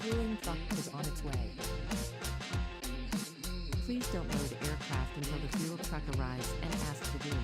Fueling truck is on its way. Please don't load aircraft until the fuel truck arrives and ask to do.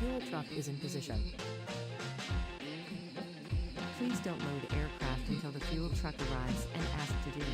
Fuel truck is in position. Please don't load aircraft until the fuel truck arrives and ask to do.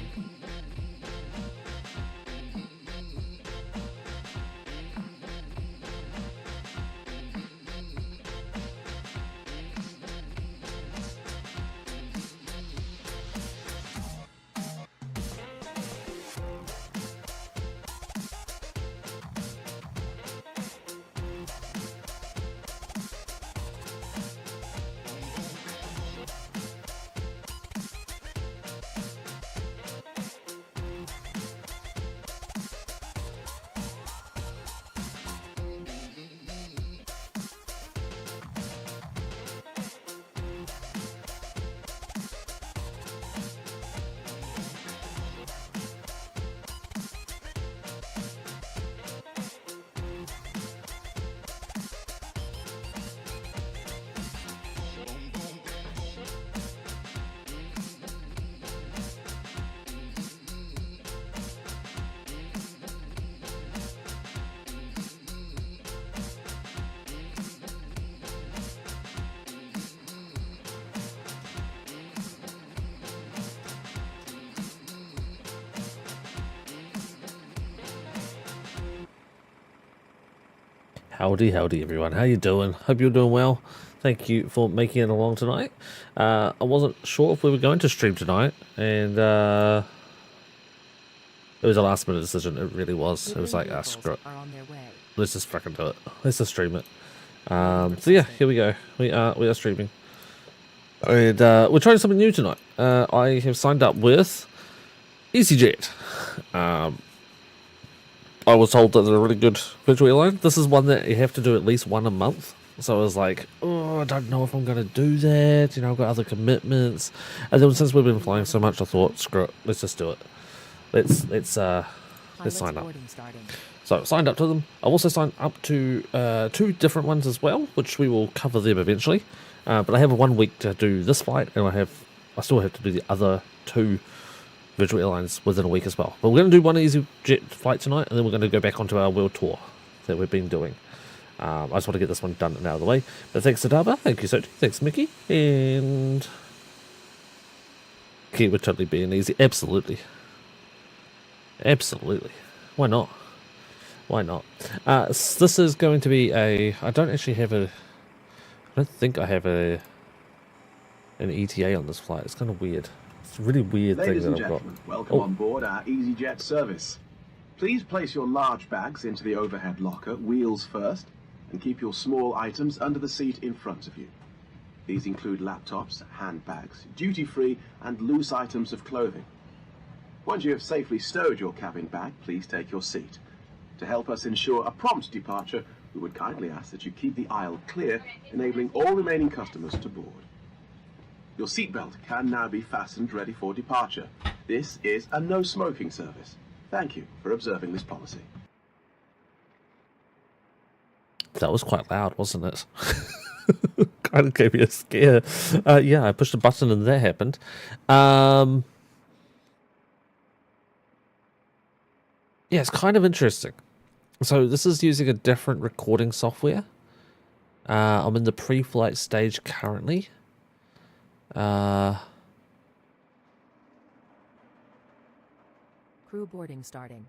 Howdy, howdy everyone. How you doing? Hope you're doing well. Thank you for making it along tonight. I wasn't sure if we were going to stream tonight, and it was a last minute decision. It really was. It was like, screw it. Let's just fucking do it. Let's just stream it. So yeah, here we go. We are streaming. And we're trying something new tonight. I have signed up with EasyJet. I was told that they're a really good virtual airline. This is one that you have to do at least one a month. So I was like, oh, I don't know if I'm going to do that. You know, I've got other commitments. And then since we've been flying so much, I thought, screw it, let's just do it. Let's sign up. So I signed up to them. I've also signed up to 2 different ones as well, which we will cover them eventually. But I have 1 week to do this flight, and I still have to do the other 2 virtual airlines within a week as well. But we're going to do one EasyJet flight tonight, and then we're going to go back onto our world tour that we've been doing. I just want to get this one done and out of the way. But thanks to Daba, thank you Sochi, thanks Mickey, and Keep would totally be an easy. Absolutely. Absolutely. Why not? Why not? This is going to be I don't think I have an ETA on this flight. It's kind of weird. It's a really weird Ladies thing and that I've got. gentlemen, welcome on board our EasyJet service. Please place your large bags into the overhead locker, wheels first, and keep your small items under the seat in front of you. These include laptops, handbags, duty-free and loose items of clothing. Once you have safely stowed your cabin bag, please take your seat. To help us ensure a prompt departure, we would kindly ask that you keep the aisle clear, enabling all remaining customers to board. Your seatbelt can now be fastened ready for departure. This is a no-smoking service. Thank you for observing this policy. That was quite loud, wasn't it? Kind of gave me a scare. Yeah, I pushed a button and that happened. Yeah, it's kind of interesting. So this is using a different recording software. I'm in the pre-flight stage currently. Crew boarding starting.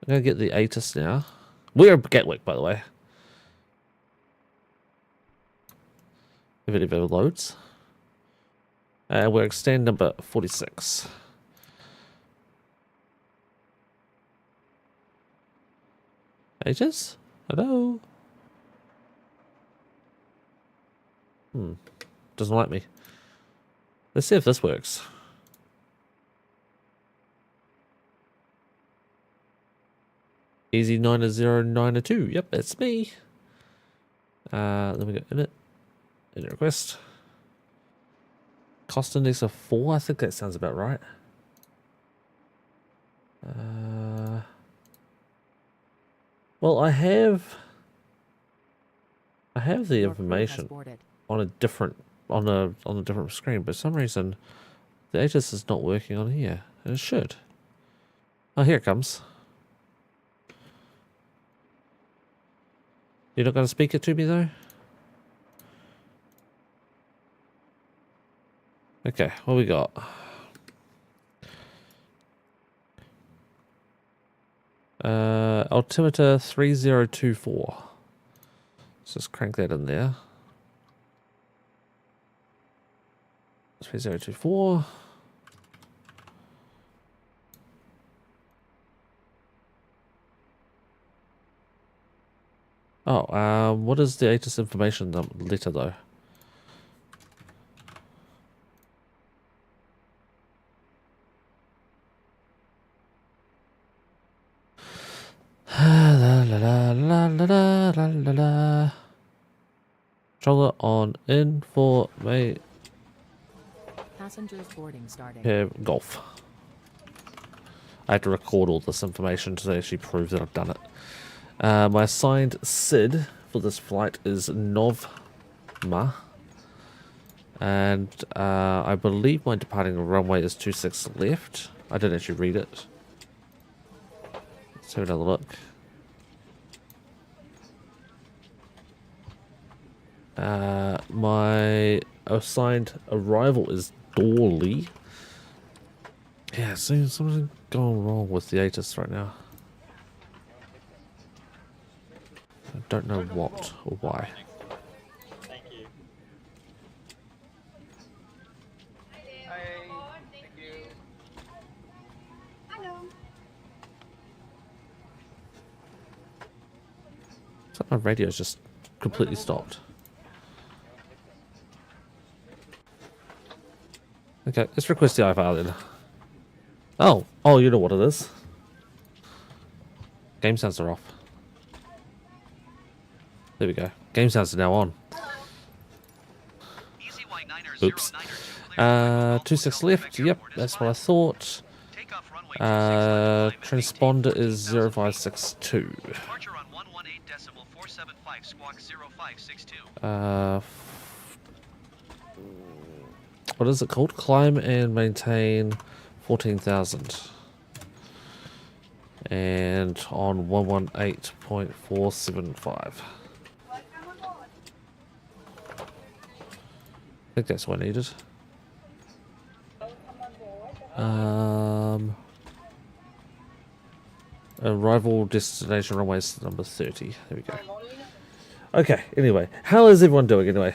I'm going to get the ATIS now. We're at Gatwick, by the way. If it ever loads. We're at stand number 46. ATIS? Hello? Doesn't like me. Let's see if this works. Easy 90902. Yep, that's me. Then we go init request. Cost index of 4. I think that sounds about right. Well, I have the information on a different different screen, but for some reason the Aegis is not working on here, and it should. Oh, here it comes. You're not going to speak it to me though? Okay, what we got? Altimeter 3024. Let's just crank that in there. 3024. Oh, what is the latest information letter though? La la la la la la la la. Controller on information. Passengers boarding starting. Golf. I had to record all this information to actually prove that I've done it. My assigned SID for this flight is Novma. And I believe my departing runway is 26 left. I didn't actually read it. Let's have another look. My assigned arrival is Dorley. Yeah, so something's going wrong with the ATIS right now. I don't know what or why. Thank you. Thank you. So my radio's just completely stopped. Okay, let's request the IFR then. Oh, you know what it is. Game sounds are off. There we go. Game sounds are now on. Oops. 26 left. Yep, that's what I thought. Transponder is 0562. What is it called? Climb and maintain 14,000. And on 118.475. I think that's what I needed. Arrival destination runways number 30. There we go. Okay, anyway. How is everyone doing anyway?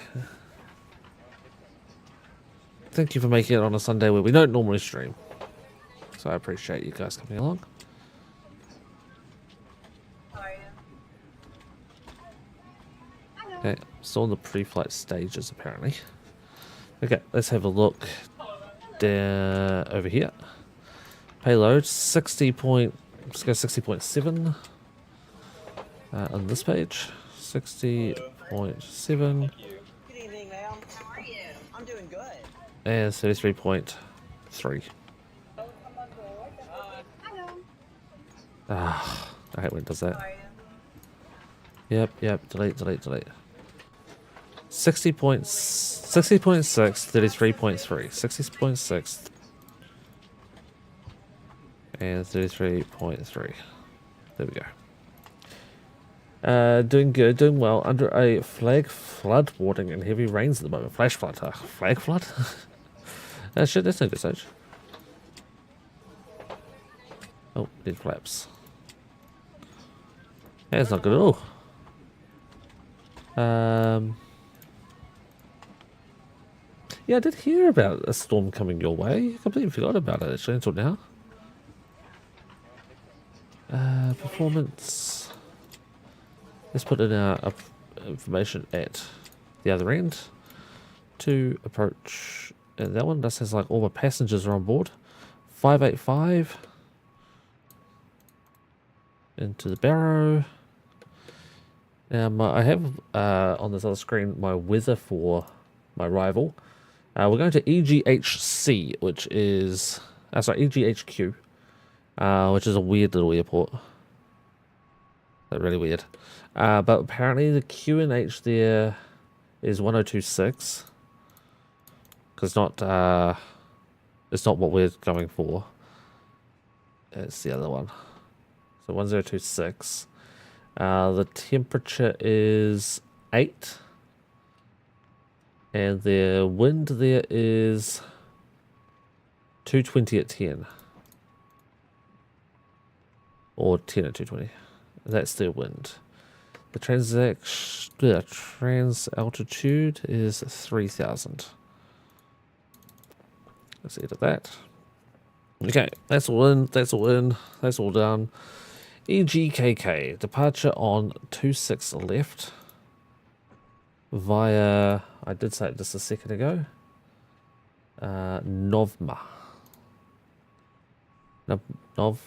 Thank you for making it on a Sunday where we don't normally stream. So I appreciate you guys coming along. Okay, still in the pre-flight stages apparently. Okay, let's have a look down over here. Payload 60 point. Let's go 60.7 on this page. 60.7 Good evening, ma'am. How are you? I'm doing good. and 33.3. Ah, I hate when it does that. Yep, delete. 60.6, 33.3, 60.6 and 33.3. There we go. Doing good, doing well. Under a flag flood warning and heavy rains at the moment. Flash flood, flag flood? Shit, that's no good stage. Oh, need flaps. That's not good at all. Yeah, I did hear about a storm coming your way. I completely forgot about it actually until now. Performance. Let's put in our information at the other end. to approach. And that one just says like all my passengers are on board. 585 into the barrow. Now I have on this other screen my weather for my arrival. We're going to EGHC, which is sorry, EGHQ, which is a weird little airport. They're really weird. But apparently the QNH there is 1026. Because it's not what we're going for. It's the other one. So 1026. The temperature is 8. And the wind there is 220 at 10. Or 10 at 220. That's their wind. The trans altitude is 3000. Let's edit that. Okay, that's all in, that's all in, that's all done. EGKK, departure on 26 left. Via, I did say it just a second ago, Novma. Novma.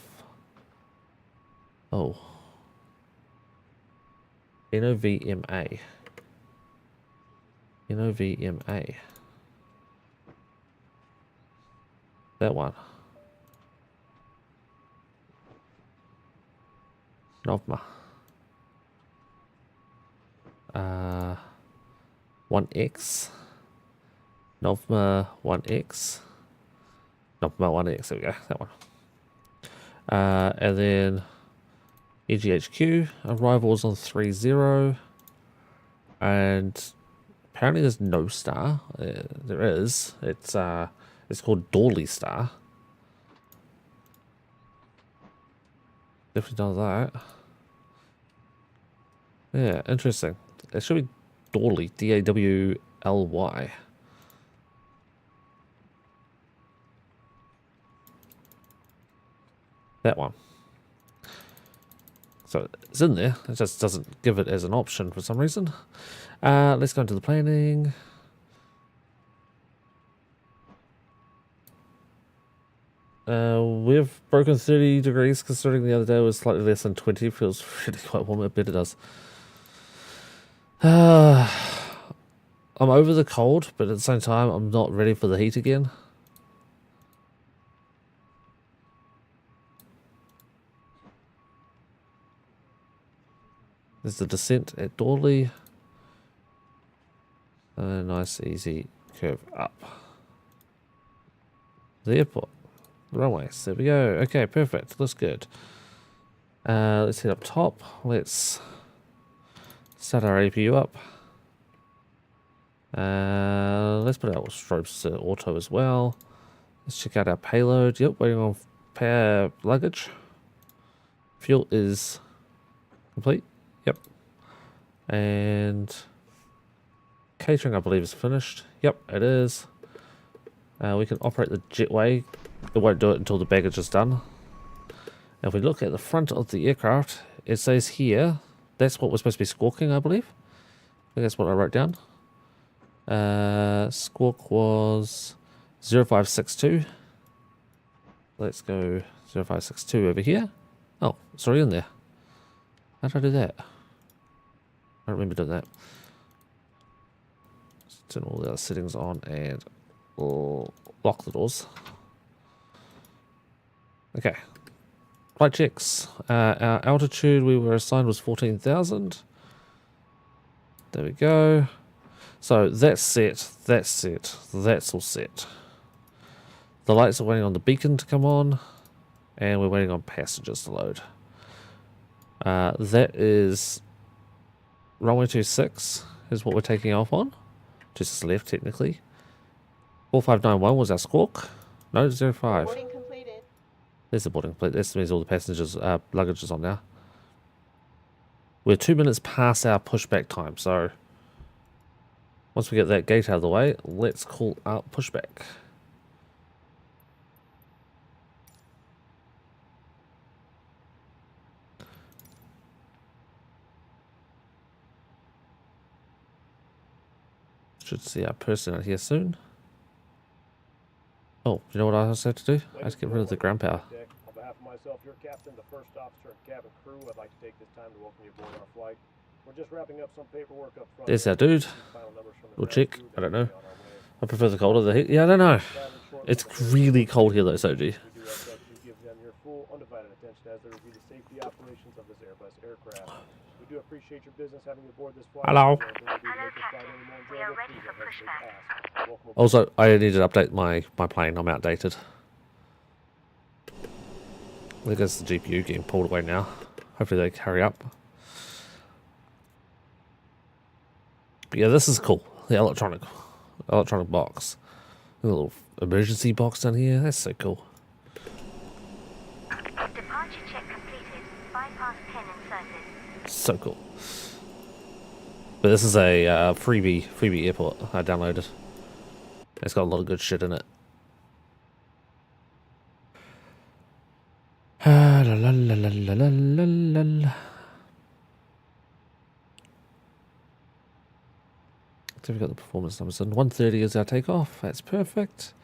Novma. That one. Novma. 1X. Novma 1X. Novma 1X, there we go, that one. And then EGHQ, arrivals on 30. And apparently there's no star. There is. It's called Dorley Star. Definitely done that. Yeah, interesting. It should be Dawley, D-A-W-L-Y. That one. So it's in there. It just doesn't give it as an option for some reason. Let's go into the planning. We've broken 30 degrees considering the other day was slightly less than 20. Feels really quite warm. I bet it does. I'm over the cold, but at the same time, I'm not ready for the heat again. There's the descent at Dawley. A nice, easy curve up. The airport. The runways. There we go. Okay, perfect. Looks good. Let's head up top. Let's start our APU up. Let's put our strobes to auto as well. Let's check out our payload. Yep, waiting on power luggage. Fuel is complete. Yep. And catering, I believe, is finished. Yep, it is. We can operate the jetway. It won't do it until the baggage is done. If we look at the front of the aircraft, it says here, that's what we're supposed to be squawking, I believe. I think that's what I wrote down. Squawk was 0562. Let's go 0562 over here. Oh, sorry, in there. How did I do that? I don't remember doing that. Let's turn all the other settings on and lock the doors. Okay. Flight checks. Our altitude we were assigned was 14,000. There we go. So that's set. That's set. That's all set. The lights are waiting on the beacon to come on. And we're waiting on passengers to load. That is runway 26 is what we're taking off on. Just left technically. 4591 was our squawk. No, 05. Boarding completed. There's the boarding complete. This means all the passengers' luggage is on now. We're 2 minutes past our pushback time, so once we get that gate out of the way, let's call out pushback. Should see our person out here soon. Oh, you know what I also have to do? I have to get rid of the ground power. On behalf of myself, your captain, the first officer, and cabin crew, I'd like to take this time to welcome you aboard our flight. We're just wrapping up some paperwork up front. There's our dude. We'll check. I don't know. I prefer the colder the heat. Yeah, I don't know. It's really cold here though, Soji. We do our best to give them your full, undivided attention as they review the safety operations of this Airbus aircraft. We do appreciate your business having you aboard this flight. Hello. Hello, Captain. We are ready for pushback. Also, I need to update my plane. I'm outdated. I think it's the GPU getting pulled away now. Hopefully they hurry up. But yeah, this is cool. The electronic box. A little emergency box down here. That's so cool. Departure check completed. Bypass pin inserted. So cool. But this is a freebie airport I downloaded. It's got a lot of good shit in it. La la la la la la la la. So we've got the performance numbers, and 1:30 is our takeoff. That's perfect.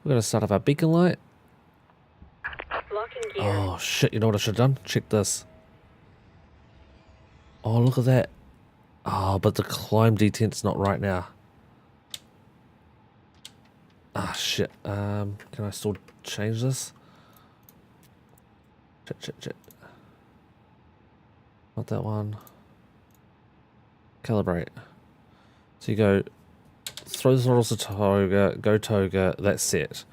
We're gonna start off our beacon light. Locking gear. Oh shit! You know what I should have done? Check this. Oh, look at that. Oh, but the climb detent's not right now. Ah shit. Can I still change this? Shit. Not that one. Calibrate. So you go, throw the throttles to toga, go toga, that's set.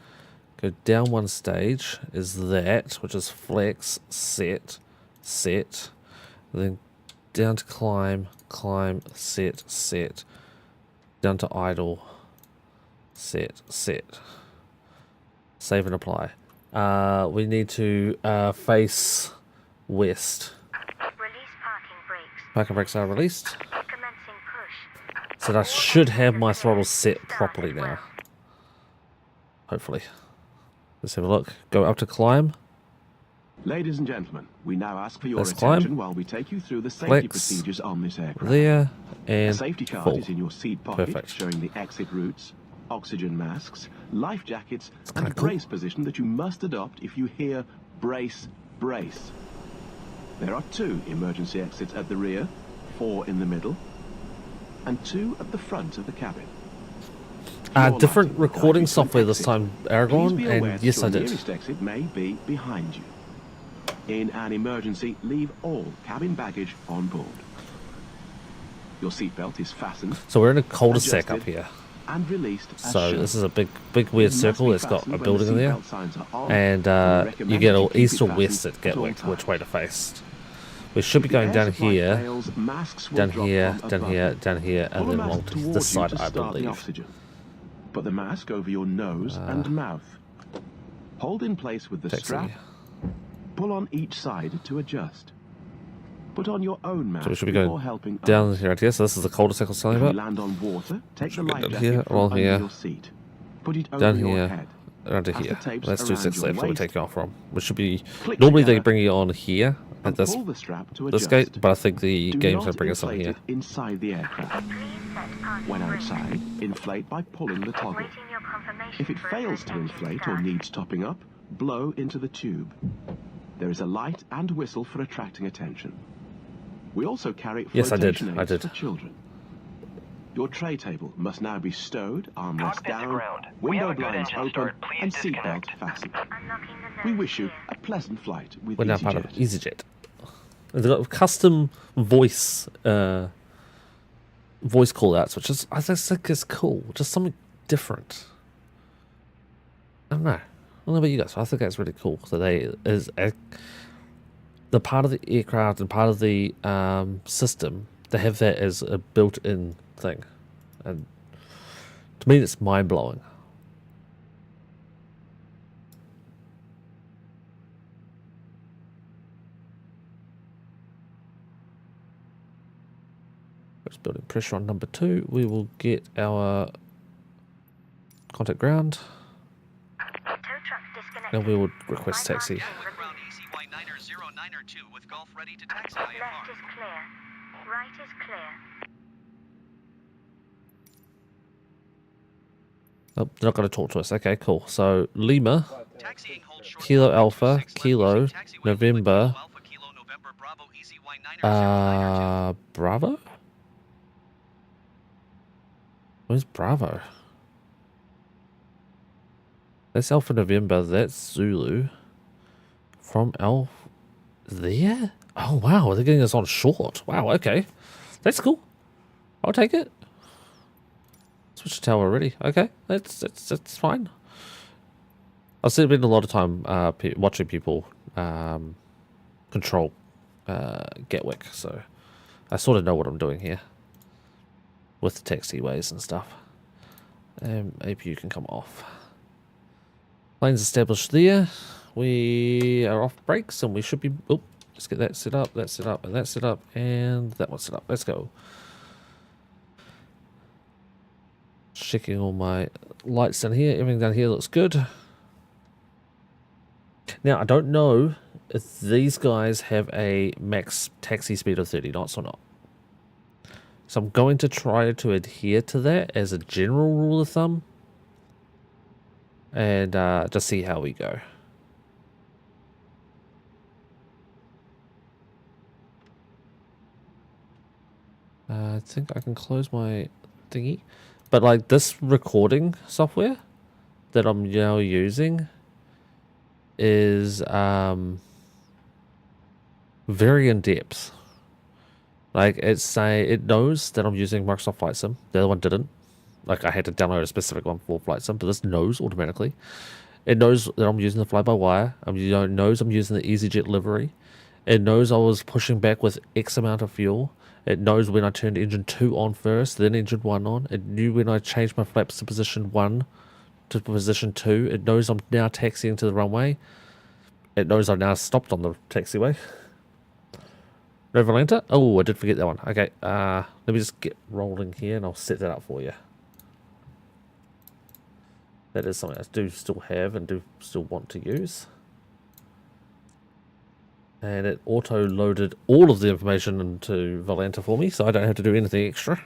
Go down one stage is that, which is flex, set. Then down to climb, set. Down to idle, set. Save and apply. We need to face west. Release parking brakes. Parking brakes are released. Commencing push. So I should have my throttle set properly now. Hopefully. Let's have a look. Go up to climb. Ladies and gentlemen, we now ask for your Let's attention climb. while we take you through the safety Flex. procedures on this aircraft. There. A And safety card full. is in your seat pocket, Perfect. showing the exit routes, oxygen masks, life jackets, and kinda cool. brace position that you must adopt if you hear brace, brace. There are 2 emergency exits at the rear, 4 in the middle, and 2 at the front of the cabin. Different Your lighting recording guide you to software an this exit. time, Please Aragorn, be aware and that yes, your I did. nearest exit may be behind you. In an emergency, leave all cabin baggage on board. Your seatbelt is fastened So we're in a cul-de-sac up adjusted, here. and released as So shown. this is a big weird It must circle. be It's got fastened a when building the in there. seatbelt signs are on, And we you recommend get that all keep east it or fastened west at at all Gatwick, which times. way to face. We should be If the going air down supply here, fails, masks will down drop here, from down above here, you. down here, Pull and a then mask along to towards this you side, to I start the believe. oxygen. Put the mask over your nose and mouth. Hold in place with the Taxi. strap. Pull on each side to adjust. Put on your own mask So we should be before going helping down others. here, I guess. So this is the cul-de-sac I was telling If you you about. land on water, take Should the we go life down jacket here, from along under here, your seat. Put it over down your here, head. around to As the here. tapes Let's do around 6 your left where we waist, take you off from. Which should be... click Normally they together bring you on here, at and this pull the strap to this adjust. gate, but I think the Do game's not going to bring us on inflate here. it inside the aircraft. Please set parking When brakes. outside, inflate by pulling the toggle. Waiting your confirmation If it for a fails first to engine inflate or start. needs topping up, blow into the tube. There is a light and whistle for attracting attention. We also carry Yes, I did. flotation I aids did. for children. Your tray table must now be stowed, armrest Cockpit to down, ground. We window have a good blinds engine open, start. Please and seatbelt disconnect. fastened. Unlocking the We nose wish you gear. a pleasant flight with We're now part of EasyJet. EasyJet. And they've got custom voice voice call-outs, which is, I just think is cool. Just something different. I don't know. I don't know about you guys, but I think that's really cool. So the part of the aircraft and part of the system, they have that as a built-in thing. And to me, it's mind-blowing. Just building pressure on number 2. We will get our contact ground, Tow truck disconnected. and we will request Bypass taxi. pin Ground released. ECY 902 with Golf ready to taxi Left IFR. is clear. Right is clear. Oh, they're not going to talk to us. Okay, cool. So Lima, Taxiing hold short Kilo runway Alpha, 26 left Kilo, using taxiway Lima November, Kilo Alpha Kilo November Bravo EZY 9er 092. Bravo? Where's Bravo? That's Alpha November, that's Zulu. From Alpha... There? Oh, wow, they're getting us on short. Wow, okay. That's cool. I'll take it. Switch to tower already. Okay, that's fine. I've spent a lot of time watching people control Gatwick, so I sort of know what I'm doing here with the taxiways and stuff. APU can come off. Lanes established there. We are off brakes and we should be... Oh, let's get that set up, that set up, and that set up, and that one set up. Let's go. Checking all my lights down here. Everything down here looks good. Now, I don't know if these guys have a max taxi speed of 30 knots or not. So I'm going to try to adhere to that as a general rule of thumb. And just see how we go. I think I can close my thingy. But like this recording software that I'm now using is very in depth. Like it knows that I'm using Microsoft Flight Sim. The other one didn't. Like I had to download a specific one for Flight Sim, but this knows automatically. It knows that I'm using the fly-by-wire. It knows I'm using the EasyJet livery. It knows I was pushing back with X amount of fuel. It knows when I turned engine 2 on first, then engine 1 on. It knew when I changed my flaps to position 1 to position 2. It knows I'm now taxiing to the runway. It knows I've now stopped on the taxiway. Nova Atlanta? Oh, I did forget that one. Okay, let me just get rolling here and I'll set that up for you. That is something I do still have and do still want to use. And it auto-loaded all of the information into Volanta for me, so I don't have to do anything extra.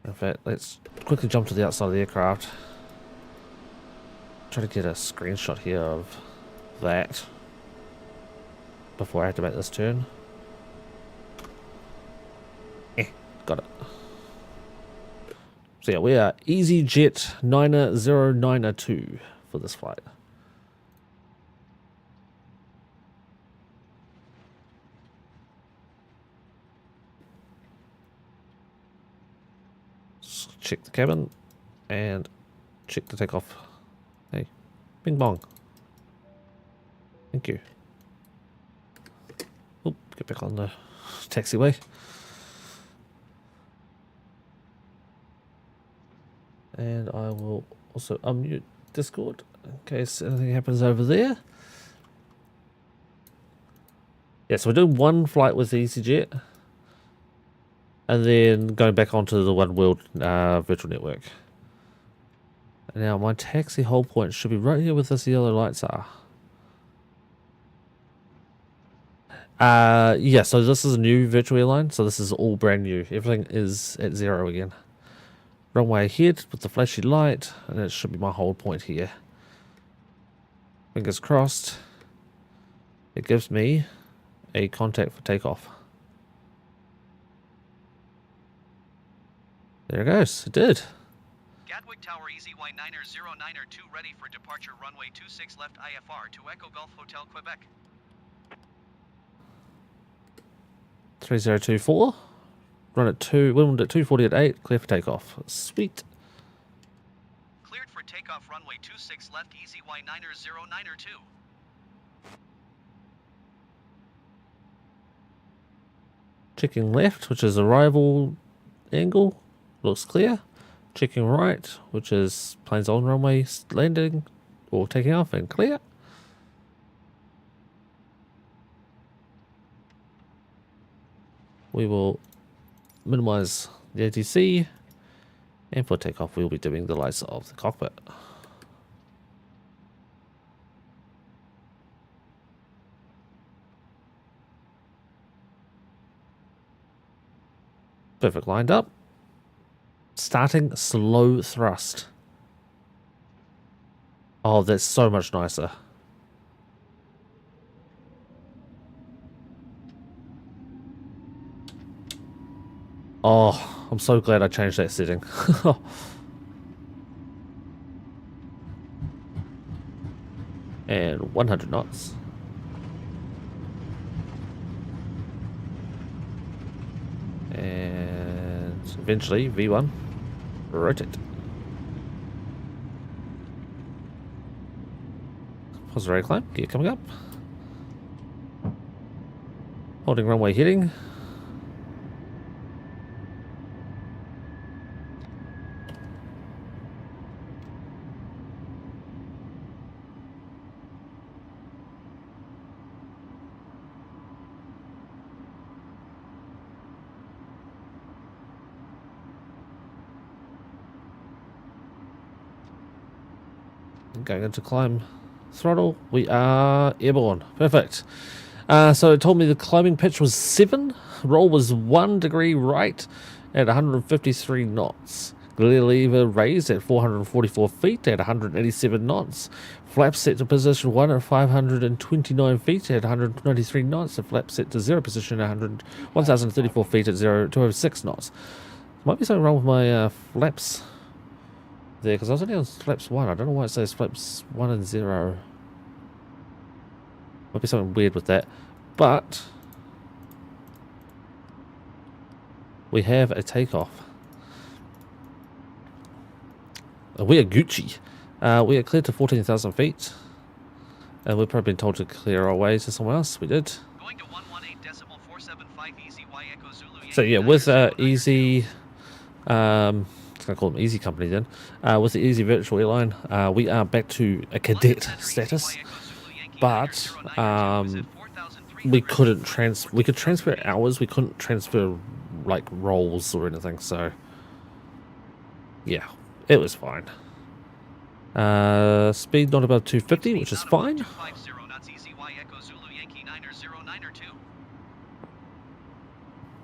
In fact, let's quickly jump to the outside of the aircraft. Try to get a screenshot here of that before I have to make this turn. Got it. So yeah, we are EasyJet 9er 092 for this flight. Check the cabin and check the takeoff. Hey, bing bong. Thank you. Oop, get back on the taxiway. And I will also unmute Discord in case anything happens over there. Yeah, so we're doing one flight with EasyJet. And then going back onto the One World virtual network. Now my taxi hold point should be right here where this yellow lights are. Yeah, so this is a new virtual airline, so this is all brand new. Everything is at 0 again. Runway ahead with the flashy light, and it should be my hold point here. Fingers crossed. It gives me a contact for takeoff. There it goes. It did. Gatwick Tower EZY 9er 092 ready for departure runway 26 left IFR to Echo Golf Hotel Quebec. 3024. Run at 240 at 8. Clear for takeoff. Sweet. Cleared for takeoff runway 26 left EZY 9er 092. Checking left, which is arrival angle. Looks clear. Checking right, which is planes on runway landing or taking off, and clear. We will minimize the ATC, and for takeoff we'll be doing the lights of the cockpit. Perfect, lined up. Starting slow thrust. Oh, that's so much nicer. Oh, I'm so glad I changed that setting. And 100 knots. And eventually V1 rotate. Positive rate climb, gear coming up. Holding runway heading. Going into climb throttle. We are airborne. Perfect. So it told me the climbing pitch was 7. Roll was 1 degree right at 153 knots. Glare lever raised at 444 feet at 187 knots. Flaps set to position 1 at 529 feet at 193 knots. And flaps set to 0 position at 1,034 feet at 206 knots. Might be something wrong with my flaps there, because I was only on flaps 1. I don't know why it says flaps 1 and 0. Might be something weird with that. But we have a takeoff. We are Gucci. We are cleared to 14,000 feet. And we've probably been told to clear our way to somewhere else. We did. Going to 118.475 Easy Y Echo Zulu. So yeah, with Easy... I'm going to call them Easy Company then. With the Easy Virtual Airline, we are back to a cadet status. But we couldn't we could transfer hours, we couldn't transfer like roles or anything, so yeah, it was fine. Speed not above 250, which is fine.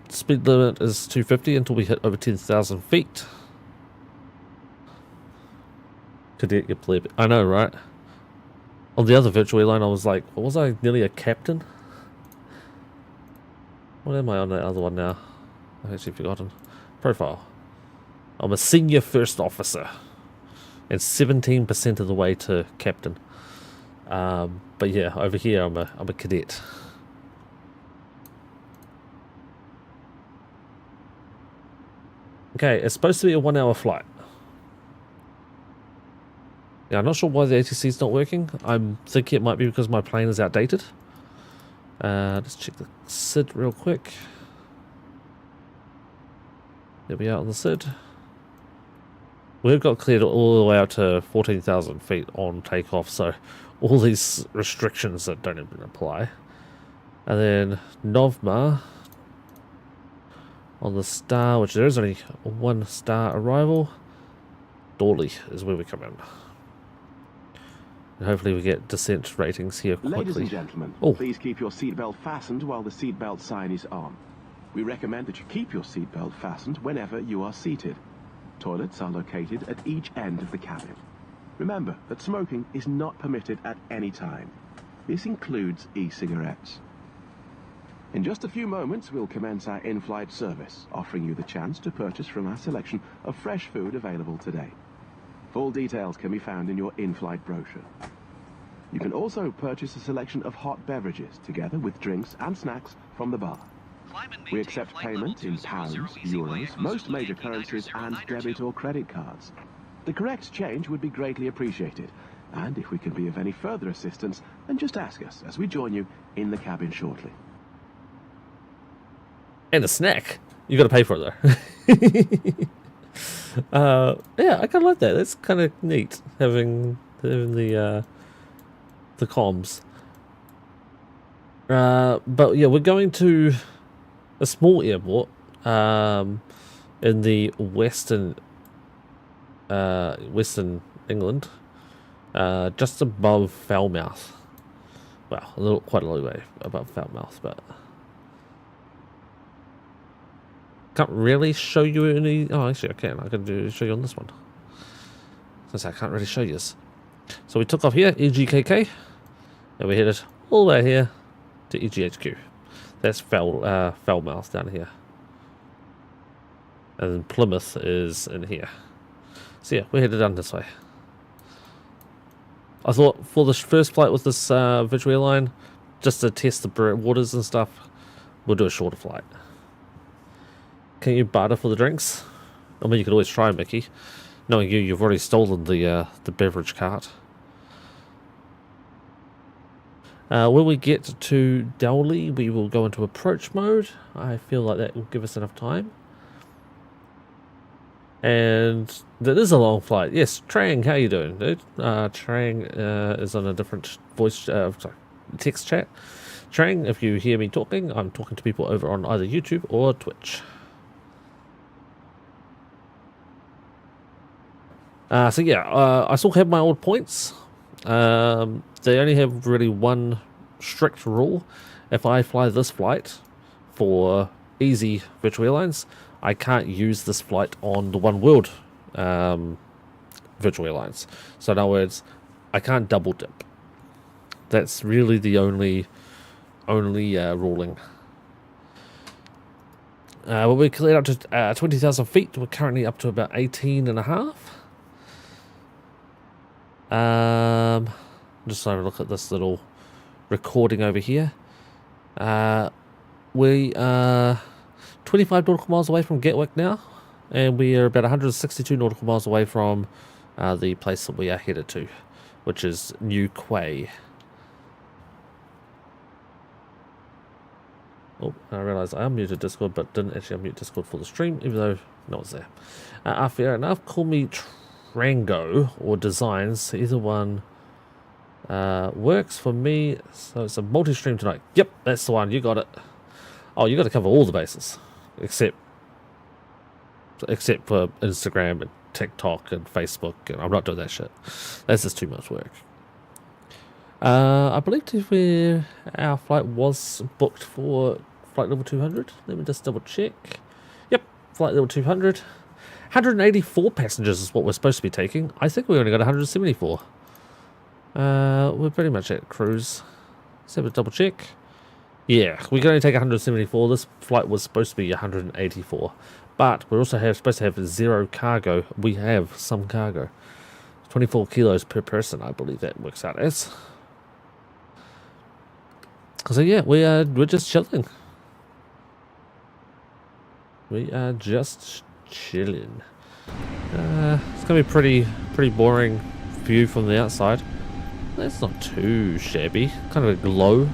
Speed limit is 250 until we hit over 10,000 feet. Cadet, you pleb. I know, right? On the other virtual airline, I was like, what was I, nearly a captain? What am I on that other one now? I've actually forgotten. Profile. I'm a senior first officer. And 17% of the way to captain. But yeah, over here I'm a cadet. Okay, it's supposed to be a 1 hour flight. Yeah, I'm not sure why the ATC is not working. I'm thinking it might be because my plane is outdated. Let's check the SID real quick. There we are on the SID. We've got cleared all the way out to 14,000 feet on takeoff, so all these restrictions that don't even apply. And then Novma on the star, which there is only 1 star arrival. Dawley is where we come in. And hopefully we get descent ratings here quickly. Ladies and gentlemen, please keep your seatbelt fastened while the seatbelt sign is on. We recommend that you keep your seatbelt fastened whenever you are seated. Toilets are located at each end of the cabin. Remember that smoking is not permitted at any time. This includes e-cigarettes. In just a few moments, we'll commence our in-flight service, offering you the chance to purchase from our selection of fresh food available today. Full details can be found in your in-flight brochure. You can also purchase a selection of hot beverages together with drinks and snacks from the bar. We accept payment in pounds, euros, most major currencies, and debit or credit cards. The correct change would be greatly appreciated, and if we can be of any further assistance, then just ask us as we join you in the cabin shortly. And a snack. You got to pay for it though. Yeah, I kind of like that. That's kind of neat having the comms. But yeah, we're going to a small airport in the western England, just above Falmouth. Well, quite a long way above Falmouth, but can't really show you any. Oh, actually, I can. I can show you on this one. Since I can't really show you this. So we took off here, EGKK, and we headed all the way here to EGHQ. That's Falmouth down here. And then Plymouth is in here. So yeah, we're headed down this way. I thought for the first flight with this virtual airline, just to test the waters and stuff, we'll do a shorter flight. Can you barter for the drinks? I mean, you could always try, Mickey. Knowing you, you've already stolen the beverage cart. When we get to Dowley, we will go into approach mode. I feel like that will give us enough time. And that is a long flight. Yes, Trang, how you doing, dude? Trang is on a different voice, text chat. Trang, if you hear me talking, I'm talking to people over on either YouTube or Twitch. So yeah, I still have my old points. They only have really one strict rule. If I fly this flight for easy virtual airlines, I can't use this flight on the One World virtual airlines. So in other words, I can't double dip. That's really the only ruling. When we cleared up to 20,000 feet, we're currently up to about 18 and a half. Just having a look at this little recording over here. We are 25 nautical miles away from Gatwick now, and we are about 162 nautical miles away from the place that we are headed to, which is New Quay. Oh, I realised I unmuted Discord, but didn't actually unmute Discord for the stream, even though no one's there. Fair enough. Call me Trango or Designs. Either one works for me. So it's a multi-stream tonight. Yep, that's the one. You got it. Oh, you got to cover all the bases, except for Instagram and TikTok and Facebook. And I'm not doing that shit. That's just too much work. I believe our flight was booked for flight level 200. Let me just double check. Yep, flight level 200. 184 passengers is what we're supposed to be taking. I think we only got 174. We're pretty much at cruise. Let's have a double check. Yeah, we can only take 174. This flight was supposed to be 184. But we're also supposed to have zero cargo. We have some cargo. 24 kilos per person, I believe that works out as. So yeah, we're just chilling. We are just chilling. It's gonna be pretty boring view from the outside. That's not too shabby. Kind of a glow.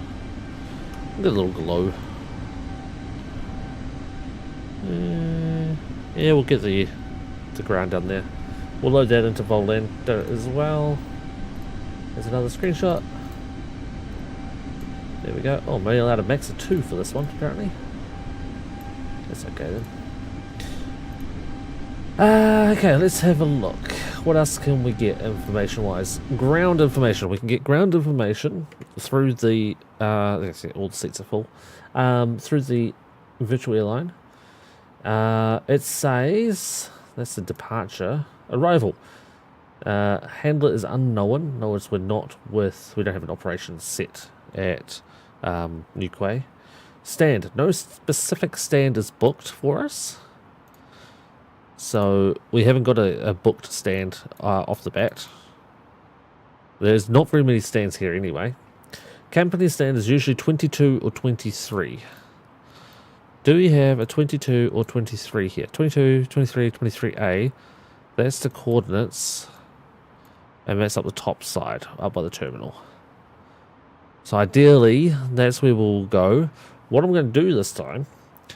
Get a little glow. Yeah, we'll get the ground down there. We'll load that into Volando as well. There's another screenshot. There we go. Oh, I'm only allowed a max of 2 for this one, apparently. That's okay then. Okay, let's have a look. What else can we get information-wise? Ground information. We can get ground information through the... let's see, all the seats are full. Through the virtual airline. It says... That's the departure. Arrival. Handler is unknown. Notice we don't have an operation set at New Quay. Stand. No specific stand is booked for us. So we haven't got a booked stand off the bat. There's not very many stands here anyway. Company stand is usually 22 or 23. Do we have a 22 or 23 here? 22, 23, 23A. That's the coordinates. And that's up the top side, up by the terminal. So ideally, that's where we'll go. What I'm going to do this time,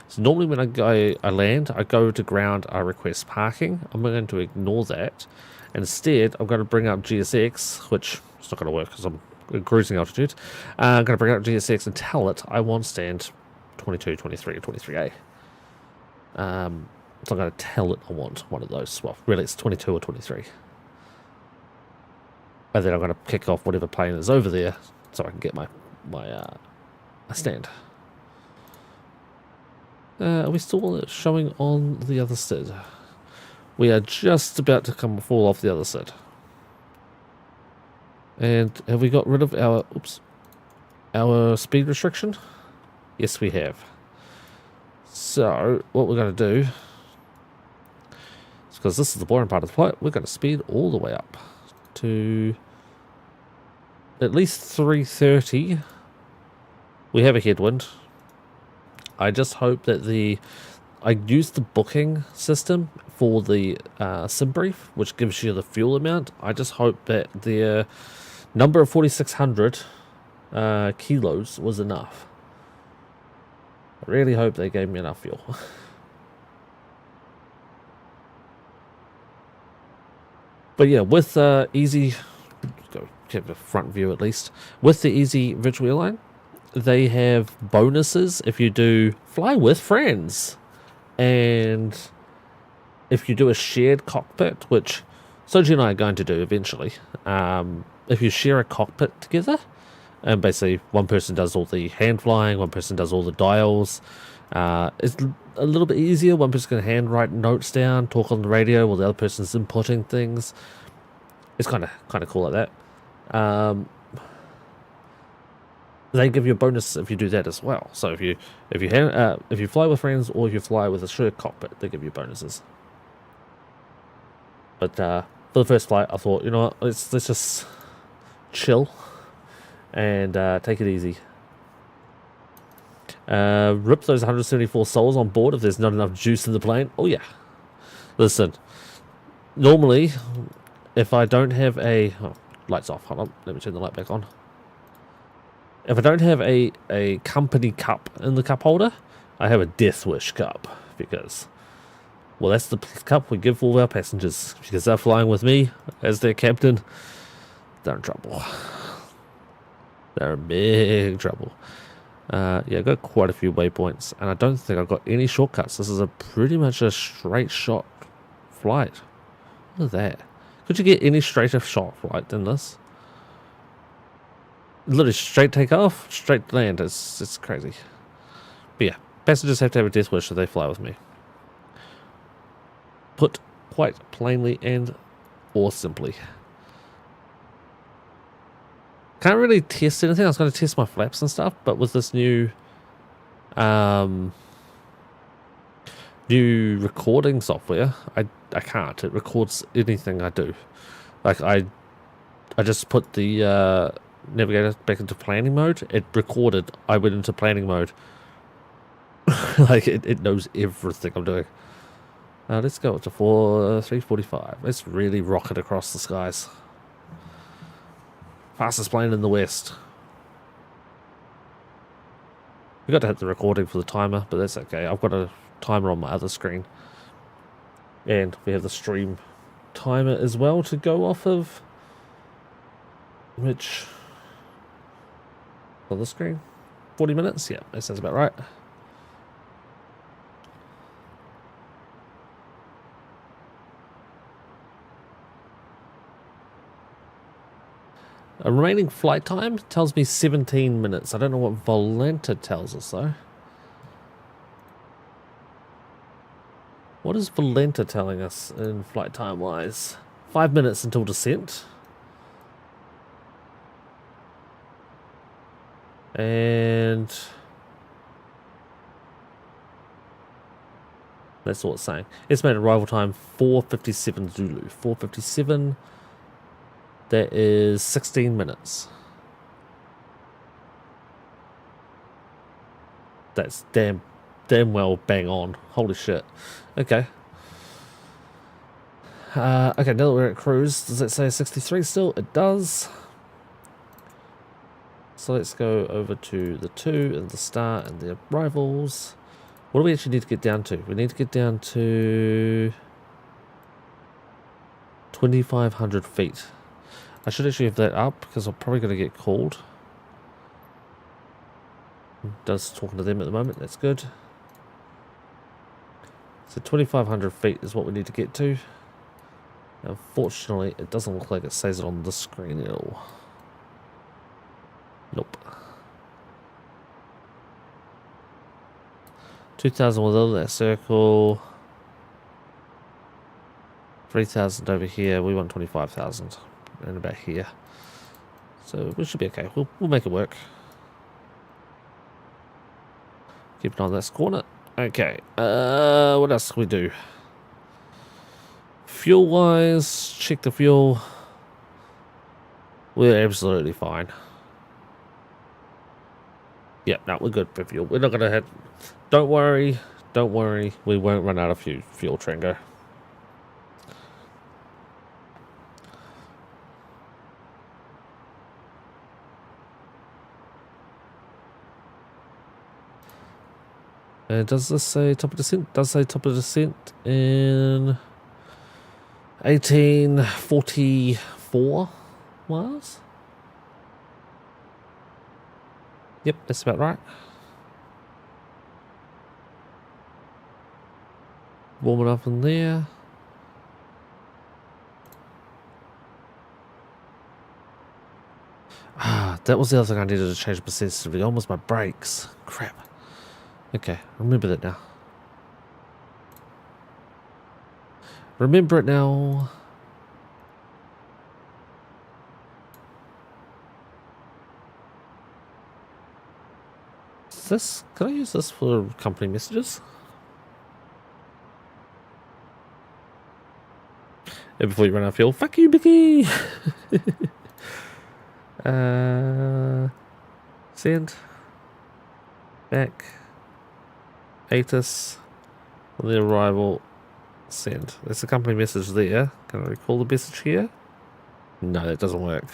so normally when I land, I go to ground, I request parking. I'm going to ignore that. Instead, I'm going to bring up GSX, which is not going to work because I'm at cruising altitude. I'm going to bring up GSX and tell it I want stand 22, 23, or 23A. So I'm going to tell it I want one of those. Well, really it's 22 or 23. And then I'm going to kick off whatever plane is over there so I can get my stand. Are we still showing on the other side? We are just about to fall off the other side. And have we got rid of our speed restriction? Yes, we have. So what we're going to do, because this is the boring part of the flight, we're going to speed all the way up to at least 330. We have a headwind. I just hope that I used the booking system for the sim brief, which gives you the fuel amount. I just hope that the number of 4,600 kilos was enough. I really hope they gave me enough fuel. But yeah, with Easy, go give a front view at least. With the Easy Virtual Airline, they have bonuses if you do fly with friends. And if you do a shared cockpit, which Soji and I are going to do eventually, if you share a cockpit together, and basically one person does all the hand flying, one person does all the dials, it's a little bit easier. One person can hand write notes down, talk on the radio, while the other person's inputting things. It's kind of cool like that. They give you a bonus if you do that as well. So if you fly with friends or if you fly with a shared cockpit, they give you bonuses. But for the first flight, I thought, you know what, let's just chill and take it easy. Rip those 174 souls on board if there's not enough juice in the plane. Oh yeah. Listen, normally if I don't have lights off, hold on, let me turn the light back on. If I don't have a company cup in the cup holder, I have a Death Wish cup, because, well, that's the cup we give all our passengers, because they're flying with me as their captain. They're in trouble. They're in big trouble. Yeah, I got quite a few waypoints, and I don't think I've got any shortcuts. This is pretty much a straight shot flight. Look at that. Could you get any straighter shot flight than this? Literally straight takeoff, straight land. It's crazy. But yeah, passengers have to have a death wish if they fly with me. Put quite plainly and or simply. Can't really test anything. I was going to test my flaps and stuff, but with this new recording software, I can't. It records anything I do. Like I just put the navigator back into planning mode. It recorded. I went into planning mode. Like it knows everything I'm doing. Let's go up to 345. Let's really rocket across the skies. Fastest plane in the West. We got to hit the recording for the timer, but that's okay. I've got a timer on my other screen, and we have the stream timer as well to go off of. Which on the screen, 40 minutes. Yeah, that sounds about right. A remaining flight time tells me 17 minutes. I don't know what Volanta tells us though. What is Volanta telling us in flight time wise? 5 minutes until descent. And that's all it's saying. Estimated arrival time 4:57 Zulu. 4:57. That is 16 minutes. That's damn well bang on. Holy shit. Okay. Okay, now that we're at cruise, does it say 63 still? It does. So let's go over to the 2 and the start and the arrivals. What do we actually need to get down to? We need to get down to 2,500 feet. I should actually have that up because I'm probably going to get called. Just talking to them at the moment, that's good. So 2,500 feet is what we need to get to. Unfortunately, it doesn't look like it says it on the screen at all. Nope. 2,000 within that circle. 3,000 over here. We want 25,000. And about here. So we should be okay. We'll make it work. Keep an eye on this corner. Okay. What else can we do? Fuel wise, check the fuel. We're absolutely fine. Yep, no, we're good for fuel. We're not gonna hit. Don't worry. Don't worry. We won't run out of fuel, Tringo. Does this say top of descent? Does say top of descent in 1844 miles? Yep, that's about right. Warming up in there. Ah, that was the other thing I needed to change the sensitivity on was my brakes. Crap. Okay, remember that now. Remember it now. Is this, can I use this for company messages? And before you run out of fuel, fuck you, Mickey! Send. Back. ATIS. On the arrival. Send. There's a company message there. Can I recall the message here? No, that doesn't work.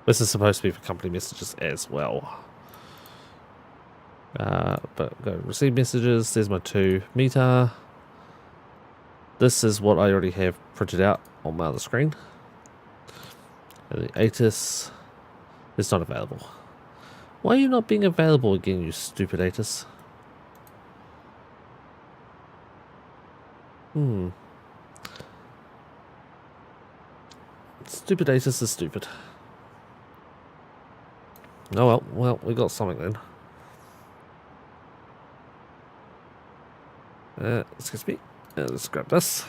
This is supposed to be for company messages as well. But go receive messages. There's my 2 meter. This is what I already have printed out on my other screen. And the ATIS is not available. Why are you not being available again, you stupid ATIS? Stupid ATIS is stupid. Oh well, we got something then. Excuse me. Let's grab this.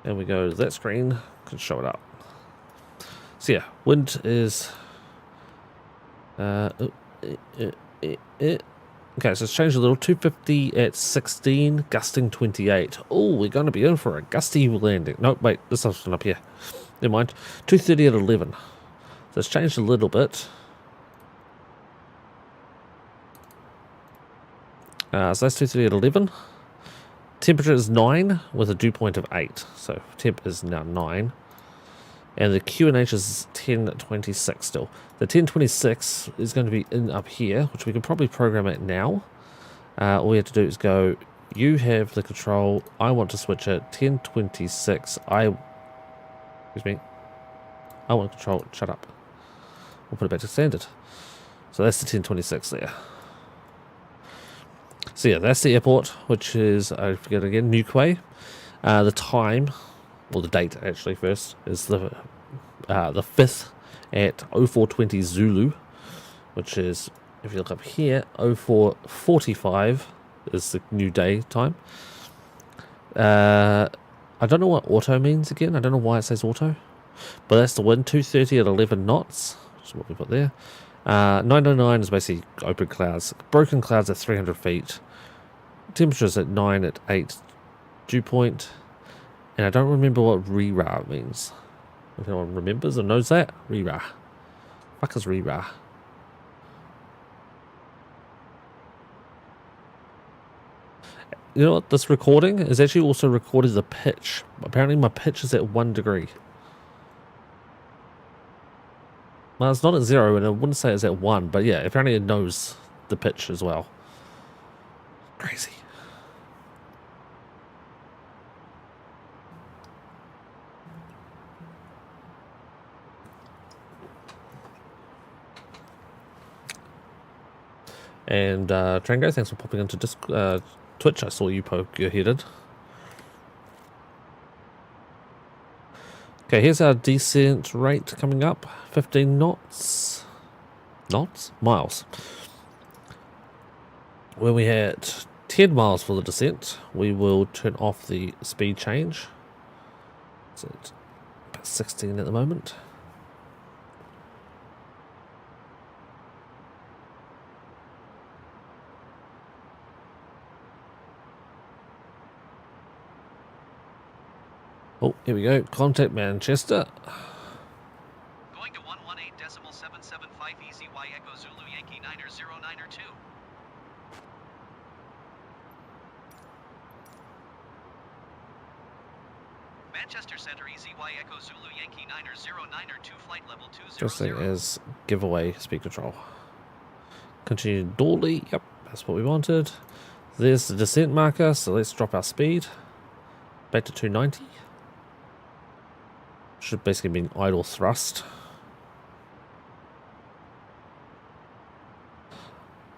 And we go to that screen. Can show it up. So yeah, wind is... Okay, so it's changed a little. 250 at 16, gusting 28. Oh, we're going to be in for a gusty landing. No, wait, this option up here. Never mind. 230 at 11. So it's changed a little bit. So that's 230 at 11. Temperature is 9 with a dew point of 8. So temp is now 9. And the QNH is 1026 still. The 1026 is going to be in up here, which we can probably program it now. All we have to do is go, you have the control, I want to switch it, 1026, excuse me, I want control, shut up. We'll put it back to standard. So that's the 1026 there. So yeah, that's the airport, which is, I forget again, Newquay. The time, or the date actually first, is the 5th at 0420 Zulu, which is, if you look up here, 0445 is the new day time. I don't know what auto means again. I don't know why it says auto, but that's the wind, 230 at 11 knots, which is what we put there. 909 is basically open clouds, broken clouds at 300 feet. Temperatures at 9 at 8 dew point. And I don't remember what re-ra means. If anyone remembers or knows that, re-ra. Fuck is re-ra? You know what? This recording is actually also recorded the pitch. Apparently my pitch is at 1 degree. Well, it's not at 0, and I wouldn't say it's at 1, but yeah, apparently it knows the pitch as well. Crazy. And Trango, thanks for popping into Twitch. I saw you poke your head in. Okay, here's our descent rate coming up. 15 knots. Knots? Miles. When we hit 10 miles for the descent, we will turn off the speed change. So it's about 16 at the moment. Oh, here we go. Contact Manchester. Going to 118.775 EZY Echo Zulu Yankee 909er 2. Manchester Center EZY Echo Zulu Yankee 909er 2 flight level 200. First thing is giveaway speed control. Continue Dawley. Yep, that's what we wanted. There's the descent marker, so let's drop our speed back to 290. Should basically mean idle thrust.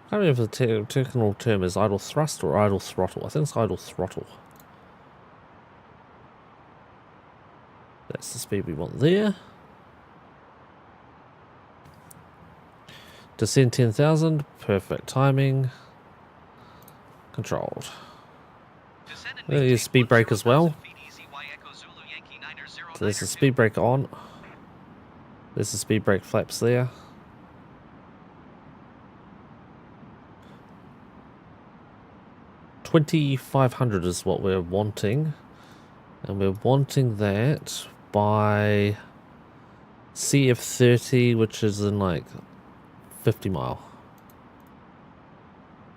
I don't know if the technical term is idle thrust or idle throttle. I think it's idle throttle. That's the speed we want there. Descend 10,000. Perfect timing. Controlled. There's speed brake as well. So there's a speed brake on. There's the speed brake flaps there. $2,500 is what we're wanting, and we're wanting that by CF30, which is in like 50 mile.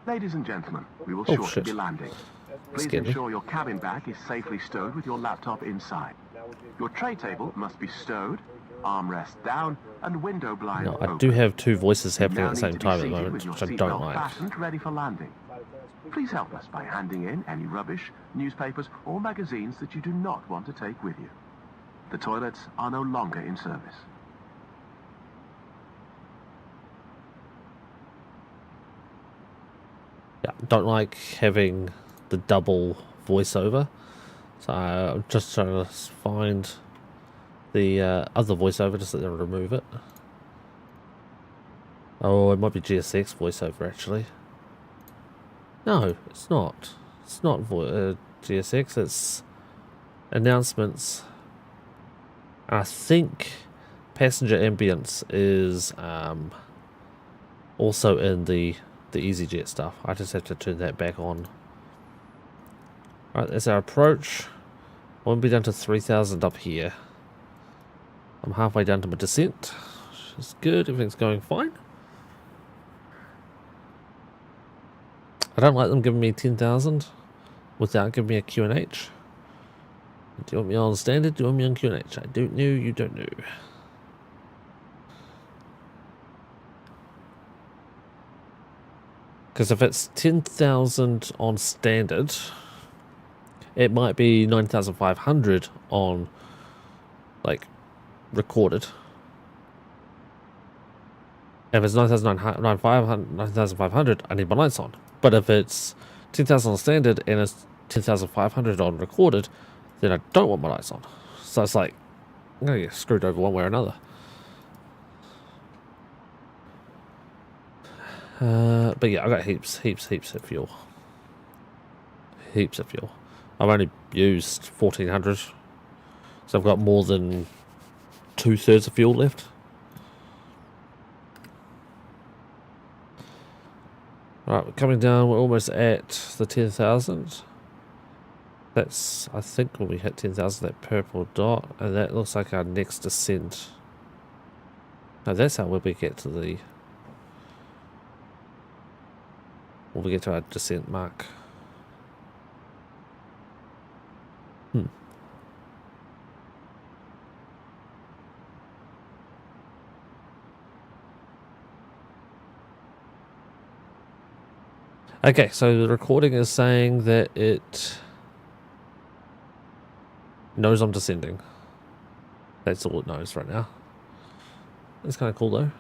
Ladies and gentlemen, we will Oh, shortly shit. be landing. Please Scared me. ensure your cabin bag is safely stowed with your laptop inside. Your tray table must be stowed, armrest down, and window blind No, I open. do have two voices You happening now at the need same to be time at the seated moment, with your which I seatbelt don't like. fastened, ready for landing. Please help us by handing in any rubbish, newspapers, or magazines that you do not want to take with you. The toilets are no longer in service. Yeah, don't like having the double voiceover. So I'm just trying to find the other voiceover just so they remove it. Oh, it might be GSX voiceover actually. No, it's not. It's not GSX. It's announcements. I think passenger ambience is also in the EasyJet stuff. I just have to turn that back on. Alright, that's our approach. I won't be down to 3,000 up here. I'm halfway down to my descent, which is good. Everything's going fine. I don't like them giving me 10,000 without giving me a QNH. Do you want me on standard? Do you want me on QNH? I don't know. You don't know. Because if it's 10,000 on standard, it might be 9,500 on, like, recorded. If it's 9,500, I need my lights on. But if it's 10,000 on standard and it's 10,500 on recorded, then I don't want my lights on. So it's like, I'm going to get screwed over one way or another. But yeah, I got heaps of fuel. Heaps of fuel. I've only used 1,400, so I've got more than 2/3 of fuel left. Right, we're coming down. We're almost at the 10,000. That's, I think, when we hit 10,000, that purple dot, and that looks like our next descent. No, that's how we get to the. When we get to our descent mark. Okay, so the recording is saying that it knows I'm descending. That's all it knows right now. That's kind of cool though.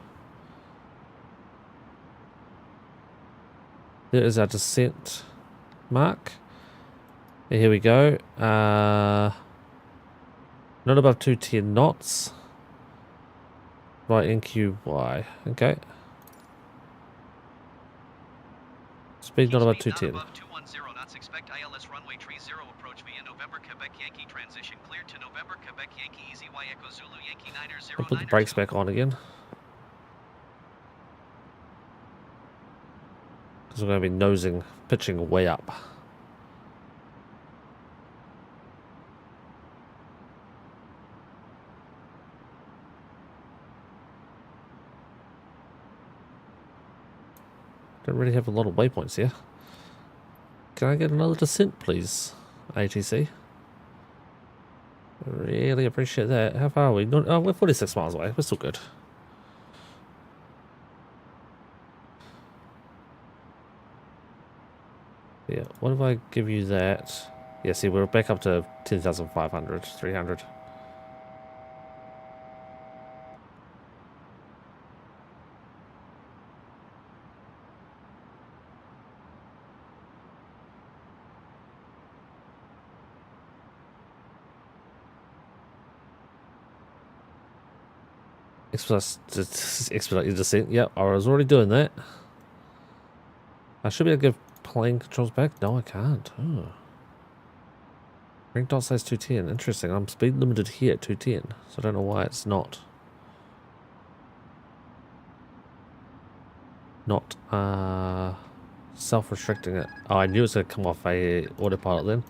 There is our descent mark. And here we go. Not above 210 knots. Right, NQY. Okay. Speed not above Speed 210. not above 210 knots. Expect ILS runway 30 approach via November Quebec Yankee transition cleared to November Quebec Yankee Easy Y Echo Zulu Yankee I'll put the brakes 90992. back on again. Because we're going to be nosing, pitching way up. Don't really have a lot of waypoints here. Can I get another descent, please, ATC? Really appreciate that. How far are we? No, oh, we're 46 miles away. We're still good. Yeah, what if I give you that? Yeah, see, we're back up to 10,500, 300. Expedite your descent. Yep, I was already doing that. I should be able to give plane controls back. No, I can't. Oh. Ring dot says 210. Interesting. I'm speed limited here at 210, so I don't know why it's not self-restricting it. Oh, I knew it was going to come off a autopilot then.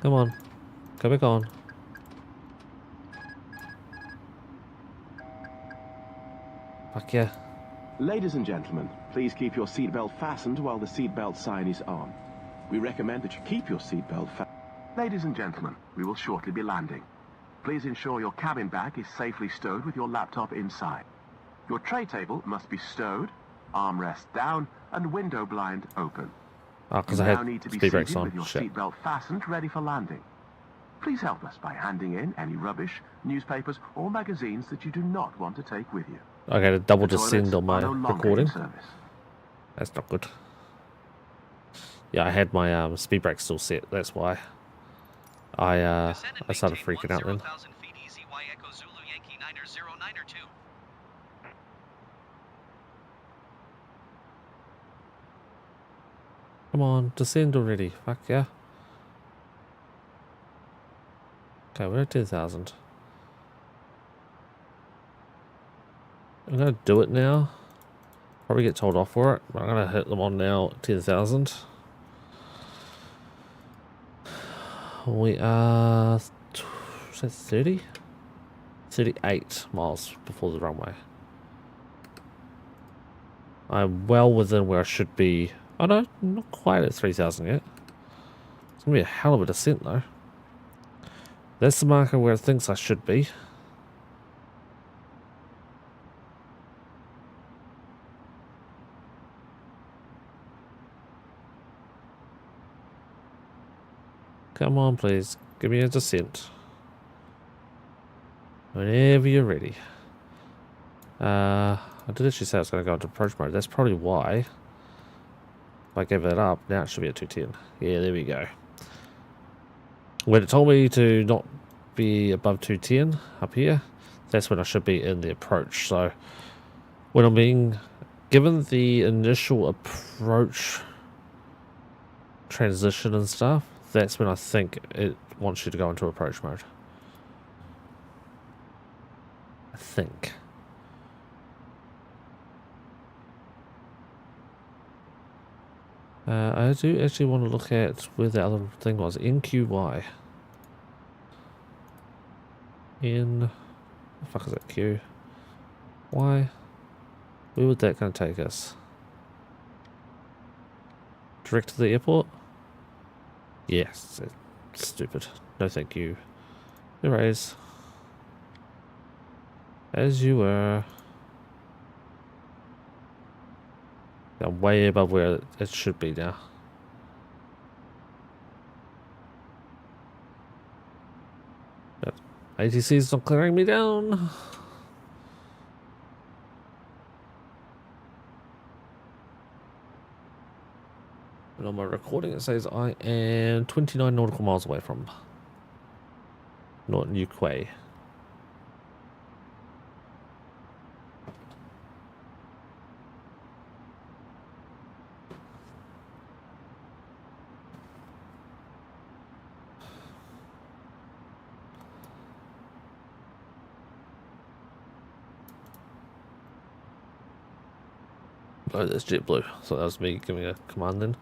Come on. Go back on. Fuck yeah. Ladies and gentlemen, please keep your seatbelt fastened while the seatbelt sign is on. We recommend that you keep your seatbelt fastened. Ladies and gentlemen, we will shortly be landing. Please ensure your cabin bag is safely stowed with your laptop inside. Your tray table must be stowed, armrest down, and window blind open. Oh, because You I now had need to be speed brakes seated on. with your Shit. seatbelt fastened, ready for landing. Please help us by handing in any rubbish, newspapers, or magazines that you do not want to take with you. Okay, to double The descend toilets on my are no longer in recording. service. That's not good. Yeah, I had my speed brake still set. That's why I started freaking out then. 10,000 feet Easy Y Echo Zulu Yankee 90992. Come on, descend already. Fuck yeah. Okay, we're at 10,000. I'm gonna do it now. Probably get told off for it, but I'm gonna hit them on now. 10,000. We are. Is that 30? 38 miles before the runway. I'm well within where I should be. Oh no, not quite at 3,000 yet. It's gonna be a hell of a descent though. That's the marker where it thinks I should be. Come on, please. Give me a descent. Whenever you're ready. I did actually say I was going to go into approach mode. That's probably why. If I gave that up, now it should be at 210. Yeah, there we go. When it told me to not be above 210 up here, that's when I should be in the approach. So when I'm being given the initial approach transition and stuff, that's when I think it wants you to go into approach mode. I think. I do actually want to look at where the other thing was. NQY. In... What the fuck is that? Q? Why? Where would that going to take us? Direct to the airport? Yes. Stupid. No thank you. Erase. As you were. I'm way above where it should be now. But ATC's not clearing me down. And on my recording it says I am 29 nautical miles away from Norton Uquay. Oh, that's JetBlue. So that was me giving a command then.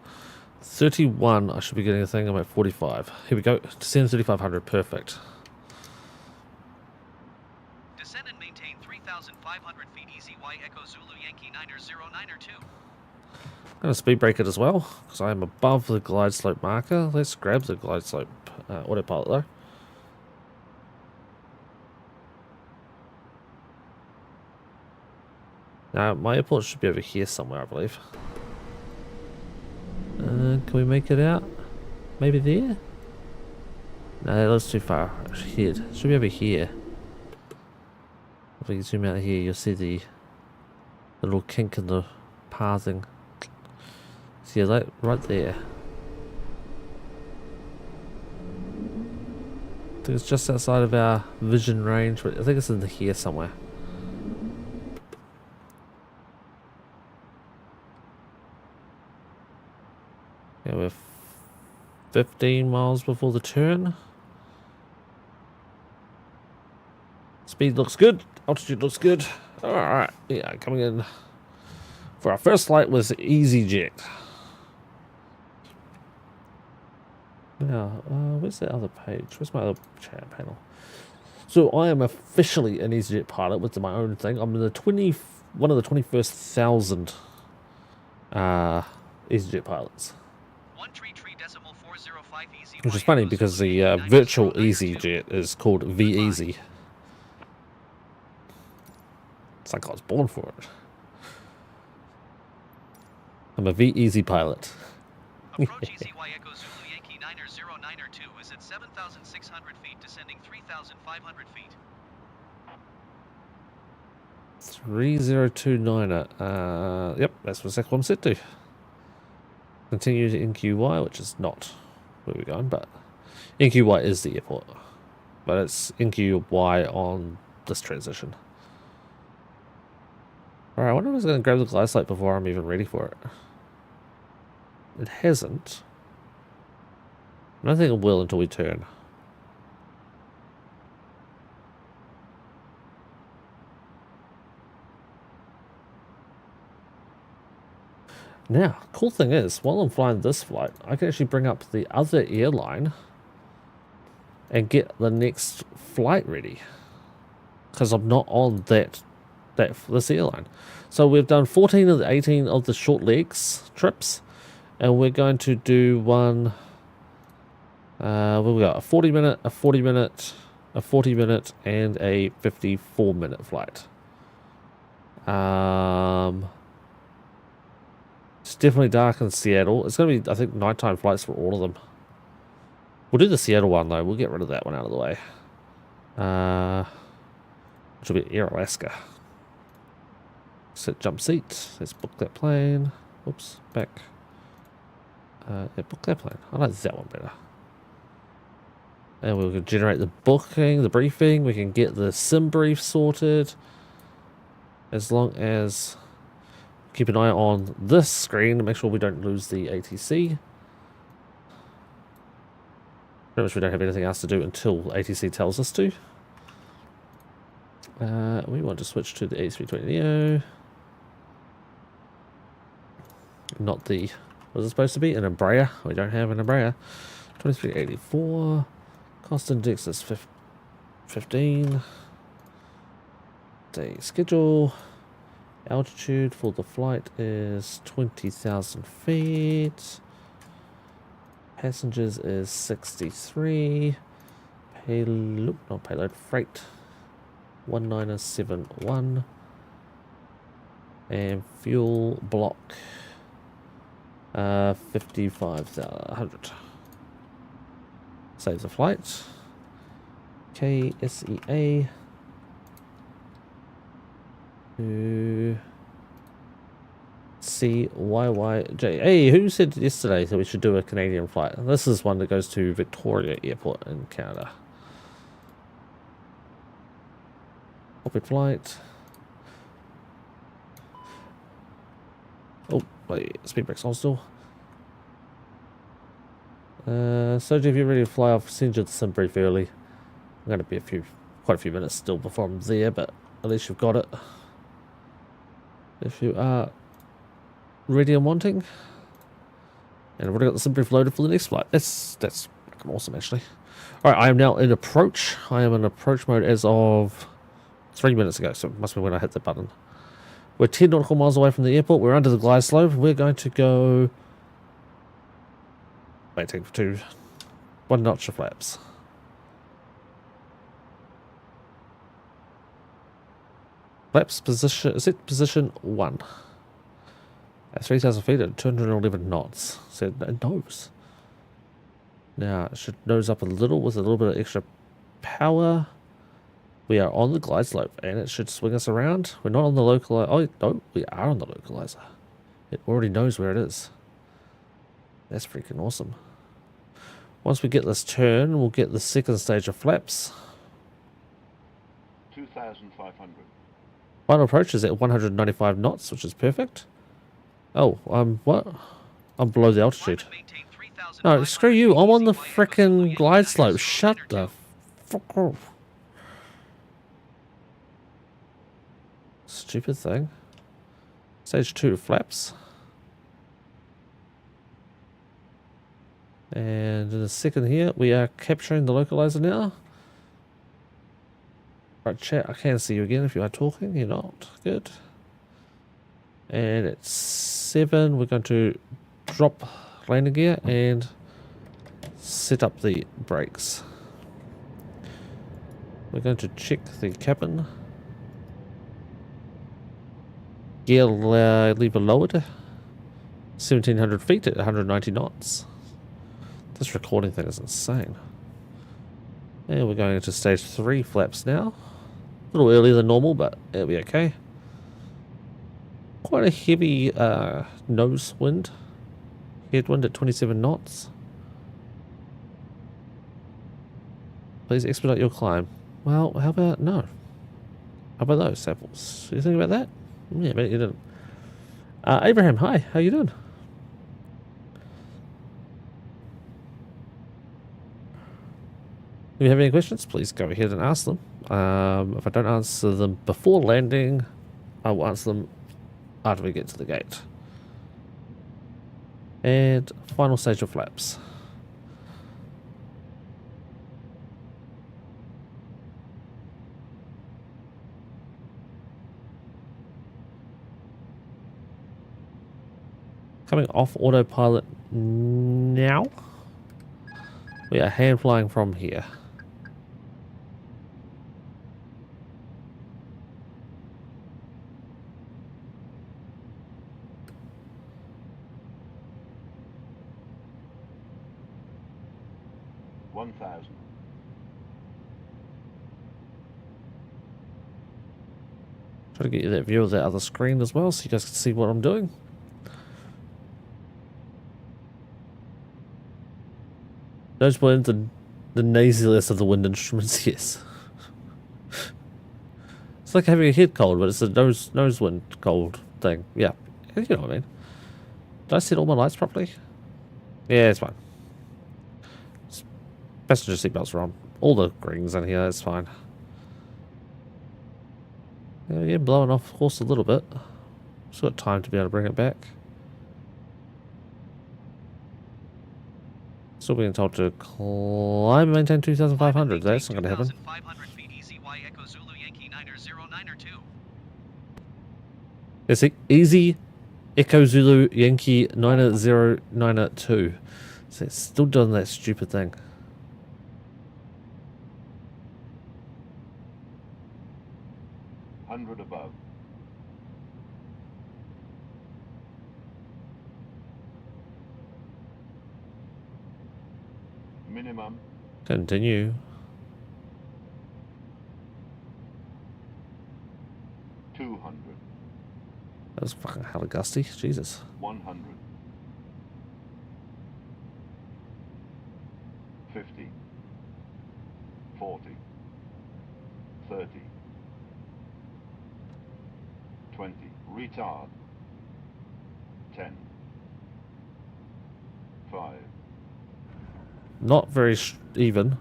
31, I should be getting a thing. I'm at 45. Here we go. Descend 3500. Perfect. Descend and maintain 3,500 feet EZY Echo Zulu Yankee 909er2. I'm going to speed break it as well, because I am above the glide slope marker. Let's grab the glide slope autopilot though. Now, my airport should be over here somewhere, I believe. Can we make it out? Maybe there? No, that looks too far ahead. It should be over here. If we can zoom out here, you'll see the little kink in the pathing. See that right there. I think it's just outside of our vision range, but I think it's in here somewhere. Yeah, we're 15 miles before the turn. Speed looks good. Altitude looks good. Alright, yeah, coming in for our first flight was EasyJet. Now, where's that other page? Where's my other chat panel? So I am officially an EasyJet pilot with my own thing. I'm the one of the 21,000 EasyJet pilots. 133.405 EZY Which is funny because the virtual EasyJet is called V-Easy. It's like I was born for it. I'm a V-Easy pilot. Approach EZY Echo Zulu Yankee 909er2 is at 7,600 feet, descending 3,500 feet. 3029er. Yep, that's exactly what I'm set to. Continue to NQY, which is not where we're going, but NQY is the airport. But it's NQY on this transition. Alright, I wonder if it's going to grab the glide slope before I'm even ready for it. It hasn't. I don't think it will until we turn. Now, cool thing is, while I'm flying this flight, I can actually bring up the other airline and get the next flight ready. Because I'm not on this airline. So we've done 14 of the 18 of the short legs trips. And we're going to do one, what we got? A 40 minute, a 40 minute, a 40 minute, and a 54 minute flight. It's definitely dark in Seattle. It's going to be, I think, nighttime flights for all of them. We'll do the Seattle one, though. We'll get rid of that one out of the way. Which will be Air Alaska. Set jump seat. Let's book that plane. Oops, back. Yeah, book that plane. I like that one better. And we can generate the booking, the briefing. We can get the sim brief sorted. As long as keep an eye on this screen to make sure we don't lose the ATC. Pretty much we don't have anything else to do until ATC tells us to. We want to switch to the A320neo. Not the... What is it supposed to be? An Embraer. We don't have an Embraer. 2384. Cost index is 15. Day schedule. Altitude for the flight is 20,000 feet. Passengers is 63. Payload, not payload, freight 1971. And fuel block 55,100. Saves the flight. KSEA to CYYJ. Hey, who said yesterday that we should do a Canadian flight? This is one that goes to Victoria Airport in Canada. Orbit flight. Oh, wait, speed breaks on still. Sergey, if you're ready to fly off, send you the sim brief early. I'm going to be quite a few minutes still before I'm there, but at least you've got it. If you are ready and wanting. And I've already got the sunroof loaded for the next flight. That's fucking awesome, actually. Alright, I am now in approach. I am in approach mode as of 3 minutes ago, so it must be when I hit the button. We're 10 nautical miles away from the airport. We're under the glide slope. We're going to go... Wait, take 2. 1 notch of flaps. Flaps position... Is it position 1? At 3,000 feet at 211 knots. So it nose. Now, it should nose up a little with a little bit of extra power. We are on the glide slope, and it should swing us around. We're not on the localizer. Oh, no, we are on the localizer. It already knows where it is. That's freaking awesome. Once we get this turn, we'll get the second stage of flaps. 2,500. Final approach is at 195 knots, which is perfect. Oh, what? I'm below the altitude. No, screw you. I'm on the frickin' glide slope. Shut the fuck up. Stupid thing. Stage 2 flaps. And in a second here, we are capturing the localizer now. Right, chat, I can see you again if you are talking. You're not. Good. And at 7, we're going to drop landing gear and set up the brakes. We're going to check the cabin. Gear lever lowered. 1,700 feet at 190 knots. This recording thing is insane. And we're going into stage 3 flaps now. A little earlier than normal, but it'll be okay. Quite a heavy nose wind. Headwind at 27 knots. Please expedite your climb. Well, how about no? How about those samples? You think about that? Yeah, but you didn't. Abraham, hi. How you doing? If you have any questions, please go ahead and ask them. If I don't answer them before landing, I will answer them after we get to the gate. And final stage of flaps. Coming off autopilot now. We are hand flying from here. Try to get you that view of that other screen as well so you guys can see what I'm doing. Nose wind, the nasiless of the wind instruments, yes. It's like having a head cold, but it's a nose wind cold thing. Yeah, you know what I mean. Did I set all my lights properly? Yeah, it's fine. Passenger seatbelts are on. All the greens in here, that's fine. Yeah, blowing off course a little bit. Still got time to be able to bring it back. Still being told to climb and maintain 2,500. That's not going to happen. 2,500 feet EZY Echo Zulu Yankee 909 It's easy Echo Zulu Yankee 9092. So it's still doing that stupid thing. Above. Minimum. Continue. 200. That was fucking hella gusty. Jesus. 100. 50. 40. 30. 20. Retard. 10. 5. Not very even.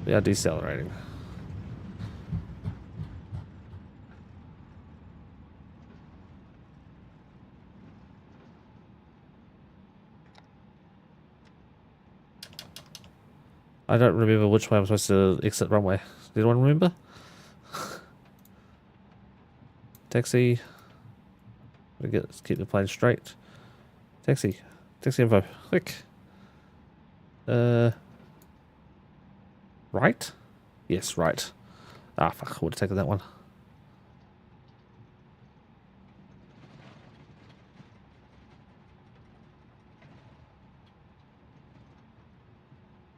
We are decelerating. I don't remember which way I'm supposed to exit runway. Does anyone remember? Taxi. Let's keep the plane straight. Taxi. Taxi info. Quick. Right? Yes, right. Ah, fuck. I would have taken that one.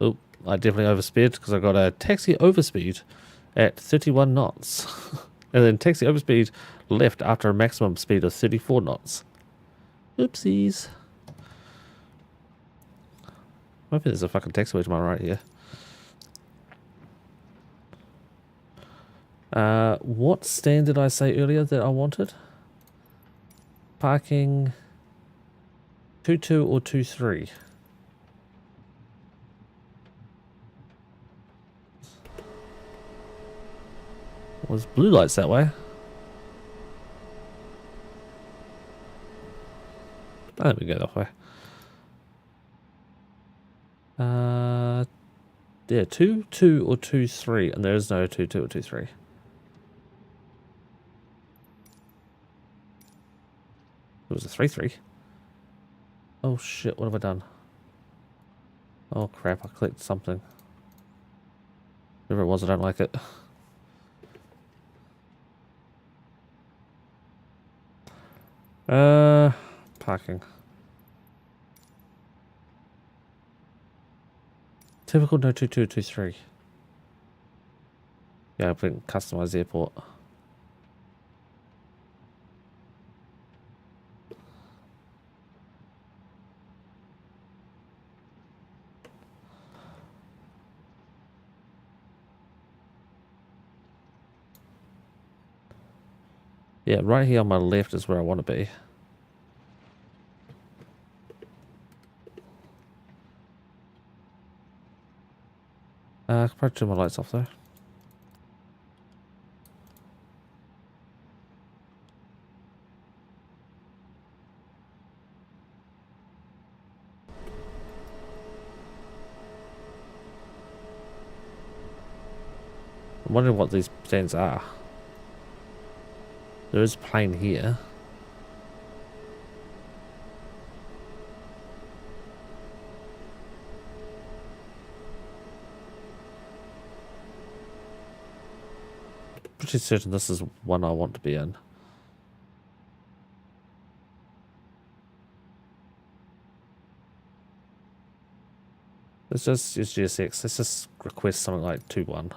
Oh, I definitely oversped because I got a taxi overspeed at 31 knots. And then taxi overspeed left after a maximum speed of 34 knots. Oopsies. Maybe there's a fucking taxiway to my right here. What stand did I say earlier that I wanted? Parking 2-2 or 2-3? Was blue lights that way? I think we go that way. Yeah, 2-2 or 2-3, and there is no 2-2 or 2-3. It was a 3-3. Oh shit, what have I done? Oh crap, I clicked something. Whatever it was, I don't like it. Parking. Typical no 2-2 2-3. Yeah, I put customized airport. Yeah, right here on my left is where I want to be. I could probably turn my lights off though. I'm wondering what these stands are. There is a plane here. Pretty certain this is one I want to be in. Let's just use GSX. Let's just request something like 2-1.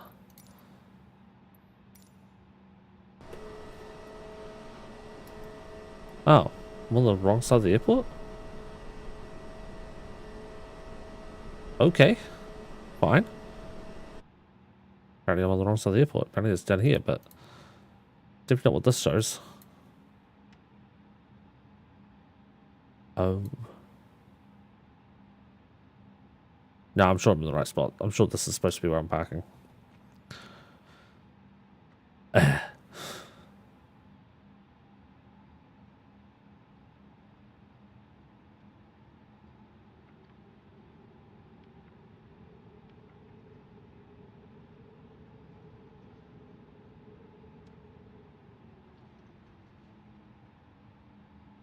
Oh, I'm on the wrong side of the airport? Okay, fine. Apparently I'm on the wrong side of the airport. Apparently it's down here, but definitely not what this shows. Oh. No, I'm sure I'm in the right spot. I'm sure this is supposed to be where I'm parking.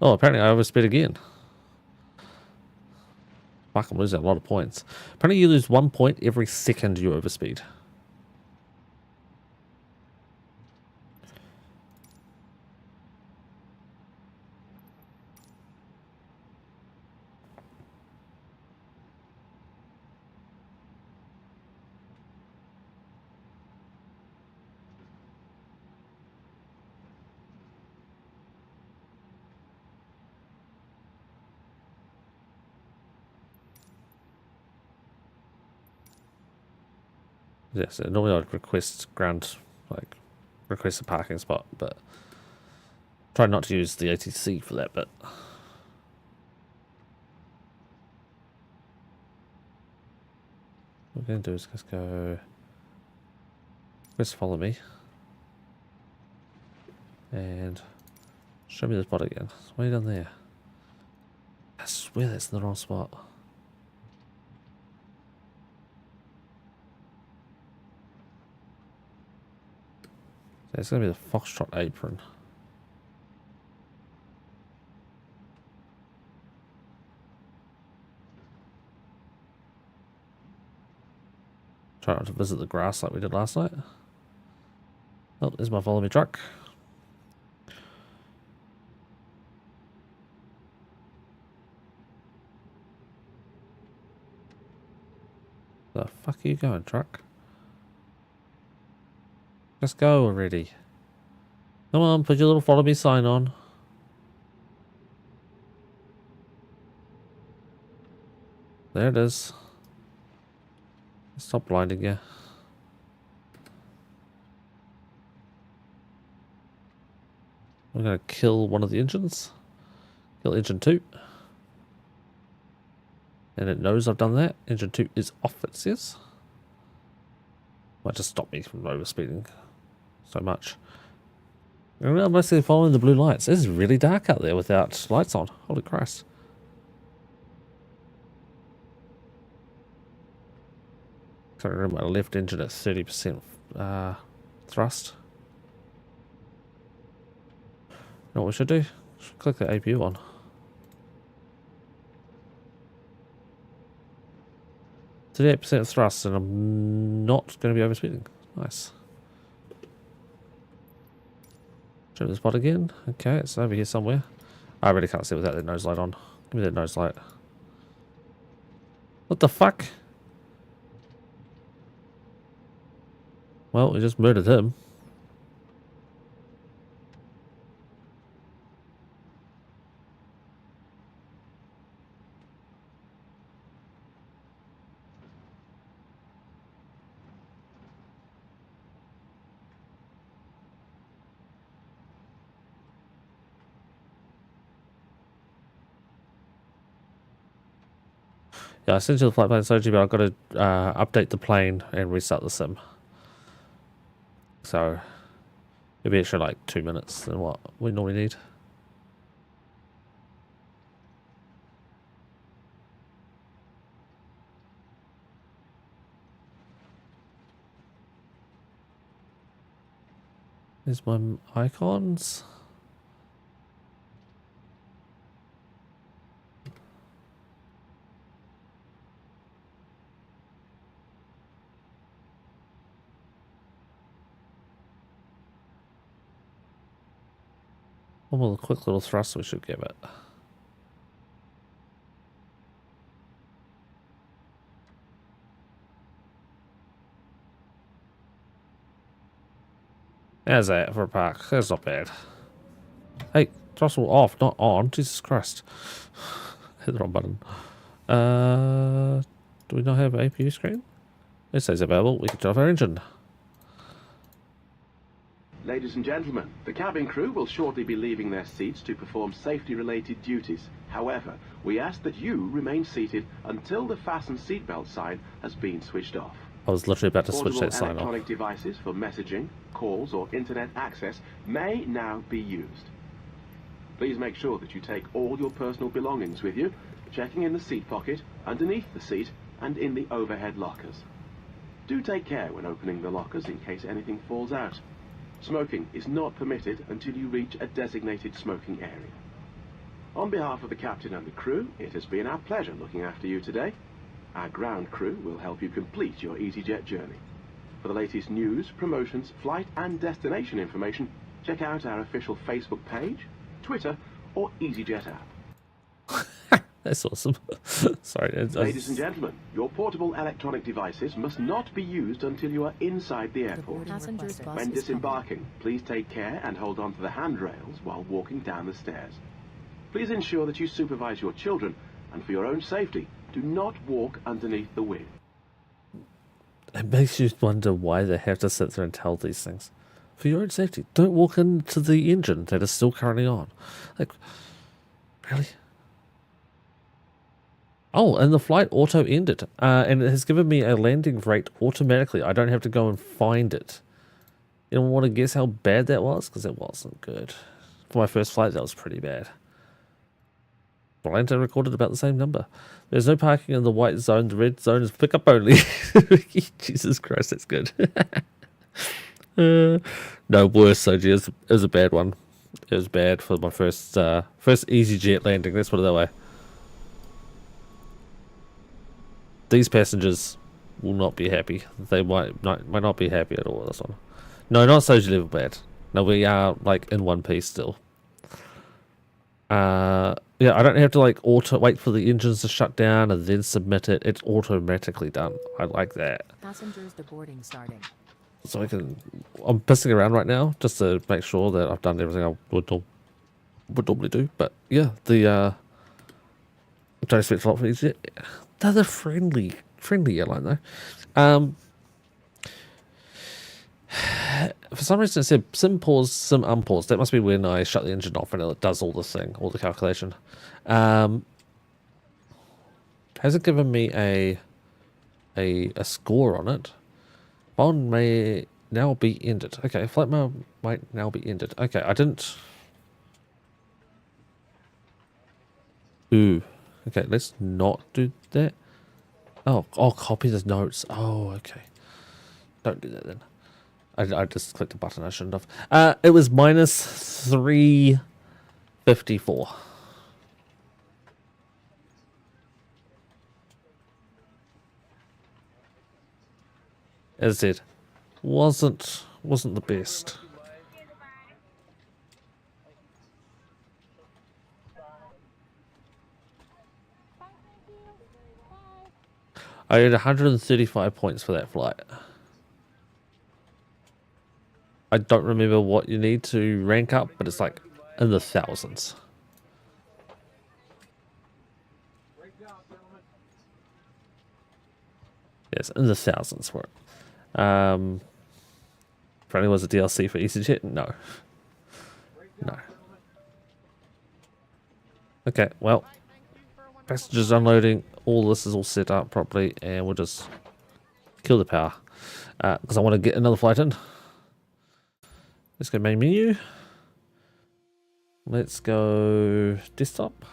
Oh, apparently I oversped again. Fuck, I'm losing a lot of points. Apparently you lose 1 point every second you overspeed. Yeah, so normally I'd request request a parking spot, but try not to use the ATC for that bit. What we're going to do is just go, just follow me, and show me the spot again. It's way down there. I swear that's in the wrong spot. It's going to be the Foxtrot apron. Try not to visit the grass like we did last night. Oh, there's my follow me truck. The fuck are you going, truck? Let's go already. Come on, put your little follow me sign on. There it is. Stop blinding you. I'm gonna kill one of the engines. Kill engine 2. And it knows I've done that. Engine 2 is off, it says. Might just stop me from overspeeding so much. I'm mostly following the blue lights. It's really dark out there without lights on. Holy Christ. So I remember my left engine at 30% thrust. You know what we should do? Should click the APU on. To 38% thrust, and I'm not going to be overspeeding. Nice. Show the spot again. Okay, it's over here somewhere. I really can't see without that nose light on. Give me that nose light. What the fuck? Well, we just murdered him. Yeah, I sent you the flight plan strategy, but I've got to update the plane and restart the sim. So it'll be extra like 2 minutes than what we normally need. There's my icons. One more quick little thrust we should give it. There's that for a park. That's not bad. Hey, throttle off, not on. Jesus Christ. Hit the wrong button. Do we not have an APU screen? It says available. We can turn off our engine. Ladies and gentlemen, the cabin crew will shortly be leaving their seats to perform safety-related duties. However, we ask that you remain seated until the fasten seatbelt sign has been switched off. I was literally about to switch Portable that sign off. electronic devices for messaging, calls, or internet access may now be used. Please make sure that you take all your personal belongings with you, checking in the seat pocket, underneath the seat, and in the overhead lockers. Do take care when opening the lockers in case anything falls out. Smoking is not permitted until you reach a designated smoking area. On behalf of the captain and the crew, it has been our pleasure looking after you today. Our ground crew will help you complete your EasyJet journey. For the latest news, promotions, flight and destination information, check out our official Facebook page, Twitter, or EasyJet app. That's awesome. Sorry. Ladies and gentlemen, your portable electronic devices must not be used until you are inside the airport. When disembarking, please take care and hold on to the handrails while walking down the stairs. Please ensure that you supervise your children, and for your own safety, do not walk underneath the wing. It makes you wonder why they have to sit there and tell these things. For your own safety, don't walk into the engine that is still currently on. Like, really? Oh, and the flight auto ended, and it has given me a landing rate automatically. I don't have to go and find it. You don't want to guess how bad that was? Because it wasn't good. For my first flight, that was pretty bad. Atlanta recorded about the same number. There's no parking in the white zone. The red zone is pickup only. Jesus Christ, that's good. No, worse. So, it was a bad one. It was bad for my first EasyJet landing. Let's put it that way. These passengers will not be happy. They might not be happy at all with this one. No, not Soji level bad. No, we are like in one piece still. Yeah, I don't have to like wait for the engines to shut down and then submit it. It's automatically done. I like that. Passengers deboarding starting. So I'm pissing around right now just to make sure that I've done everything I would normally do. But yeah, I'm trying to expect a lot for EasyJet. They're the friendly airline though. For some reason it said sim pause, sim unpause. That must be when I shut the engine off and it does all the calculation. Hasn't given me a score on it. Bond may now be ended. Okay, flight mode might now be ended. Okay, I didn't. Ooh. Okay, let's not do that. Oh, copy the notes. Oh, okay. Don't do that then. I just clicked the button I shouldn't have. It was minus 354. As I said, wasn't the best. I had 135 points for that flight. I don't remember what you need to rank up, but it's like in the thousands. Yes, in the thousands for it. Apparently was a DLC for EasyJet? No. No. Okay, well. Passengers unloading. All this is all set up properly, and we'll just kill the power. Because I want to get another flight in. Let's go main menu. Let's go desktop.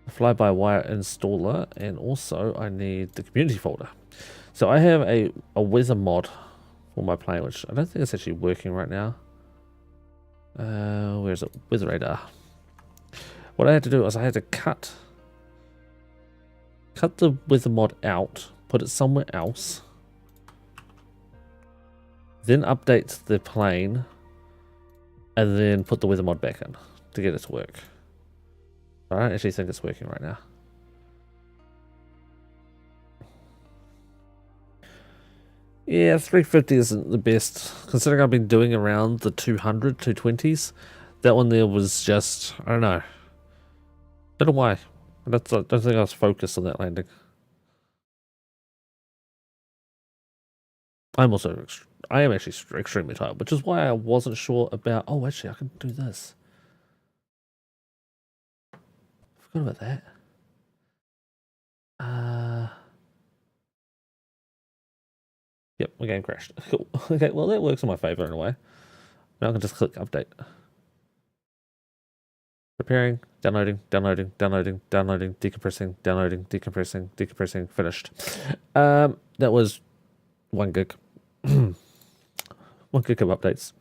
Fly-by-wire installer, and also I need the community folder. So I have a weather mod for my plane, which I don't think it's actually working right now. Where is it? Weather radar. What I had to do was I had to cut the weather mod out, put it somewhere else, then update the plane, and then put the weather mod back in to get it to work. I don't actually think it's working right now. Yeah, 350 isn't the best. Considering I've been doing around the 200, 220s. That one there was just, I don't know. Don't know why. I don't think I was focused on that landing. I am actually extremely tired, which is why I wasn't sure about, oh, actually, I can do this. Forgot about that. Yep, my game crashed. Cool. Okay, well, that works in my favor in a way. Now I can just click update. Preparing, downloading, decompressing, decompressing, finished. That was 1 gig. 1 gig of updates.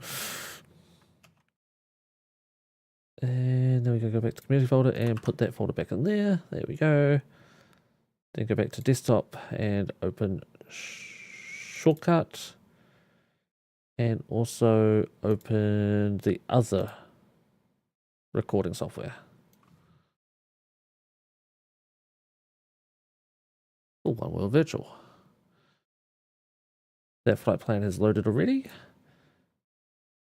And then we can go back to community folder and put that folder back in there. There we go. Then go back to desktop and open shortcut. And also open the other recording software. Oh, One World Virtual. That flight plan is loaded already.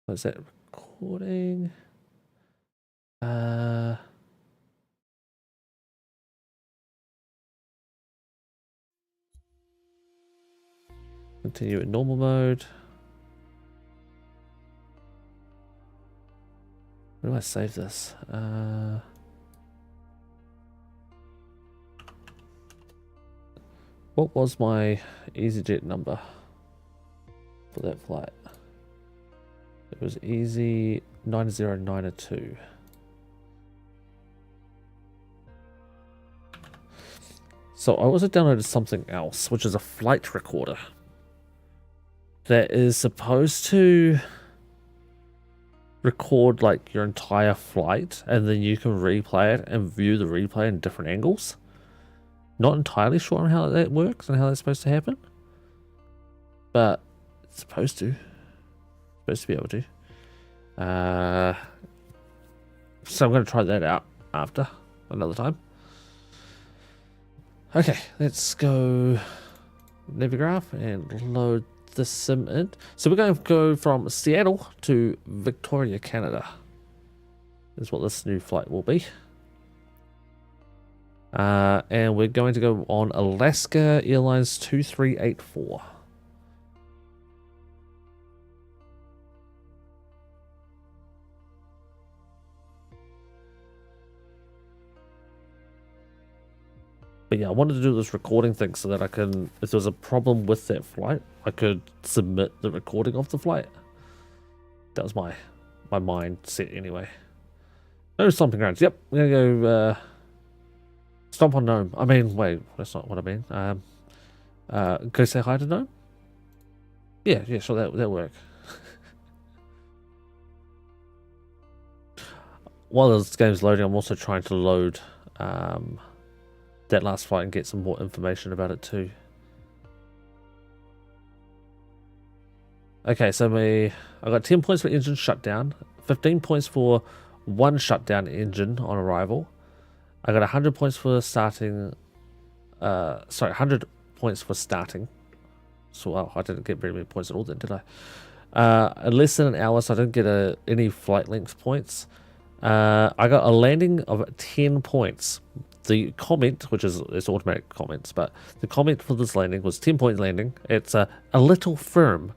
Is that recording? Continue in normal mode. Where do I save this? What was my EasyJet number for that flight? It was Easy 90902. So I also downloaded something else, which is a flight recorder. that is supposed to record like your entire flight, and then you can replay it and view the replay in different angles. Not entirely sure on how that works and how that's supposed to happen, but it's supposed to be able to. So I'm going to try that out after another time. Okay, let's go Navigraph and load the sim in. So we're going to go from Seattle to Victoria, Canada. Is what this new flight will be. And we're going to go on Alaska Airlines 2384. But yeah, I wanted to do this recording thing so that I can, if there was a problem with that flight, I could submit the recording of the flight. That was my mindset anyway. No stomping grounds. Yep, we're gonna go stomp on Gnome. I mean, wait, that's not what I mean. Go say hi to Gnome? Yeah, sure, that'll work. While this game's loading, I'm also trying to load that last flight and get some more information about it too. Okay, so I got 10 points for engine shutdown, 15 points for one shutdown engine on arrival. I got 100 points for starting. 100 points for starting. So wow, I didn't get very many points at all then, did I? Less than an hour, so I didn't get any flight length points. I got a landing of 10 points. The comment, which is it's automatic comments, but the comment for this landing was 10 point landing. It's a little firm.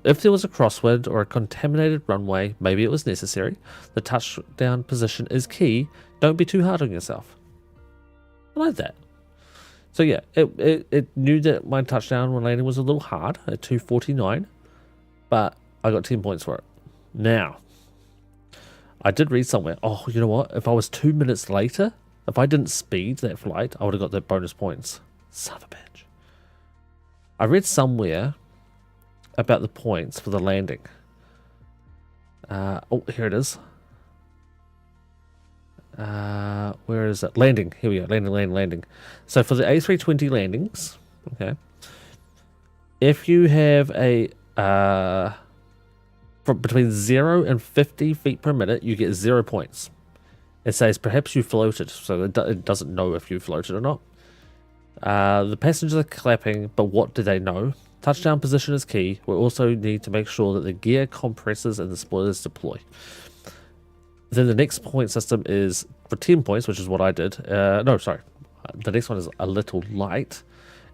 If there was a crosswind or a contaminated runway, maybe it was necessary. The touchdown position is key. Don't be too hard on yourself. I like that. So yeah, it knew that my touchdown when landing was a little hard at 249, but I got 10 points for it. Now, I did read somewhere, oh, you know what? If I was 2 minutes later, if I didn't speed that flight, I would have got that bonus points. Son of a bitch. I read somewhere about the points for the landing. Oh, here it is. Where is it? Landing. Here we go. Landing. So for the A320 landings, okay, if you have a from between 0 and 50 feet per minute, you get 0 points. It says perhaps you floated, so it doesn't know if you floated or not. The passengers are clapping, but what do they know? Touchdown position is key. We also need to make sure that the gear compressors and the spoilers deploy. Then the next point system is for 10 points, which is what I did. No, sorry. The next one is a little light.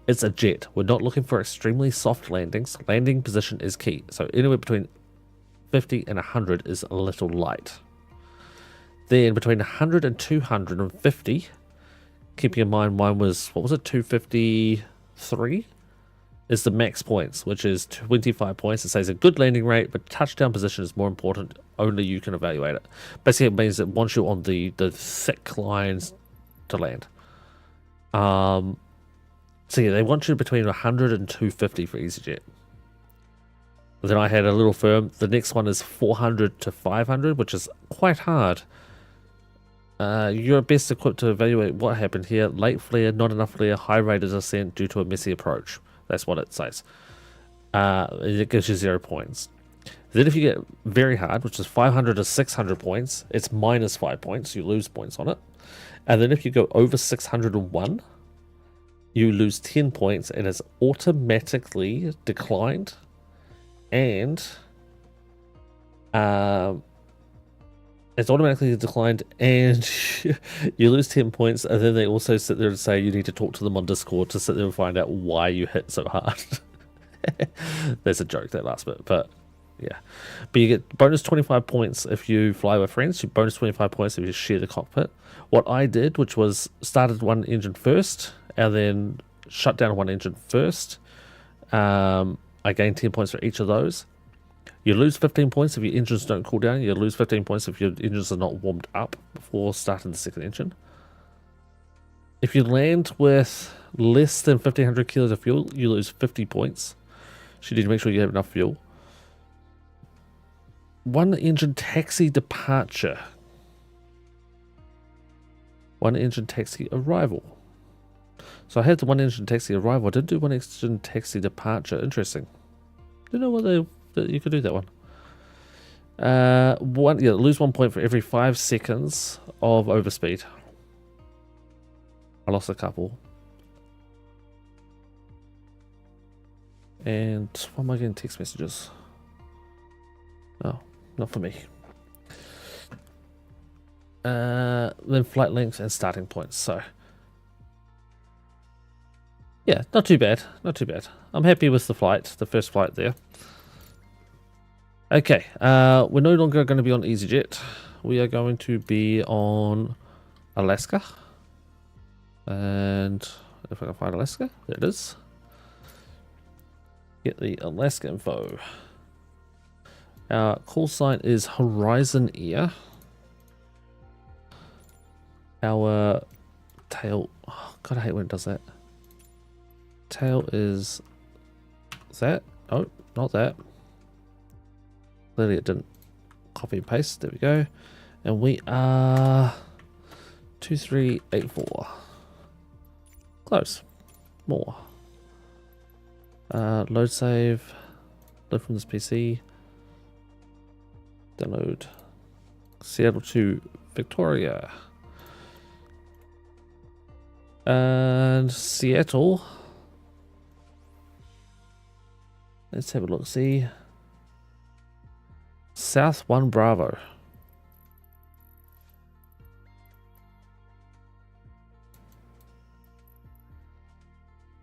It's a jet. We're not looking for extremely soft landings. Landing position is key. So anywhere between 50 and 100 is a little light. Then between 100 and 250, keeping in mind mine was, what was it, 253? Is the max points, which is 25 points. It says a good landing rate, but touchdown position is more important. Only you can evaluate it. Basically, it means it wants you on the thick lines to land. So yeah, they want you between 100 and 250 for EasyJet. Then I had a little firm. The next one is 400 to 500, which is quite hard. You're best equipped to evaluate what happened here. Late flare, not enough flare, high rate of descent due to a messy approach. That's what it says. It gives you 0 points. Then if you get very hard, which is 500 to 600 points, it's minus 5 points. You lose points on it. And then if you go over 601, you lose 10 points and it's automatically declined. And it's automatically declined and you lose 10 points, and then they also sit there and say you need to talk to them on Discord to sit there and find out why you hit so hard. There's a joke, that last bit, but yeah. But you get bonus 25 points if you fly with friends, you bonus 25 points if you share the cockpit. What I did, which was started one engine first and then shut down one engine first, I gained 10 points for each of those. You lose 15 points if your engines don't cool down. You lose 15 points if your engines are not warmed up before starting the second engine. If you land with less than 1,500 kilos of fuel, you lose 50 points. So you need to make sure you have enough fuel. One engine taxi departure. One engine taxi arrival. So I had the one engine taxi arrival. I didn't do one engine taxi departure. Interesting. Didn't know that you could do that one. Lose 1 point for every 5 seconds of overspeed. I lost a couple. And why am I getting text messages? No, not for me. Then flight length and starting points. So yeah, not too bad. Not too bad. I'm happy with the first flight there. Okay, we're no longer going to be on EasyJet. We are going to be on Alaska. And if I can find Alaska, there it is. Get the Alaska info. Our call sign is Horizon Air. Our tail, oh, God, I hate when it does that. Tail is that. Oh, not that. Clearly it didn't copy and paste. There we go. And we are 2384. Close. More. Load save. Load from this PC. Download. Seattle to Victoria. And Seattle. Let's have a look. See. South 1 Bravo.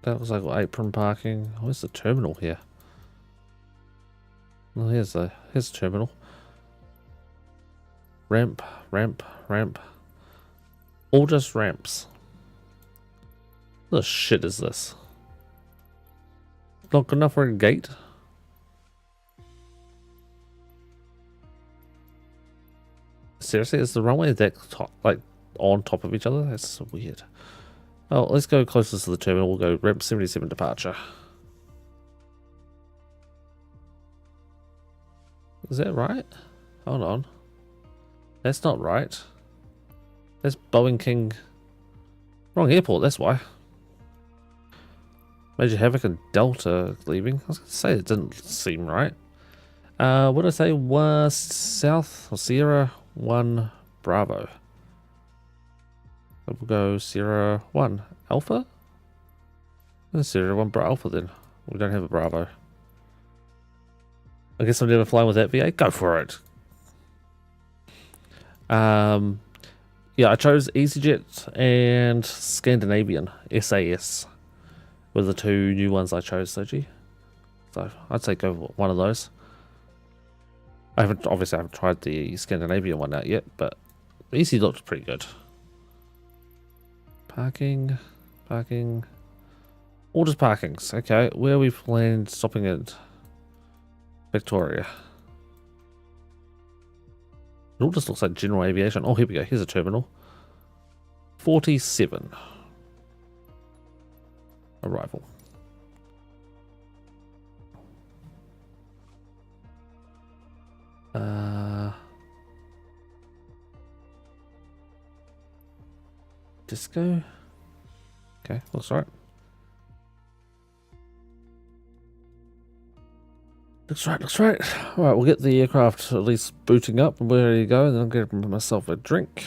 That looks like apron parking. Where's the terminal here? Well, here's the terminal. Ramp, ramp, ramp. All just ramps. What the shit is this? Not good enough for a gate? Seriously, is the runway that top, like on top of each other? That's so weird. Oh, let's go closest to the terminal. We'll go ramp 77 departure. Is that right? Hold on. That's not right. That's Boeing King. Wrong airport, that's why. Major Havoc and Delta leaving. I was going to say it didn't seem right. What did I say? Was South or Sierra 1 Bravo. We'll go Sierra 1 Alpha. And Sierra 1 Alpha then. We don't have a Bravo. I guess I'm never flying with that VA. Go for it. Yeah, I chose EasyJet and Scandinavian SAS were the two new ones I chose, Soji. So I'd say go for one of those. I haven't tried the Scandinavian one out yet, but Easy looked pretty good. Parking. All just parkings. Okay, where are we planning stopping at? Victoria. It all just looks like general aviation. Oh, here we go. Here's a terminal. 47. Arrival. Disco. Okay, looks right. Looks right. Alright, we'll get the aircraft at least booting up and we're ready to go, and then I'm going to get myself a drink.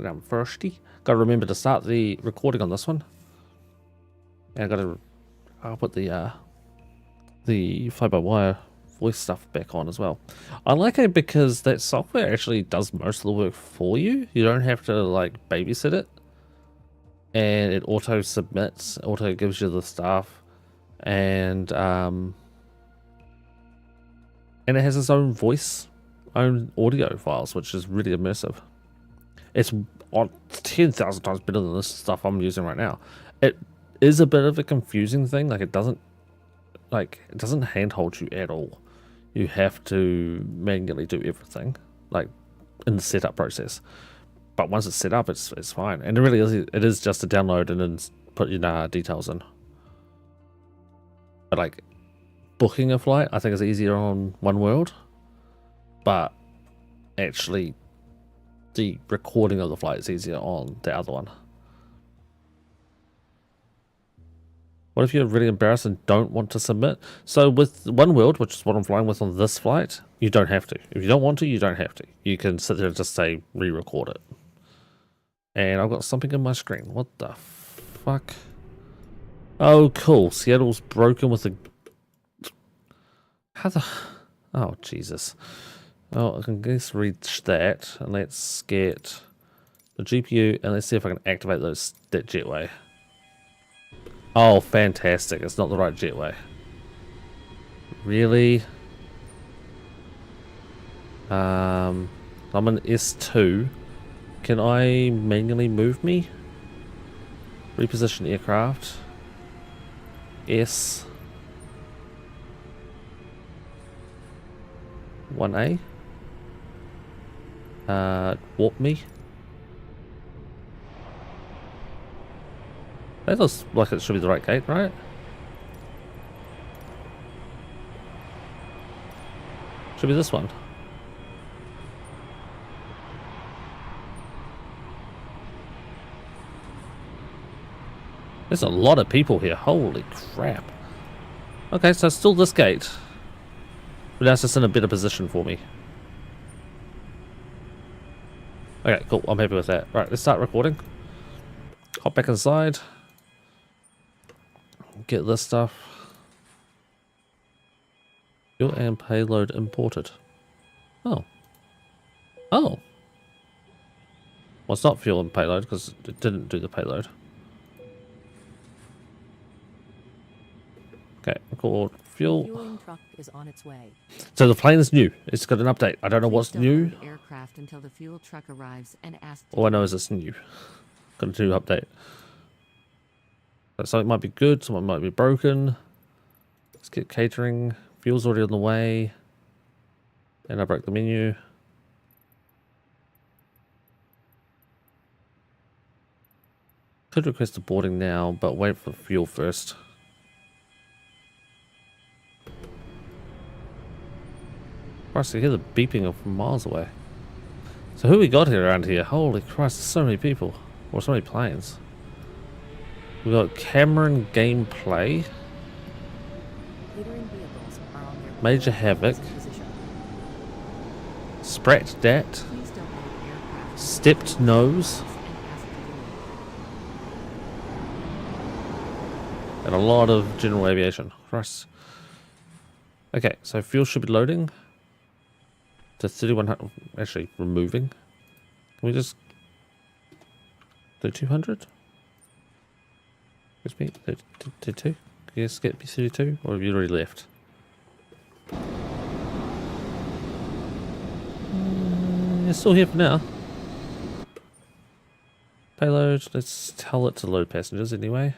I'm thirsty. Gotta remember to start the recording on this one. And I'll put the fly-by-wire voice stuff back on as well. I like it because that software actually does most of the work for you. You don't have to like babysit it. And it auto submits, auto gives you the stuff. And it has its own voice, own audio files, which is really immersive. It's 10,000 times better than this stuff I'm using right now. It is a bit of a confusing thing. Like it doesn't handhold you at all. You have to manually do everything, like in the setup process. But once it's set up, it's fine. And it really is. It is just to download and then put your details in. But like booking a flight, I think is easier on One World. But actually, the recording of the flight is easier on the other one. What if you're really embarrassed and don't want to submit? So with One World, which is what I'm flying with on this flight, you don't have to. If you don't want to, you don't have to. You can sit there and just say re-record it. And I've got something in my screen. What the fuck? Oh, cool. Seattle's broken with a... How the... Oh, Jesus. Oh, I can just reach that. And let's get the GPU. And let's see if I can activate that jetway. Oh, fantastic. It's not the right jetway. Really? I'm in S2. Can I manually move me? Reposition aircraft. S. 1A. Warp me. That looks like it should be the right gate, right? Should be this one. There's a lot of people here. Holy crap. Okay, so still this gate. But that's just in a better position for me. Okay, cool. I'm happy with that. Right, let's start recording. Hop back inside. Get this stuff. Fuel and payload imported. Oh. Oh. Well, it's not fuel and payload because it didn't do the payload. Okay, record fuel. Fueling truck is on its way. So the plane is new. It's got an update. I don't know what's Please new. don't load aircraft until the fuel truck arrives and ask. All I know is it's new. Got a new update. So something might be good, something might be broken. Let's get catering. Fuel's already on the way. And I broke the menu. Could request a boarding now, but wait for fuel first. Christ, I hear the beeping from miles away. So who we got here around here? Holy Christ, there's so many people. Or so many planes. We've got Cameron Gameplay. Catering vehicles are on their way. Major Havoc. Position. Sprat Dat. Please don't load aircraft Stepped Nose. and ask to And a lot of general aviation. Christ. Okay, so fuel should be loading. To 3100. Actually, removing. Can we just... 3200? Excuse me, 32? Can you just get B32? Or have you already left? You're still here for now. Payload, let's tell it to load passengers anyway.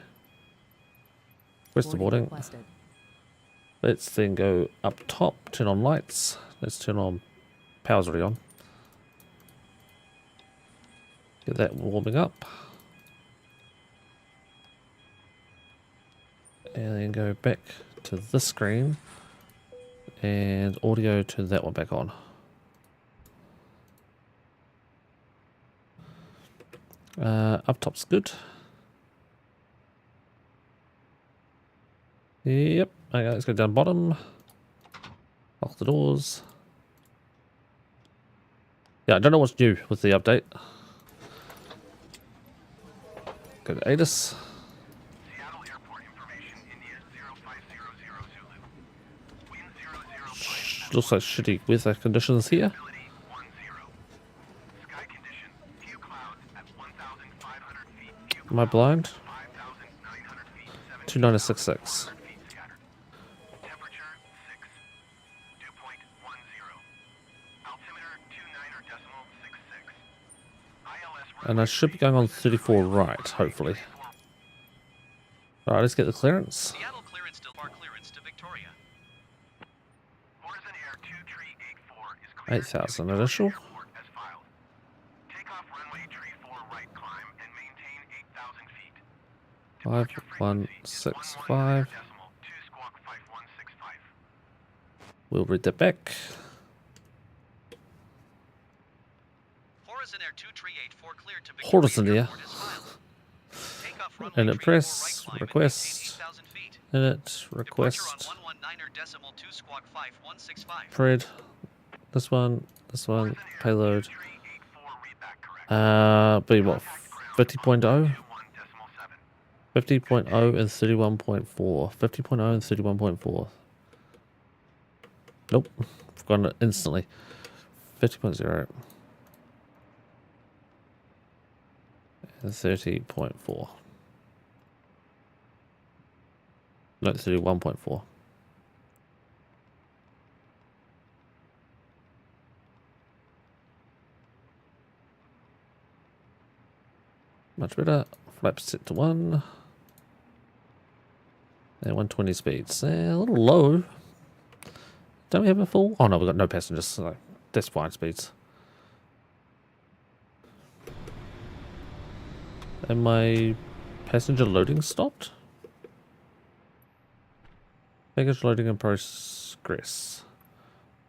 Where's the boarding? requested. Let's then go up top, turn on lights. Let's turn on, power's already on. Get that warming up. And then go back to this screen. And audio, turn that one back on. Up top's good. Yep. Okay, let's go down bottom. Lock the doors. Yeah, I don't know what's new with the update. Go to ATIS. Seattle Airport information, India 0500 Zulu. Wind 00. Looks like shitty weather conditions here. Visibility 10. Sky condition, few clouds at 1,500 feet. Few Am I blind? 5,900 feet. 2966. Feet scattered. Temperature 6. Dew point 10. Altimeter 29.66. ILS And I should be going on 34 right, hopefully. Alright, let's get the clearance. Seattle clearance to bar clearance to Victoria. Horizon Air 2384 is cleared 8,000 to initial. Victoria Airport as filed. Take off runway tree 4 right climb and maintain 8,000 feet. Departure frequency is 5165. 11 decimal 2 squawk 5 We'll read that back. 4 is in air 2384 cleared to Hold us Victoria in there. Airport is filed. Takeoff runway And it 34 press, right climb and request, maintain 8,000 feet. and it Departure request, on 119.2 squawk 5165. Pred, this one, payload. 2384, read that correct. Be what, 50.0? 21.7. 50.0 and 31.4. 50.0 and 31.4. Nope. Forgotten it instantly. 50.0 and 30.4. No, 31.4. Much better. Flaps set to 1. And 120 speeds. A little low. Don't we have a full? Oh no, we've got no passengers. So that's fine speeds. And my passenger loading stopped? Baggage loading in progress.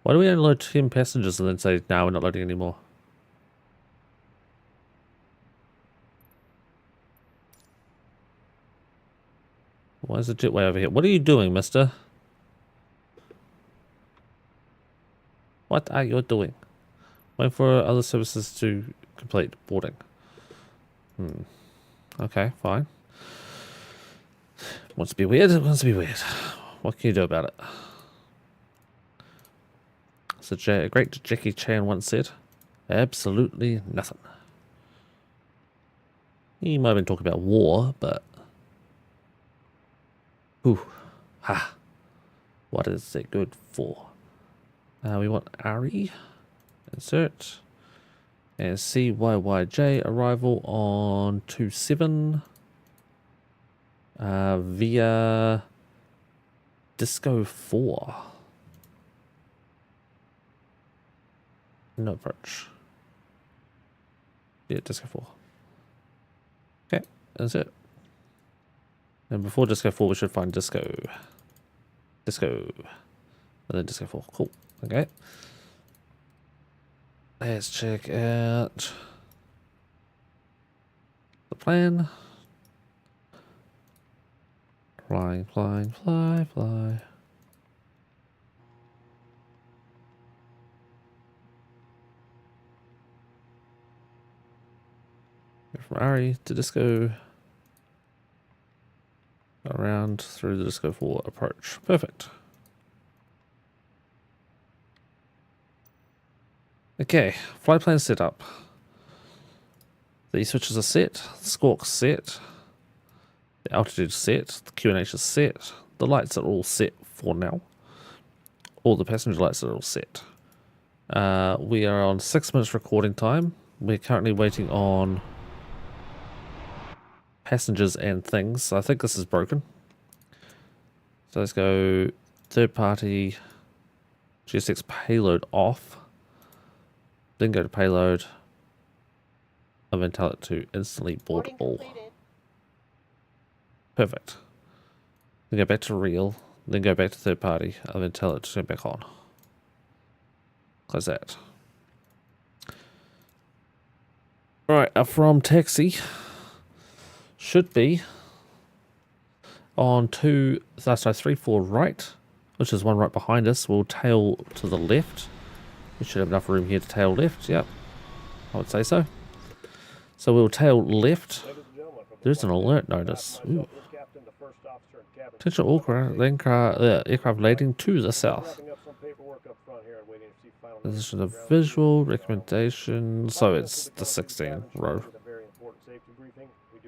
Why do we only load 10 passengers and then say, no, we're not loading anymore? Why is the jetway over here? What are you doing, mister? What are you doing? Waiting for other services to complete boarding. Okay, fine. Wants to be weird, wants to be weird. What can you do about it? So great Jackie Chan once said, absolutely nothing. He might have been talking about war, but... Ooh, ha. What is it good for? We want Ari. Insert. And CYYJ arrival on 27. Via Disco 4. No approach. Yeah, Disco 4. Okay, that's it. And before Disco 4, we should find Disco. Disco. And then Disco 4. Cool. Okay. Let's check out the plan. Flying, flying, fly, fly. From Ari to Disco. Around through the Disco 4 approach. Perfect. Okay, flight plan set up. The switches are set, the squawk's set, the altitude set, the QNH is set, the lights are all set for now. All the passenger lights are all set. We are on 6 minutes recording time. We're currently waiting on passengers and things. So I think this is broken. So let's go third party GSX payload off. Then go to payload. And then tell it to instantly board all. Perfect. Then go back to real. Then go back to third party. And then tell it to turn back on. Close that. Alright, from taxi. Should be on 3, 4 right, which is one right behind us. We'll tail to the left. We should have enough room here to tail left. Yep, I would say so. So we'll tail left. There's an alert notice. Ooh. Potential aircraft landing to the south. This is a visual recommendation. So it's the 16 row.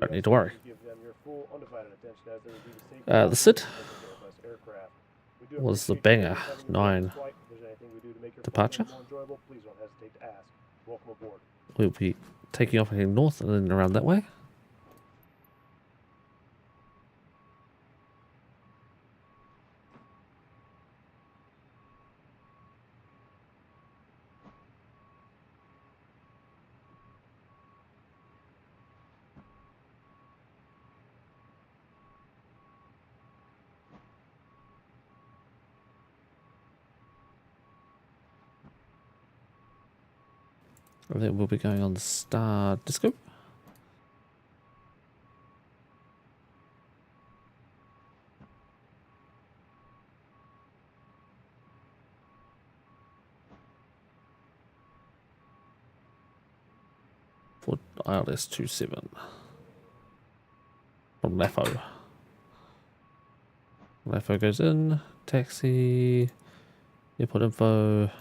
Don't need to worry. The SID was the banger 9 departure. We'll be taking off heading north and then around that way. I think we'll be going on the Star Disco. For ILS 27 from LAFO. LAFO goes in, taxi, airport info. We're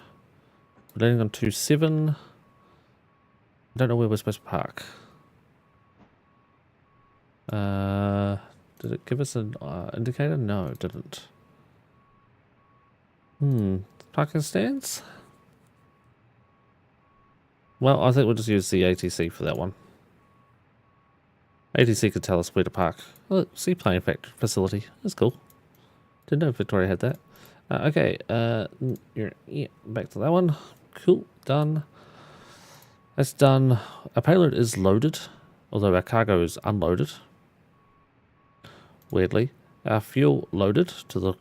landing on 27. I don't know where we're supposed to park. Did it give us an indicator? No, it didn't. Parking stands? Well, I think we'll just use the ATC for that one. ATC could tell us where to park. Oh, seaplane facility. That's cool. Didn't know Victoria had that. Okay, yeah, back to that one. Cool, done. That's done. Our payload is loaded, although our cargo is unloaded. Weirdly. Our fuel loaded to the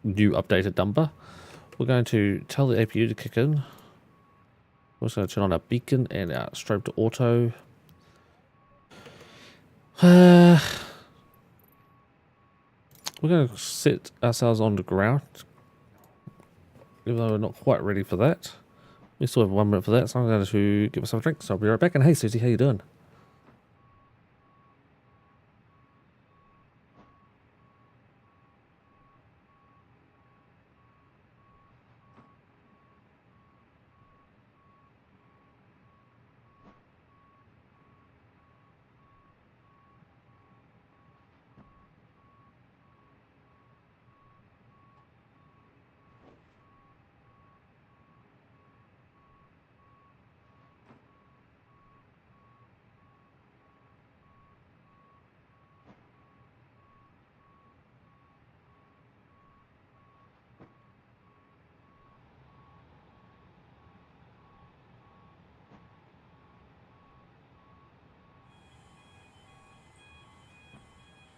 new updated number. We're going to tell the APU to kick in. We're just going to turn on our beacon and our strobe to auto. We're going to set ourselves on the ground, even though we're not quite ready for that. We still have 1 minute for that, so I'm going to get myself a drink. So I'll be right back. And hey, Susie, how you doing?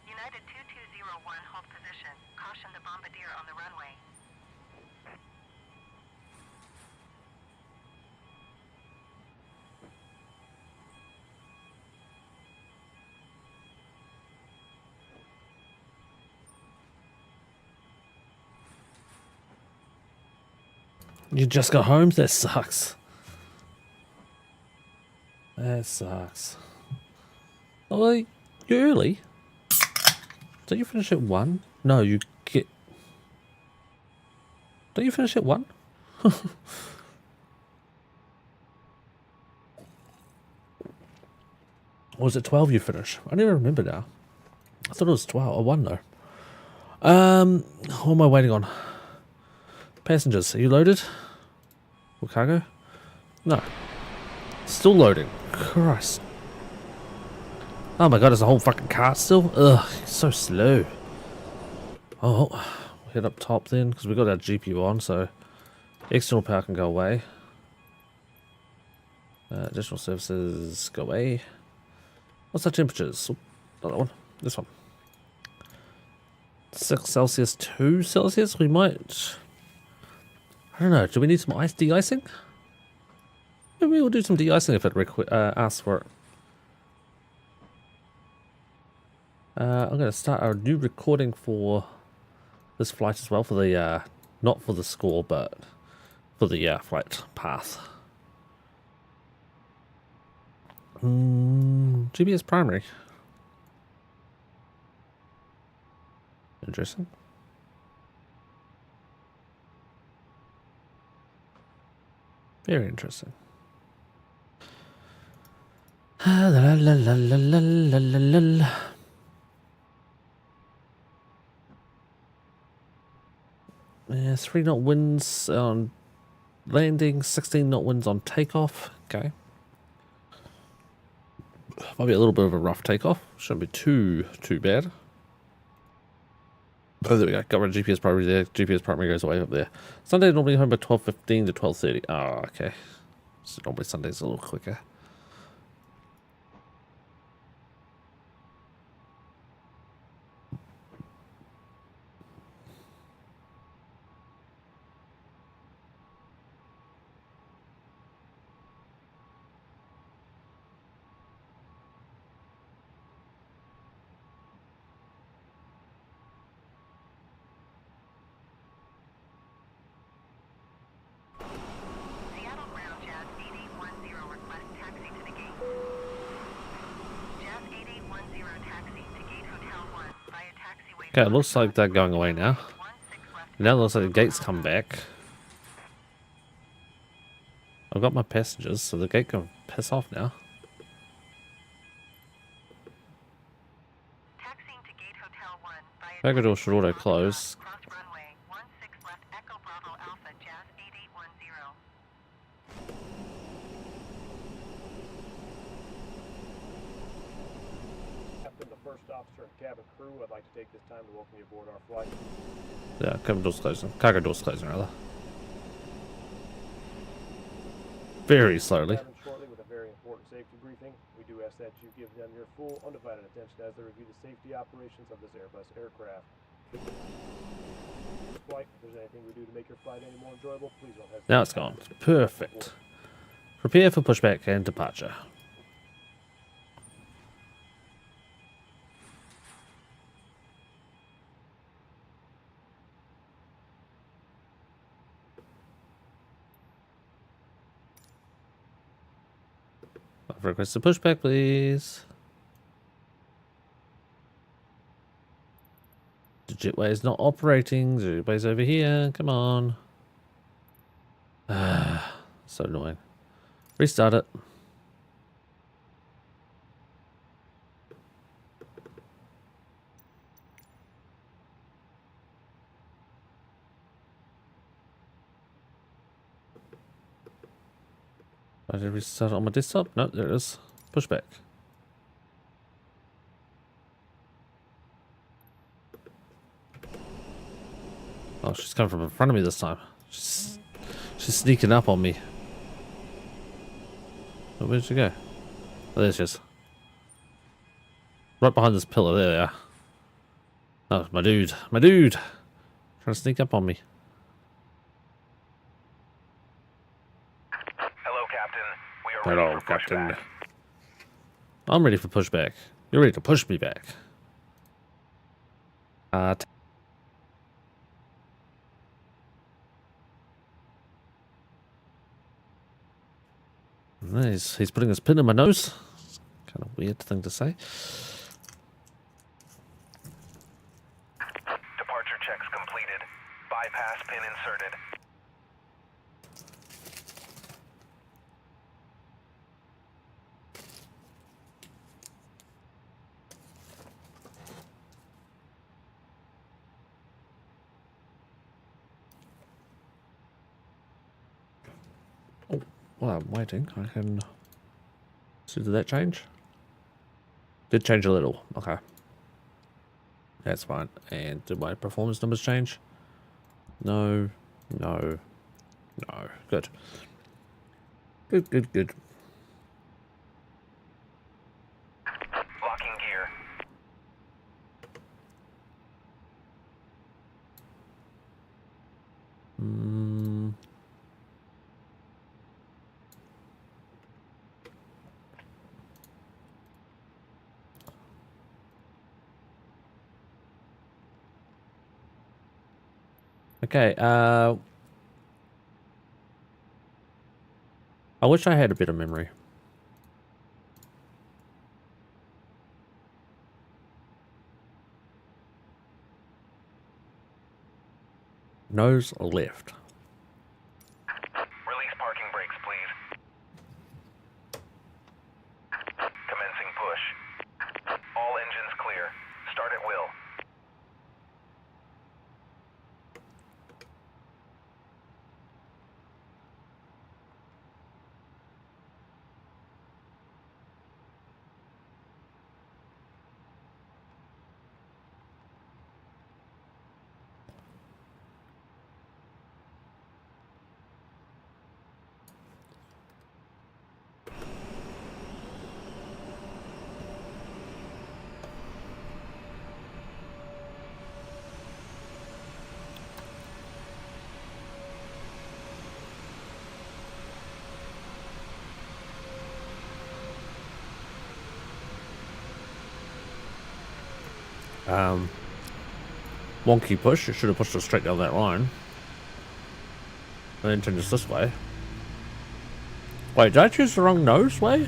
United 2201, hold position. Caution the bombardier on the runway. You just got home? That sucks. That sucks. Oh, well, you're early. Don't you finish at 1? No, you get... Don't you finish at 1? Or was it 12 you finish? I never remember now. I thought it was 12 or 1 though. What am I waiting on? Passengers, are you loaded? Or cargo? No. Still loading. Christ. Oh my god, there's a whole fucking cart still? Ugh, it's so slow. Oh, we'll head up top then, because we've got our GPU on, so external power can go away. Additional services go away. What's our temperatures? Oh, not that one. This one. 6 Celsius, 2 Celsius? We might... I don't know. Do we need some de-icing? Maybe we'll do some de-icing if it asks for it. I'm going to start our new recording for this flight as well, for the, not for the score, but for the flight path. GPS primary. Interesting. Very interesting. La la la la la la la la. Yeah, 3 knot winds on landing, 16 knot winds on takeoff. Okay. Might be a little bit of a rough takeoff. Shouldn't be too bad. Oh, there we go. Got rid of GPS primary there. GPS primary goes away up there. Sunday normally home by 12:15 to 12:30. Oh, okay. So normally Sunday's a little quicker. Okay, it looks like they're going away now. Now it looks like the gates come back. I've got my passengers, so the gate can piss off now. Taxiing to Gate Hotel 1 via Bagger door should auto close. cross runway 16 left Echo Bravo Alpha Jazz 8810. Captain, the first officer and cabin crew, I'd like to take this time to welcome you aboard our flight. Yeah, cabin door's closing. Cargo door's closing, rather. Very slowly. Cabin shortly with a very important safety briefing. We do ask that you give them your full, undivided attention as they review the safety operations of this Airbus aircraft. Flight, if there's anything we do to make your flight any more enjoyable, please don't hesitate. Now it's gone. Perfect. Prepare for pushback and departure. I've requested pushback, please. The jetway is not operating. The jetway's over here. Come on. So annoying. Restart it. Did I restart it on my desktop? No, there it is. Pushback. Oh, she's coming from in front of me this time. She's sneaking up on me. Oh, where'd she go? Oh, there she is. Right behind this pillar. There they are. Oh, my dude. My dude. Trying to sneak up on me. Hello, Captain. We are ready Hello, for Captain. pushback. I'm ready for pushback. You're ready to push me back. He's putting his pin in my nose. Kind of weird thing to say. Departure checks completed. Bypass pin inserted. Oh, while I'm waiting, I can... So did that change? Did change a little. Okay. That's fine. And did my performance numbers change? No. No. No. Good. Good, good, good. Locking gear. Okay, I wish I had a bit of memory. Nose left. Release parking brakes, please. Commencing push. All engines clear. Start at will. Wonky push. It should have pushed us straight down that line. And then turned us this way. Wait, did I choose the wrong nose way?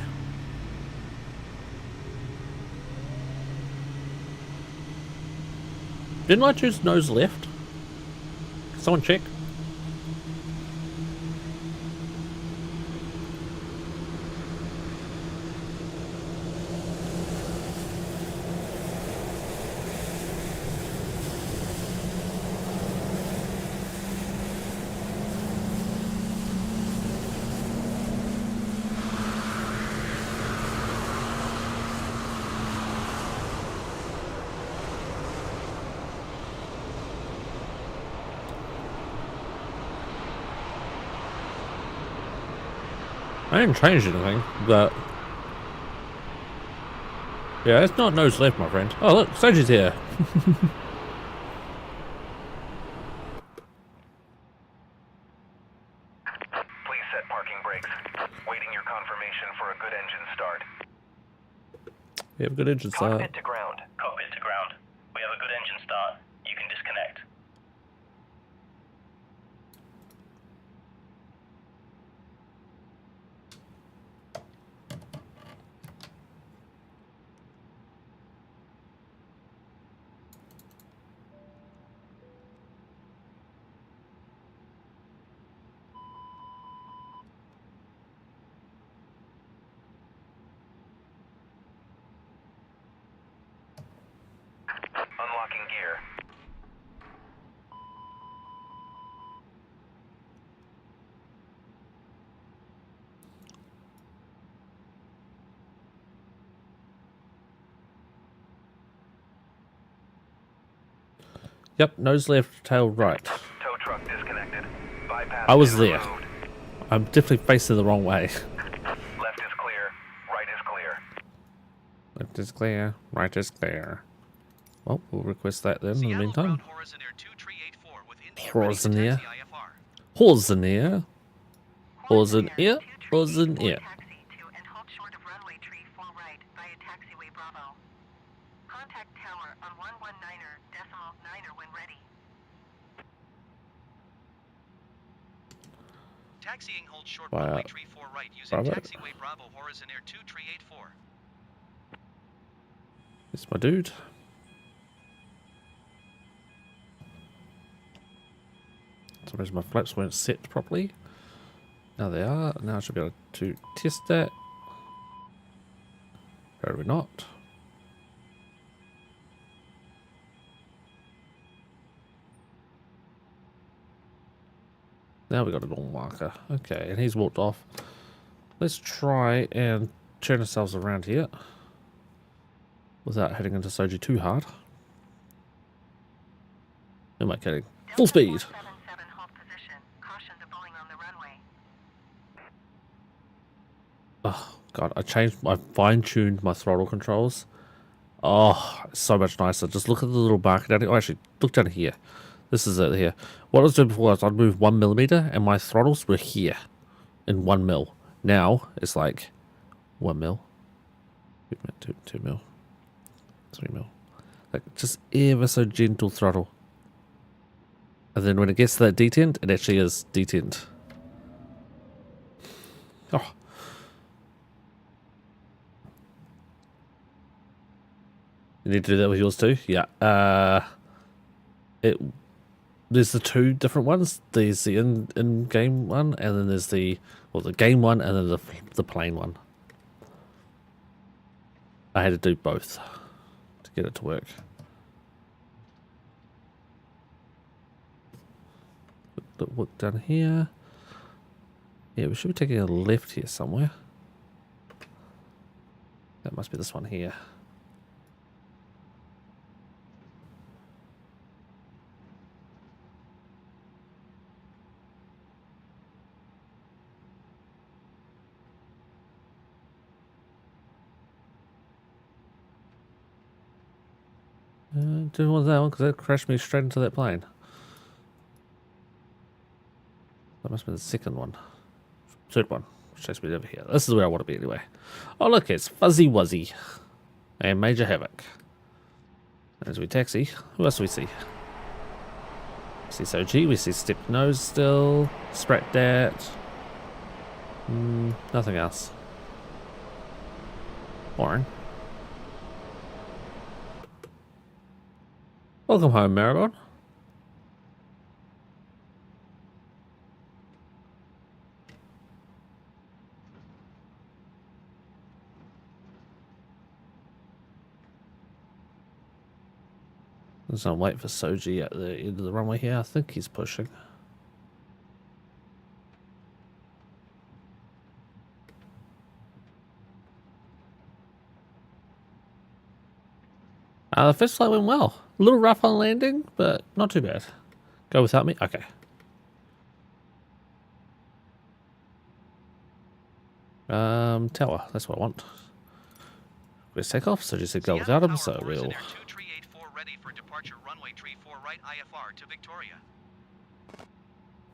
Didn't I choose nose left? Someone check. I didn't change anything, but yeah, it's not nose left, my friend. Oh look, Soji's here. Please set parking brakes. Waiting your confirmation for a good engine start. We have a good engine start. Cockpit to ground. Cockpit to ground. We have a good engine start. You can disconnect. Unlocking gear. Yep, nose left, tail right. Tow truck disconnected. Bypass I was in the there. road. I'm definitely facing the wrong way. Left is clear. Right is clear. Left is clear, right is clear. Well, we'll request that then in the Seattle meantime. ground Horizon Air 2384 with India Horizon ready to Air. taxi IFR. Horizon Air. Horizon Air. Horizon Air. Taxi to and halt short of runway tree 4 right via taxiway Bravo. Contact tower on 119er decimal 9er when ready. Taxiing hold short Wow. runway tree 4 right using Bravo. taxiway Bravo Horizon Air 2384. It's my dude. Sometimes my flaps weren't set properly. Now they are. Now I should be able to test that. Apparently not. Now we got a normal marker. Okay, and he's walked off. Let's try and turn ourselves around here without heading into Soji too hard. Who am I kidding? Full speed. 477 hold position. Caution to Boeing on the runway. Oh god, I fine-tuned my throttle controls. Oh, it's so much nicer. Just look at the little marker down here. Oh, actually, look down here. This is it here. What I was doing before was I'd move 1 millimeter and my throttles were here in 1 mil. Now it's like 1 mil, 2 mil, 3 mil. Like just ever so gentle throttle. And then when it gets to that detent, it actually is detent. Oh. You need to do that with yours too? Yeah. There's the two different ones. There's the in-game one, and then there's the game one, and then the plain one. I had to do both to get it to work. Look down here. Yeah, we should be taking a left here somewhere. That must be this one here. Didn't want that one because that crashed me straight into that plane. That must be the second one. Third one. Which takes me over here. This is where I want to be anyway. Oh look, it's Fuzzy Wuzzy. And Major Havoc. As we taxi, who else do we see? We see Soji, we see Step Nose still. Sprat Dat. Nothing else. Warren. Welcome home, Maragon. There's no wait for Soji at the end of the runway here. I think he's pushing. The first flight went well. A little rough on landing, but not too bad. Go without me? Okay. Tower. That's what I want. Let's take off. So just said go without him, so we'll... Ready for departure, runway tree 4 right IFR to Victoria.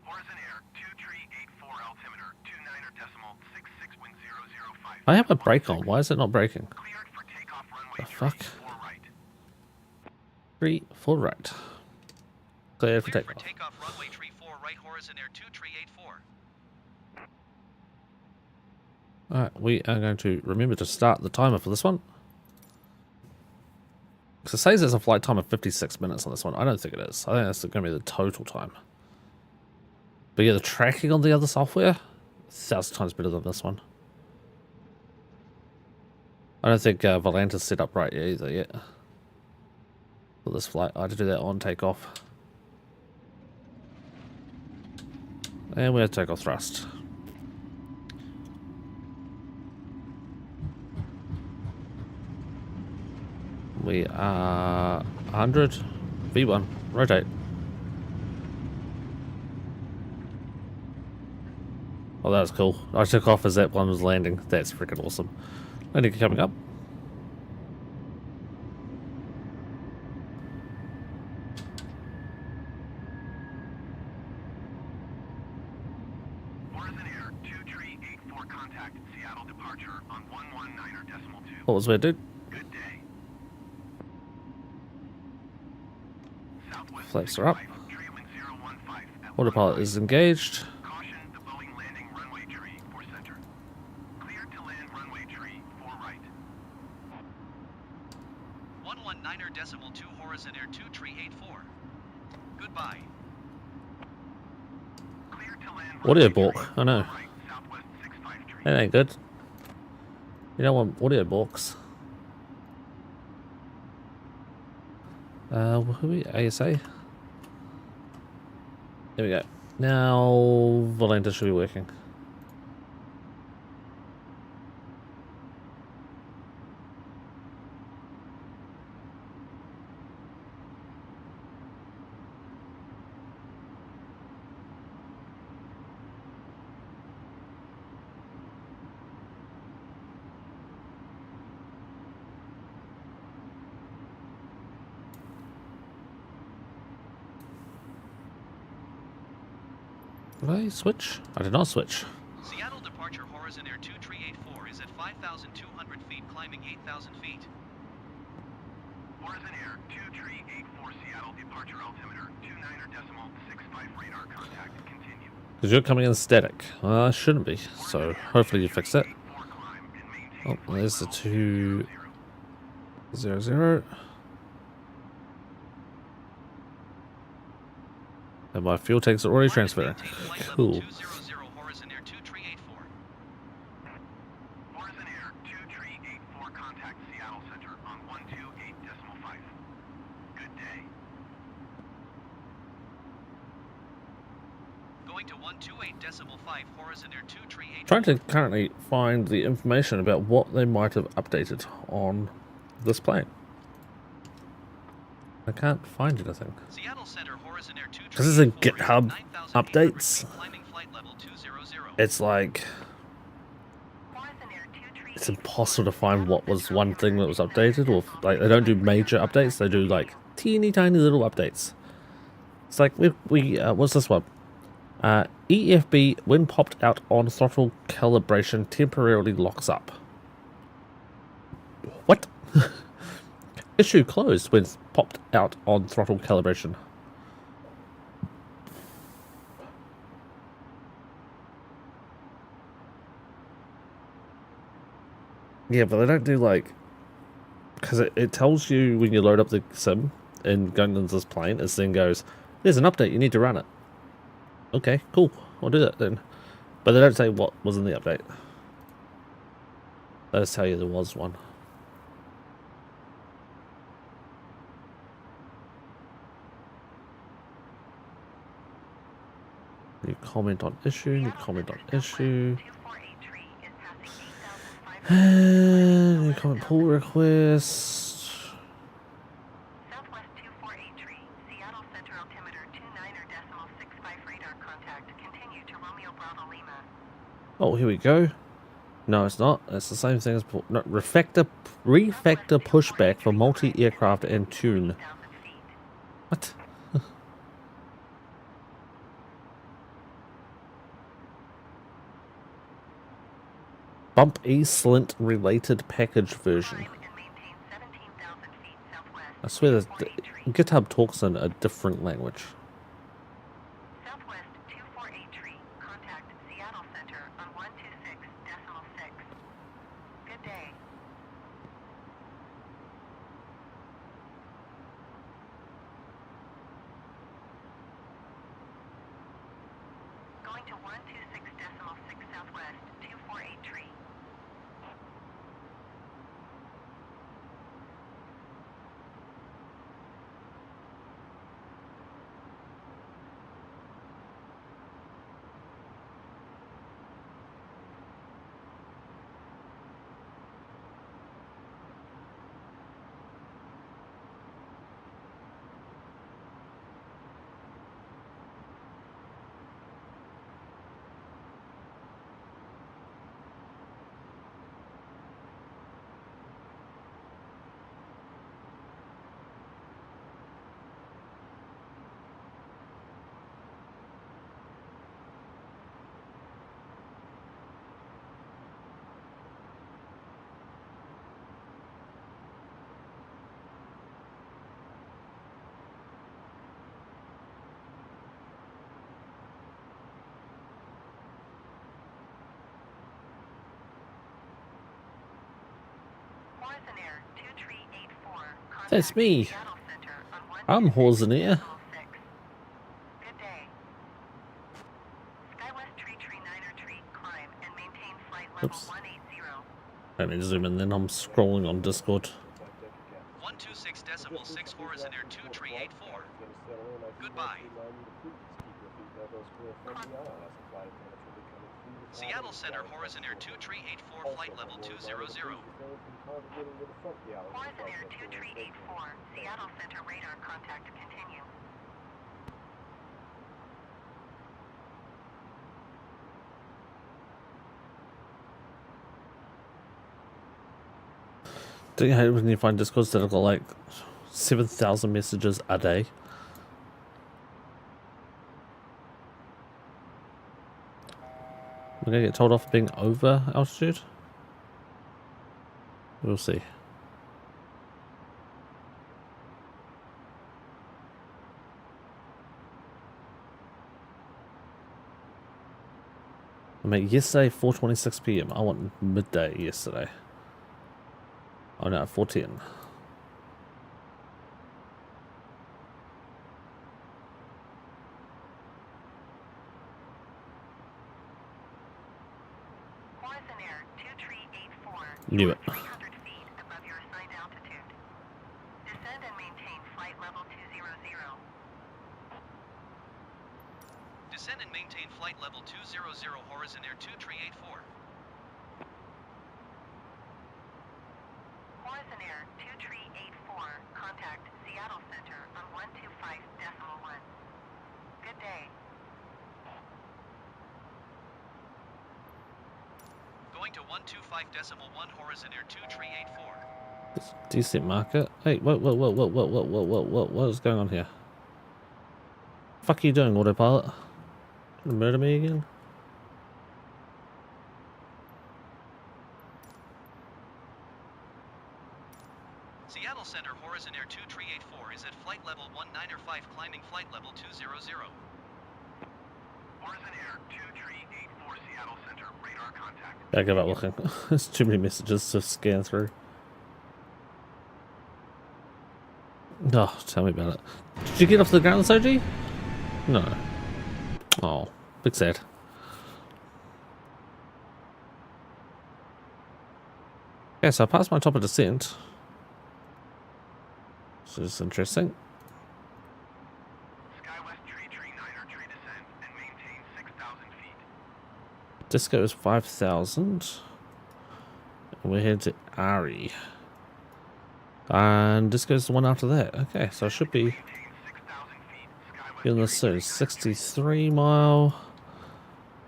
Horizon Air 2384 altimeter 29er decimal 66 wind 005. I have a brake on. Why is it not braking? Cleared for takeoff runway The tree fuck? 4 right. 3, 4 right. Clear for Cleared takeoff. for takeoff, runway tree 4 right, Horizon Air 2384. Alright, we are going to remember to start the timer for this one. Because it says there's a flight time of 56 minutes on this one. I don't think it is. I think that's going to be the total time. But yeah, the tracking on the other software, 1,000 times better than this one. I don't think Volanta's set up right either yet. For this flight, I had to do that on takeoff. And we have takeoff thrust. We are 100, V1, rotate. Oh, that was cool. I took off as that one was landing. That's freaking awesome. Landing coming up. Horizon Air 2384 contact Seattle departure on 119er decimal 2. What was weird, dude? Good day. Southwest Flaps are up. 65, tree wind 015 at Autopilot is engaged. Caution, the Boeing landing runway tree for center. Cleared to land runway tree 4 right. 119er decimal 2 Horizon Air 2384. Goodbye. Cleared to land Audio runway balk. tree I know. 4 right, Southwest 65 tree. That ain't good. You don't want audio balks. Who we? ASA? There we go. Now, Volanta should be working. Did I switch? I did not switch. Seattle departure, Horizon Air 2384 is at 5,200 feet, climbing 8,000 feet. Horizon Air 2384 Seattle departure altimeter 29er decimal 65 radar contact continue. Because you're coming in static. Well, I shouldn't be. So hopefully you fix that. 84 climb and maintain Oh, flight there's the level 200. And my fuel tanks are already transferring. Maintain flight level Cool. 200, Horizon Air 2384. Horizon Air 2384 contact Seattle Center on 128.5. Good day. Going to 128.5 Horizon Air 2384. Trying to currently find the information about what they might have updated on this plane. I can't find anything. Seattle Center, Horizon Air 2384 This is a is GitHub 9,800 updates. feet, climbing flight level 200. It's like Horizon Air 2384. it's impossible to find what was one thing that was updated, or like they don't do major updates. They do like teeny tiny little updates. It's like we what's this one? EFB when popped out on throttle calibration temporarily locks up. What? Issue closed when popped out on throttle calibration. Yeah, but they don't do like, because it tells you when you load up the sim, in going into this plane, it then goes, there's an update, you need to run it. Okay, cool, I'll do that then. But they don't say what was in the update. They just tell you there was one. New comment on issue, new comment on issue. New comment pull request. Southwest 248 Seattle Center altimeter 29.65 radar contact. Continue to Romeo Bravo Lima. Oh, here we go. No, it's not. It's the same thing as no, refactor pushback for multi-aircraft and tune. What? Bump E Slint related package version. I swear that GitHub talks in a different language. Southwest 248 contact Seattle Center on 126.6. Good day. Going to 126.6 Southwest 248. That's me. I'm Horseneer. Good day. Skywest Tree 9 climb and maintain flight level Oops. 180. Let me zoom in then. I'm scrolling on Discord. 126.6 Horizon Air 2384. Goodbye. Seattle Center Horizon Air 2384 flight level 200. Horizon Air 2384, Seattle Center radar contact continue. Do you hate when you find Discords that have got like 7,000 messages a day? We're gonna get told off for being over altitude? We'll see. I mean, yesterday 4:26 PM. I want midday yesterday. Oh no, 4:10. Horizon Air 2384. Knew it. 300 feet above your assigned altitude. Descend and maintain flight level 200. Descend and maintain flight level 200 Horizon Air 2384. Horizon Air 2384, contact Seattle Center on 125.1. Good day. Going to 125.1 Horizon Air 2384. It's a decent market. Hey, whoa, what is going on here? Fuck are you doing, autopilot? Gonna murder me again? Seattle Center Horizon Air 2384 is at flight level 195 climbing flight level 200. Horizon Air 2384 Seattle Center, radar contact. I give up looking. There's too many messages to scan through. Oh, tell me about it. Did you get off the ground, Soji? No. Oh, big sad. Okay, so I passed my top of descent. So it's interesting. Skywest tree 9er tree descent and maintain 6,000 feet. Disco is 5,000. And we're heading to Ari. And Disco's the one after that. Okay, so I should be Maintain 6,000 feet. getting this soon. 63 mile.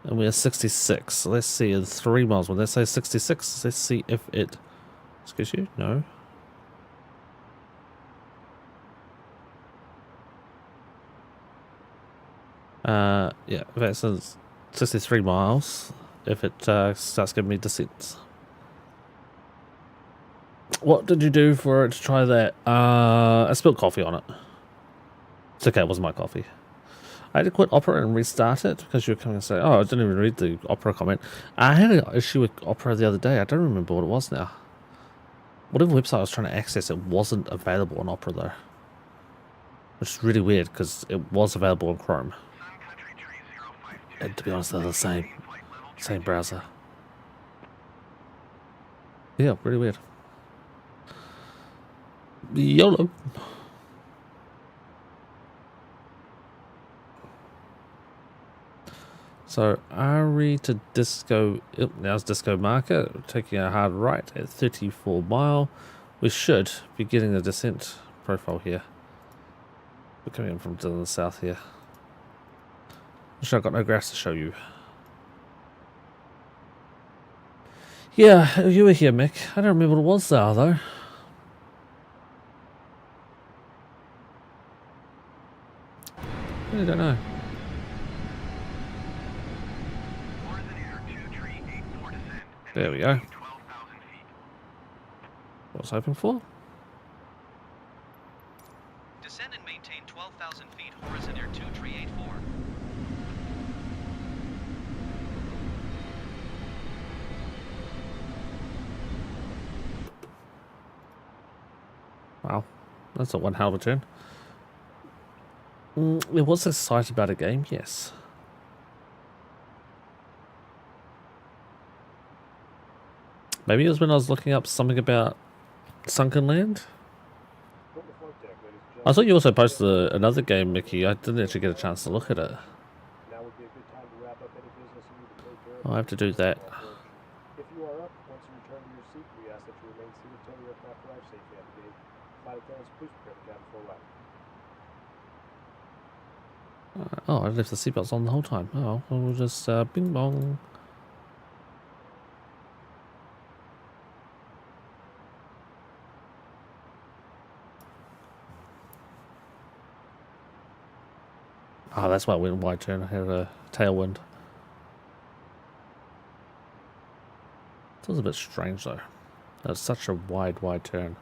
And we are 66. So let's see in 3 miles. When they say 66, let's see if it... Excuse you? No. Yeah, if it says 63 miles, if it starts giving me descents. What did you do for it to try that? I spilled coffee on it. It's okay, it wasn't my coffee. I had to quit Opera and restart it because you were coming and say, oh, I didn't even read the Opera comment. I had an issue with Opera the other day. I don't remember what it was now. Whatever website I was trying to access, it wasn't available on Opera though. Which is really weird because it was available on Chrome. And to be honest, they're the same browser. Yeah, really weird. YOLO. So Ari to Disco. Yep, now's Disco marker. Taking a hard right at 34 mile. We should be getting the descent profile here. We're coming in from to the south here. Which I've got no graphs to show you. Yeah, you were here, Mick. I don't remember what it was there, though. I really don't know. There we go. What I was hoping for. Descend and maintain 12,000 feet, horizon air 2384. Wow, that's a one hell of a turn. It was excited about a game, yes. Maybe it was when I was looking up something about Sunken Land. I thought you also posted another game, Mickey. I didn't actually get a chance to look at it. Now would be a good time to wrap up any business you need to take care of. I'll have to do that. If you are up, once you return to your seat, we ask that you remain seated until the aircraft arrives safely at the gate. Flight attendants, please prepare the cabin for landing. Oh, I left the seatbelts on the whole time. Oh, well, we'll just bing bong. Oh, that's why I went wide turn. I had a tailwind. It was a bit strange though. That's such a wide turn.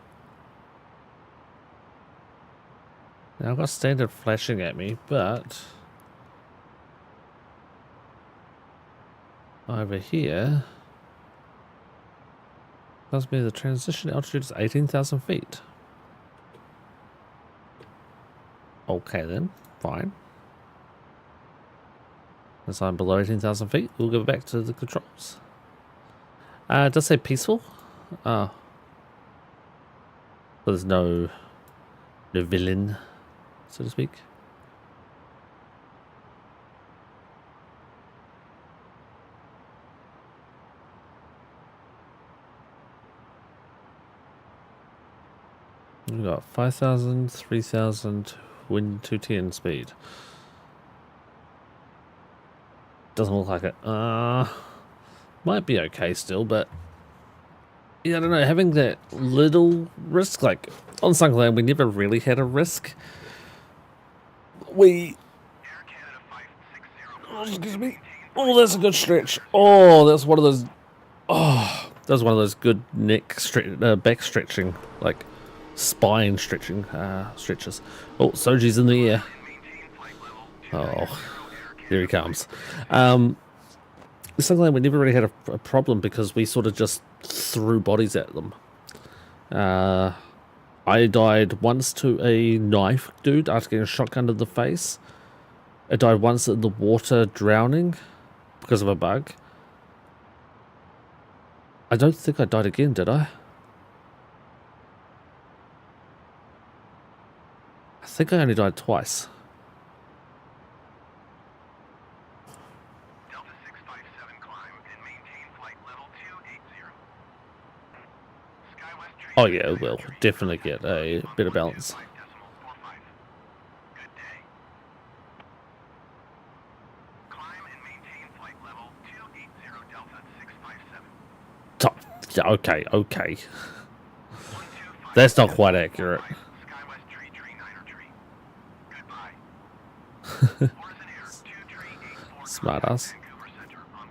Now I've got standard flashing at me, but over here tells me the transition altitude is 18,000 feet. Okay then, fine. As I'm below 18,000 feet, we'll go back to the controls. It does say peaceful. Oh. So there's no villain, so to speak. We've got 5,000, 3,000, wind 210 speed. Doesn't look like it. Might be okay still, but yeah, I don't know. Having that little risk, like on Sunken Land, we never really had a risk. Oh, excuse me. Oh, that's a good stretch. Oh, that's one of those. Oh, that's one of those good neck back stretching, like spine stretching stretches. Oh, Soji's in the air. Oh. Here he comes. Sunken Land, we never really had a problem because we sort of just threw bodies at them. I died once to a knife dude after getting a shotgun to the face. I died once in the water drowning because of a bug. I don't think I died again, did I? I think I only died twice. Delta 657 climb and maintain flight level 280. SkyWest tree. Oh yeah, it will definitely get a bit of balance. 125.45. Good day. Climb and maintain flight level 280 Delta 657. Yeah, okay. That's not quite accurate. SkyWest tree, niner tree. Goodbye. Horizon Air 2384. Smart ass. Vancouver Center on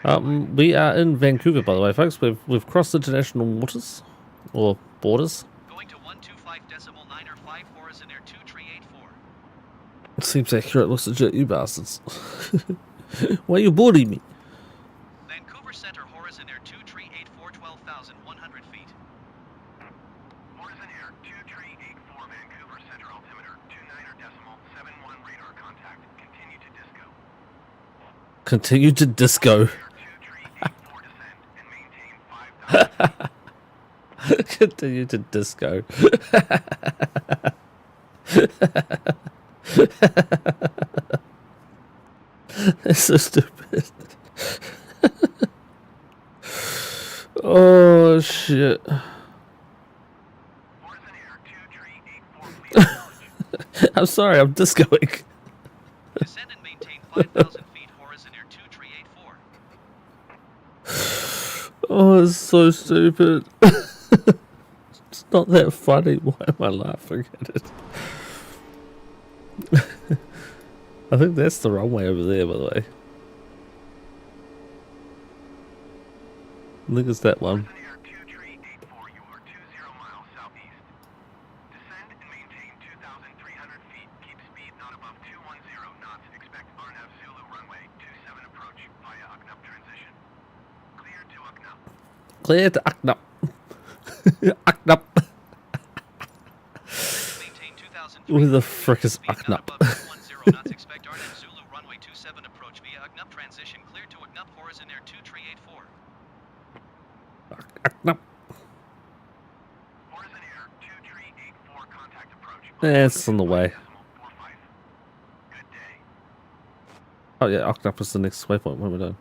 125.9. We are in Vancouver, by the way, folks. We've crossed international waters or borders. Going to 125.905 Horizon Air 2384. Seems accurate. Looks legit, you bastards. Why are you boarding me? Vancouver Center Horizon Air 2384 12,100 feet. Horizon Air 2384 Vancouver Center altimeter 29.71 radar contact. Continue to disco. Continue to disco. Air 2384 descend and maintain 5,000 feet. Continue to disco. It's so stupid. Oh shit. Horizon Air 2384 please approach. I'm sorry, I'm discoing. Descend and maintain 5,000 feet Horizon Air 2384. Oh, it's so stupid. It's not that funny. Why am I laughing at it? I think that's the runway over there, by the way. I think it's that one. Horizon Air 2384, you are 20 miles southeast. Descend and maintain 2,300 feet. Keep speed not above 210 knots. Expect Arnav Zulu runway 27 approach via Uknup transition. Clear to Uknup. Clear to Uknup. Uknup. Maintain 2,000 Who the frick is Uknup? 210 knots. Expect Arnhem Zulu runway 27 approach via Uknup transition. Clear to Uknup Horizon Air 2384. Uknup. Horizon Air 2384 contact approach. It's on the way. 45. Good day. Oh yeah, Uknup is the next waypoint when we're done.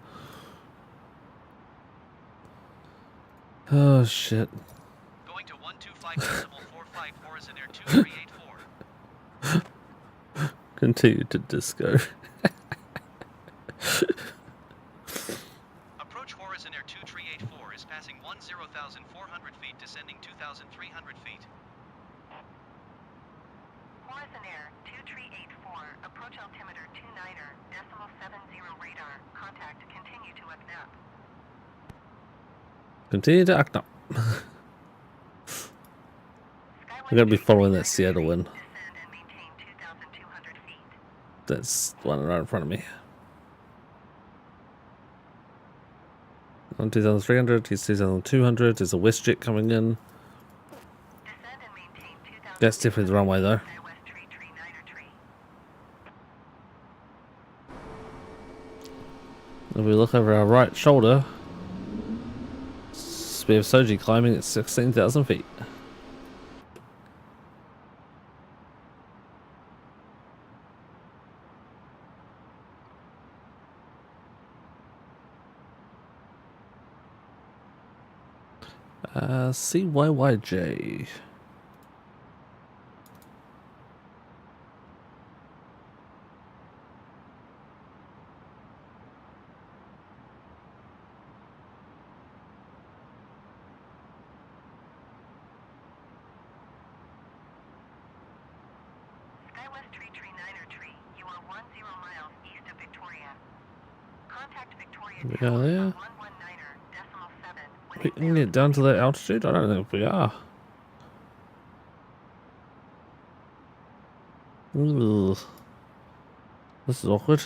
Oh shit. Going to 125.45 Horizon Air 2384. Continue to disco. Approach Horizon Air 2384 is passing 10,400 feet, descending 2,300 feet. Horizon Air 2384, approach altimeter 29.70 radar. Contact continue to Uknup. Continue to Uknup. We're gonna be following that Seattle one. Descend and maintain 2,200 feet. That's the one right in front of me. On 2,300, he's 2,200. There's a WestJet coming in. Descend and maintain 2,000. That's definitely the runway though. SkyWest tree, niner tree. If we look over our right shoulder, we have Soji climbing at 16,000 feet. CYYJ. SkyWest tree, niner tree. You are 10 miles east of Victoria. Contact Victoria We Tower are there. 119.7. We can get down to that altitude? I don't know if we are. Ooh. This is awkward.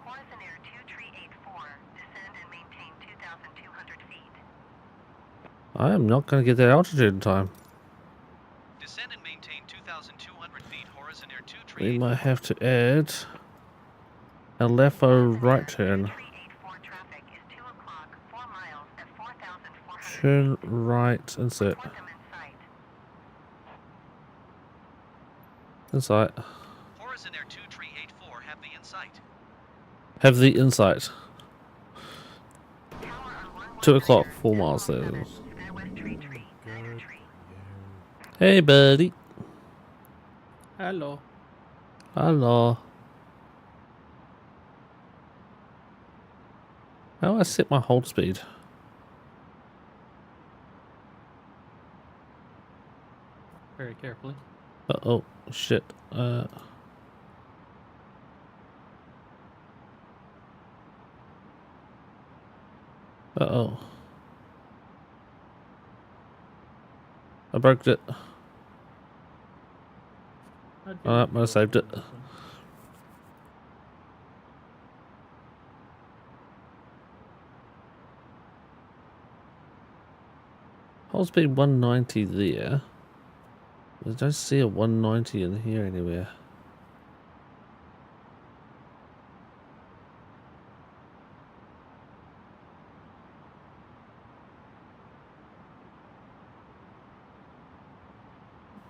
Horizon Air 2384. Descend and maintain 2,200 feet. I am not going to get that altitude in time. we might have to add a LAFO right turn. 2384 traffic is 2 o'clock, 4 miles at 4,400 Turn feet. right, insert. Report them in sight. Insight. Horizon Air 2384 have the insight. Have the insight. Tower on 2 o'clock, 119er, 4 miles there. Skywest tree, niner tree. Hey, buddy. Hello. Hello. How do I set my hold speed? Very carefully. Oh, shit. Uh-oh. I broke it. I might have saved it. Hold speed 190 there. I don't see a 190 in here anywhere.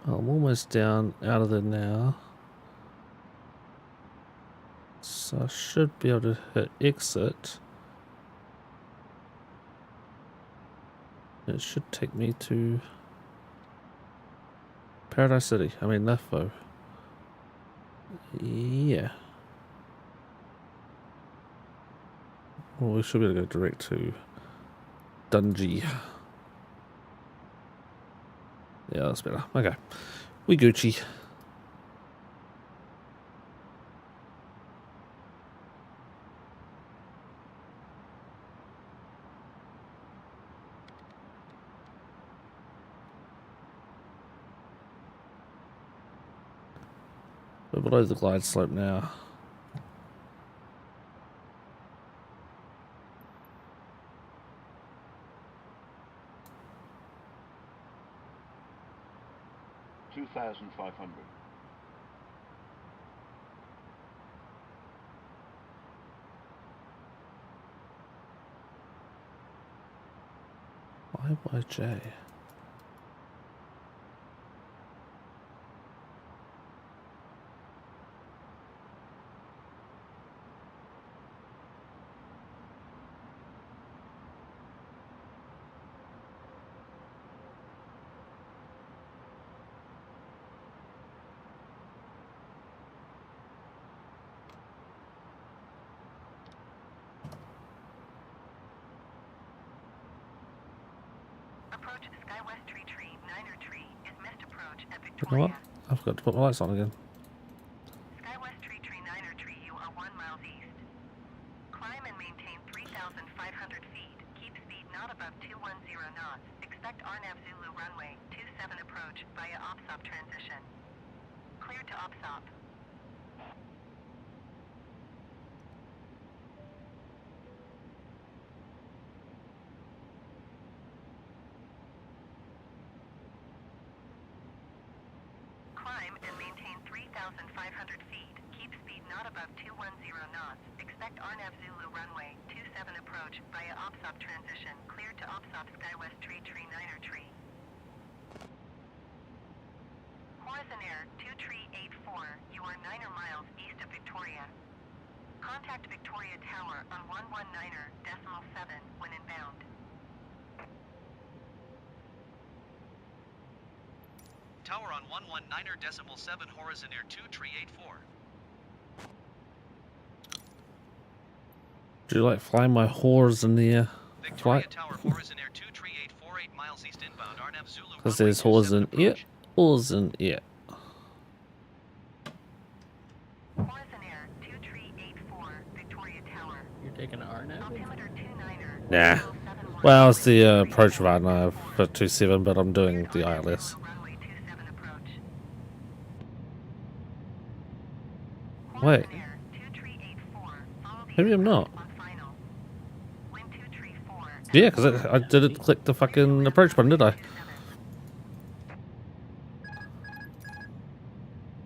I'm almost down out of there now. So I should be able to hit exit. It should take me to Paradise City. I mean, LAFO. Yeah. Well, we should be able to go direct to Dungey. Yeah, that's better. Okay. We Gucci. We're below the glide slope now. $2,500. YYJ. Approach Skywest tree, niner tree is missed approach at You know what? Victoria. I forgot to put my lights on again. Skywest tree, niner tree, you are 1 mile east. Climb and maintain 3,500 feet. Keep speed not above 210 knots. Expect RNAV Zulu runway 27 approach via OPSOP transition. Clear to OPSOP. Climb and maintain 3,500 feet. Keep speed not above 210 knots. Expect RNAV Zulu runway 27 approach via OPSOP transition. Clear to OPSOP Skywest tree, niner tree. Horizon Air 2384, you are 9 miles east of Victoria. Contact Victoria Tower on 119.7 when inbound. Tower on 119.7 Horizon Air 2384. Do you like fly my whores in the air? Victoria Flight? Tower Horizon Air 2384, 8 miles east inbound. RNAV Zulu Because runway there's whores 27 in air. approach. Whores in air. Horizon Air 2384, Victoria Tower. You're taking an RNet? Altimeter 29er. Nah. Well, it's the approach right now for 27, but I'm doing the ILS. Runway 27 approach. Wait. Horizon Air 2384, follow the Maybe I'm not. on final. Wind 234. Yeah, because I didn't click the fucking approach button, did I?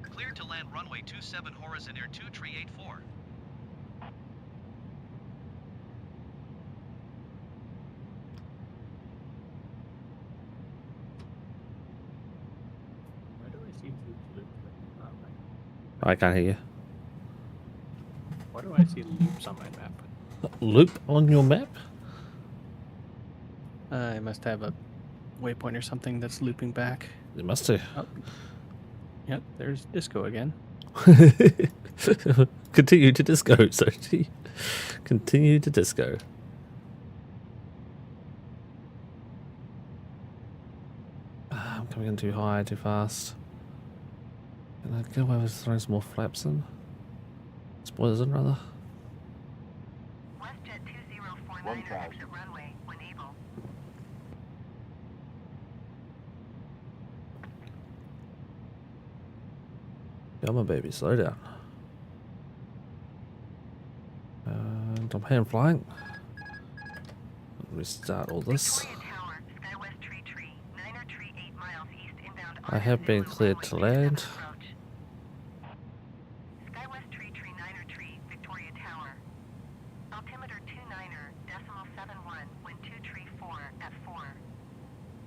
Clear to land runway I can't hear you. Why do I see loops on my map? Loop on your map? I must have a waypoint or something that's looping back. You must do. Oh. Yep, there's disco again. Continue to disco, Sochi. Continue to disco. I'm coming in too high, too fast. Can I get away with throwing some more flaps in? Spoilers in, rather. WestJet 2049 exit runway when able. Come on, baby, slow down. And I'm hand flying. Restart all this. Victoria Tower, SkyWest Tree, 9er tree 8 miles east inbound. I have been cleared to land. SkyWest Tree, 9er tree, Victoria Tower. Altimeter 29er, decimal 71, wind 234 at 4.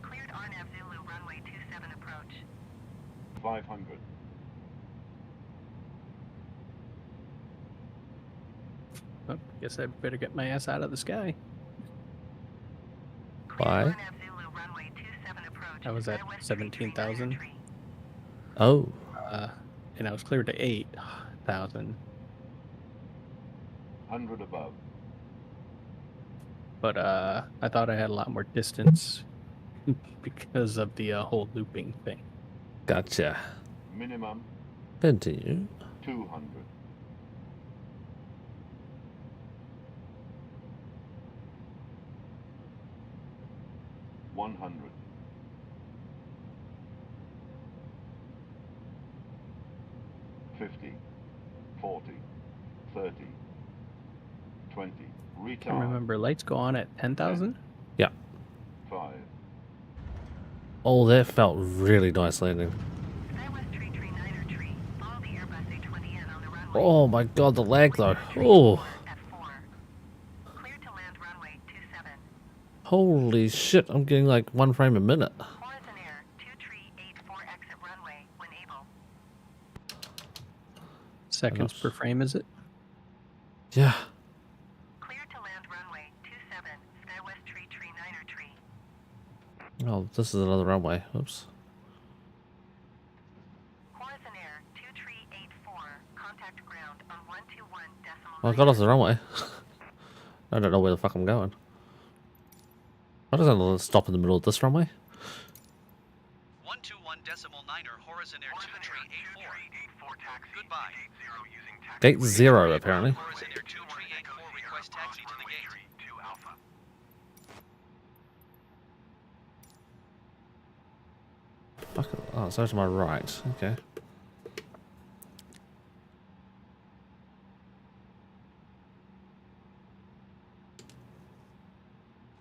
Cleared RNAV Zulu runway 27 approach. 500. Oh, guess I better get my ass out of the sky. Why? I was at 17,000. Oh. And I was cleared to 8,000. 100 above. But I thought I had a lot more distance because of the whole looping thing. Gotcha. Minimum Continue. 200. $100. 50, 40, 30, 20. I can remember lights go on at 10,000. Yeah. 5. Oh, that felt really nice landing. Oh my god, the lag though. Oh. Holy shit, I'm getting like 1 frame a minute. Seconds per frame, is it? Yeah. Clear to land runway 27, SkyWest Tree 9er tree. Oh, this is another runway. Oops. Horizon Air 2384, contact ground on 121 decimal. Well, I got off the runway. I don't know where the fuck I'm going. Why doesn't it stop in the middle of this runway? 121 decimal 9er, Horizon Air 2384. Goodbye. Gate 0, apparently. Horizon Air 2384, request taxi to the gate. Fuck it. Oh, it's over to my right. Okay.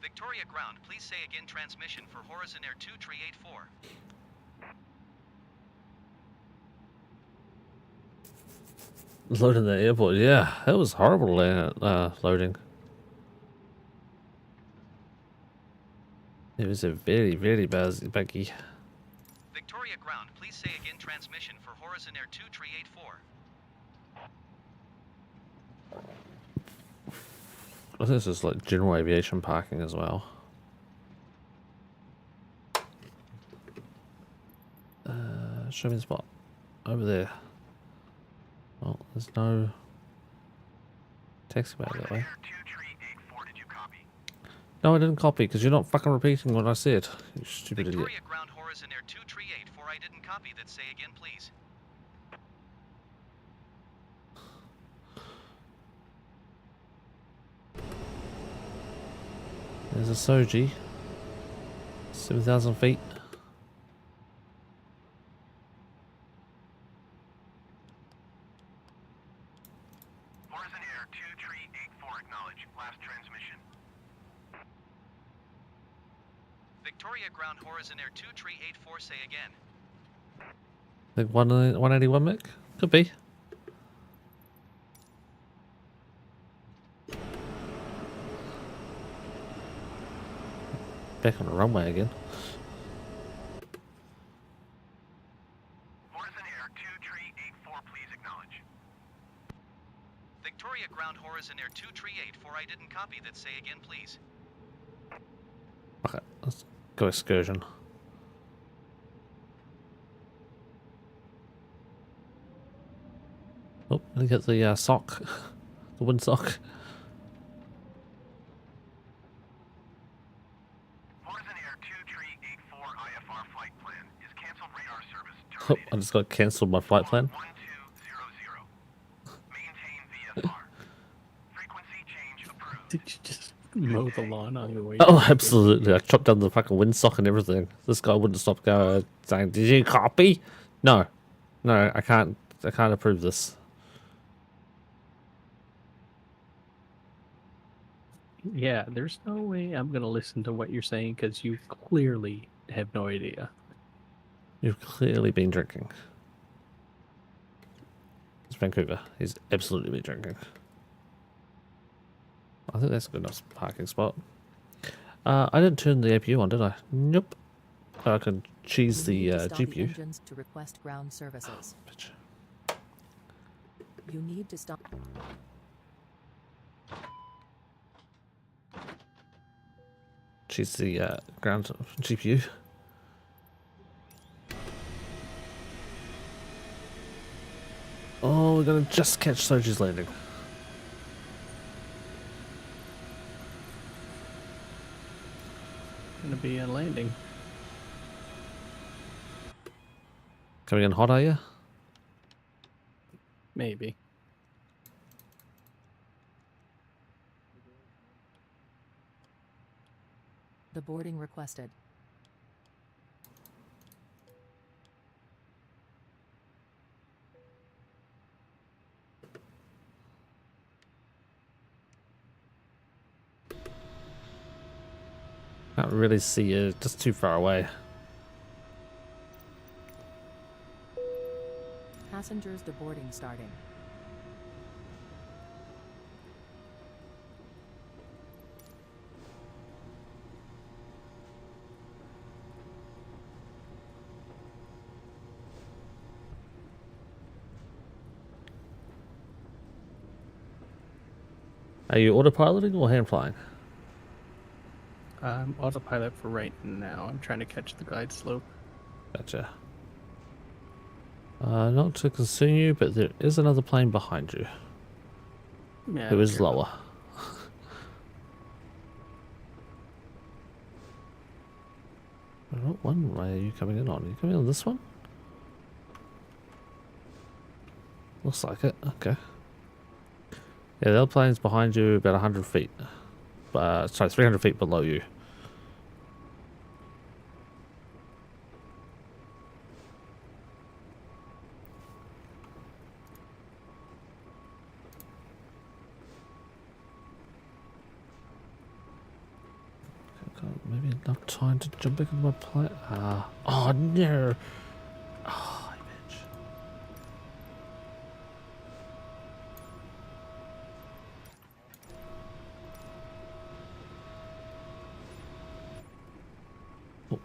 Victoria ground, please say again transmission for Horizon Air 2384. Loading the airport. Yeah, that was horrible loading. It was a very, very buggy. Victoria ground, please say again transmission for Horizon Air 2384. I think this is like general aviation parking as well. Show me the spot. Over there. Well, there's no taxiway that way. No, I didn't copy because you're not fucking repeating what I said. You stupid idiot. Victoria ground, Horizon Air 2384. I didn't copy that. Say again, please. There's a Soji. 7,000 feet. Horizon Air 2384, acknowledge. Last transmission. Victoria ground, Horizon Air 2384. Say again. I think 181 Mick? Could be. Back on the runway again. Horizon Air 2384, please acknowledge. Okay, let's go excursion. Oh, I get the sock, the wind sock. Morrison Air 2384 IFR flight plan is canceled radar service Oh, terminated. I just got cancelled my flight plan. 1200. Maintain VFR. Frequency change approved. Did you just mow the lawn on the way? Oh, down? absolutely! I chopped down the fucking windsock and everything. This guy wouldn't stop going saying, "Did you copy?" No, no, I can't. I can't approve this. Yeah, there's no way I'm gonna listen to what you're saying because you clearly have no idea. You've clearly been drinking. It's Vancouver. He's absolutely been drinking. I think that's a good enough parking spot. I didn't turn the APU on, did I? Nope. I can cheese You need the to stop the GPU. engines to request ground services. Bitch. You need to stop. Cheese the ground GPU. Oh, we're gonna just catch Soji's landing. Gonna be a landing. Coming in hot, are you? Maybe. The boarding requested. Can't really see you, just too far away. Passengers deboarding starting. Are you autopiloting or hand flying? I'm autopilot for right now. I'm trying to catch the glide slope. Gotcha. Not to concern you, but there is another plane behind you. Yeah, Who I is don't care about lower. What one way are you coming in on? Are you coming on this one? Looks like it. Okay. Yeah, the other plane's behind you about 100 feet. Sorry, 300 feet below you. Maybe enough time to jump back into my plane. Oh no! Oh, bitch. Oh,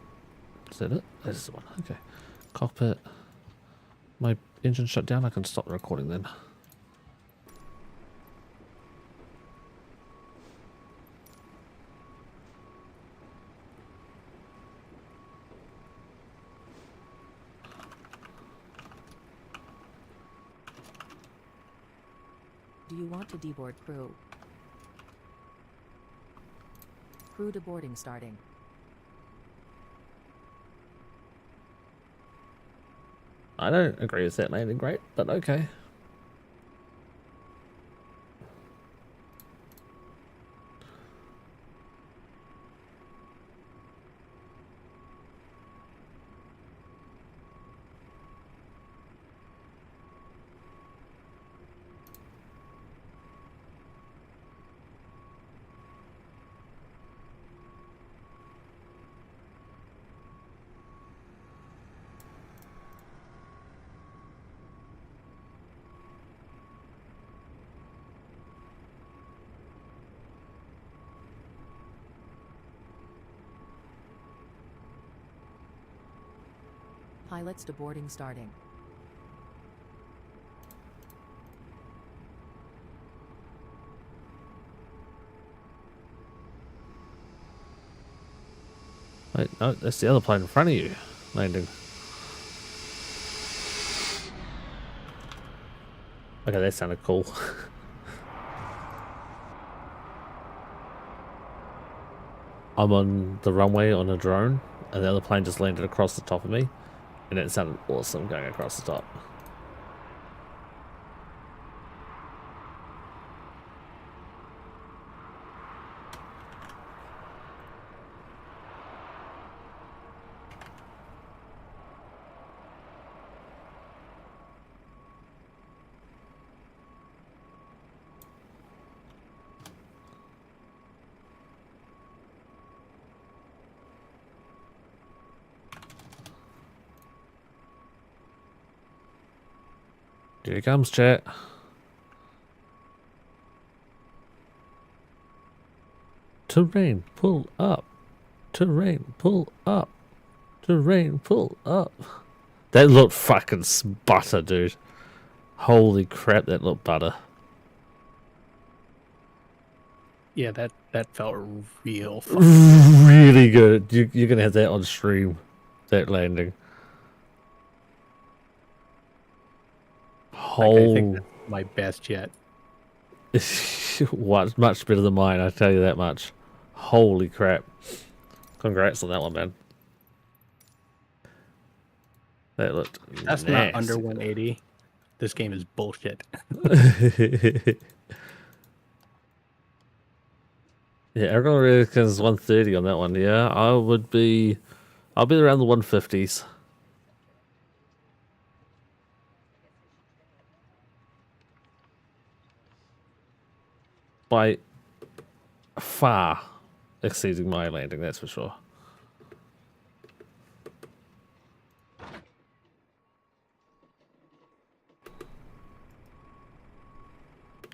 is that it? That's the one. Okay. Cockpit. My engine shut down. I can stop the recording then. Do you want to deboard crew? Crew deboarding starting. I don't agree with that landing rate, but okay. Pilots deboarding starting. Wait, no, that's the other plane in front of you landing. Okay, that sounded cool. I'm on the runway on a drone, and the other plane just landed across the top of me, and it sounded awesome going across the top. Here he comes, chat. Terrain, pull up. Terrain, pull up. Terrain, pull up. That looked fucking butter, dude. Holy crap, that looked butter. Yeah, that felt real fun. Really good. You're gonna have that on stream. That landing. Like, I think that's my best yet. What? Much better than mine, I tell you that much. Holy crap. Congrats on that one, man. That looked That's nasty. not under 180. This game is bullshit. Yeah, everyone reckons 130 on that one. Yeah, I'll be around the 150s. By far exceeding my landing, that's for sure.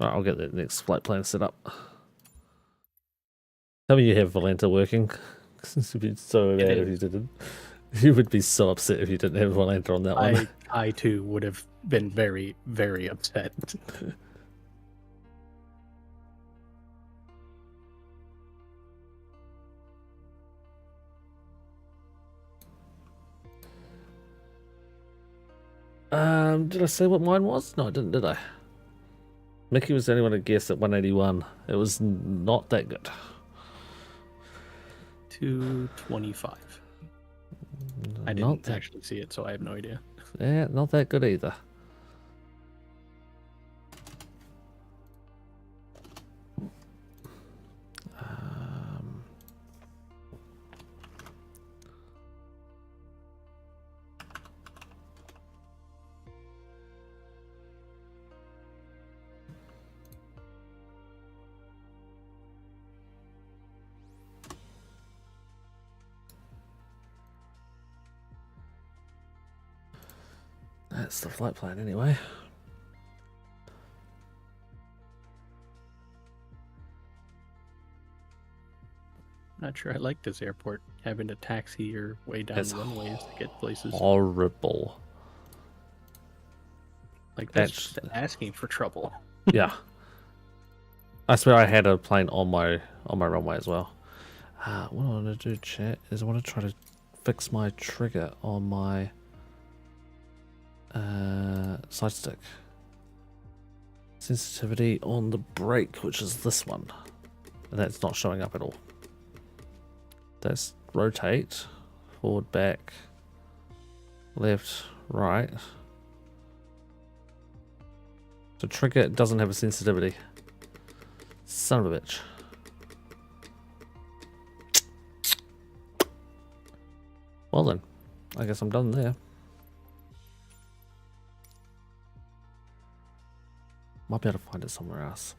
Alright, I'll get that next flight plan set up. Tell me you have Volanta working. This would be so bad if you didn't. You would be so upset if you didn't have Volanta on that one. I too would have been very, very upset. Did I say what mine was? No, I didn't, did I? Mickey was the only one to guess at 181. It was not that good. 225. I didn't actually see it, so I have no idea. Yeah, not that good either. That's the flight plan anyway. Not sure I like this airport, having to taxi your way down the runways to get places. Horrible. Like, that's just asking for trouble. Yeah. I swear I had a plane on my runway as well. What I want to do, chat, is I want to try to fix my trigger on my side stick. Sensitivity on the brake, which is this one. And that's not showing up at all. That's rotate, forward, back, left, right. So trigger doesn't have a sensitivity. Son of a bitch. Well then, I guess I'm done there. Might be able to find it somewhere else.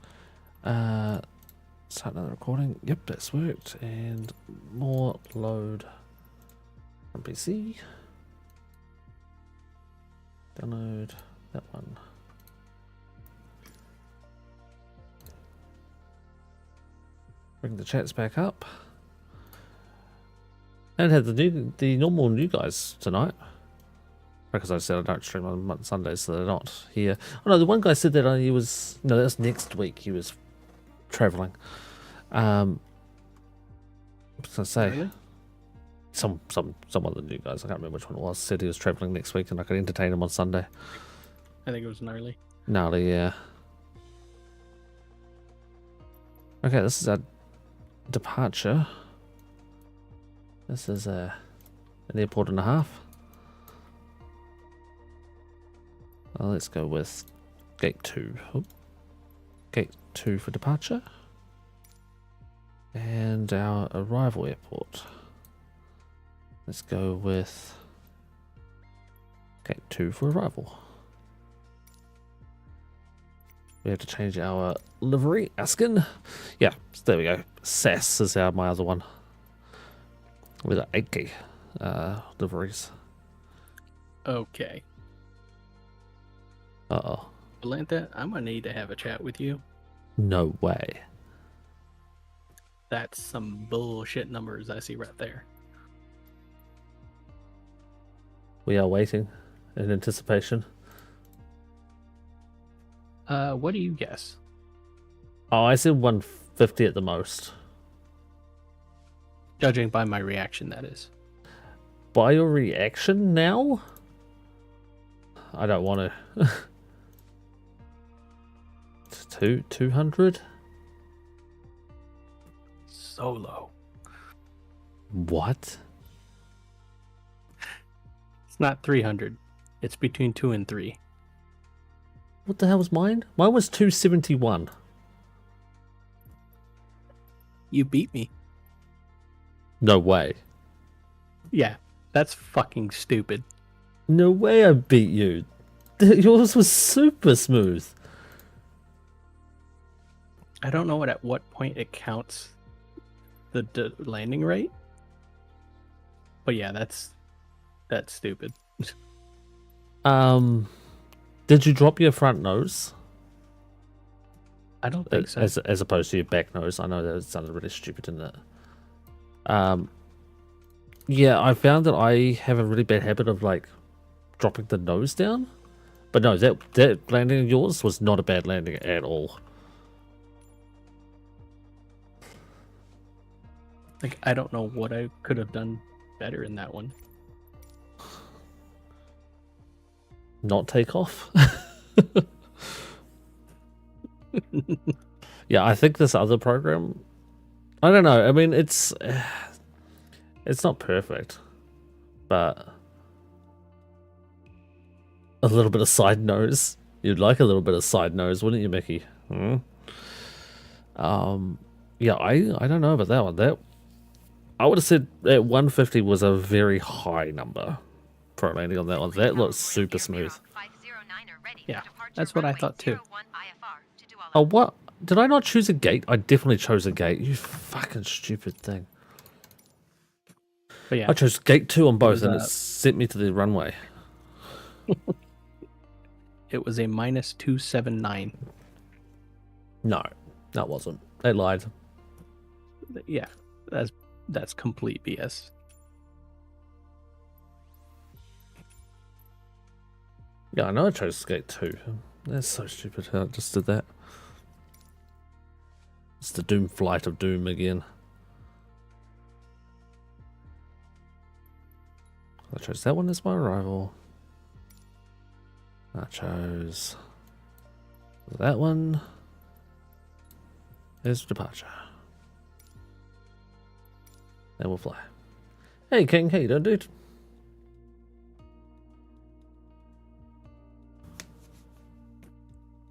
Start another recording. Yep, that's worked. And more load from PC. Download that one. Bring the chats back up. And had the normal new guys tonight. Because I said I don't stream on Sundays, so they're not here. Oh no, the one guy said that he was... No, that's next week. He was travelling. What was I say? Really? Some of the new guys, I can't remember which one it was, said he was traveling next week and I could entertain him on Sunday. I think it was gnarly. Gnarly, yeah. Okay, this is our departure. This is an airport and a half. Well, let's go with gate 2. Oh. Gate 2 for departure. And our arrival airport. Let's go with gate 2 for arrival. We have to change our livery, Askin. Yeah, there we go. SAS is my other one. With 8K liveries. Okay. Uh-oh. Atlanta, I'm gonna need to have a chat with you. No way. That's some bullshit numbers I see right there. We are waiting in anticipation. What do you guess? Oh, I said 150 at the most. Judging by my reaction, that is. By your reaction now? I don't want to. 200? So low. What? It's not 300. It's between 2 and 3. What the hell was mine? Mine was 271. You beat me. No way. Yeah, that's fucking stupid. No way I beat you. Yours was super smooth. I don't know at what point it counts the landing rate. But yeah, that's stupid. Did you drop your front nose? I don't think so. As opposed to your back nose. I know that sounded really stupid, didn't it? Yeah, I found that I have a really bad habit of like dropping the nose down. But no, that landing of yours was not a bad landing at all. Like, I don't know what I could have done better in that one. Not take off. Yeah, I think this other program, I don't know. I mean, it's not perfect, but a little bit of side nose. You'd like a little bit of side nose, wouldn't you, Mickey? Hmm? Yeah, I don't know about that one. That I would have said at 150 was a very high number for landing on that one. That looks super smooth. Yeah, that's what I thought too. Oh, what? Did I not choose a gate? I definitely chose a gate. You fucking stupid thing. But yeah, I chose gate 2 on both, was, and it sent me to the runway. it was a minus 279. No, that wasn't. They lied. Yeah, that's complete BS. Yeah, I know I chose gate 2. That's so stupid how I just did that. It's the Doom flight of Doom again. I chose that one as my arrival. I chose that one as departure. And we'll fly. Hey King, how you doing, dude?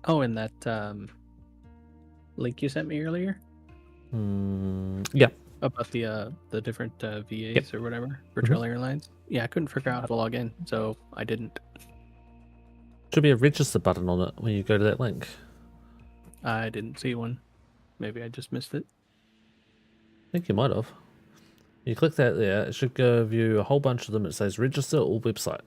Oh, and that link you sent me earlier Yeah. about the different VAs or whatever, virtual airlines. Yeah, I couldn't figure out how to log in, so I didn't. Should be a register button on it when you go to that link. I didn't see one. Maybe I just missed it. I think you might have. You click that there, it should give you a whole bunch of them. It says register or website.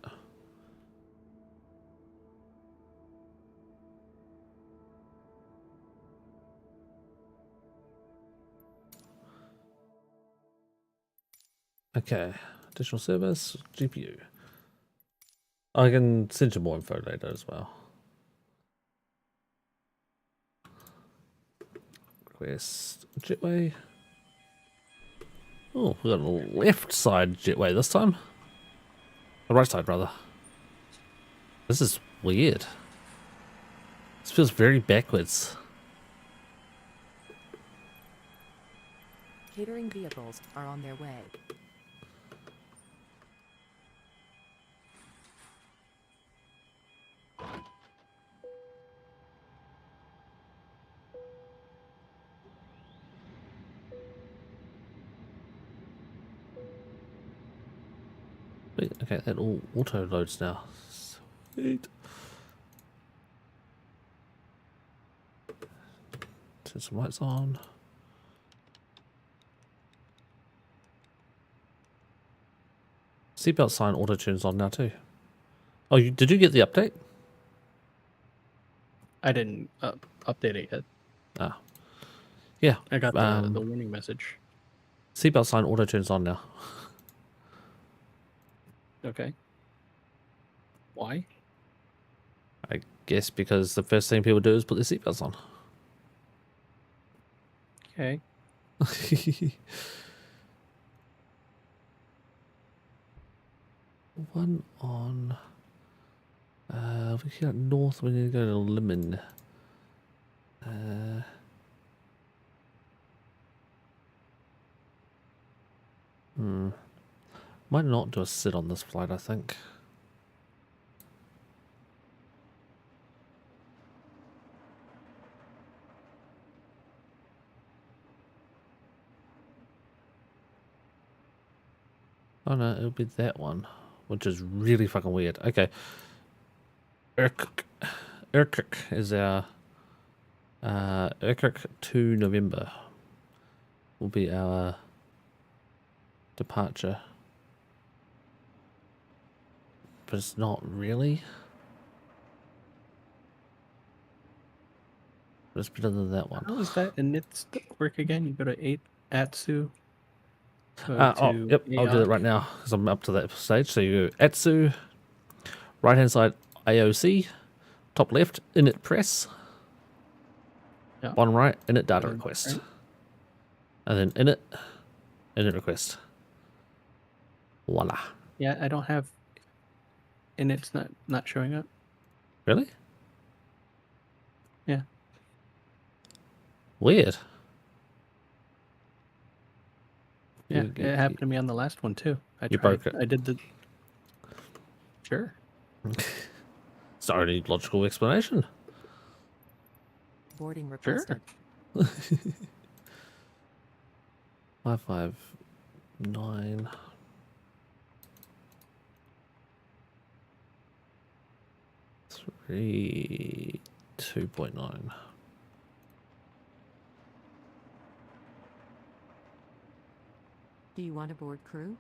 Okay, additional service, GPU. I can send you more info later as well. Request jetway. Oh, we got a left side jetway this time. The right side, rather. This is weird. This feels very backwards. Catering vehicles are on their way. Wait, okay, that all auto loads now. Sweet. Turn some lights on. Seatbelt sign auto tunes on now too. Oh, did you get the update? I didn't update it yet. Ah, yeah. I got the warning message. Seatbelt sign auto tunes on now. Okay. Why? I guess because the first thing people do is put their seatbelts on. Okay. One on. We got north. We need to go to Lemon. Might not do a sit on this flight, I think. Oh no, it'll be that one, which is really fucking weird. Okay. Irkirk is our Irkirk to November will be our departure. But it's not really. But it's better than that one. How is that in its work again? You go to 8 Atsu. Yep, I'll do that right now because I'm up to that stage. So you go Atsu, right hand side AOC, top left init press, Yeah. bottom right init data Right. request, and then init request. Voila. Yeah, I don't have, and it's not showing up. Really? Yeah. Weird. Yeah, You- it happened to me on the last one too. You broke it. I did the. Sure. It's the only logical explanation. Boarding Sure. requested. 559. Three 2.9. Do you want a board crew?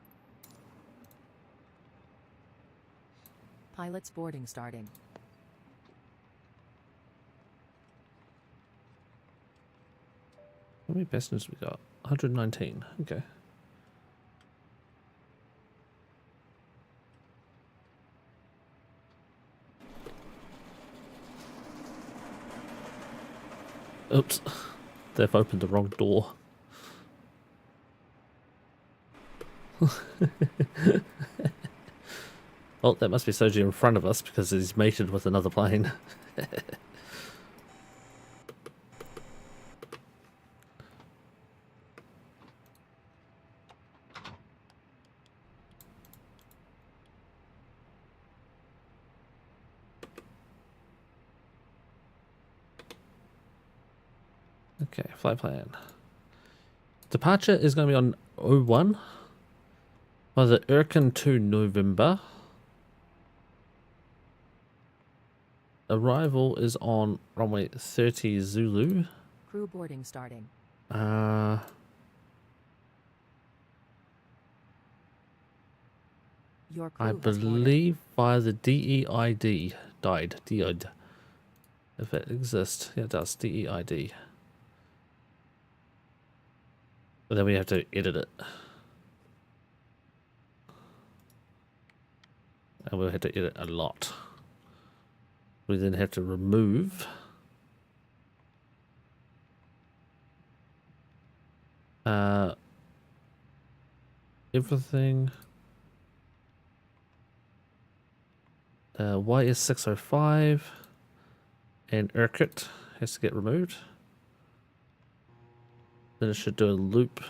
Pilot's boarding starting. How many passengers we got? 119. Okay. Oops. They've opened the wrong door. Oh, that must be Soji in front of us because he's mated with another plane. Okay, flight plan. Departure is going to be on 01 by the Irken to November. Arrival is on runway 30 Zulu. Crew boarding starting. Your crew I has boarded. believe via the DEID died. DEID. If it exists. Yeah, it does. DEID. But then we have to edit it. And we'll have to edit a lot. We then have to remove everything. YS605 and Urquhart has to get removed. Then it should do a loop.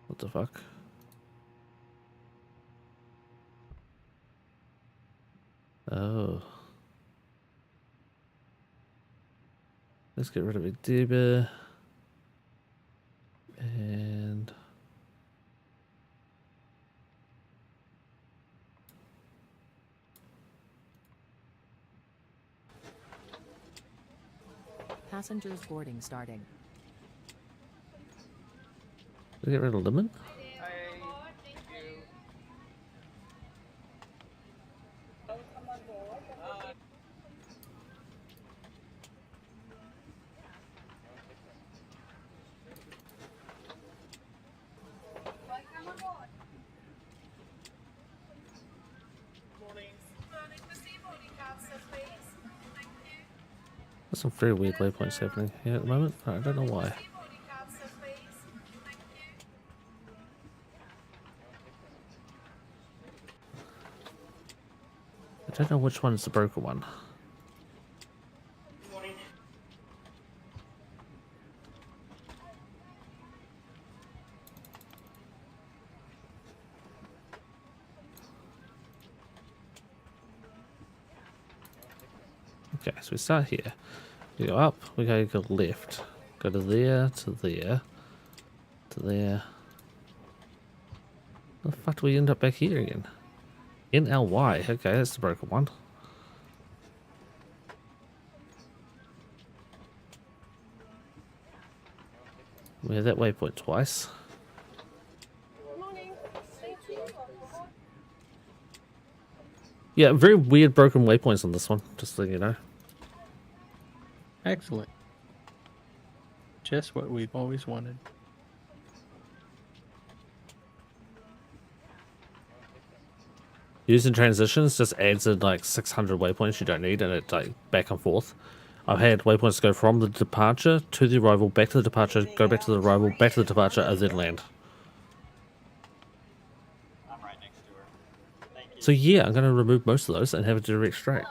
What the fuck? Oh. Let's get rid of Edeba. And Passengers boarding starting. we get rid of Lemon. There's some very weird waypoints happening here at the moment. I don't know why. I don't know which one is the broken one. Okay, so we start here. We go up, we go left. Go to there, to there, to there. How the fuck do we end up back here again? NLY, okay, that's the broken one. We have that waypoint twice. Yeah, very weird broken waypoints on this one, just so you know. Excellent. Just what we've always wanted. Using transitions just adds in like 600 waypoints you don't need, and it like back and forth. I've had waypoints go from the departure to the arrival, back to the departure, go back to the arrival, back to the departure, and then land. I'm right next to her. Thank you. So yeah, I'm going to remove most of those and have a direct straight.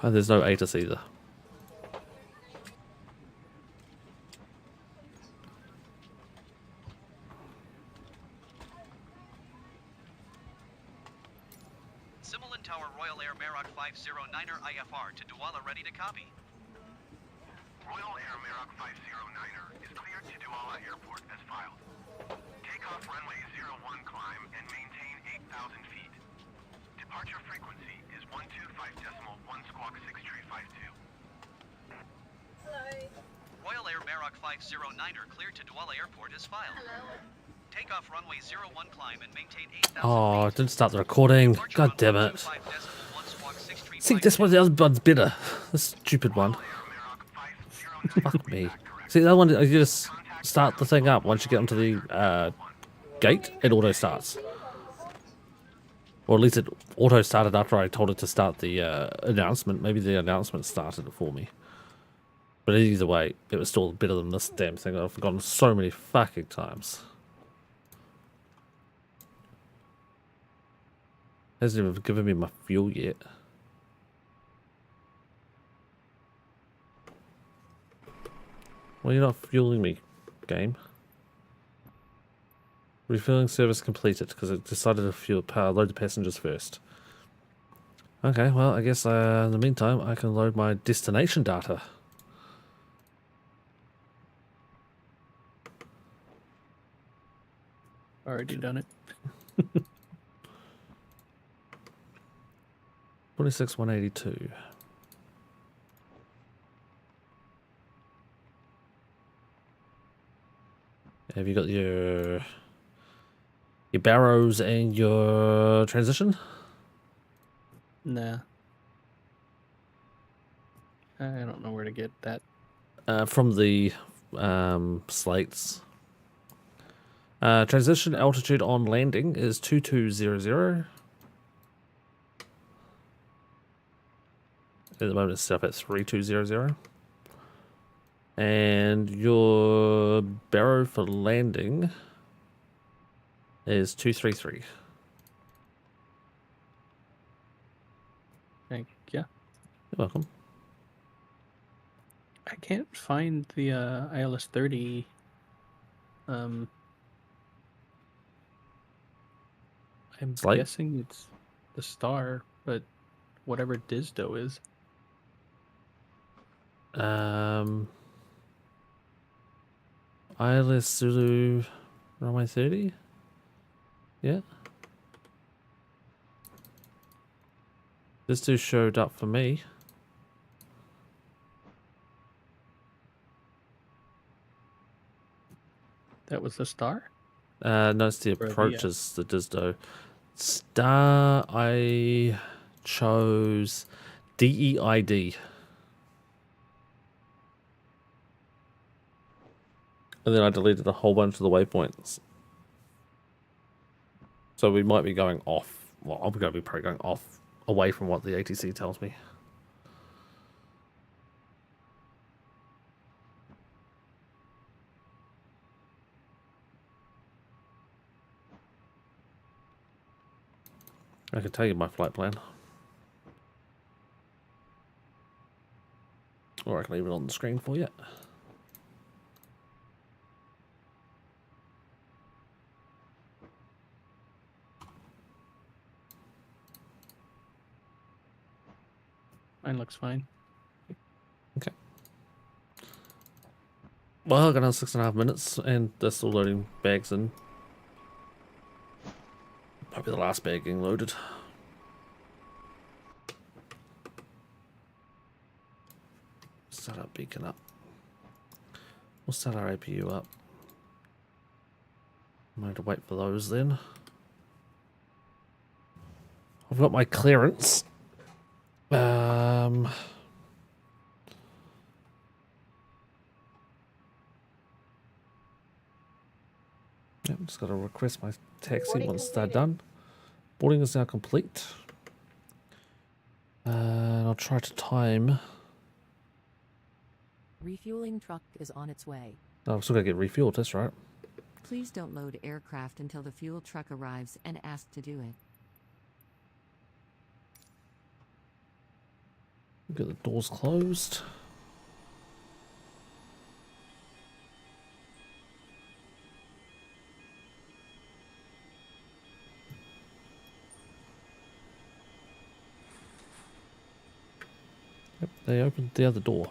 And there's no ATIS either. Simulin Tower Royal Air Meroc 509er IFR to Douala ready to copy. Royal Air Meroc 509er is cleared to Douala Airport as filed. Takeoff runway 01 climb and maintain 8,000 feet. Departure frequency is 125.1 squawk 6352. Royal Air Meroc 509er cleared to Douala Airport is filed. Takeoff runway 01 climb and maintain 8,000 Oh, I feet. didn't start the recording. Departure God on damn it. 125.1 squawk 6352. See, this one, the other one's better. This stupid one. Fuck me. See, that one, you just start the thing up once you get onto the gate, it auto starts. Or at least it auto started after I told it to start the announcement. Maybe the announcement started it for me. But either way, it was still better than this damn thing that I've forgotten so many fucking times. Hasn't even given me my fuel yet. Well, you're not fueling me, game. Refueling service completed because it decided to load the passengers first. Okay, well, I guess in the meantime, I can load my destination data. Already done it. 26,182. Have you got your barrows and your transition? Nah. I don't know where to get that. From the slates. Transition altitude on landing is 2200. At the moment it's set up at 3200. And your barrow for landing is 233. Thank you. You're welcome. I can't find the ILS 30. I'm like- guessing it's the star, but whatever Disdo is. ILS Zulu runway 30. Yeah. This dude showed up for me. That was the star? No, it's the Or the, approaches, the Disdo. Star, I chose DEID. And then I deleted a whole bunch of the waypoints. So we might be going off. Well, I'm going to be probably going off away from what the ATC tells me. I can tell you my flight plan. Or I can leave it on the screen for you. Mine looks fine. Okay. Well, I got another 6.5 minutes, and they're still loading bags in. Might be the last bag getting loaded. Set up beacon up. We'll set our APU up. I'm going to wait for those then. I've got my clearance. Yep, just got to request my taxi once they're done. Boarding is now complete. I'll try to time. Refueling truck is on its way. Oh, I'm still going to get refueled, that's right. Please don't load aircraft until the fuel truck arrives and ask to do it. Get the doors closed. Yep, they opened the other door.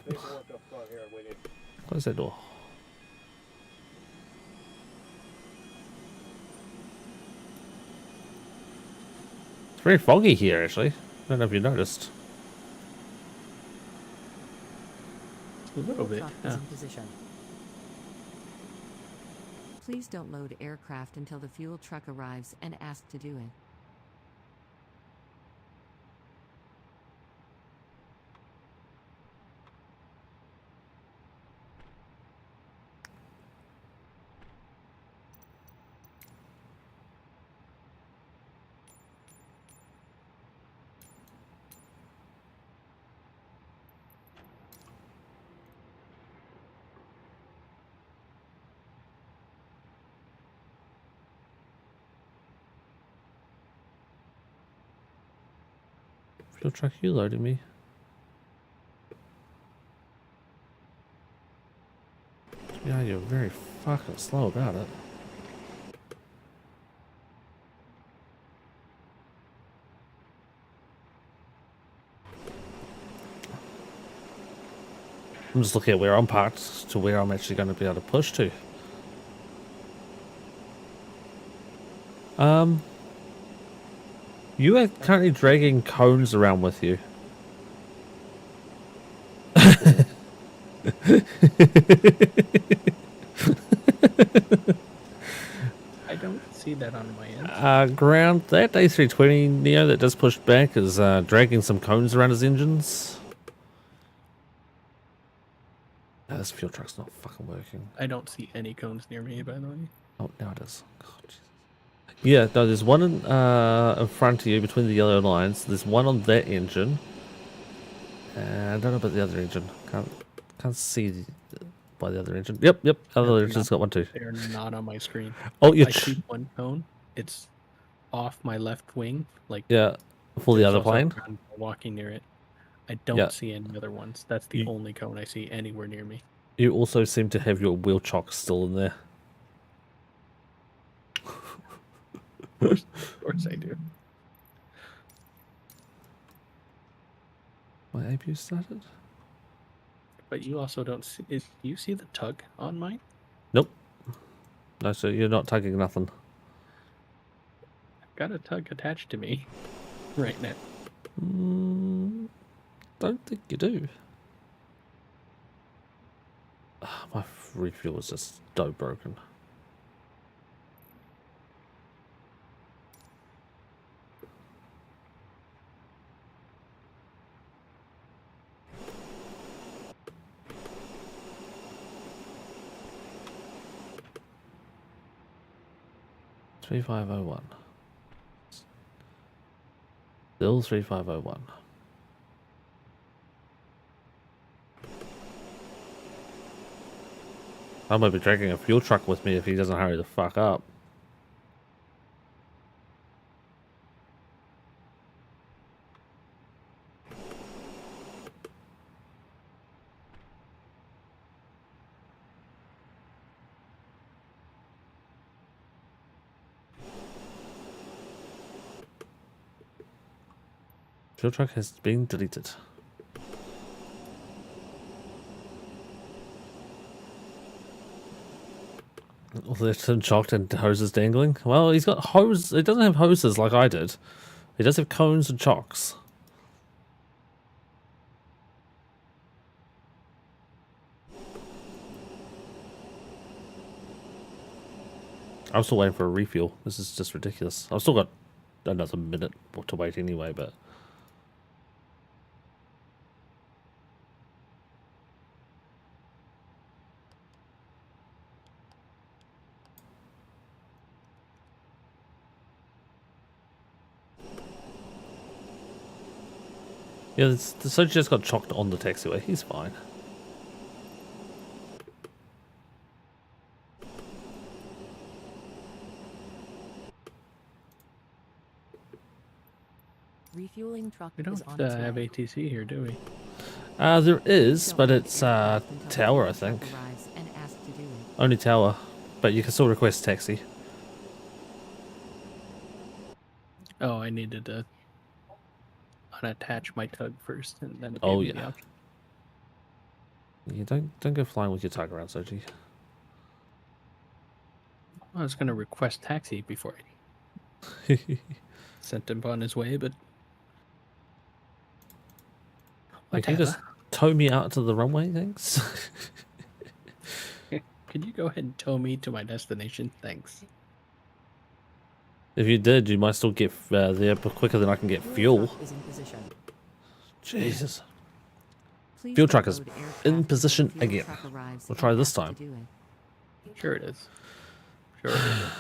Close that door. It's very foggy here, actually. I don't know if you noticed. A little bit, Truck is yeah. in position. Please don't load aircraft until the fuel truck arrives and ask to do it. Fuel truck, you loaded me. Yeah, you're very fucking slow about it. I'm just looking at where I'm parked to where I'm actually going to be able to push to. You are currently dragging cones around with you. I don't see that on my end. Ground, that A320 Neo that just pushed back is dragging some cones around his engines. Oh, this fuel truck's not fucking working. I don't see any cones near me, by the way. Oh, now it is. God, Jesus. Yeah, no, there's one in front of you between the yellow lines. There's one on that engine. I don't know about the other engine. Can't see by the other engine. Yep, the other They're engine's not- got one too. They're not on my screen. Oh, you I see one cone. It's off my left wing. Like yeah, for the there's other also a plane. ground walking near it. I don't Yeah. see any other ones. That's the only cone I see anywhere near me. You also seem to have your wheel chock still in there. Of course I do. My APU started? But you also don't see. Do you see the tug on mine? Nope. No, so you're not tugging nothing. I've got a tug attached to me right now. Don't think you do. My refuel is just so broken. Three 3501. Still 3501. I might be dragging a fuel truck with me if he doesn't hurry the fuck up. Fuel truck has been deleted. There's him chocked and hoses dangling. Well, he's got hose. He doesn't have hoses like I did. He does have cones and chocks. I'm still waiting for a refuel. This is just ridiculous. I've still got another minute to wait anyway, but... Yeah, the Soji just got chocked on the taxiway. He's fine. Refueling truck We is don't on its have way. ATC here, do we? There is, Don't but let it's aircraft until the tower, I fuel truck think. arrives and ask to do it. Only tower, but you can still request taxi. Oh, I needed to unattach my tug first, and then. It Oh, gave me the yeah. option. You don't go flying with your tug around, Soji. I was gonna request taxi before I sent him on his way, but. You can just tow me out to the runway, thanks. Could you go ahead and tow me to my destination? Thanks. If you did, you might still get there quicker than I can get fuel. Truck is in position. Jesus. Please Fuel truck is load in aircraft until position fuel again. truck arrives We'll and try this ask to time. do it. Sure it is. Sure it is.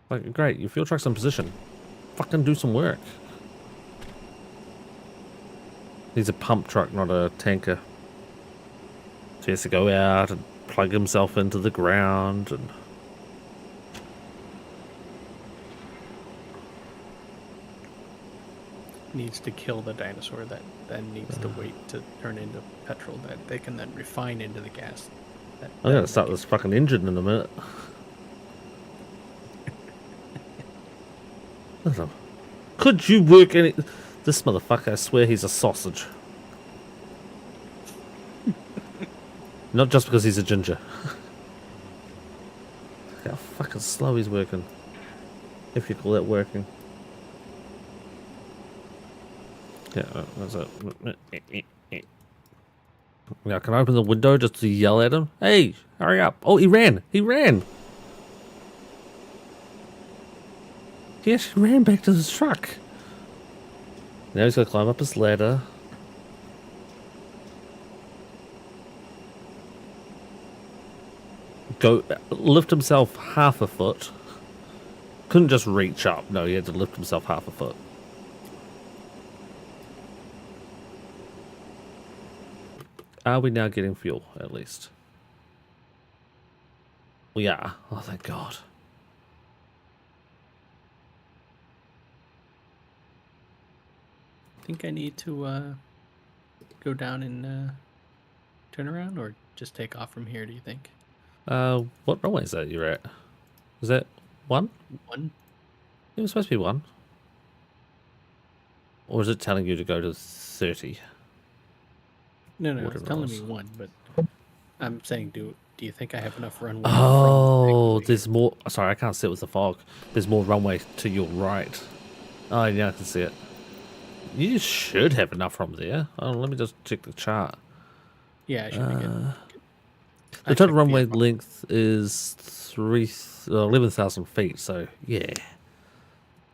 Like, great, your fuel truck's in position. Fucking do some work. He's a pump truck, not a tanker. So he has to go out and plug himself into the ground and... Needs to kill the dinosaur that then needs to wait to turn into petrol that they can then refine into the gas. I'm gonna start this fucking engine in a minute. Could you work any... This motherfucker, I swear he's a sausage. Not just because he's a ginger. Look how fucking slow he's working. If you call that working. Yeah, that's it. Now, can I open the window just to yell at him? Hey, hurry up. Oh, he ran. He ran. He actually ran back to his truck. Now he's got to climb up his ladder. Go lift himself half a foot. Couldn't just reach up. No, he had to lift himself half a foot. Are we now getting fuel, at least? We are. Oh, thank God. I think I need to go down and turn around, or just take off from here, do you think? What runway is that you're at? Is that 1? One? It was supposed to be 1. Or is it telling you to go to 30? No, it's Whatever it telling was. me 1, but I'm saying, do you think I have enough runway? Oh, from there's more. Sorry, I can't see it with the fog. There's more runway to your right. Oh, yeah, I can see it. You should have enough from there. Oh, let me just check the chart. Yeah, I should be good. The total runway length is 11,000 feet, so yeah.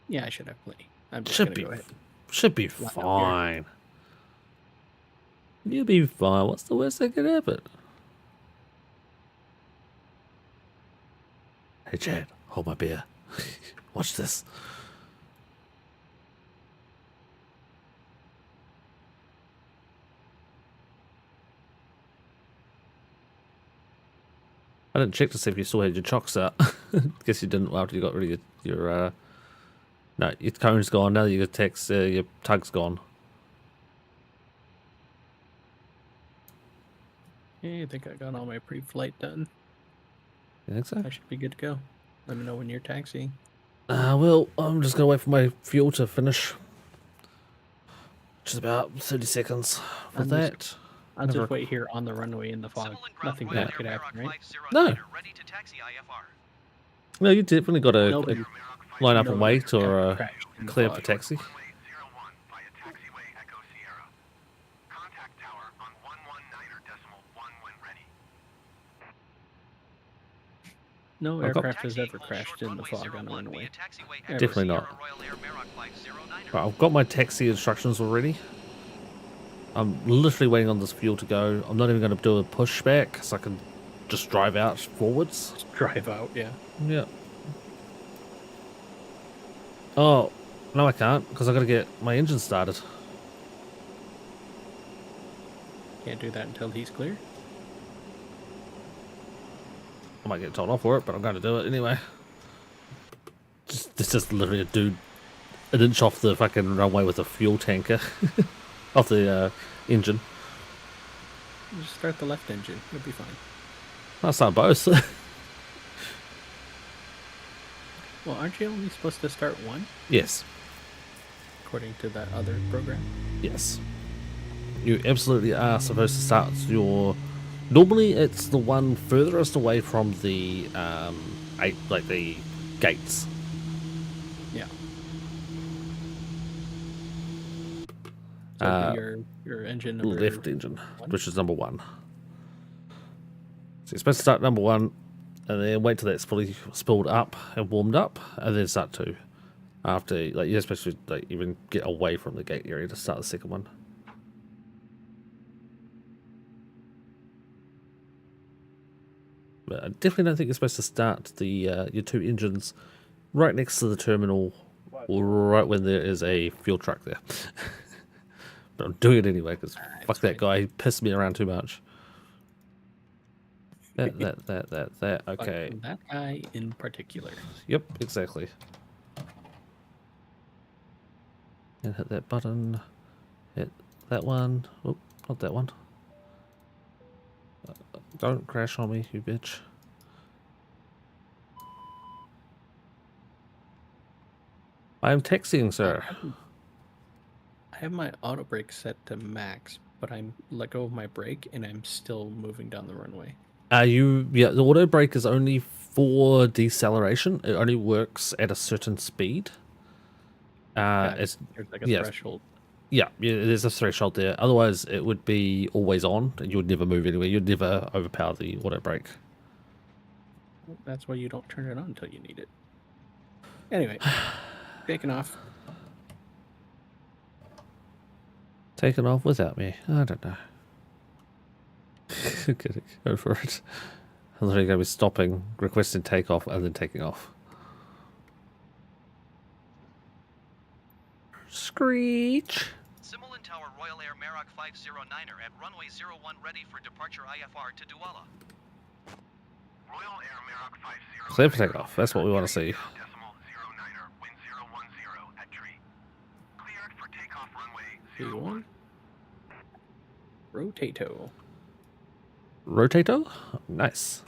Yeah, I should have plenty. I'm just Should gonna be, go ahead. should be Line up here. fine. You'll be fine. What's the worst that could happen? Hey, Chad, hold my beer. Watch this. I didn't check to see if you still had your chocks out. Guess you didn't after you got rid of your no, your cone's gone. Now your your tug's gone. Yeah, I think I got all my pre-flight done. You think so? I should be good to go. Let me know when you're taxiing. Well, I'm just gonna wait for my fuel to finish. Just about 30 seconds for that. I'll just wait here on the runway in the fog. Nothing bad could happen, right? No. Ready to taxi IFR. No, you definitely got to Nobody- line up and nobody wait or ever crashed in the clear fog. for taxi. Runway 01 via taxiway Echo Sierra. Contact tower on 119.1 when ready. No Okay. aircraft has Taxi, ever hold crashed short in the runway fog on a 01 runway. via taxiway Ever. Echo Definitely not. Sierra Royal Air Maroc 509er. Right, I've got my taxi instructions already. I'm literally waiting on this fuel to go. I'm not even going to do a pushback, so I can just drive out forwards. Just drive out, yeah. Yeah. Oh, no I can't, because I got to get my engine started. Can't do that until he's clear. I might get told off for it, but I'm going to do it anyway. It's just literally a dude an inch off the fucking runway with a fuel tanker. Off the engine. Just start the left engine. It'll be fine. I'll start both. Well, aren't you only supposed to start one, Yes. according to that other program? Yes. You absolutely are supposed to start your... Normally it's the one furthest away from the the gates. Yeah. So your engine number Left engine, one? which is number 1. So you're supposed to start number 1 and then wait till that's fully spilled up and warmed up and then start 2. After, like, you're supposed to even get away from the gate area to start the second one. But I definitely don't think you're supposed to start the your 2 engines right next to the terminal, or right when there is a fuel truck there. But I'm doing it anyway because fuck that guy. He pissed me around too much. That. Okay. Fuck that guy in particular. Yep, exactly. And hit that button. Hit that one. Oh, not that one. Don't crash on me, you bitch. I am taxiing, sir. I have my auto brake set to max, but I'm let go of my brake and I'm still moving down the runway. Yeah, the auto brake is only for deceleration. It only works at a certain speed. It's There's like a yes. threshold. Yeah, there's a threshold there. Otherwise, it would be always on, and you would never move anywhere. You'd never overpower the auto brake. That's why you don't turn it on until you need it. Anyway, taking off. Taken off without me. I don't know. Go for it. I'm literally going to be stopping, requesting takeoff, and then taking off. Screech. Simulin Tower Royal Air Maroc 509er at runway 01 ready for departure IFR to Douala. Royal Air Maroc 50. Clear for takeoff. That's what we want to see. Decimal 09er, wind 010 at tree. Cleared for takeoff runway B1. 01. Rotato. Rotator? Nice.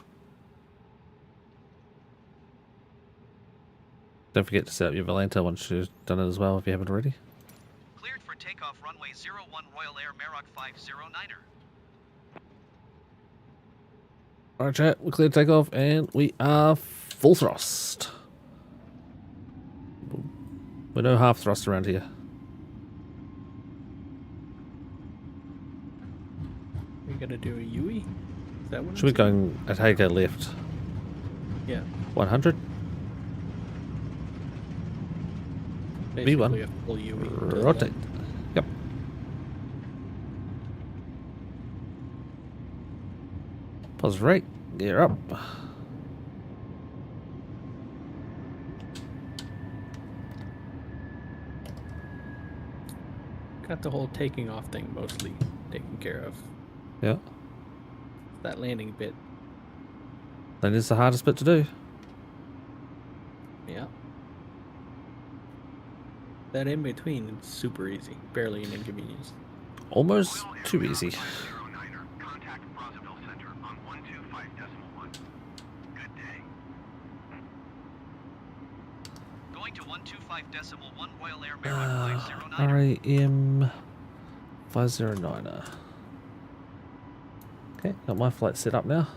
Don't forget to set up your Volanta once you've done it as well, if you haven't already. Cleared for takeoff runway 01 Royal Air Maroc 509er. Alright, chat, we're clear to take off, and we are full thrust. We're no half thrust around here. We gotta do a Yui? Is that what Should we go and take a left? Yeah. 100? Basically V1. a full Yui. to the Rotate. left. Yep. Pause right. Gear up. Got the whole taking off thing mostly taken care of. Yeah. That landing bit. That is the hardest bit to do. Yeah. That in between is super easy. Barely an inconvenience. Almost too easy. 509er, contact Brazzaville Center on 125.1. Good day. Going to 125.1 Royal Air Maroc 509er. RAM 509er. Okay, got my flight set up now.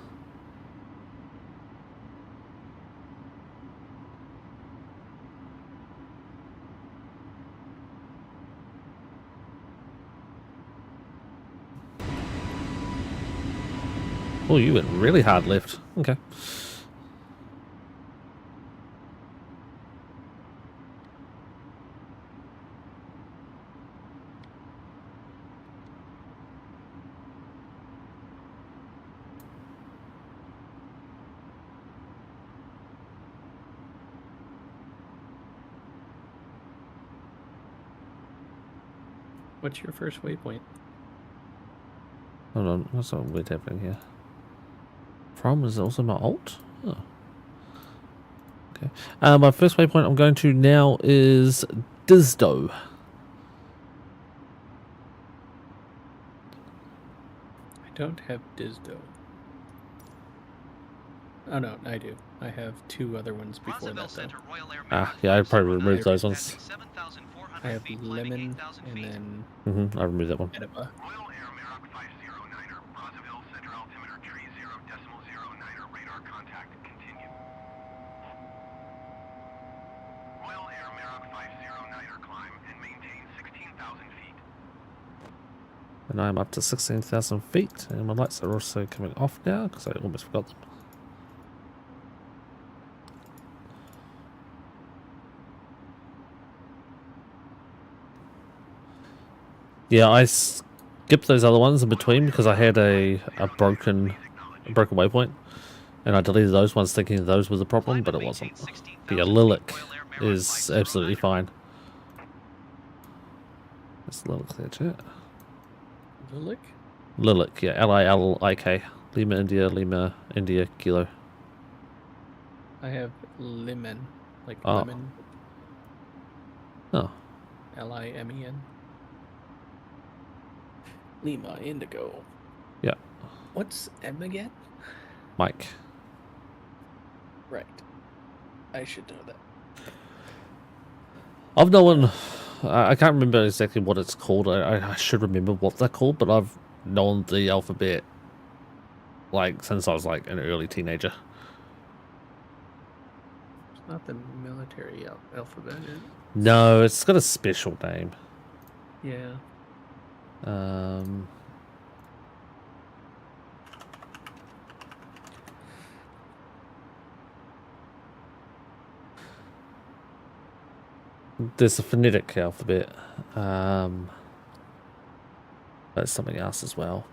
Oh, you went really hard left. Okay. What's your first waypoint? Hold on, what's something weird happening here? From is also my alt? Oh. Okay. My first waypoint I'm going to now is Disdo. I don't have Disdo. Oh no, I do. I have two other ones before Brazzaville that though. Center Royal Air Ah, Maroc yeah, I'd probably 509er, remove those ones. passing 7,400 I have feet, landing Lemon 8,000 and feet. then I removed that one. Edinburgh. Royal Air Maroc 509er, Brazzaville Center altimeter tree 0.09er radar contact continue. Royal Air Maroc 509er climb and maintain 16,000 feet. And I'm up to 16,000 feet, and my lights are also coming off now because I almost forgot them. Yeah, I skipped those other ones in between because I had a broken waypoint, and I deleted those ones thinking those were the problem, but it wasn't. But yeah, Lilac is absolutely fine. That's Lilac there, chat. Lilik? Lilac, yeah, L-I-L-I-K. Lima India Kilo. I have Lemon. Like Oh. lemon. Oh, Limen. Lima Indigo. yeah, What's M again? Mike. Right. I should know that. I've known, I can't remember exactly what it's called. I should remember what they're called, but I've known the alphabet like since I was like an early teenager. It's not the military alphabet, is it? No, it's got a special name. Yeah. There's a phonetic alphabet. That's something else as well.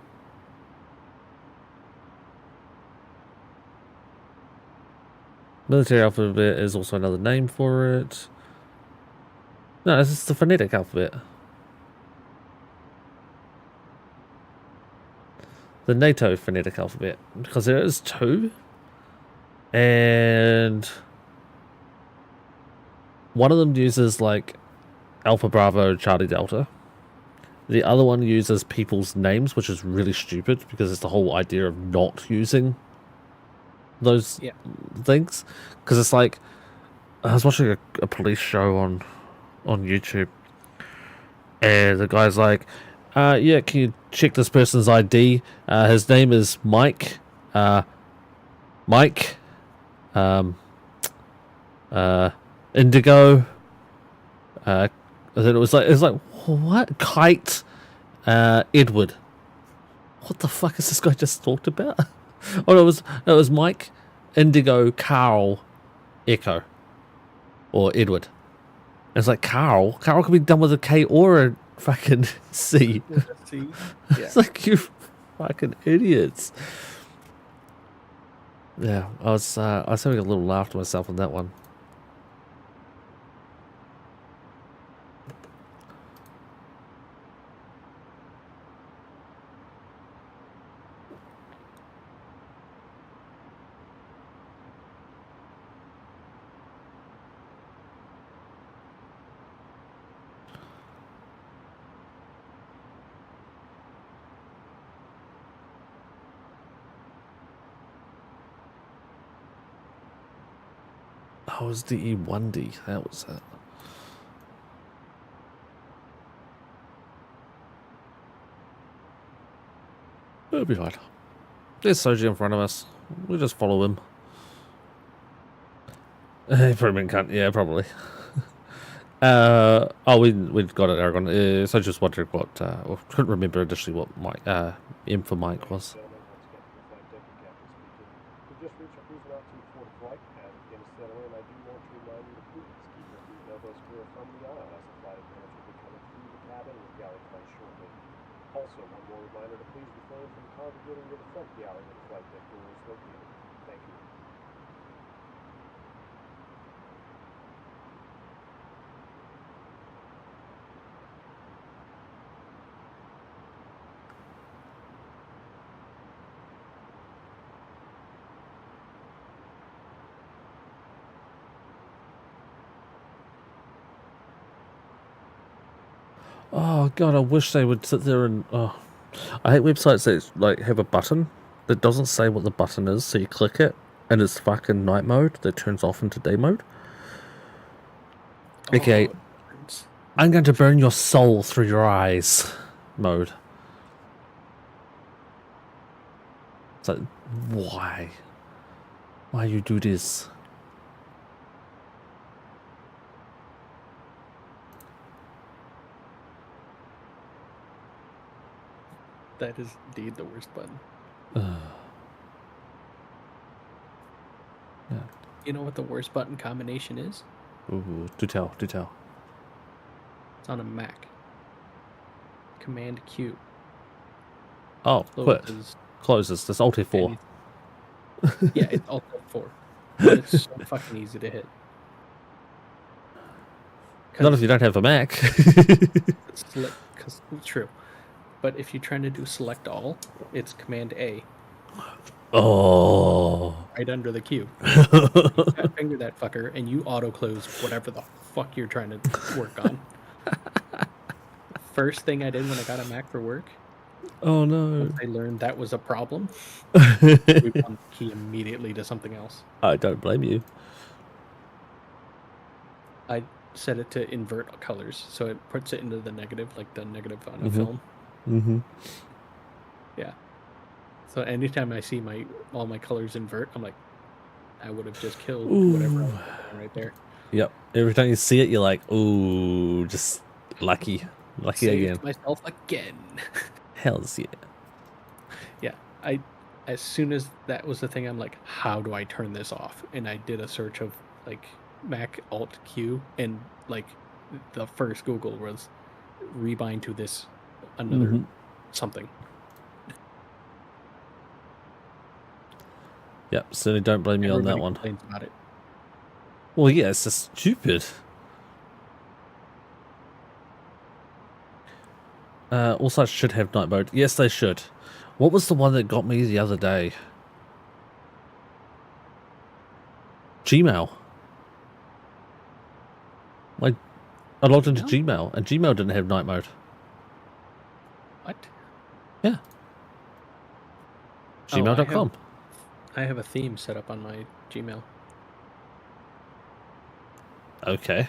Military alphabet is also another name for it. No, it's just the phonetic alphabet. the NATO phonetic alphabet, because there is two, and one of them uses like Alpha Bravo Charlie Delta. The other one uses people's names, which is really stupid because it's the whole idea of not using those things. Because it's like, I was watching a police show on YouTube, and the guy's like, yeah, can you check this person's ID? His name is Mike. Mike. Indigo. And then it was like, what? Kite. Edward. What the fuck is this guy just talked about? Oh, it was Mike, Indigo, Carl, Echo, or Edward. And it's like Carl. Carl can be done with a K or a fucking C. Yeah. It's like, you fucking idiots. Yeah, I was having a little laugh to myself on that one. Oh, it was DE1D. That was it. It'll be fine. There's Soji in front of us. We'll just follow him. Improvement cunt. Yeah, probably. Oh, we got it, Aragon. So I just wondered what. Well, couldn't remember initially what Mike. M for Mike was. We've just reached our cruise altitude for the flight. As we begin to settle in, I do want to remind you to please keep your seat elbows clear from the aisle as the flight attendants will be coming through the cabin with galley plans shortly. Also, one more reminder to please refrain from congregating near the front galley where the flight deck door is located. Thank you. Oh god, I wish they would sit there and. Oh, I hate websites that like have a button that doesn't say what the button is, so you click it and it's fucking night mode that turns off into day mode. Okay, I'm going to burn your soul through your eyes mode. It's like, why? Why you do this? That is indeed the worst button. Yeah. You know what the worst button combination is? Ooh, do tell, do tell. It's on a Mac. Command Q. Oh, quit. Closes. Closes. That's Alt F4. Yeah, it's Alt F4. But it's so fucking easy to hit. Not if you don't have a Mac. True. But if you're trying to do select all, it's Command A. Oh. Right under the Q. You fat finger that fucker, and you auto close whatever the fuck you're trying to work on. First thing I did when I got a Mac for work. Oh no. Once I learned that was a problem. We bumped the key immediately to something else. I don't blame you. I set it to invert colors, so it puts it into the negative, like the negative on a film. Mm-hmm. Yeah. So anytime I see all my colors invert, I'm like, I would have just killed whatever I was doing right there. Yep. Every time you see it, you're like, ooh, just lucky. Lucky Saved again. myself again. Hells yeah. Yeah. As soon as that was the thing, I'm like, how do I turn this off? And I did a search of like Mac Alt Q, and like the first Google was rebind to this another something. Yep, certainly don't blame me on that one. Complains about it. Well, yeah, it's just stupid. All sites should have night mode. Yes, they should. What was the one that got me the other day? Gmail. Like, I logged into Gmail, and Gmail didn't have night mode. What? Yeah. Gmail.com. I have a theme set up on my Gmail. Okay.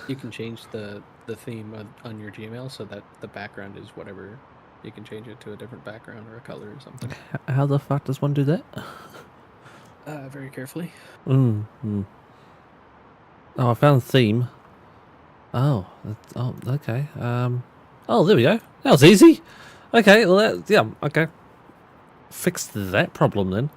You can change the theme on your Gmail so that the background is whatever. You can change it to a different background or a color or something. How the fuck does one do that? Very carefully. Oh, I found theme. Oh, okay. Oh, there we go. That was easy. Okay, well, okay. Fixed that problem then.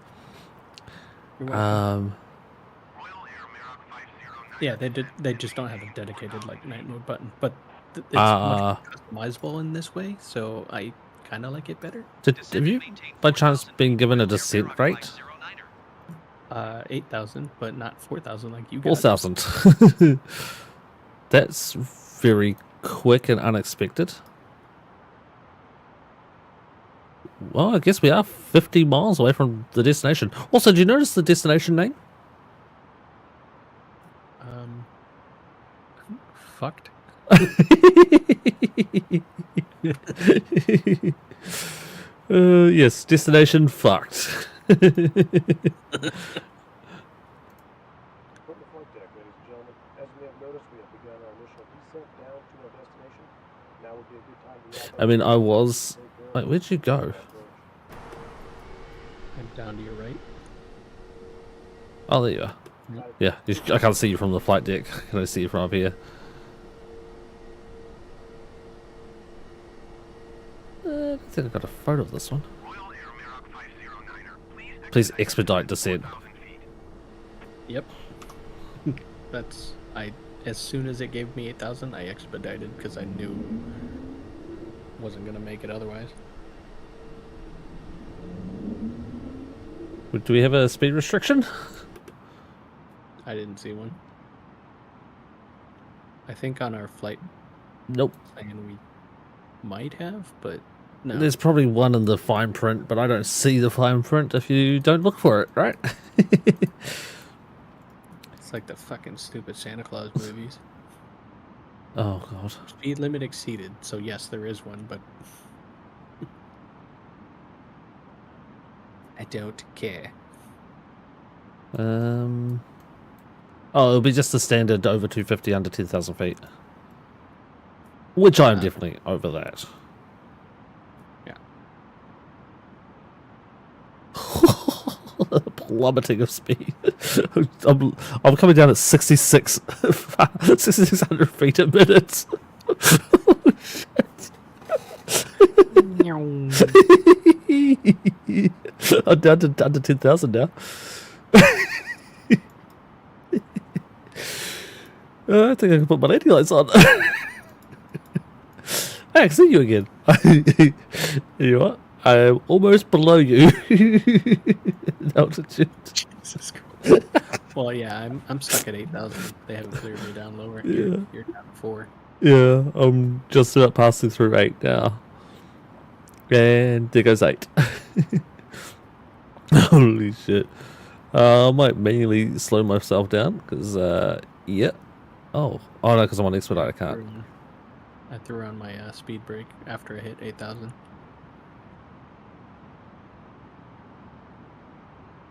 Yeah, they just don't have a dedicated like night mode button, but it's much customizable in this way, so I kind of like it better. Have you, by chance, been given a descent rate? 8,000, but not 4,000 like you got. 4,000. That's very quick and unexpected. Well, I guess we are 50 miles away from the destination. Also, did you notice the destination name? Fucked. Yes, destination fucked. Put the flight deck, ladies and gentlemen. As you may have noticed, we have begun our initial descent down to our destination. Now would be a good time to wrap up. I mean, I was... Wait, where'd you go? I'm down to your right. Oh, there you are. Yeah, I can't see you from the flight deck. I can only see you from up here. I think I got a photo of this one. Please expedite descent. Yep. As soon as it gave me 8,000, I expedited because I knew wasn't gonna make it otherwise. Do we have a speed restriction? I didn't see one. I think on our flight. Nope. And we might have, but no. There's probably one in the fine print, but I don't see the fine print if you don't look for it, right? It's like the fucking stupid Santa Claus movies. Oh, God. Speed limit exceeded, so yes, there is one, but I don't care. Oh, it'll be just the standard over 250 under 10,000 feet. Which I'm definitely over that. Yeah. Plummeting of speed. I'm coming down at 6,600 feet a minute. Oh, shit. I'm down to under 10,000 now. I think I can put my lady lights on. Hey, I can see you again. You know what? I'm almost below you. Altitude. Jesus Christ. Well, yeah, I'm stuck at 8,000. They haven't cleared me down lower. Yeah. You're down to 4. Yeah, I'm just about passing through 8 now. And there goes 8. Holy shit. I might manually slow myself down because, yeah. Oh no, because I'm on expedite, I can't. I threw on my speed brake after I hit 8,000.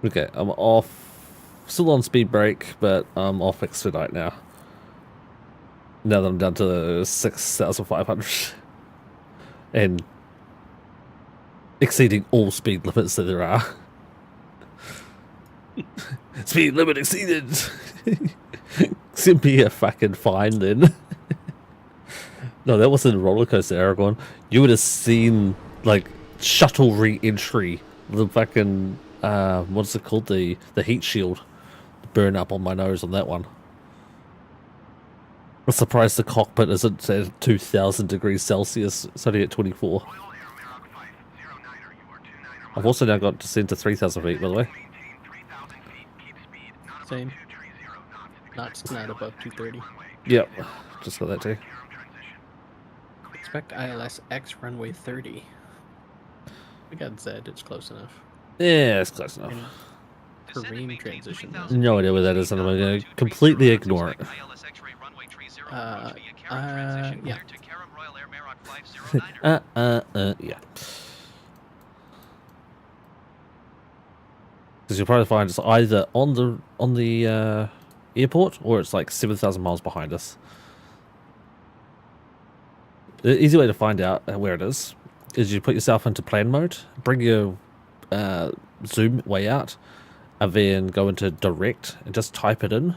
Okay, I'm off. Still on speed brake, but I'm off expedite now. Now that I'm down to 6,500. And exceeding all speed limits that there are. Speed limit exceeded! Send me a fucking fine then. No, that wasn't roller coaster, Aragorn. You would have seen, like, shuttle re-entry. The fucking, what's it called? The heat shield. Burn up on my nose on that one. I'm surprised the cockpit isn't at 2,000 degrees Celsius. It's only at 24. I've also now got descent to 3,000 feet, by the way. Same. Not above 230. Yep, just got that too. Expect ILS X runway 30. We got Z. It's close enough. Yeah, it's close enough. And Kareem transition. Though. No idea what that is, and I'm going to completely ignore it. Yeah. Yeah. Because you'll probably find it's either on the airport or it's like 7,000 miles behind us. The easy way to find out where it is you put yourself into plan mode, bring your zoom way out, and then go into direct and just type it in.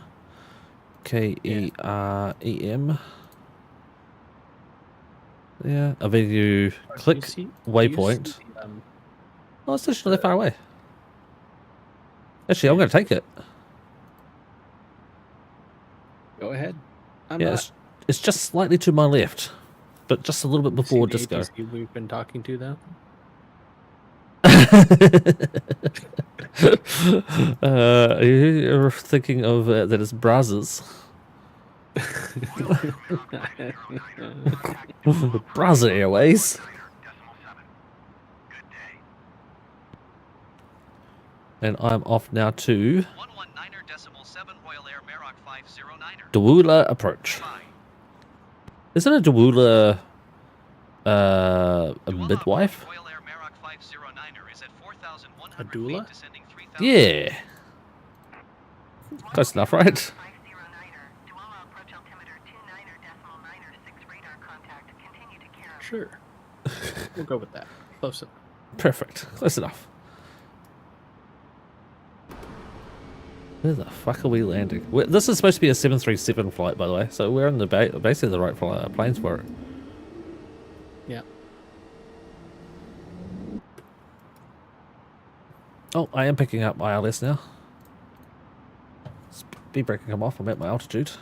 KEREM. Yeah, and then you click waypoint. Oh, it's actually not that far away. Actually, I'm going to take it. Go ahead. It's just slightly to my left, but just a little bit before disco. We've been talking to though. You're thinking of that it's Brazzers. Brazza Airways. And I'm off now to Dawula approach. Isn't a Dawula a midwife? A doula? Yeah. Close enough, right? Sure. We'll go with that. Close enough. Perfect. Close enough. Where the fuck are we landing? This is supposed to be a 737 flight, by the way, so we're in the basically the right planes for it. Yeah. Oh, I am picking up my ILS now. Speed breaking come off. I'm at my altitude.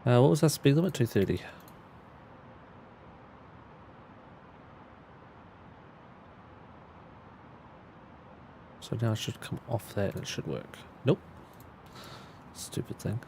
What was that speed limit? 230. So now I should come off that and it should work. Nope. Stupid thing.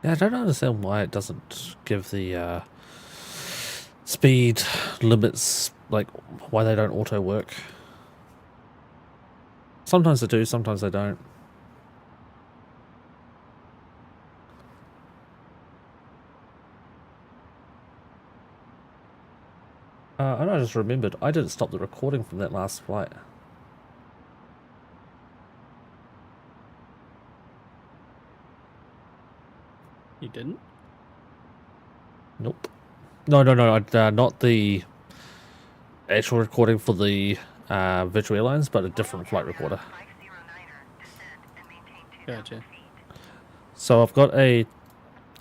Yeah, I don't understand why it doesn't give the speed limits, like why they don't auto work. Sometimes they do, sometimes they don't. And I just remembered, I didn't stop the recording from that last flight. You didn't? Nope. No, not the actual recording for the virtual airlines, but a different flight recorder. Gotcha. So I've got a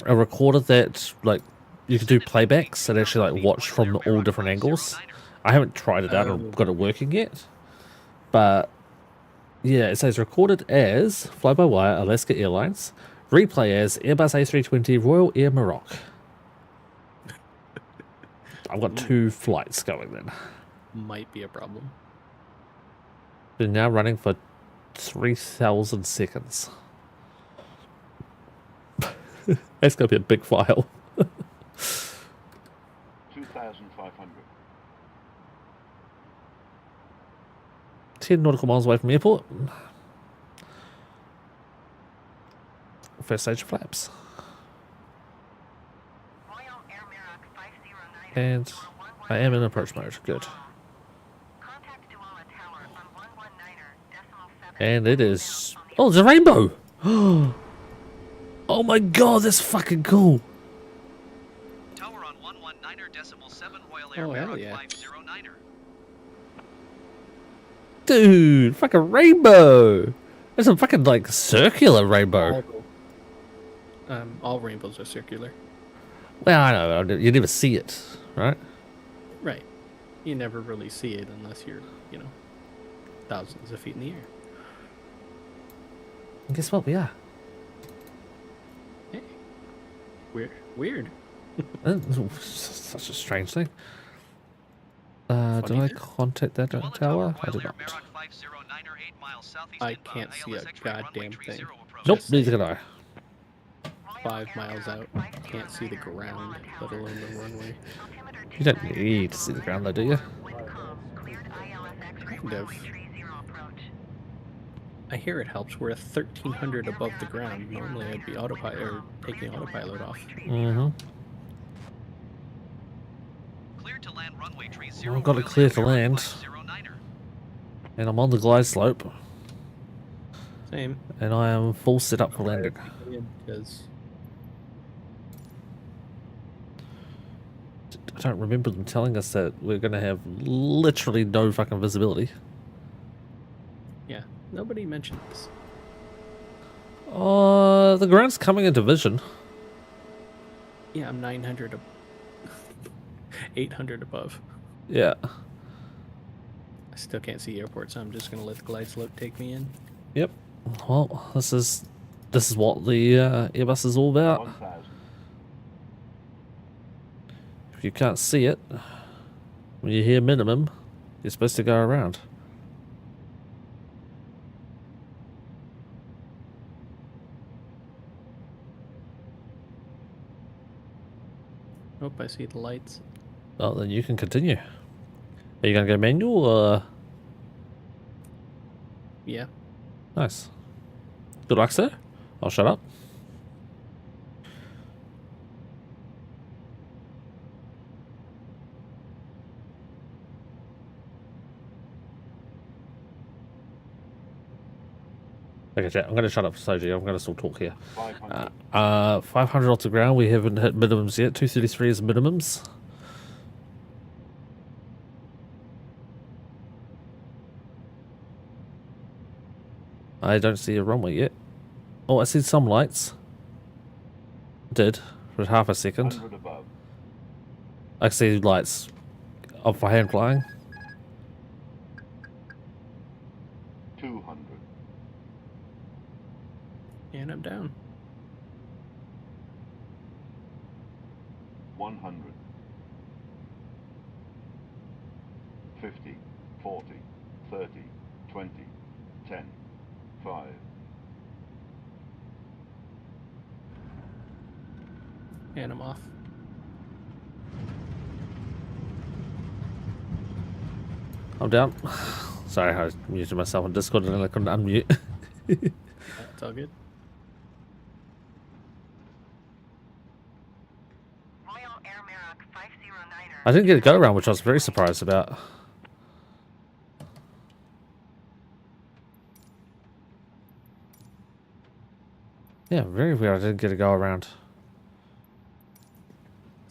recorder that like you can do playbacks and actually like watch from all different angles. I haven't tried it out and got it working yet, but yeah, it says recorded as fly-by-wire Alaska Airlines, replay as Airbus A320 Royal Air Maroc. I've got 2 flights going then. Might be a problem. They're now running for 3,000 seconds. That's going to be a big file. 2,500. 10 nautical miles away from the airport. First stage of flaps. And I am in approach mode. Good. And it is... Oh, there's a rainbow! Oh my god, that's fucking cool! Tower on 119.7 Royal Oh, Air hell Maroc yeah. 509er. Dude, fucking rainbow! There's a fucking, like, circular rainbow. All rainbows are circular. Well, I know, you never see it, right? Right. You never really see it unless you're, you know, thousands of feet in the air. And guess what? We are. Hey. Weird. Such a strange thing. Did Funny I thing. contact that tower? I did not. I can't see a goddamn thing. Nope, Just neither saying. can I. 5 miles out, can't see the ground, let alone the runway. You don't need to see the ground though, do you? Kind of. I hear it helps. We're 1,300 above the ground. Normally, I'd be autopilot or taking autopilot off. Mm-hmm. Clear to land runway tree Well, I've got it clear to land. And I'm on the glide slope. Same. And I am full set up for landing. Because I don't remember them telling us that we're going to have literally no fucking visibility. yeah, nobody mentioned this. The ground's coming into vision. Yeah, I'm 900, 800 above. Yeah. I still can't see airport, so I'm just gonna let the glide slope take me in. Yep. Well, this is what the Airbus is all about. 1,000. If you can't see it, when you hear minimum, you're supposed to go around. Oh, I see the lights. Well, then you can continue. Are you going to go manual or? Yeah. Nice. Good luck, sir. I'll shut up. Okay, chat. I'm going to shut up, Soji. I'm going to still talk here. 500. 500 off the ground. We haven't hit minimums yet. 233 is minimums. I don't see a runway yet. Oh, I see some lights. Did for half a second. 100 above. I see lights of my hand flying. 200. And I'm down. 100. 50. 40. 30. 20. 10. 5. And I'm off. I'm down. Sorry, I muted myself on Discord and then I couldn't unmute. It's all good. Royal Air Maroc 509er. I didn't get a go around, which I was very surprised about. Yeah, very weird. I didn't get a go around.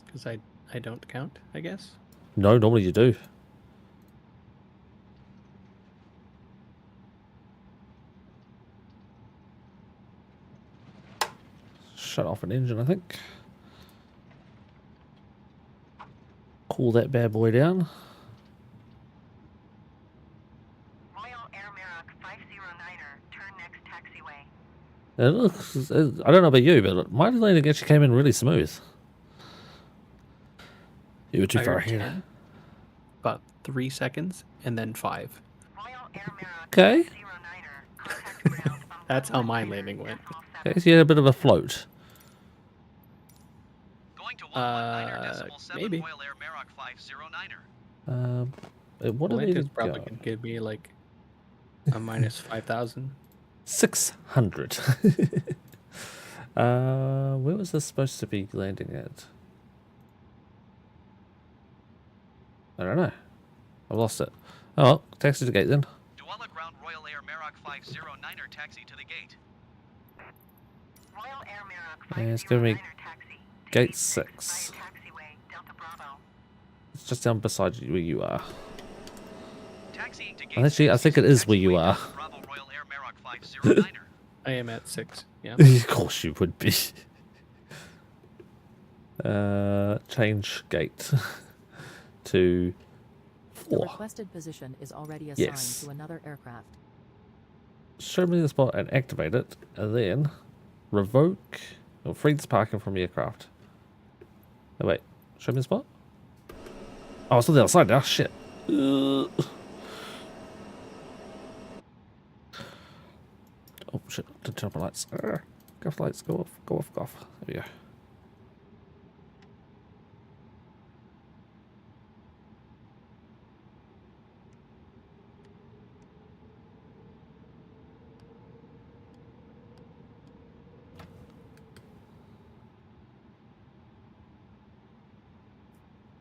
Because I don't count, I guess. No, normally you do. Shut off an engine, I think. Cool that bad boy down. Royal Air Maroc 509er. Turn next taxiway. It looks, I don't know about you, but my landing actually came in really smooth. You were too I far heard ahead. 10, about 3 seconds, and then 5. Royal Air Maroc Okay. 509er. Contact ground from That's how my landing went. Okay, so you had a bit of a float. Going to 119.7 maybe. Royal Air Maroc 509er. What did Atlantis it probably go? could give me like a minus 5,000. 600. Where was this supposed to be landing at? I don't know. I lost it. Oh, well, taxi to the gate then. Douala Ground Royal Air Maroc 509er taxi to the gate. Royal Air Maroc Yeah, it's giving me 509er taxi. gate Via 6. taxiway Delta Bravo. It's just down beside you where you are. Taxiing to gate Actually, I think it is where you taxiway are. Delta Bravo Royal Air Maroc 509er. I am at 6. Yeah. Of course you would be. Change gate to The 4. requested position is already assigned Yes. to another aircraft. Show me the spot and activate it, and then revoke or freeze parking from aircraft. Oh, wait, show me the spot. Oh, it's on the other side now. Shit. Oh shit! Didn't turn off my lights. Go off lights. Go off. Go off. Go off. There we go.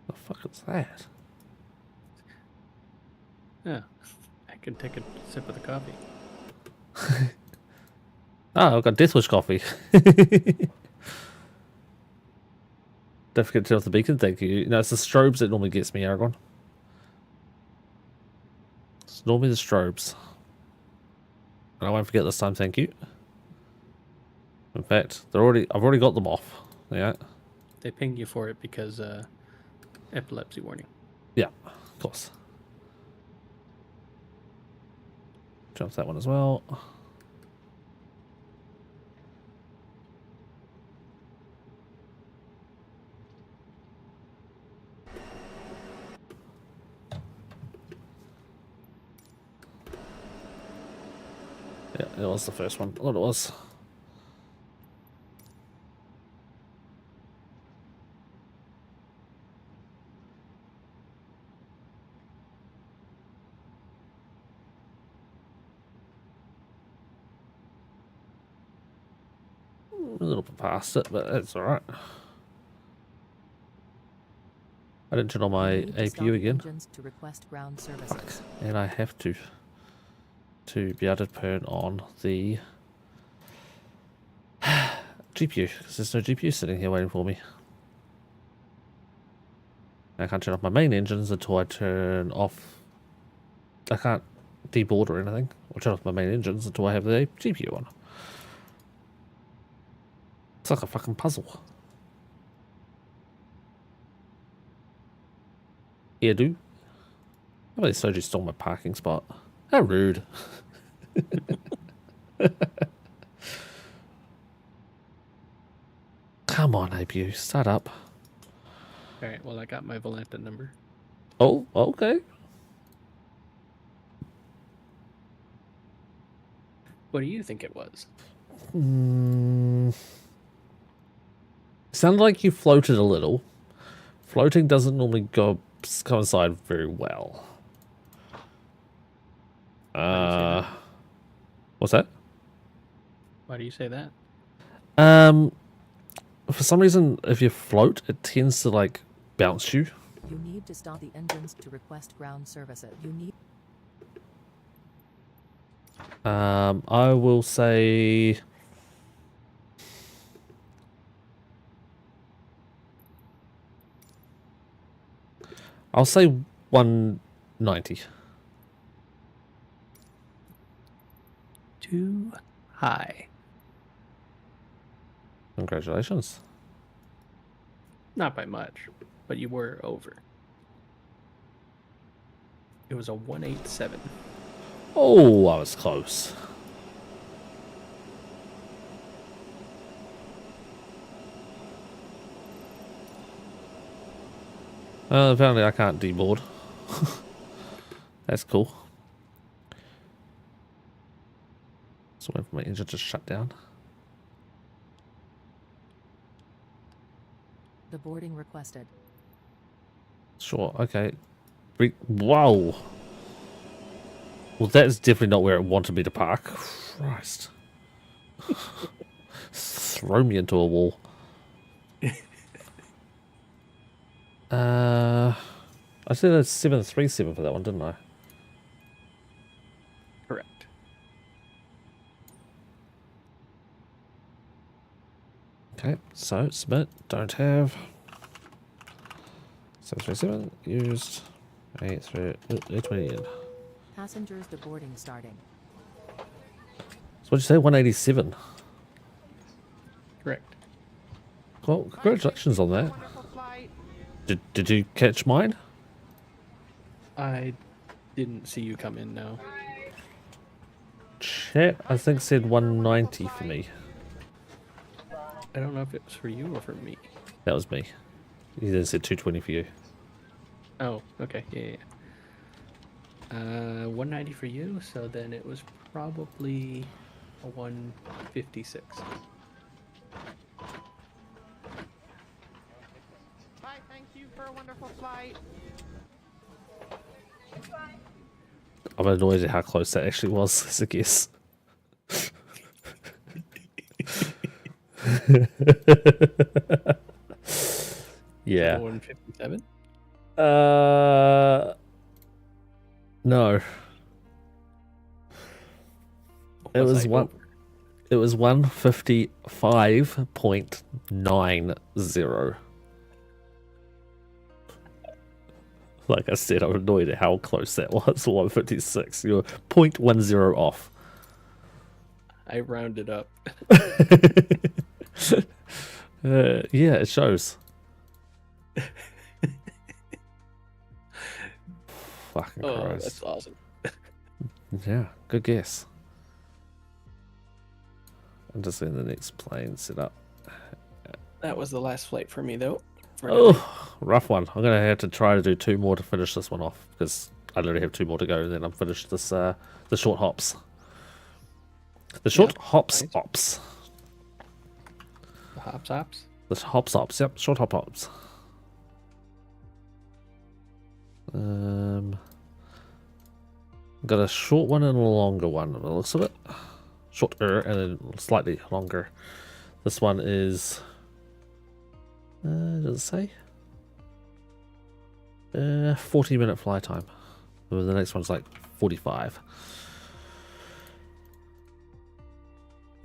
The fuck is that? Yeah, I can take a sip of the coffee. Oh, I've got Deathwish coffee. Don't forget to turn off the beacon, thank you. No, it's the strobes that normally gets me, Aragon. It's normally the strobes. And I won't forget this time, thank you. In fact, I've already got them off. Yeah. They ping you for it because epilepsy warning. Yeah, of course. Jump that one as well. Yeah, it was the first one. I thought it was. A little bit past it, but it's alright. I didn't turn on my You need to stop APU again. engines to request ground services. And I have to be able to turn on the GPU, because there's no GPU sitting here waiting for me. I can't turn off my main engines until I turn off... I can't deboard or anything, or turn off my main engines until I have the GPU on. It's like a fucking puzzle. Yeah, dude. How about Soji stole my parking spot? How rude. Come on, APU, start up. Alright, well, I got my Volanta number. Oh, okay. What do you think it was? Sounded like you floated a little. Floating doesn't normally coincide very well. What's that? Why do you say that? For some reason, if you float, it tends to like bounce you. You need to stop the engines to request ground services. You need I will say... I'll say 190. Too high. Congratulations. Not by much, but you were over. It was a 187. Oh, I was close. Apparently I can't deboard. That's cool. So wait for my engine to shut down. the boarding requested. Sure, okay. Wow. Well, that is definitely not where it wanted me to park. Christ. Throw me into a wall. I said a 737 for that one, didn't I? Correct. Okay, so submit, don't have. 737 used. A20 in. Passengers deboarding starting. So what'd you say? 187. Correct. Well, congratulations on that. Did you catch mine? I didn't see you come in, no. Chat, I think, said 190 for me. I don't know if it was for you or for me. That was me. He then said 220 for you. Oh, okay. Yeah. 190 for you, so then it was probably a 156. Bye, thank you for a wonderful flight. I'm annoyed at how close that actually was as a guess. Yeah. 157? No. It was one. It was 155.90. Like I said, I'm annoyed at how close that was. 156. You're 0.10 off. I rounded up. Yeah, it shows. Fucking Christ. That's awesome. Yeah, good guess. I'm just in the next plane set up. That was the last flight for me, though. Oh, rough one. I'm gonna have to try to do 2 more to finish this one off because I literally have 2 more to go, and then I'm finished this. The short hops. The short hops nice. ops. The hops ops. The hops ops. Yep, short hop ops. Got a short one and a longer one on the looks of it. Shorter and then slightly longer. This one is. Does it say? 40-minute fly time. The next one's like 45.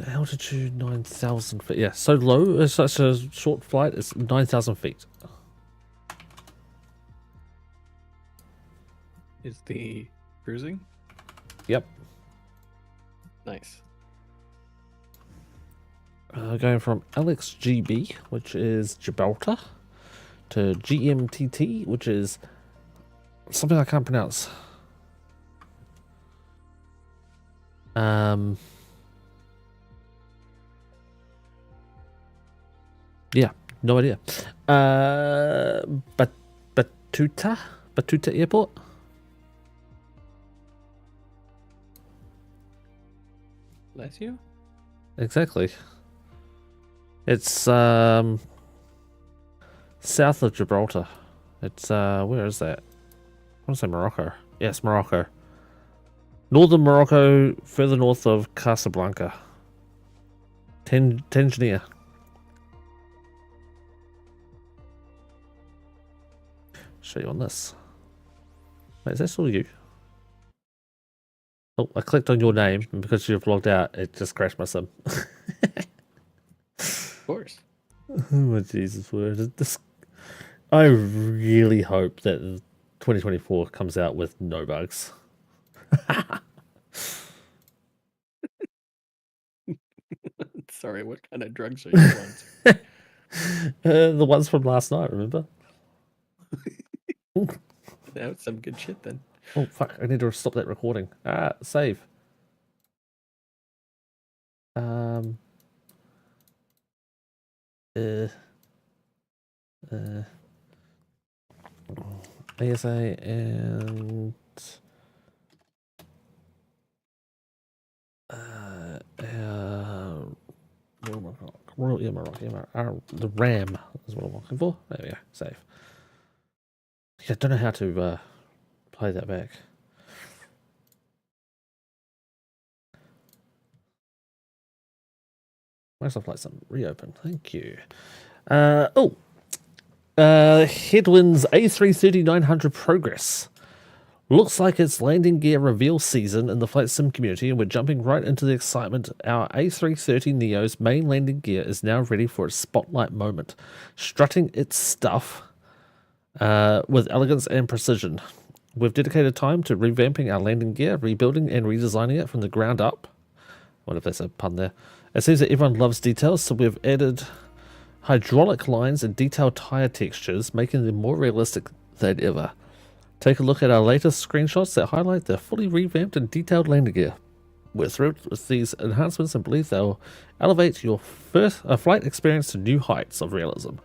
Altitude 9,000 feet. Yeah, so low. It's such a short flight. It's 9,000 feet. Is the cruising? Yep. Nice. Going from LXGB, which is Gibraltar, to GMTT, which is something I can't pronounce. Yeah, no idea. Batuta Airport. Bless you. Exactly. It's south of Gibraltar. It's where is that? I want to say Morocco. Yes, Morocco. Northern Morocco, further north of Casablanca. Tangier. Show you on this. Wait, is that still you? Oh, I clicked on your name, and because you've logged out, it just crashed my sim. Of course. Oh my Jesus word. I really hope that 2024 comes out with no bugs. Sorry, what kind of drugs are you on? The ones from last night, remember? That was some good shit then. Oh fuck, I need to stop that recording. Save. ASA and the RAM is what I'm looking for. There we go. Save. Yeah, I don't know how to play that back. Microsoft Flight Sim reopen. Thank you. Headwinds A330-900 progress. Looks like it's landing gear reveal season in the flight sim community, and we're jumping right into the excitement. Our A330neo's main landing gear is now ready for its spotlight moment, strutting its stuff with elegance and precision. We've dedicated time to revamping our landing gear, rebuilding and redesigning it from the ground up. I wonder if that's a pun there. It seems that everyone loves details, so we've added hydraulic lines and detailed tire textures, making them more realistic than ever. Take a look at our latest screenshots that highlight the fully revamped and detailed landing gear. We're thrilled with these enhancements and believe they'll elevate your flight experience to new heights of realism.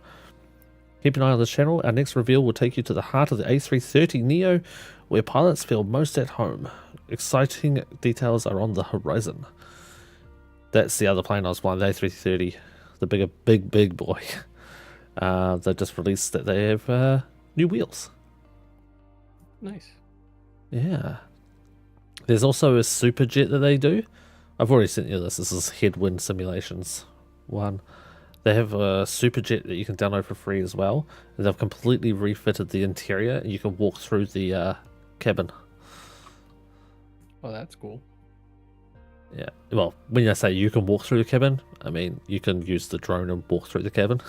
Keep an eye on this channel. Our next reveal will take you to the heart of the A330neo, where pilots feel most at home. Exciting details are on the horizon. That's the other plane I was flying, the A330, the big boy. They just released that they have new wheels. Nice. Yeah. There's also a super jet that they do. I've already sent you this. This is Headwind Simulations 1. They have a super jet that you can download for free as well. And they've completely refitted the interior and you can walk through the cabin. Oh, that's cool. Yeah. Well, when I say you can walk through the cabin, I mean you can use the drone and walk through the cabin.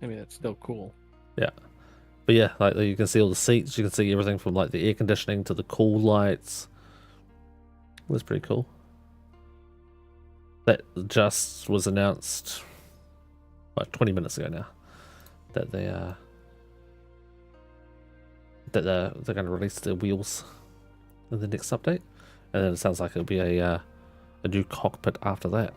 I mean, that's still cool. Yeah. But yeah, like you can see all the seats, you can see everything from like the air conditioning to the cool lights. It was pretty cool. That just was announced like 20 minutes ago now. That they're going to release their wheels in the next update. And then it sounds like it'll be a new cockpit after that.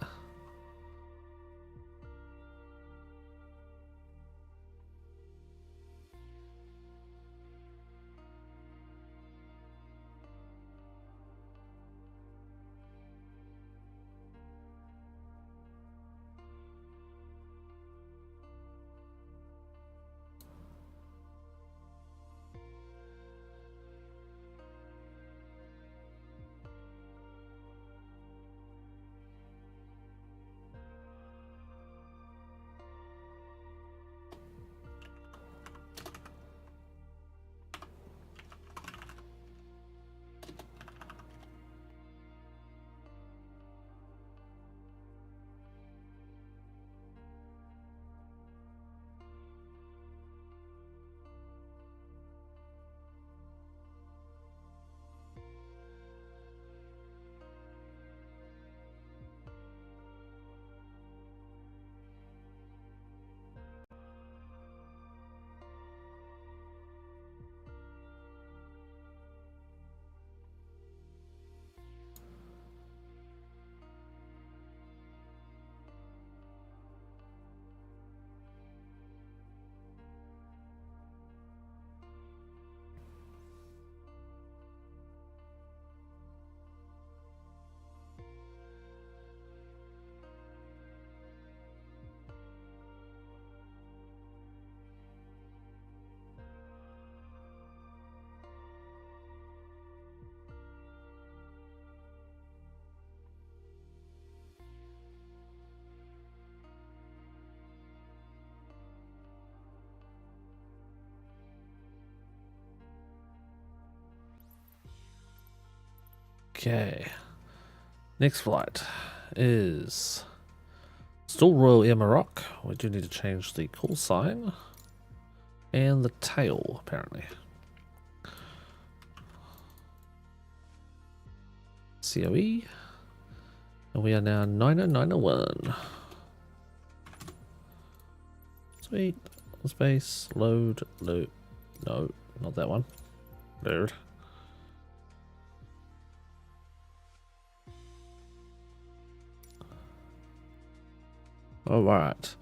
Okay. Next flight is still Royal Air Maroc. We do need to change the call sign and the tail, apparently. COE. And we are now 90901. Sweet. Space. Load. No, not that one. Load. Alright.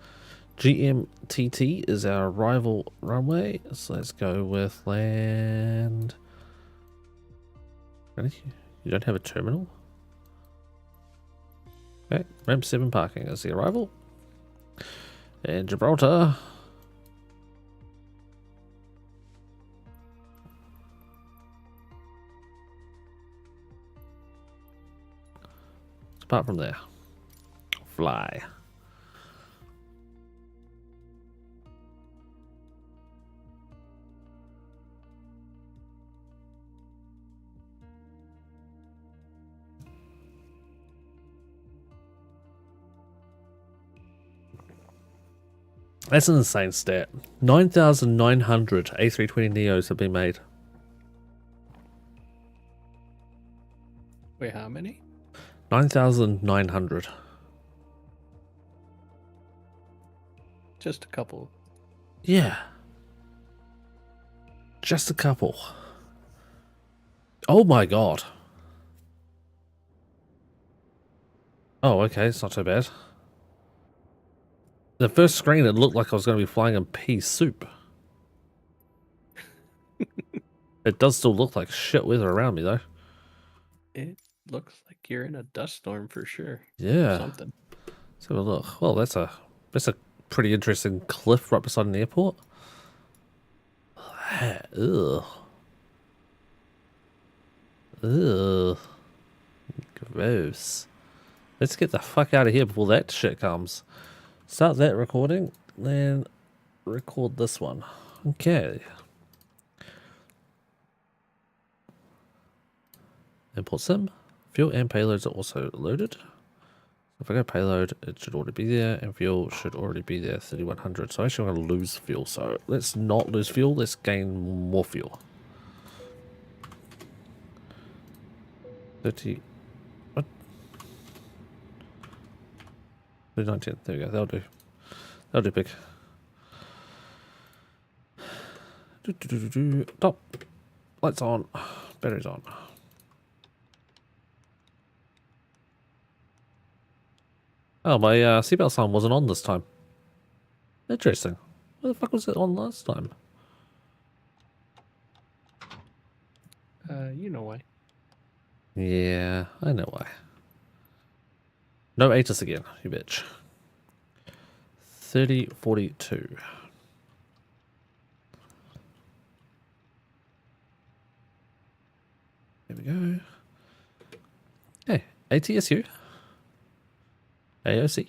GMTT is our arrival runway. So let's go with land. Really? You don't have a terminal? Okay. Ramp 7 parking is the arrival. And Gibraltar. Apart from there. Fly. That's an insane stat. 9,900 A320neos have been made. Wait, how many? 9,900. Just a couple. Yeah. Just a couple. Oh my god. Oh, okay, it's not so bad. The first screen, it looked like I was going to be flying in pea soup. It does still look like shit weather around me, though. It looks like you're in a dust storm for sure. Yeah. Something. Let's have a look. Well, that's a pretty interesting cliff right beside an airport. Ugh. Ugh. Gross. Let's get the fuck out of here before that shit comes. Start that recording, then record this one. Okay. Import sim. Fuel and payloads are also loaded. If I go payload, it should already be there, and fuel should already be there, 3100. So actually I'm going to lose fuel, so let's not lose fuel, let's gain more fuel. 30... What? 3910, there we go, that'll do. That'll do, big. Top. Lights on. Batteries on. Oh, my seatbelt sign wasn't on this time. Interesting. Where the fuck was it on last time? You know why. Yeah, I know why. No ATIS again, you bitch. 3042. There we go. Hey, ATSU. AOC.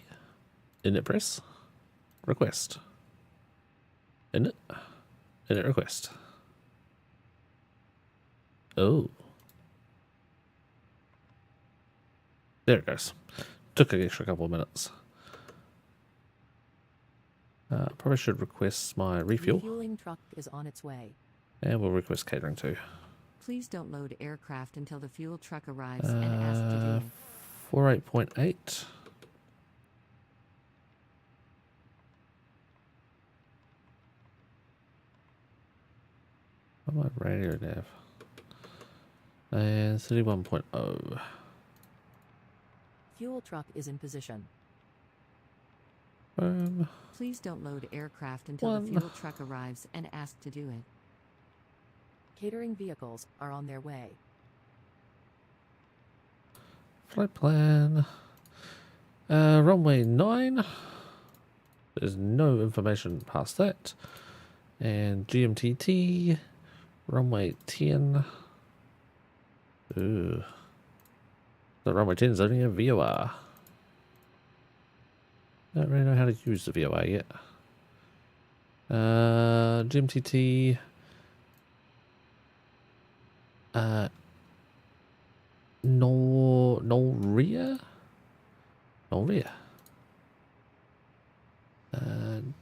Init press. Request. Init. Init request. Oh. There it goes. Took an extra couple of minutes. Probably should request my refuel. Refueling truck is on its way. And we'll request catering too. Please don't load aircraft until the fuel truck arrives and ask to do it. 48.8. What am I radio nav? And 31.0. Fuel truck is in position. Please don't load aircraft until the fuel truck arrives and ask to do it. Catering vehicles are on their way. Flight plan. Runway 9. There's no information past that. And GMTT. Runway 10. Ooh. The runway 10 is only a VOR. Don't really know how to use the VOR yet. GMTT. Noria? Noria?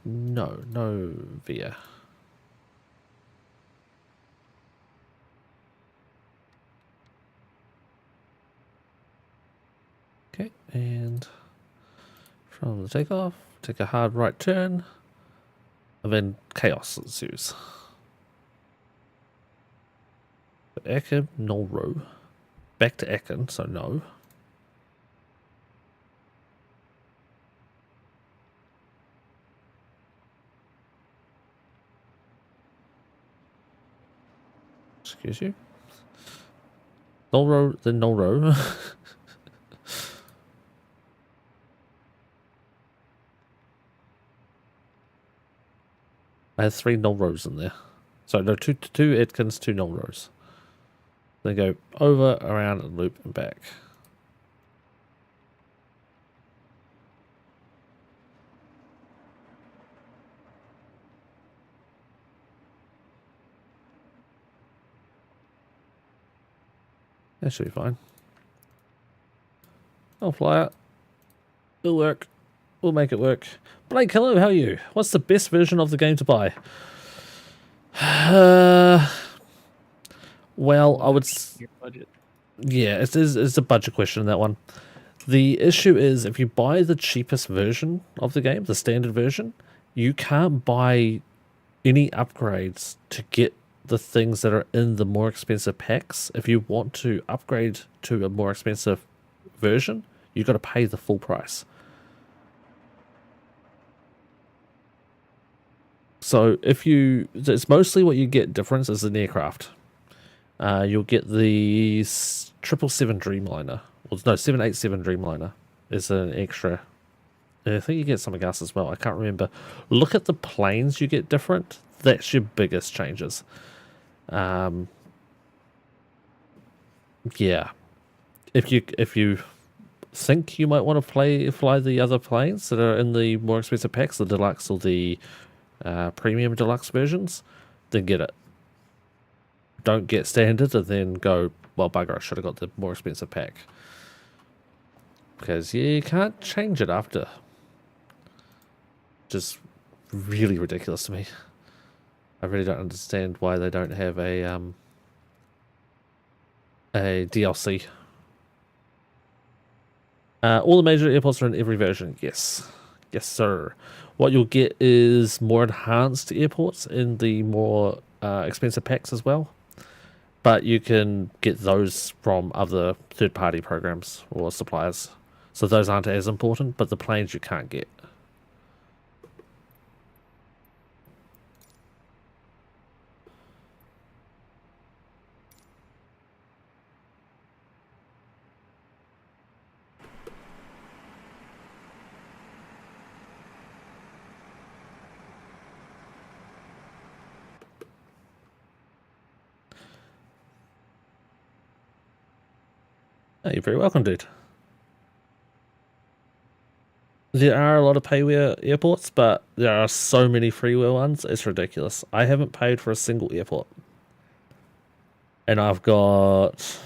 No via. Okay, and from the takeoff, take a hard right turn, and then chaos ensues. Ekin, no row. Back to Ekin, so no. Excuse you. No row, then no row. I had 3 null rows in there. So no, two Edkins, 2 null rows. Then go over, around, and loop, and back. That should be fine. I'll fly it. It'll work. We'll make it work. Blake, hello, how are you? What's the best version of the game to buy? Well, I would... Your budget. Yeah, it's a budget question, that one. The issue is, if you buy the cheapest version of the game, the standard version, you can't buy any upgrades to get the things that are in the more expensive packs. If you want to upgrade to a more expensive version, you've got to pay the full price. So it's mostly what you get difference is an aircraft. You'll get the 777 Dreamliner. Well, no, 787 Dreamliner is an extra. I think you get something else as well. I can't remember. Look at the planes you get different. That's your biggest changes. Yeah. If you think you might want to fly the other planes that are in the more expensive packs, the deluxe or the premium deluxe versions, then get it. Don't get standard and then go, well, bugger, I should have got the more expensive pack. Because you can't change it after. Just really ridiculous to me. I really don't understand why they don't have a DLC. All the major airports are in every version. Yes. Yes, sir. What you'll get is more enhanced airports in the more expensive packs as well. But you can get those from other third-party programs or suppliers. So those aren't as important, but the planes you can't get. Oh, you're very welcome, dude. There are a lot of payware airports, but there are so many freeware ones, it's ridiculous. I haven't paid for a single airport. And I've got...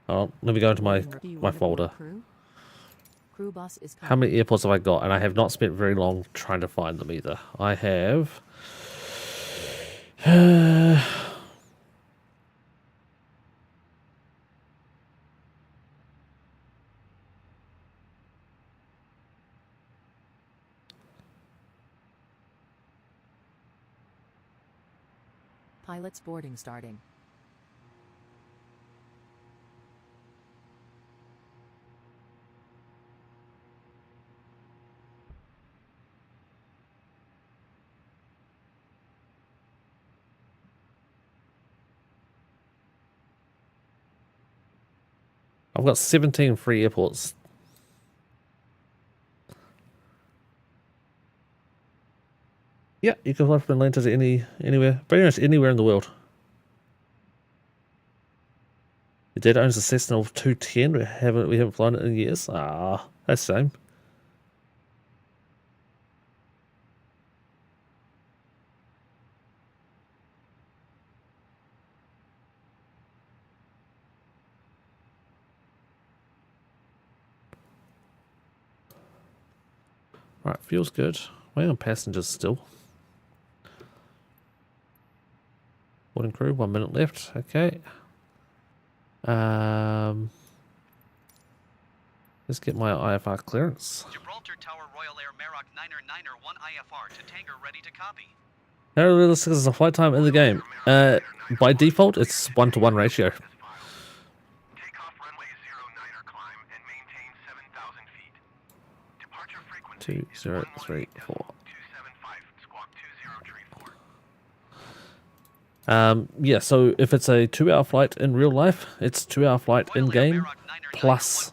Oh, let me go into my folder. Crew bus is How many airports have I got? And I have not spent very long trying to find them either. I have... Pilots boarding starting. I've got 17 free airports. Yeah, you can fly from Atlanta to anywhere, pretty much anywhere in the world. Your dad owns a Cessna 210. We haven't flown it in years. Ah, that's a shame. Right, feels good. Waiting on passengers still. Boarding crew, 1 minute left. Okay. Let's get my IFR clearance. Gibraltar Tower Royal Air Maroc 9er 1 IFR to tanker ready to copy. How realistic is the flight time in the game? By default, it's 1-to-1 ratio. Take off runway 09er climb and maintain 7,000 feet. Departure frequency 2034. 275 squawk 2034. Yeah, so if it's a 2-hour flight in real life, it's 2-hour flight in game plus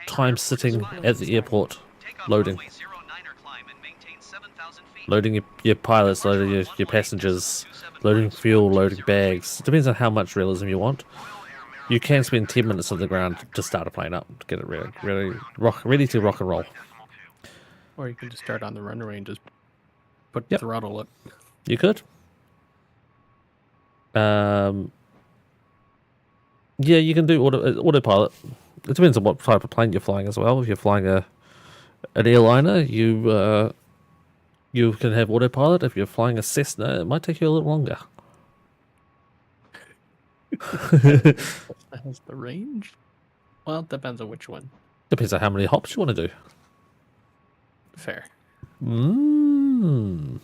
time sitting at the airport loading. Loading your pilots, loading your passengers, loading fuel, loading bags. It depends on how much realism you want. You can spend 10 minutes on the ground to start a plane up, to get it ready to rock and roll. Or you can just start on the runway and just put throttle up. You could. Yeah, you can do autopilot. It depends on what type of plane you're flying as well. If you're flying an airliner, you can have autopilot. If you're flying a Cessna, it might take you a little longer. Has the range? Well, it depends on which one. Depends on how many hops you want to do. Fair. Mmm.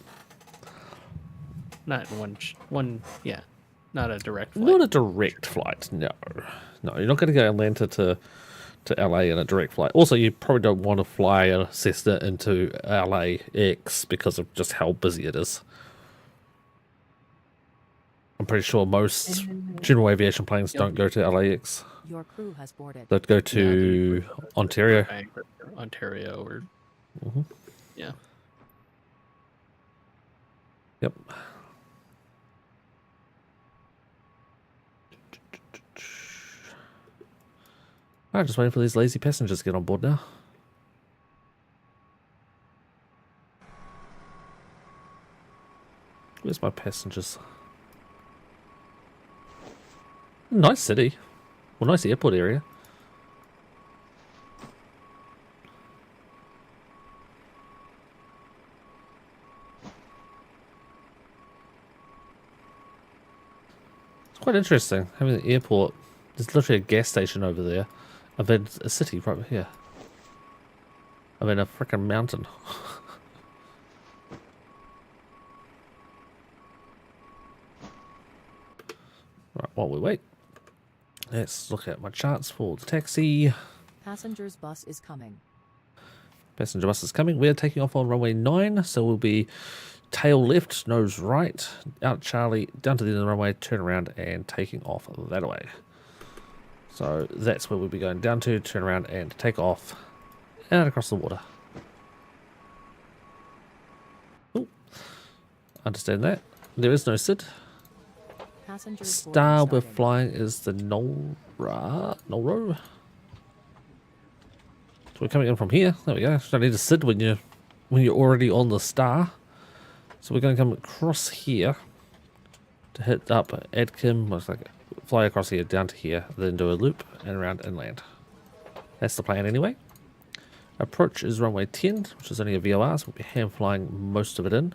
Not one. Yeah. Not a direct flight. Not a direct flight, no. No, you're not going to go Atlanta to LA in a direct flight. Also, you probably don't want to fly a Cessna into LAX because of just how busy it is. I'm pretty sure most general aviation planes don't go to LAX. Your crew has boarded. They'd go to Ontario. Ontario or... Yeah. Yep. I'm just waiting for these lazy passengers to get on board now. Where's my passengers? Nice city. Well, nice airport area. It's quite interesting having an airport. There's literally a gas station over there. I've had a city right here. I'm in a freaking mountain. Right, while we wait, let's look at my charts for the taxi. Passenger's bus is coming. Passenger bus is coming. We're taking off on runway 9, so we'll be tail left, nose right, out Charlie, down to the end of the runway, turn around, and taking off that way. So that's where we'll be going down to, turn around, and take off out across the water. Ooh. Understand that. There is no SID. Star we're flying is the Nolro. So we're coming in from here. There we go. Don't need a SID when you're already on the Star. So we're going to come across here to hit up Adkim. Looks like fly across here down to here, then do a loop and around and land. That's the plan anyway. Approach is runway 10, which is only a VOR, so we'll be hand flying most of it in.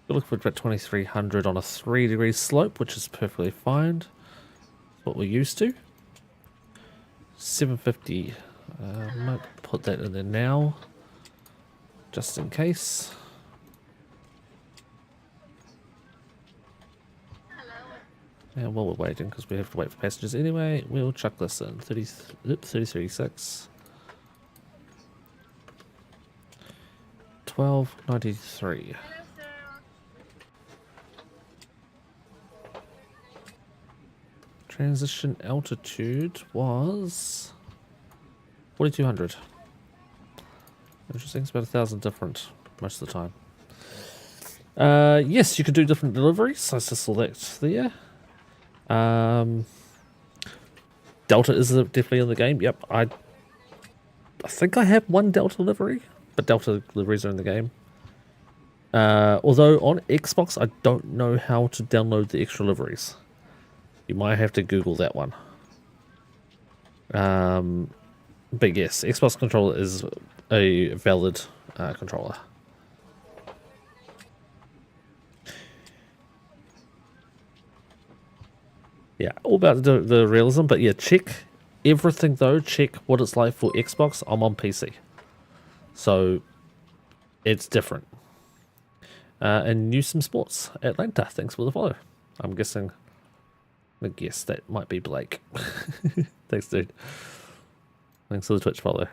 We're looking for about 2300 on a 3-degree slope, which is perfectly fine. That's what we're used to. 750. Might put that in there now, just in case. And while we're waiting, because we have to wait for passengers anyway, we'll chuck this in. 3036. 1293. Transition altitude was 4200. Interesting, it's about 1,000 different most of the time. Yes, you can do different deliveries. I just select there. Delta is definitely in the game. Yep, I think I have one Delta delivery, but Delta deliveries are in the game. Although on Xbox, I don't know how to download the extra deliveries. You might have to Google that one. But yes, Xbox controller is a valid controller. Yeah, all about the realism, but yeah, check everything though. Check what it's like for Xbox. I'm on PC, so it's different. And Newsome Sports Atlanta, thanks for the follow. I'm guessing. I guess that might be Blake. Thanks, dude. Thanks for the Twitch follow.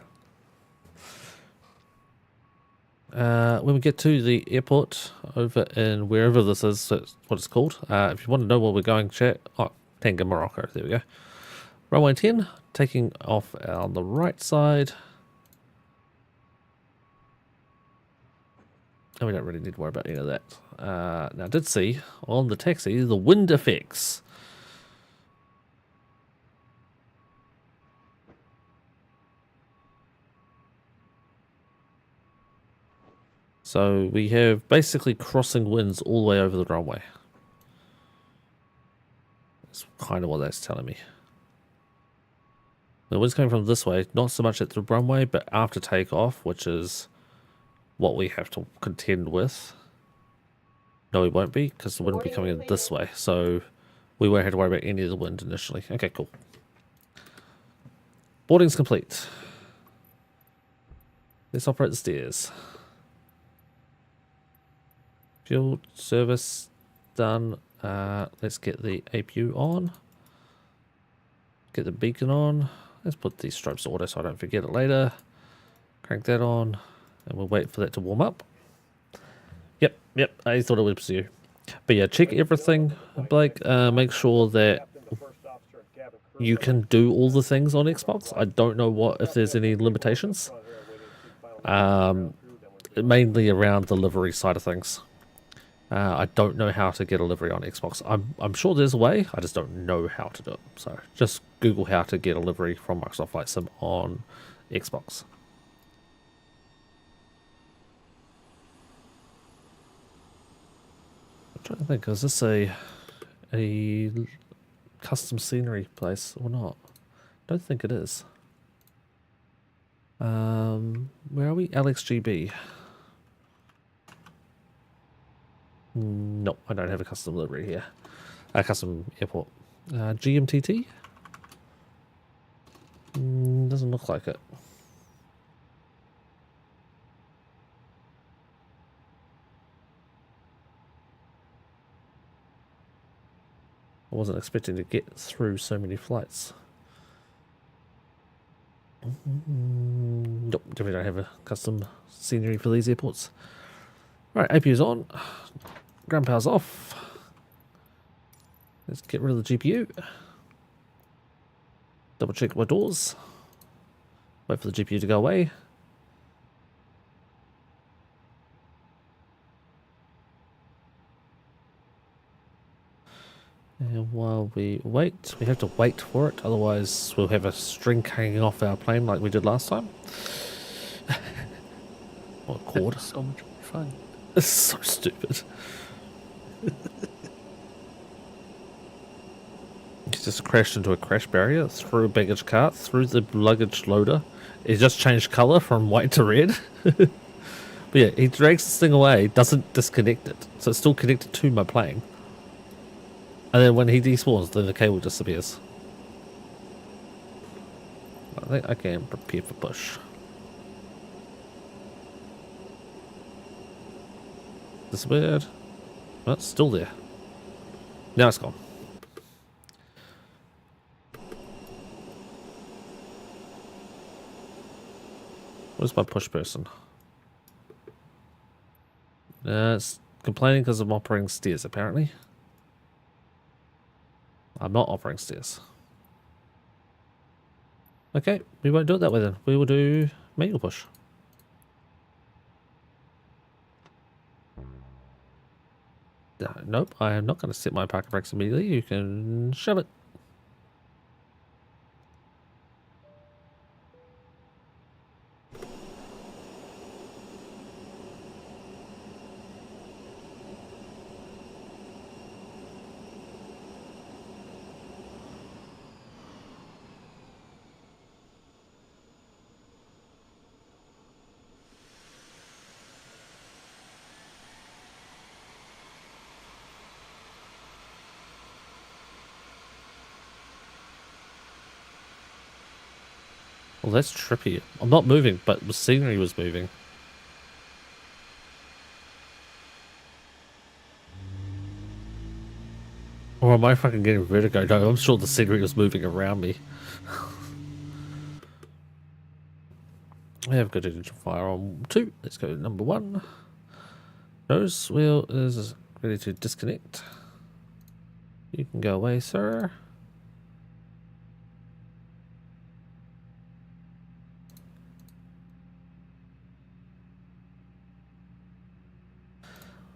When we get to the airport over in wherever this is, that's what it's called. If you want to know where we're going, chat. Oh, Tanga, Morocco. There we go. Runway 10, taking off on the right side. And we don't really need to worry about any of that. Now, I did see on the taxi the wind effects. So we have basically crossing winds all the way over the runway. That's kind of what that's telling me. The wind's coming from this way, not so much at the runway, but after takeoff, which is what we have to contend with. No, we won't be, because the wind will be coming in this way. So we won't have to worry about any of the wind initially. Okay, cool. Boarding's complete. Let's operate the stairs. Fuel service done. Let's get the APU on. Get the beacon on. Let's put these stripes auto so I don't forget it later. Crank that on, and we'll wait for that to warm up. Yep, I thought it was you. But yeah, check everything, Blake. Make sure that you can do all the things on Xbox. I don't know if there's any limitations. Mainly around the livery side of things. I don't know how to get a livery on Xbox. I'm sure there's a way. I just don't know how to do it. So just Google how to get a livery from Microsoft Flight Sim on Xbox. I'm trying to think, is this a custom scenery place or not? Don't think it is. Where are we? LXGB. Nope, I don't have a custom livery here. A custom airport. GMTT? Doesn't look like it. I wasn't expecting to get through so many flights. Nope, definitely don't have a custom scenery for these airports. Right, APU's on. Ground power's off. Let's get rid of the GPU. Double check my doors. Wait for the GPU to go away. And while we wait, we have to wait for it, otherwise we'll have a string hanging off our plane like we did last time. Or a cord. So much fun. It's so stupid. He just crashed into a crash barrier, through a baggage cart, through the luggage loader. It just changed colour from white to red. But yeah, he drags this thing away, doesn't disconnect it, so it's still connected to my plane. And then when he despawns, then the cable disappears. I think I can prepare for push. Disappeared. Oh, it's still there. Now it's gone. Where's my push person? It's complaining because I'm operating stairs, apparently. I'm not operating stairs. Okay, we won't do it that way then. We will do manual push. Nope, I am not going to set my parking brakes immediately. You can shove it. Well, that's trippy. I'm not moving, but the scenery was moving. Or am I fucking getting vertigo? No, I'm sure the scenery was moving around me. I have good engine fire on 2. Let's go to number 1. Nose wheel is ready to disconnect. You can go away, sir.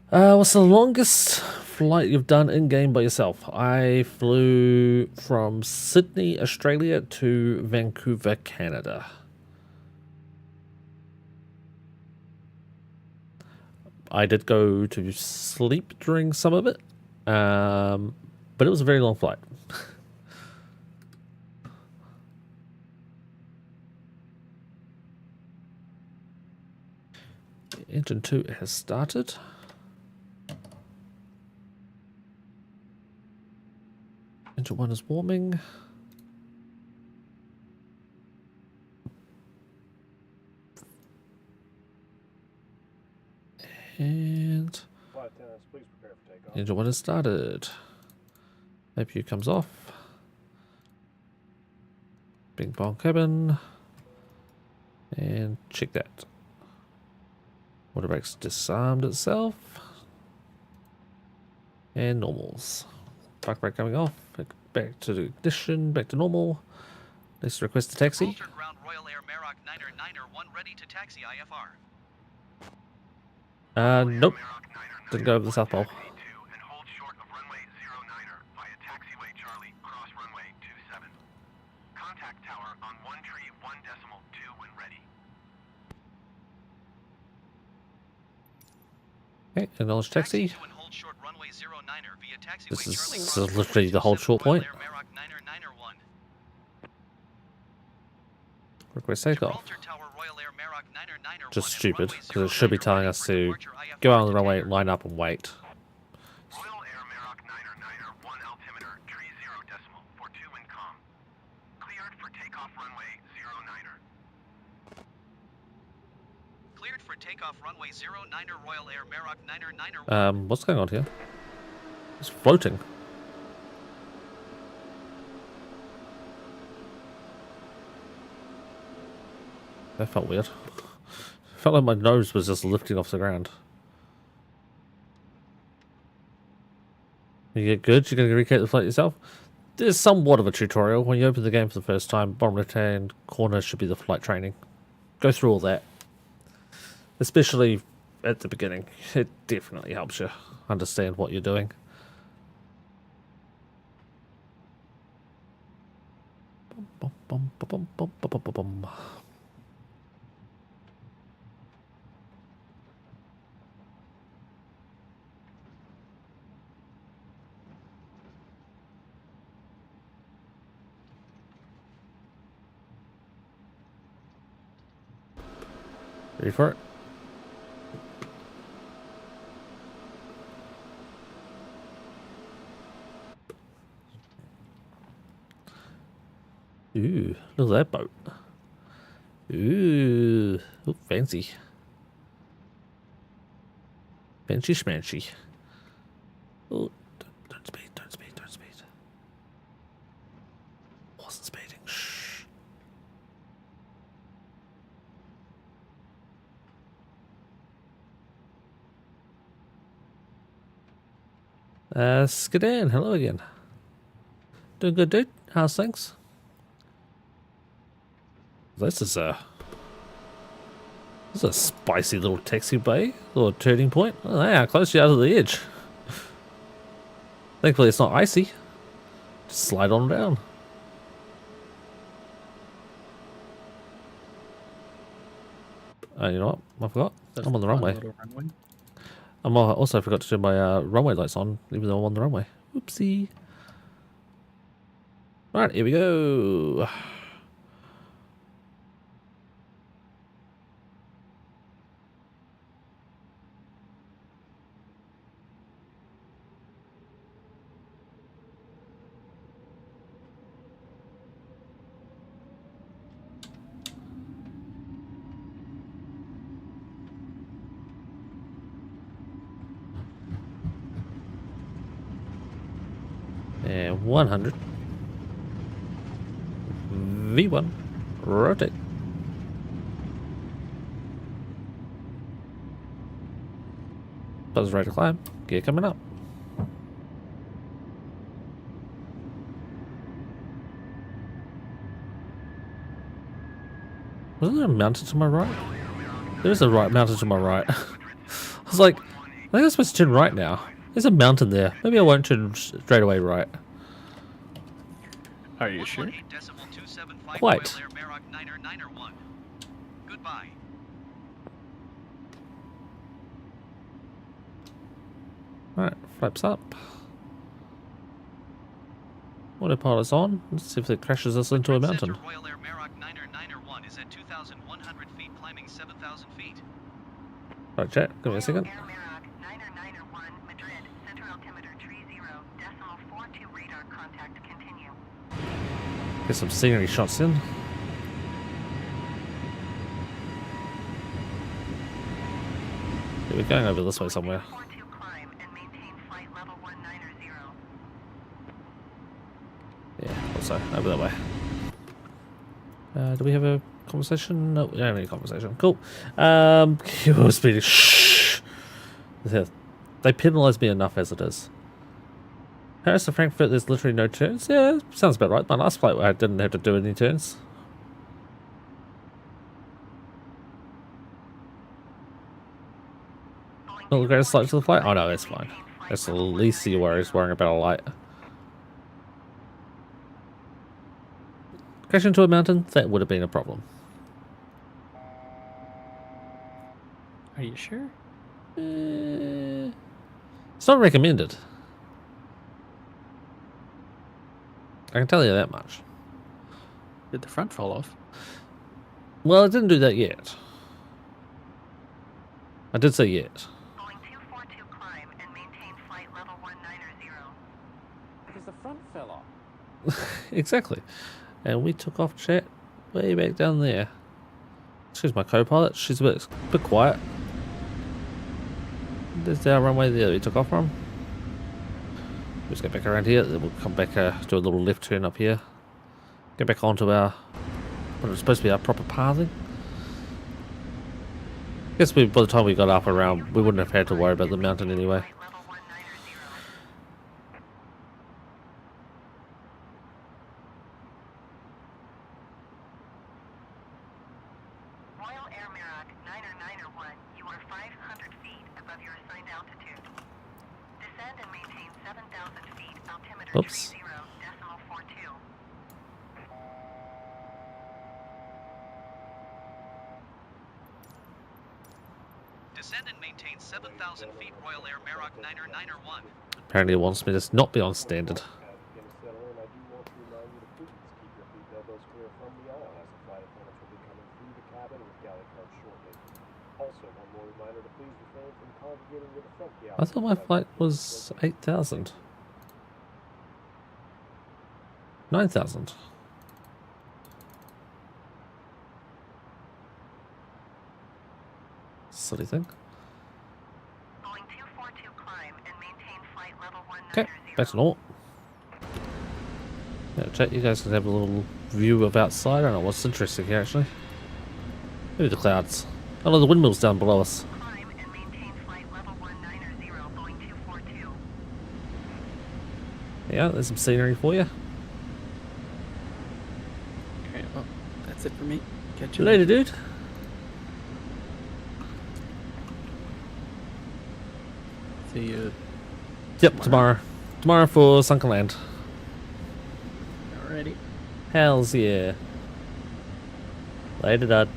What's the longest flight you've done in-game by yourself? I flew from Sydney, Australia to Vancouver, Canada. I did go to sleep during some of it, but it was a very long flight. Engine 2 has started. Engine 1 is warming. And Please prepare for takeoff. Engine 1 is started. APU comes off. Bing bong cabin. And check that. Water brakes disarmed itself. And normals. Park brake coming off. Back to the ignition. Back to normal. Let's request a taxi. Altered ground Royal Air Meroc 991 ready to taxi IFR. Nope. Didn't go over the South Pole. And hold short of runway 09er via taxiway Charlie, cross runway 27. Contact tower on 1.1.2 when ready. Okay, acknowledge taxi. To and hold short runway 09er via taxiway This is Charlie, so cross literally the whole short point. Royal Air Meroc 991. Request takeoff. Gibraltar Tower Royal Air Meroc 991 Just and stupid, runway because it should be 09er telling ready us for to departure IFR go out on the to runway, Tanner. line up and wait. Royal Air Meroc 9er 1 altimeter, tree 0 decimal, for 2 wind calm. Cleared for takeoff runway 09er. Cleared for takeoff runway 09er Royal Air Meroc 991. What's going on here? It's floating. That felt weird. Felt like my nose was just lifting off the ground. You get good, you're going to recreate the flight yourself. There's somewhat of a tutorial. When you open the game for the first time, bottom left hand corner should be the flight training. Go through all that. Especially at the beginning. It definitely helps you understand what you're doing. Bum, bum, bum, bum, bum, bum, bum, bum. Ready for it? Ooh, look at that boat. Ooh, fancy. Fancy schmancy. Oh, don't speed, don't speed, don't speed. Wasn't speeding, shh. Skidan, hello again. Doing good, dude? How's things? This is a spicy little taxi bay, little turning point. Oh, yeah, close you out of the edge. Thankfully, it's not icy. Just slide on down. You know what? I forgot. That's I'm on the a fun runway. little runway. I also forgot to turn my runway lights on, even though I'm on the runway. Oopsie. Right, here we go. And 100. V1. Rotate. Buzz ready to climb. Gear coming up. Wasn't there a mountain to my right? There is a right mountain to my right. I was like, I think I'm supposed to turn right now. There's a mountain there. Maybe I won't turn straight away right. Are you sure? Quite. Goodbye. Alright, flaps up. Autopilot's on. Let's see if it crashes us into a mountain. Center Royal Air Meroc 991 is at 2,100 feet, climbing 7,000 feet. Right, chat. Give me a second. Air Meroc 991 Madrid, center altimeter tree 0, decimal 42 radar contact continue. Get some scenery shots in. We're going over this way somewhere. 42 climb and maintain over that way. Do we have a conversation? No, we don't have any conversation. Cool. Keyword speeding. Shh. They penalise me enough as it is. Paris to Frankfurt, there's literally no turns. Yeah, sounds about right. My last flight, I didn't have to do any turns. Not the greatest light to the flight? Oh no, that's fine. That's the least of your worries, worrying about a light. Crash into a mountain? That would have been a problem. Are you sure? It's not recommended. I can tell you that much. Did the front fall off? Well, it didn't do that yet. I did say yet. Boeing 242 climb and maintain flight level 1900. Because the front fell off. Exactly. And we took off chat way back down there. Excuse my co-pilot. She's a bit quiet. There's our runway there we took off from. Let's get back around here. Then we'll come back, do a little left turn up here. Get back onto our, what is supposed to be our proper pathing. I guess by the time we got up around, we wouldn't have had to worry about the mountain anyway. Royal Air Merak 991, you are 500 feet above your assigned altitude. Descend and maintain 7,000 feet, altimeter Oops. 30.42. Descend and maintain 7,000 feet, Royal Air Merak 991. Apparently it wants me to not be on standard. Begin to settle in. I do want to remind you to please keep your feet elbows clear from the aisle as the flight attendants will be coming through the cabin with galley cards shortly. Also, one more reminder to please refrain from congregating with the front galley. I thought my flight was 8,000. 9,000. Silly thing. Boeing 242 climb and maintain flight level 1900. Okay, back to normal. Yeah, chat, you guys can have a little view of outside. I don't know what's interesting here actually. Maybe the clouds. Oh no, the windmills down below us. Climb and maintain flight level 190, Boeing 242. Yeah, there's some scenery for you. Okay, well, that's it for me. Catch you Later, dude. See you. Yep, tomorrow. Tomorrow for Sunken Land. Alrighty. Hells yeah. Later, Dad.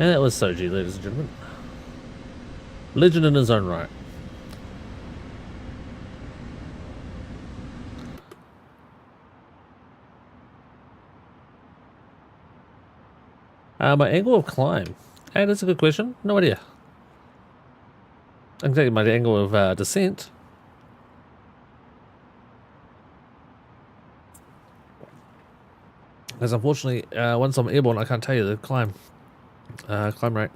And that was Soji, ladies and gentlemen. Legend in his own right. My angle of climb. Hey, that's a good question. No idea. I can tell you my angle of descent. Because unfortunately, once I'm airborne, I can't tell you the climb rate.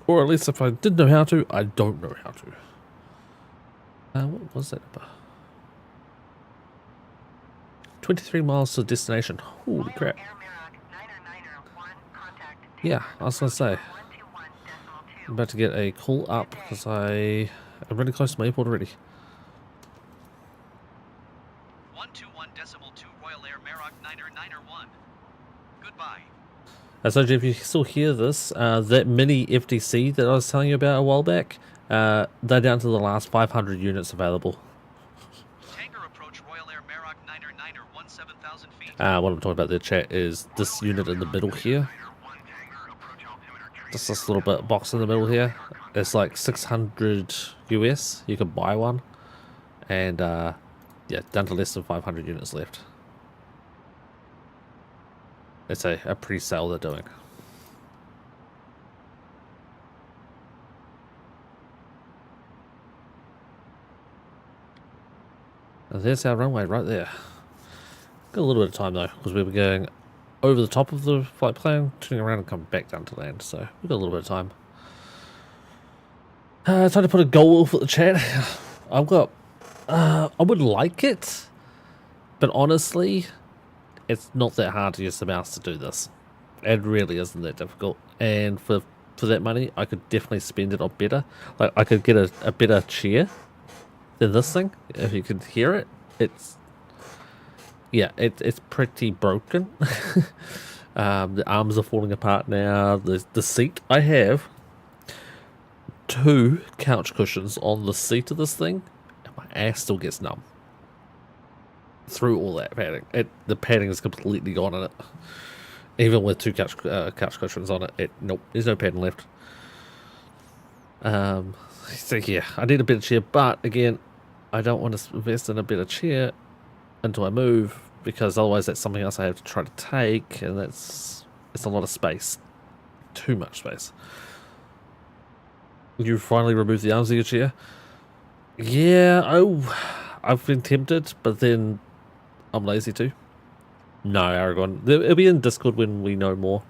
Or at least if I did know how to, I don't know how to. What was that about? 23 miles to destination. Holy crap. Yeah, I was going to say. I'm about to get a call up because I am really close to my airport already. 121.2 Royal Air Merak 991. Goodbye. So if you still hear this, that mini FTC that I was telling you about a while back, they're down to the last 500 units available. Tanker approach Royal Air Merak 991 7,000 feet. What I'm talking about there, chat, is this unit in the middle here. Just this little bit box in the middle here. It's like 600 US. You can buy one. And yeah, down to less than 500 units left. it's a pre-sale they're doing. And there's our runway right there. Got a little bit of time though, because we were going over the top of the flight plan, turning around and coming back down to land, so we've got a little bit of time. Time to put a goal for the chat. I've got, I would like it, but honestly, it's not that hard to use the mouse to do this. It really isn't that difficult, and for that money, I could definitely spend it on better. Like, I could get a better chair than this thing, if you could hear it. Yeah, it's pretty broken. The arms are falling apart now. The seat, I have 2 couch cushions on the seat of this thing, and my ass still gets numb through all that padding. The padding is completely gone in it. Even with 2 couch cushions on it, nope, there's no padding left. So yeah, I need a better chair, but again, I don't want to invest in a better chair until I move, because otherwise that's something else I have to try to take, and it's a lot of space. Too much space. You finally removed the arms of your chair? Yeah, I've been tempted, but then I'm lazy too. No, Aragon. It'll be in Discord when we know more.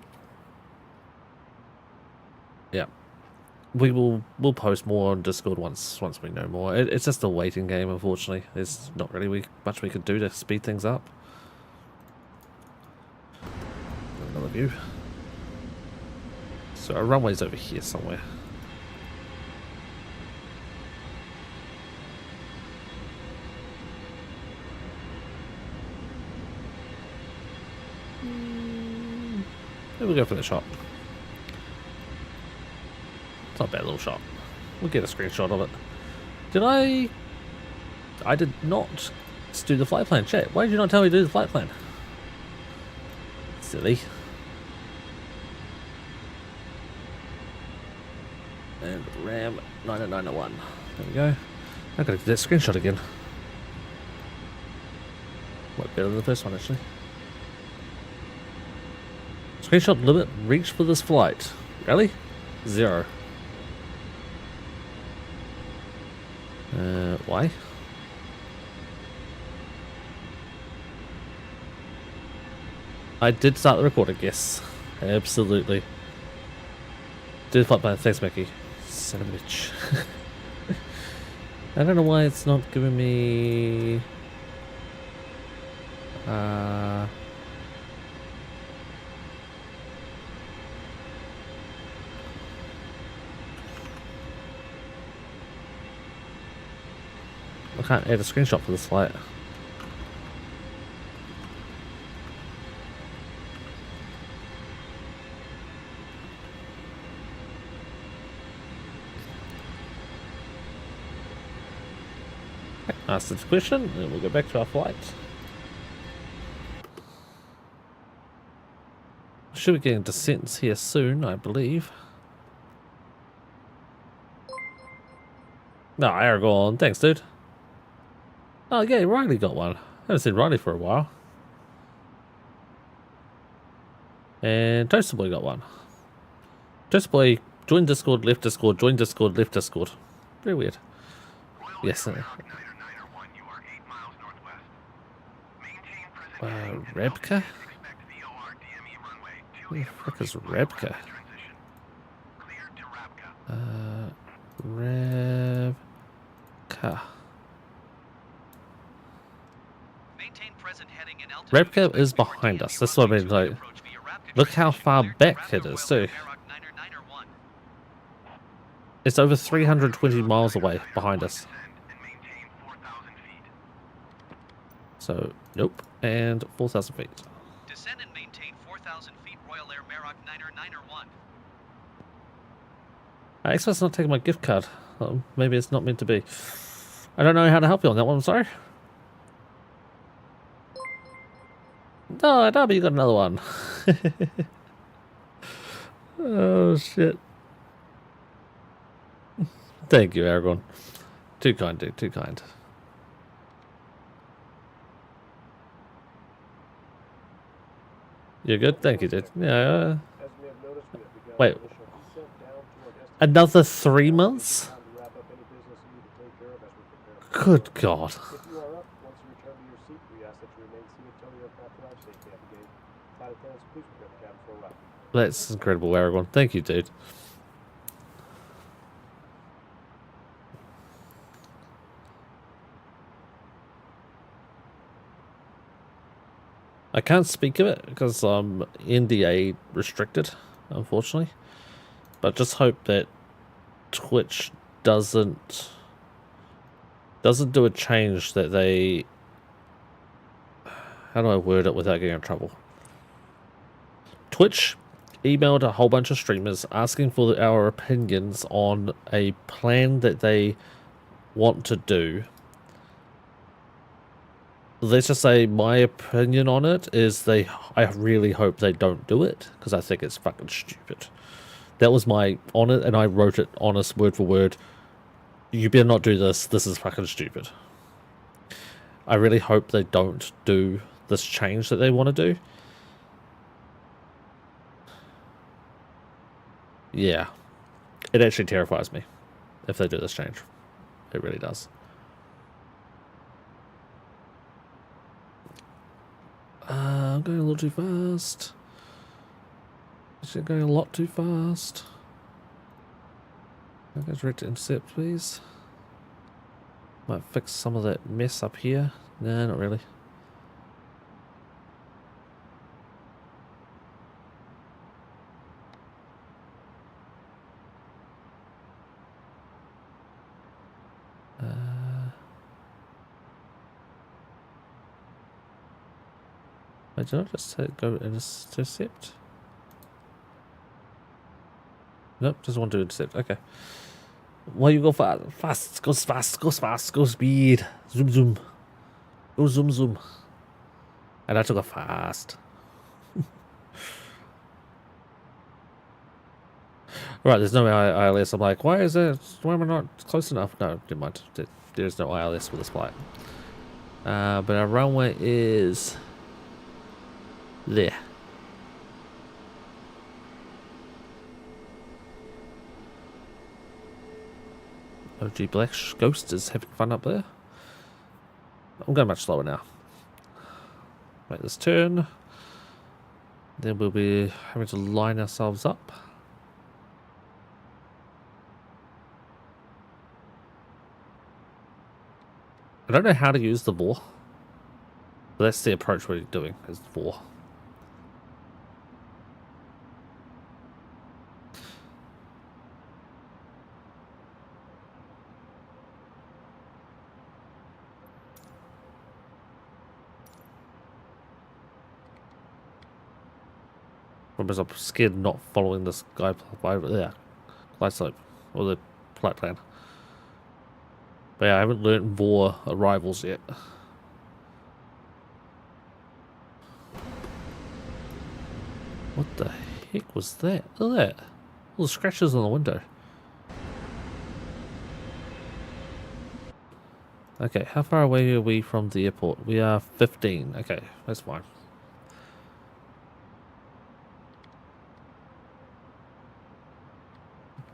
Yeah. We'll post more on Discord once we know more. It's just a waiting game, unfortunately. There's not really much we could do to speed things up. Another view. So our runway's over here somewhere. We'll go for the shot. It's not a bad little shot. We'll get a screenshot of it. I did not do the flight plan. Chat, why did you not tell me to do the flight plan? Silly. And RAM 90901. There we go. I gotta get that screenshot again. What, better than the first one actually. Screenshot limit reached for this flight. Really? 0. Why? I did start the recording, yes. Absolutely. Did flight plan, thanks Mickey. Son of a bitch. I don't know why it's not giving me... I can't add a screenshot for this flight. Ask the question, and we'll go back to our flight. Should be getting descents here soon, I believe. No, Aragon, thanks, dude. Oh yeah, Riley got one. I haven't seen Riley for a while. And Toaster Boy got one. Toaster Boy, join Discord, left Discord, join Discord, left Discord. Very weird. Yes. Rebka? Who the frick is Rebka? Rebka. Rebka is behind us. That's what I mean, like, look how far back it is too. It's over 320 miles away behind us. So, nope, and 4,000 feet. Descend and maintain 4,000 feet, Royal Air Maroc 901. Express not taking my gift card. Maybe it's not meant to be. I don't know how to help you on that one, I'm sorry. No, Darby, you got another one. Oh, shit. Thank you, Aragon. Too kind, dude, too kind. You're good? Thank you, dude. Yeah. As you may have noticed, we have begun Wait. initial descent down to our destination. Another 3 months? Time to wrap up any business you need to take care of as we prepare for Good takeoff. God. If you are up, once you return to your seat, we ask that you remain seated until the aircraft arrives safely at the gate. Flight attendants, please prepare the cabin for arrival. That's incredible, Aragon. Thank you, dude. I can't speak of it because I'm NDA restricted, unfortunately. But just hope that Twitch doesn't do a change that they... How do I word it without getting in trouble? Twitch emailed a whole bunch of streamers asking for our opinions on a plan that they want to do. Let's just say my opinion on it is I really hope they don't do it because I think it's fucking stupid. That was my on it, and I wrote it honest word for word. You better not do this. This is fucking stupid. I really hope they don't do this change that they want to do. Yeah. It actually terrifies me if they do this change. It really does. I'm going a little too fast. Actually, going a lot too fast. Okay, ready to intercept, please. Might fix some of that mess up here. Nah, not really. Wait, did I just go intercept? Nope, just want to intercept. Okay. Why you go fast? Fast, goes fast, goes fast, go speed. Zoom, zoom. Go zoom, zoom. And I took a fast. Right, there's no ILS. I'm like, why am I not close enough? No, never mind. There's no ILS for this flight. But our runway is there. OG Black Ghost is having fun up there. I'm going much slower now. Make this turn. Then we'll be having to line ourselves up. I don't know how to use the VOR. But that's the approach we're doing, is VOR. Because I'm scared of not following this guy over there. Glide slope. Or the flight plan. But yeah, I haven't learnt VOR arrivals yet. What the heck was that? Look at that. All the scratches on the window. Okay, how far away are we from the airport? We are 15. Okay, that's fine.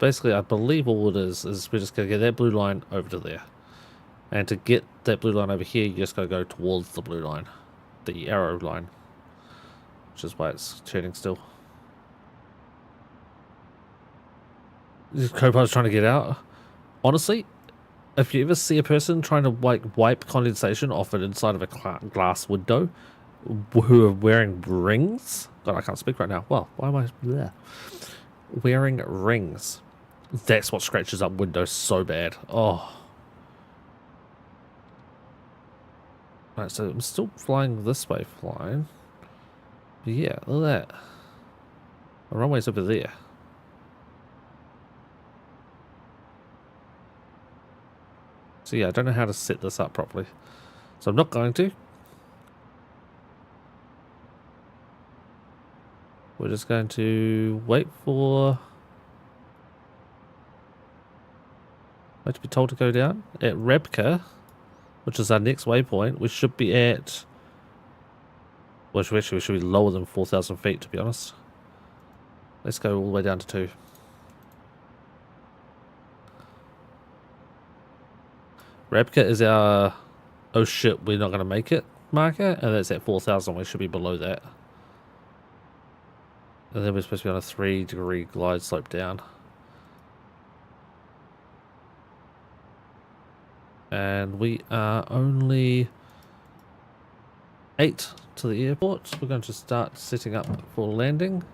Basically, I believe all it is we're just going to get that blue line over to there. And to get that blue line over here, you just got to go towards the blue line. The arrow line. Which is why it's turning still. This Copilot's trying to get out. Honestly, if you ever see a person trying to wipe condensation off an inside of a glass window who are wearing rings... God, I can't speak right now. Well, why am I there? Wearing rings. That's what scratches up windows so bad. Oh. Right, so I'm still flying this way, flying. But yeah, look at that. The runway's over there. So yeah, I don't know how to set this up properly. So I'm not going to. We're just going to wait for... to be told to go down. At Rebka, which is our next waypoint, we should be at Which actually should be lower than 4,000 feet, to be honest. Let's go all the way down to 2. Rabka is our oh shit, we're not going to make it marker, and that's at 4,000. We should be below that. And then we're supposed to be on a 3-degree glide slope down. And we are only 8 to the airport. We're going to start setting up for landing.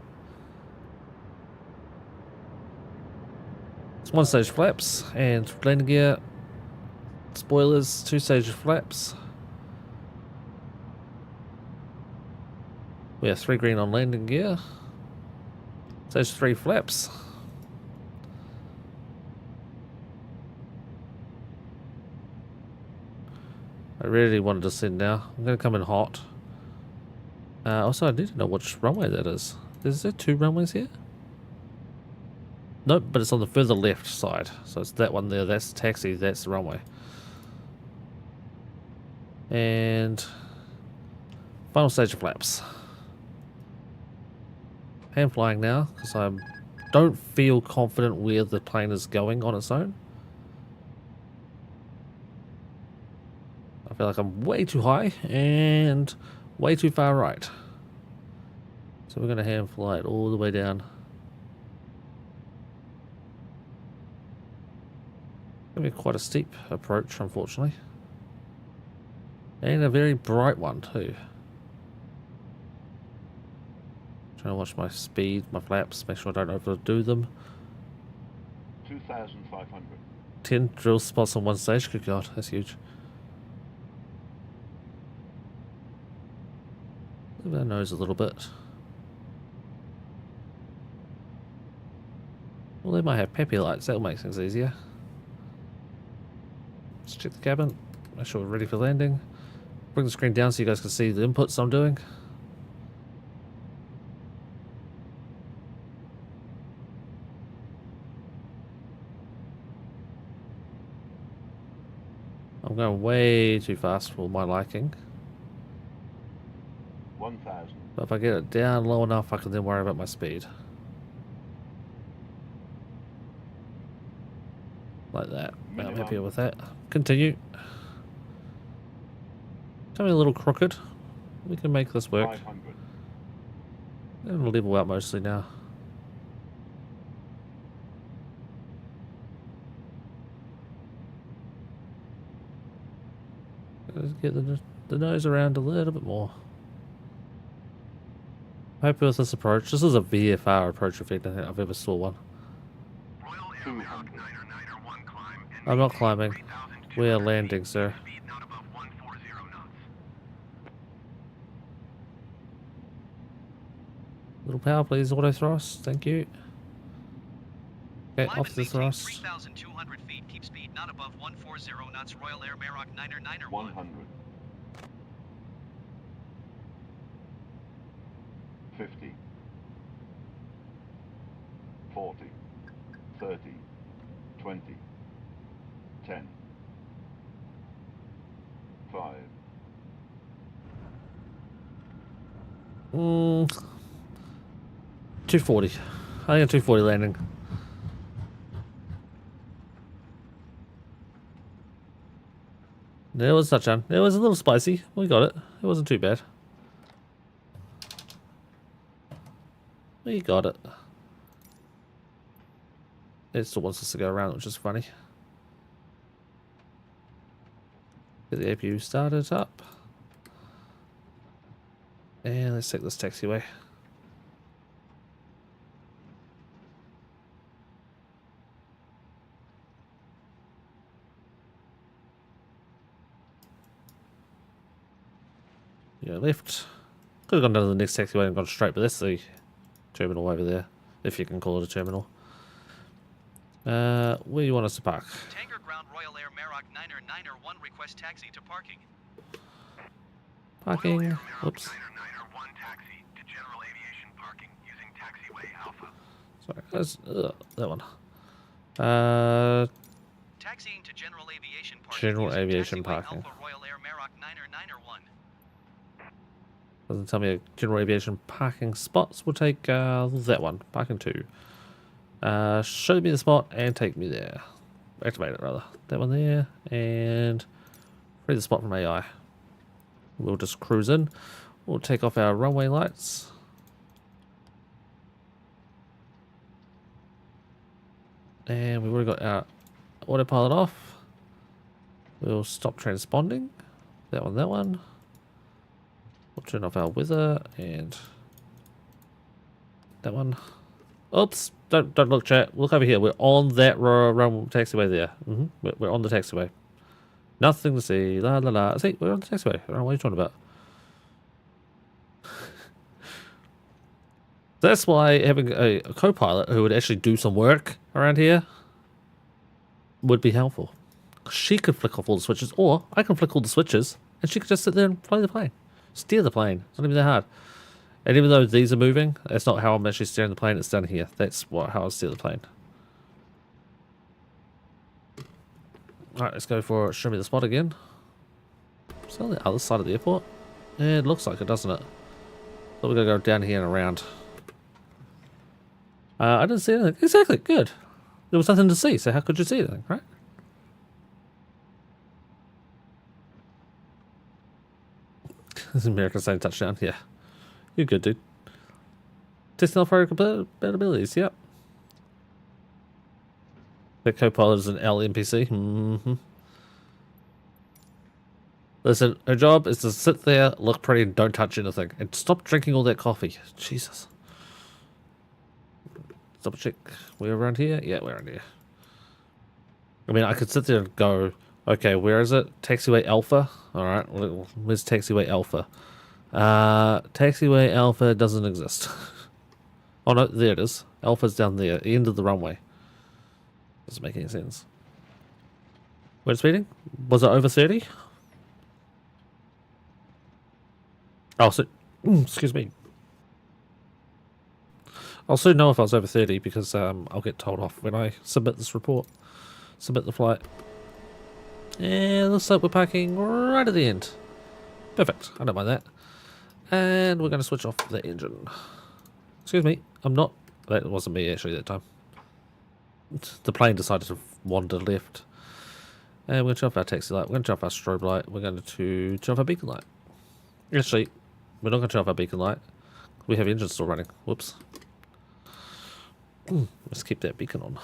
It's 1-stage flaps and landing gear. Spoilers, 2-stage flaps. We have 3 green on landing gear. Stage 3 flaps. I really wanted to send now. I'm going to come in hot. Also, I need to know which runway that is. Is there 2 runways here? Nope, but it's on the further left side. So it's that one there. That's the taxi. That's the runway. And final stage of flaps. Hand flying now because I don't feel confident where the plane is going on its own. I feel like I'm way too high and way too far right. So we're going to hand fly it all the way down. Going to be quite a steep approach, unfortunately. And a very bright one too. Trying to watch my speed, my flaps, make sure I don't overdo them. 2,500. 10 drill spots on one stage. Good God, that's huge. Move our nose a little bit. Well, they might have peppy lights. That'll make things easier. Let's check the cabin. Make sure we're ready for landing. Bring the screen down so you guys can see the inputs I'm doing. I'm going way too fast for my liking. 1,000. But if I get it down low enough, I can then worry about my speed. Like that. I'm happy with that. Continue. Tell me a little crooked. We can make this work. 500. It'll level out mostly now. Let's get the nose around a little bit more. Happy with this approach. This is a VFR approach if I've ever saw one. I'm not climbing. We are landing, sir. Little power, please. Auto thrust. Thank you. Okay, off the thrust. 3,200 feet. Keep speed not above 140 knots. Royal Air Maroc 991. 100. 50. 40. 30. 20. 10. 5. 240. I think a 240 landing. There was touchdown. It was a little spicy. We got it. It wasn't too bad. We got it. It still wants us to go around, which is funny. Get the APU started up. And let's take this taxiway. Yeah, left. Could have gone down to the next taxiway and gone straight, but that's the terminal over there, if you can call it a terminal. Where do you want us to park? Tanger Ground Royal Air Maroc 991 request taxi to parking. Parking. Whoops. 991 taxi to general aviation parking using taxiway Alpha. Sorry, that's that one. Taxiing to general aviation parking. General using aviation taxiway parking. Alpha Royal Air Maroc 991. Doesn't tell me a general aviation parking spots. We'll take that one, parking 2. Show me the spot and take me there. Activate it rather. That one there, and free the spot from AI. We'll just cruise in. We'll take off our runway lights. And we've already got our autopilot off. We'll stop transponding. That one, that one. We'll turn off our weather and that one. Oops! Don't look, chat. Look over here. We're on that run taxiway there. We're on the taxiway. Nothing to see. La la la. See, we're on the taxiway. I don't know what you're talking about. That's why having a co-pilot who would actually do some work around here would be helpful. She could flick off all the switches, or I can flick all the switches, and she could just sit there and fly the plane. Steer the plane. It's not even that hard. And even though these are moving, that's not how I'm actually steering the plane. It's down here. That's how I steer the plane. Alright, let's go for show me the spot again. Is that on the other side of the airport? Yeah, it looks like it, doesn't it? So we're going to go down here and around. I didn't see anything. Exactly, good. There was nothing to see, so how could you see anything, right? This is American saying touchdown, yeah. You're good, dude. Testing off-road compatibilities, yep. The co-pilot is an LNPC. Listen, her job is to sit there, look pretty, and don't touch anything. And stop drinking all that coffee. Jesus. Double check. We're around here? Yeah, we're around here. I mean, I could sit there and go, okay, where is it? Taxiway Alpha. Alright, where's Taxiway Alpha? Taxiway Alpha doesn't exist. Oh no, there it is. Alpha's down there, the end of the runway. Doesn't make any sense. Wind speeding? Was it over 30? Oh, so, excuse me. I'll soon know if I was over 30 because I'll get told off when I submit this report. Submit the flight. And looks like we're parking right at the end. Perfect. I don't mind that. And we're going to switch off the engine. Excuse me. I'm not... That wasn't me actually that time. The plane decided to wander left. And we're going to turn off our taxi light. We're going to turn off our strobe light. We're going to turn off our beacon light. Actually, we're not going to turn off our beacon light. We have engines still running. Whoops. Let's keep that beacon on.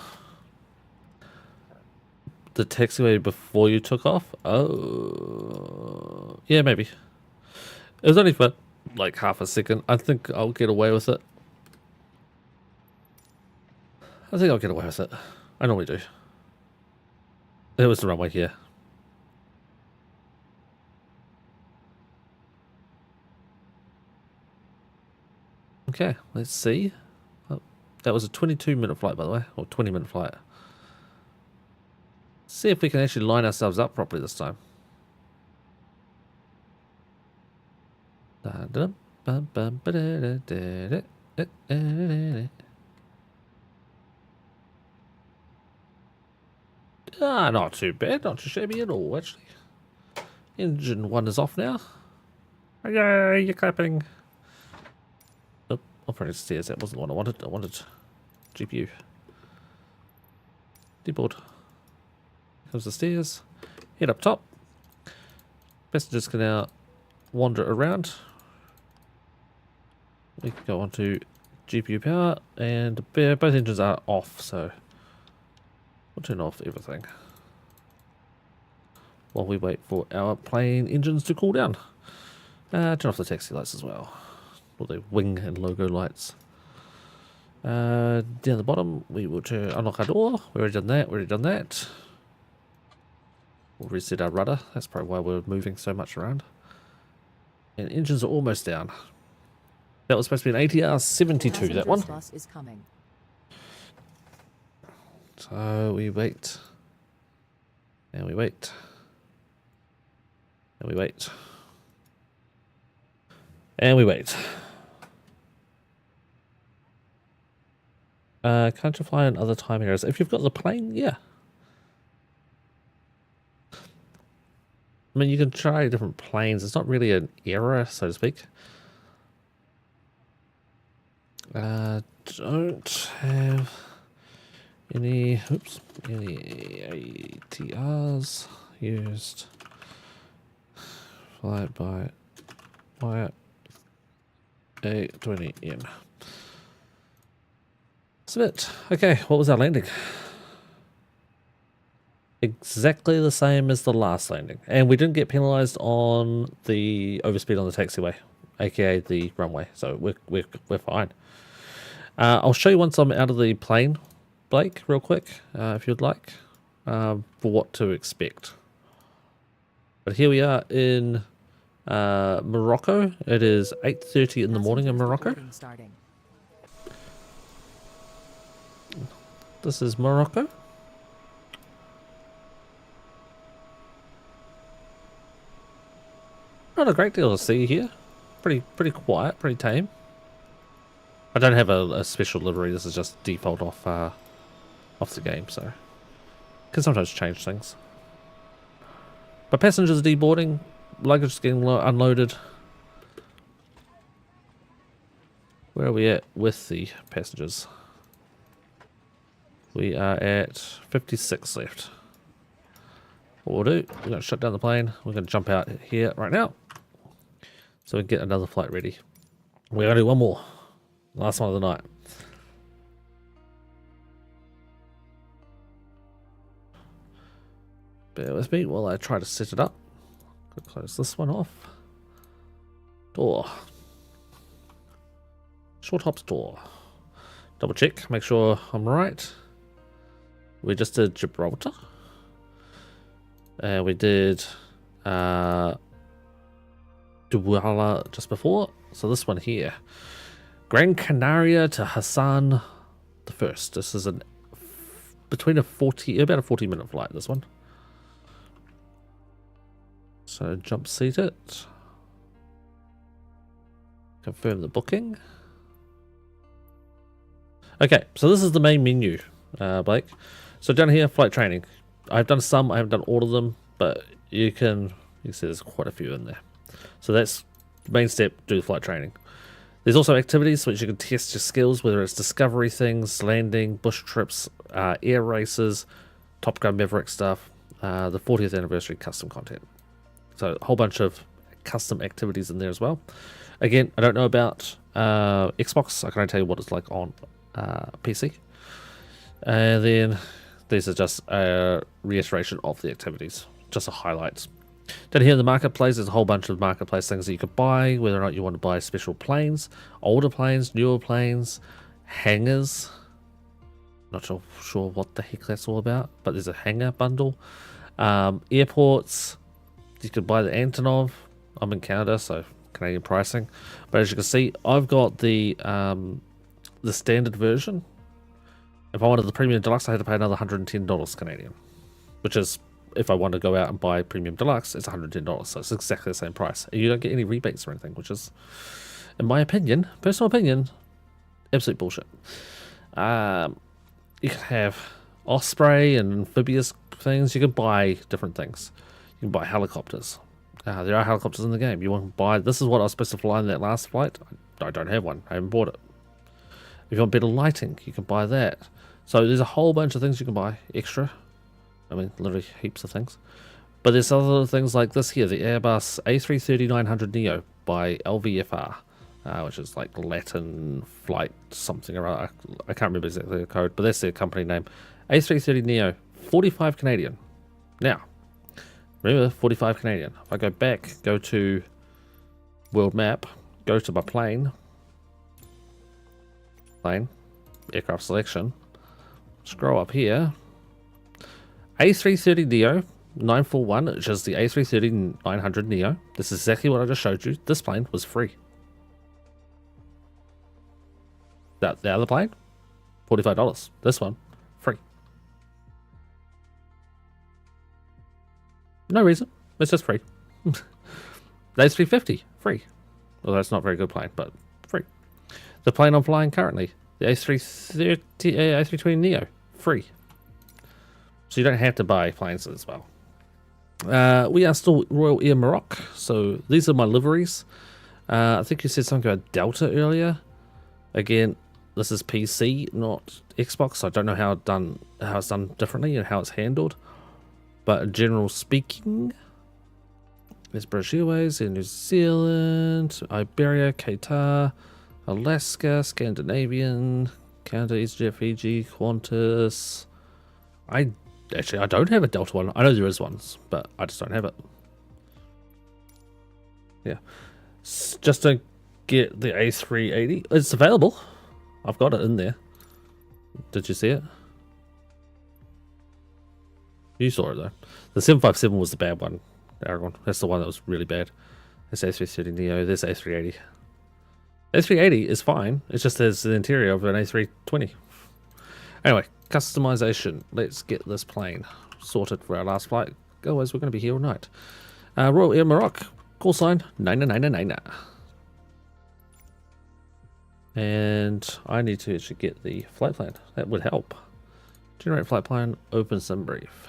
The taxiway before you took off? Oh, yeah, maybe. It was only for like half a second. I think I'll get away with it. I think I'll get away with it. I normally do. It was the runway here. Okay, let's see. Oh, that was a 22-minute flight, by the way, or 20-minute flight. See if we can actually line ourselves up properly this time. Ah, not too bad, not too shabby at all, actually. Engine 1 is off now. Yay, you're clapping. Oh, operating stairs, that wasn't the one I wanted. I wanted GPU. Deboard. Comes the stairs. Head up top. Passengers can now wander around. We can go on to GPU power, and both engines are off, so we'll turn off everything while we wait for our plane engines to cool down. Turn off the taxi lights as well, or the wing and logo lights. Down the bottom, we will unlock our door. We already done that. We already done that. We'll reset our rudder. That's probably why we're moving so much around. And engines are almost down. That was supposed to be an ATR 72, that one. Bus is coming. So we wait. And we wait. And we wait. And we wait. Can't you fly in other time areas? If you've got the plane, yeah. I mean, you can try different planes. It's not really an era, so to speak. Don't have any ATRs used. Flight by Wyatt A20N. Submit. Okay, what was our landing? Exactly the same as the last landing. And we didn't get penalised on the overspeed on the taxiway, aka the runway. So we're fine. I'll show you once I'm out of the plane, Blake, real quick, if you'd like, for what to expect. But here we are in Morocco. It is 8:30 in the morning in Morocco. This is Morocco. Not a great deal to see here. Pretty quiet, pretty tame. I don't have a special livery. This is just default off the game, so can sometimes change things. But passengers deboarding, luggage is getting unloaded. Where are we at with the passengers? We are at 56 left. What we'll do, we're going to shut down the plane. We're going to jump out here right now, so we can get another flight ready. We're going to do one more. Last one of the night. Bear with me while I try to set it up. Close this one off. Door. Short hops door. Double check, make sure I'm right. We just did Gibraltar. We did Douala just before. So this one here. Gran Canaria to Hassan the First. This is about a 40-minute flight, this one. So jump seat it. Confirm the booking. Okay, so this is the main menu, Blake. So down here, flight training. I've done some, I haven't done all of them, but you can see there's quite a few in there. So that's the main step, do the flight training. There's also activities which you can test your skills, whether it's discovery things, landing, bush trips, air races, Top Gun Maverick stuff, the 40th anniversary custom content. So a whole bunch of custom activities in there as well. Again, I don't know about Xbox. I can only tell you what it's like on PC. And then these are just a reiteration of the activities, just a highlights. Down here in the marketplace, there's a whole bunch of marketplace things that you could buy, whether or not you want to buy special planes, older planes, newer planes, hangars. Not sure what the heck that's all about, but there's a hangar bundle. Airports, you could buy the Antonov. I'm in Canada, so Canadian pricing. But as you can see, I've got the standard version. If I wanted the premium deluxe, I had to pay another $110 Canadian, which is, if I want to go out and buy premium deluxe, it's $110. So it's exactly the same price. And you don't get any rebates or anything, which is, in my opinion, personal opinion, absolute bullshit. You can have Osprey and amphibious things. You can buy different things. You can buy helicopters. There are helicopters in the game. You want to buy, this is what I was supposed to fly in that last flight. I don't have one. I haven't bought it. If you want better lighting, you can buy that. So there's a whole bunch of things you can buy extra. I mean, literally heaps of things. But there's other things like this here, the Airbus A330-900neo by LVFR, which is like Latin flight something or other. I can't remember exactly the code, but that's their company name. A330neo, 45 Canadian. Now, remember, 45 Canadian. If I go back, go to world map, go to my plane, aircraft selection, scroll up here, A330neo 941, which is the A330-900neo. This is exactly what I just showed you. This plane was free. The other plane, $45. This one, free. No reason. It's just free. The A350, free. Well, that's not a very good plane, but free. The plane I'm flying currently, the A320neo, free. So you don't have to buy planes as well. We are still Royal Air Morocco, so these are my liveries. I think you said something about Delta earlier. Again, this is PC, not Xbox. I don't know how it's done differently and how it's handled. But in general speaking, there's British Airways in New Zealand, Iberia, Qatar, Alaska, Scandinavian, Canada, EasyJet, Fiji, Qantas. I don't have a Delta one. I know there is ones, but I just don't have it. Yeah, just to get the A380. It's available. I've got it in there. Did you see it? You saw it though. The 757 was the bad one, Aragon. That's the one that was really bad. This A330 Neo, this A380. A380 is fine. It's just there's the interior of an A320. Anyway, customization. Let's get this plane sorted for our last flight. Otherwise, we're going to be here all night. Royal Air Maroc. Call sign 9999. And I need to actually get the flight plan. That would help. Generate flight plan, open sim brief.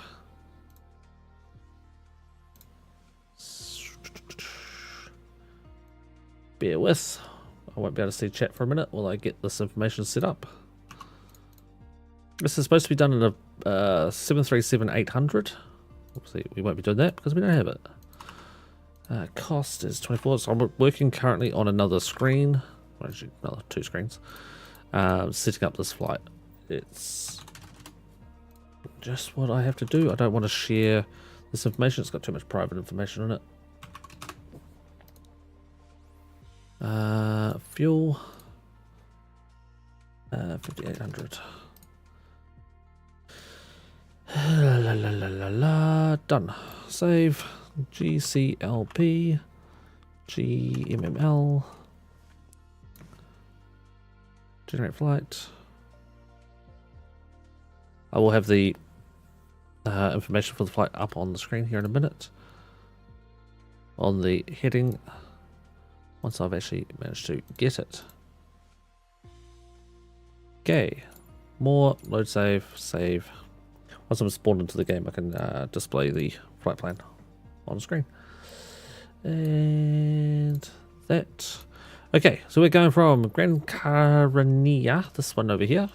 Bear with. I won't be able to see chat for a minute while I get this information set up. This is supposed to be done in a 737-800. Obviously, we won't be doing that because we don't have it. Cost is 24. So I'm working currently on another screen. Well, actually, another 2 screens. Setting up this flight. It's just what I have to do. I don't want to share this information. It's got too much private information in it. Fuel 5800. Done. Save. GCLP GMML. Generate flight. I will have the information for the flight up on the screen here in a minute. On the heading, once I've actually managed to get it. Okay, more, load save, save. Once I'm spawned into the game, I can display the flight plan on the screen. And that. Okay, so we're going from Gran Canaria, this one over here.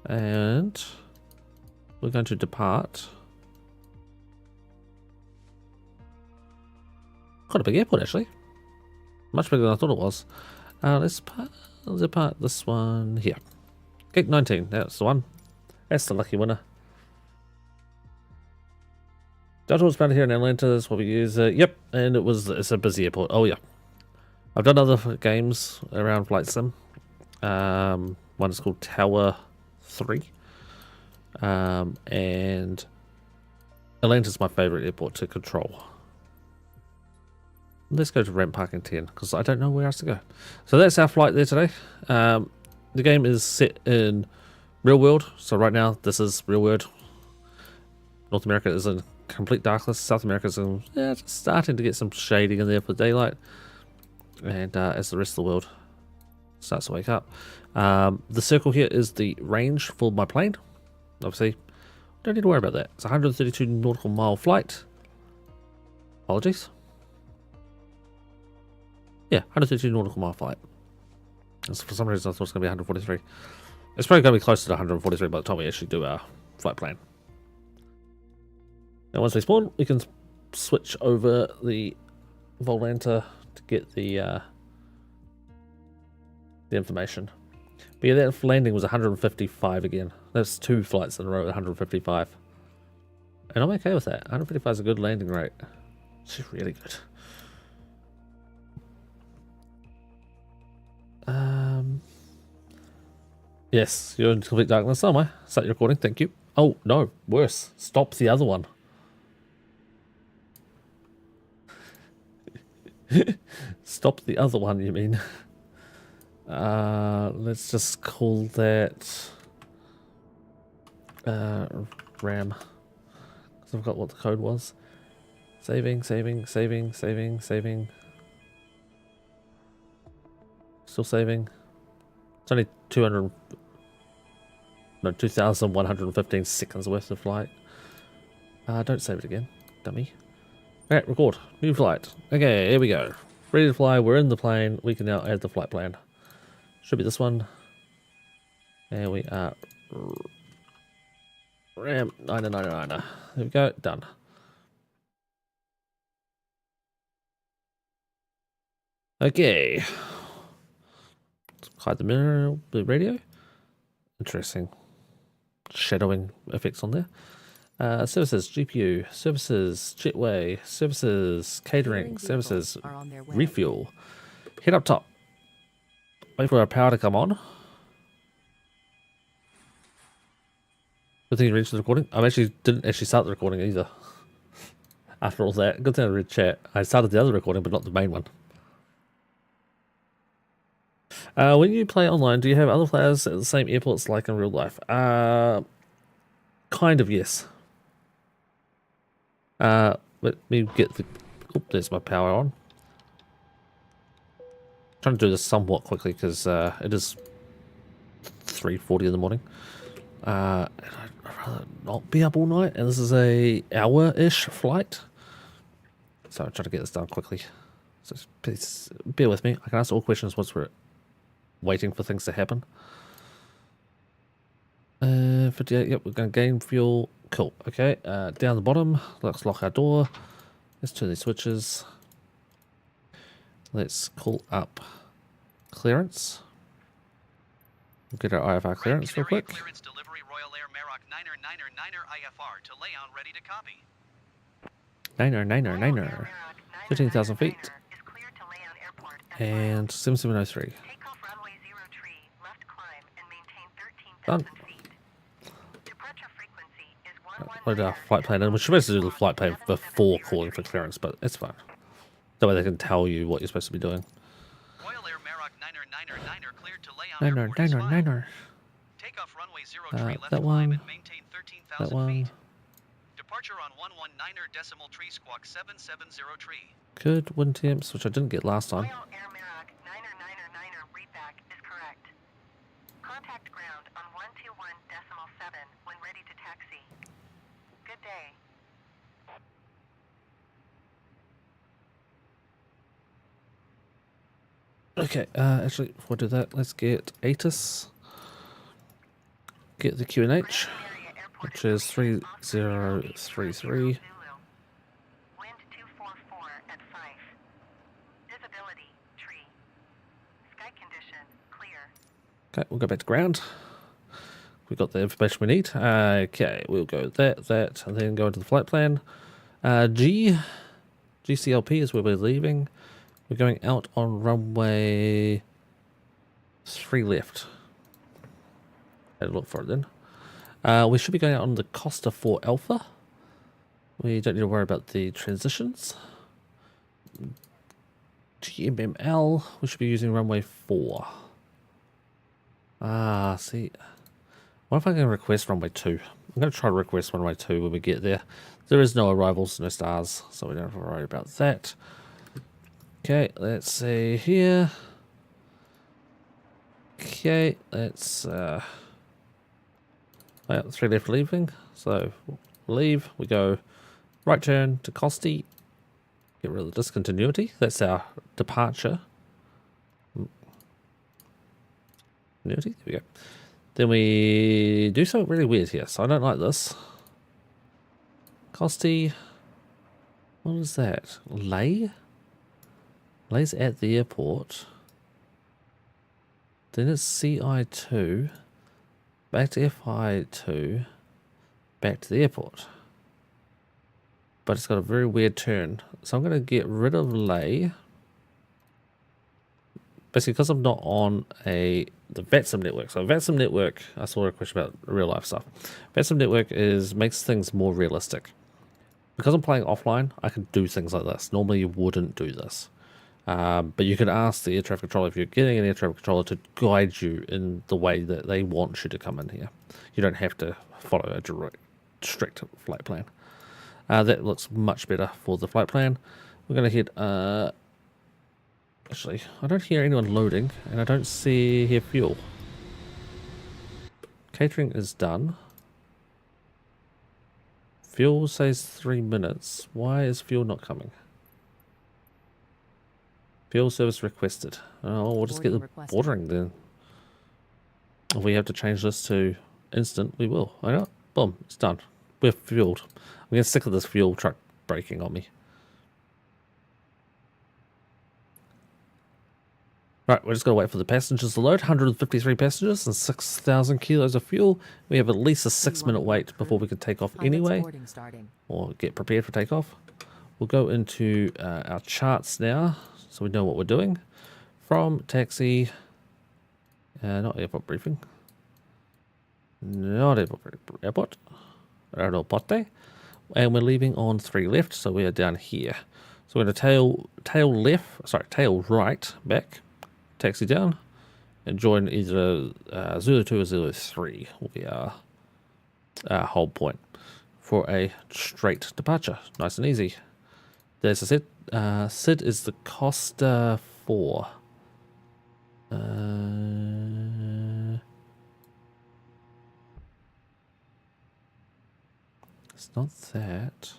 And we're going to depart. Quite a big airport, actually. Much bigger than I thought it was. Let's depart this one here. Gate 19, that's the one. That's the lucky winner. Delta was found here in Atlanta, that's what we use. Yep, and it's a busy airport. Oh yeah. I've done other games around Flight Sim. One is called Tower 3. And Atlanta's my favorite airport to control. Let's go to Ramp Parking 10 because I don't know where else to go. So that's our flight there today. The game is set in real world. So right now this is real world. North America is in complete darkness. South America is in, just starting to get some shading in there for daylight. And as the rest of the world starts to wake up. The circle here is the range for my plane. Obviously, don't need to worry about that. It's a 132 nautical mile flight. Apologies. Yeah, 132 nautical mile flight. And so for some reason I thought it was going to be 143. It's probably going to be closer to 143 by the time we actually do our flight plan. Now once we spawn, we can switch over the Volanta to get the information. But yeah, that landing was 155 again. That's 2 flights in a row at 155. And I'm okay with that. 155 is a good landing rate. It's really good. Yes, you're in complete darkness somewhere. Start your recording, thank you. Oh, no, worse. Stop the other one. Stop the other one, you mean? Let's just call that RAM. Because I've got what the code was. Saving. Still saving. It's only 2,115 seconds worth of flight. Don't save it again, dummy. Alright, record. New flight. Okay, here we go. Ready to fly. We're in the plane. We can now add the flight plan. Should be this one. And we are Ram 999. There we go, done. Okay. Hide the mirror, the radio. Interesting shadowing effects on there. Services, GPU, services, jetway, services, catering, services, refuel. Head up top. Wait for our power to come on. Good thing you reached the recording. I didn't actually start the recording either. After all that, good thing I read chat. I started the other recording, but not the main one. When you play online, do you have other players at the same airports like in real life? Kind of, yes. Let me get the... Oh, there's my power on. Trying to do this somewhat quickly because it is 3:40 in the morning. And I'd rather not be up all night, and this is a hour-ish flight. So I'm trying to get this done quickly. So please bear with me. I can answer all questions once we're waiting for things to happen. 58, yep, we're going to gain fuel. Cool, okay. Down the bottom, let's lock our door. Let's turn these switches. Let's call up clearance. We'll get our IFR clearance real quick. Clearance delivery Royal Air Maroc 999er IFR to layout ready to copy. 999er. 15,000 feet. And 7703. Done. Load our flight plan in. We're supposed to do the flight plan before calling for clearance, but it's fine. That way they can tell you what you're supposed to be doing. Royal Air Maroc 999er cleared to layout airport. 999er. Takeoff runway 03 left That climb one. and maintain 13,000 That one. feet. Departure on 119er decimal tree squawk 7703. Good wind temps, which I didn't get last time. Royal Air Maroc 999er readback is correct. Contact ground on 121.7 when ready to taxi. Good day. Okay, actually, before I do that, let's get ATIS. Get the QNH, which is 3033. Wind 244 at 5. Visibility tree. Sky condition clear. Okay, we'll go back to ground. We got the information we need. Okay, we'll go that, and then go into the flight plan. GCLP is where we're leaving. We're going out on runway 3 left. Had a look for it then. We should be going out on the Costa 4 Alpha. We don't need to worry about the transitions. GMML, we should be using runway 4. See. What if I can request runway 2? I'm going to try to request runway 2 when we get there. There is no arrivals, no stars, so we don't have to worry about that. Okay, let's see here. Okay, let's 3 left leaving. So leave, we go right turn to Costi. Get rid of the discontinuity. That's our departure. Continuity, there we go. Then we do something really weird here, so I don't like this. Costi, what is that? Lay? Lay's at the airport. Then it's CI2. Back to FI2. Back to the airport. But it's got a very weird turn. So I'm going to get rid of Lay. Basically, because I'm not on the VATSIM network. So VATSIM network, I saw a question about real life stuff. VATSIM network makes things more realistic. Because I'm playing offline, I can do things like this. Normally you wouldn't do this. But you can ask the air traffic controller, if you're getting an air traffic controller, to guide you in the way that they want you to come in here. You don't have to follow a strict flight plan. That looks much better for the flight plan. We're going to hit... actually, I don't hear anyone loading, and I don't hear fuel. Catering is done. Fuel says 3 minutes. Why is fuel not coming? Fuel service requested. Oh, we'll just get the bordering then. If we have to change this to instant, we will. I know. Boom, it's done. We're fueled. I'm getting sick of this fuel truck braking on me. Right, we're just going to wait for the passengers to load. 153 passengers and 6,000 kilos of fuel. We have at least a 6-minute wait before we can take off anyway. Or get prepared for takeoff. We'll go into our charts now, so we know what we're doing. From taxi, not airport briefing. Not airport. Aeroporte. And we're leaving on 3 left, so we are down here. So we're going to tail right back. Taxi down and join either Zulu 2 or Zulu 3 will be our hold point for a straight departure. Nice and easy. There's a Sid. Sid is the Costa 4. It's not that.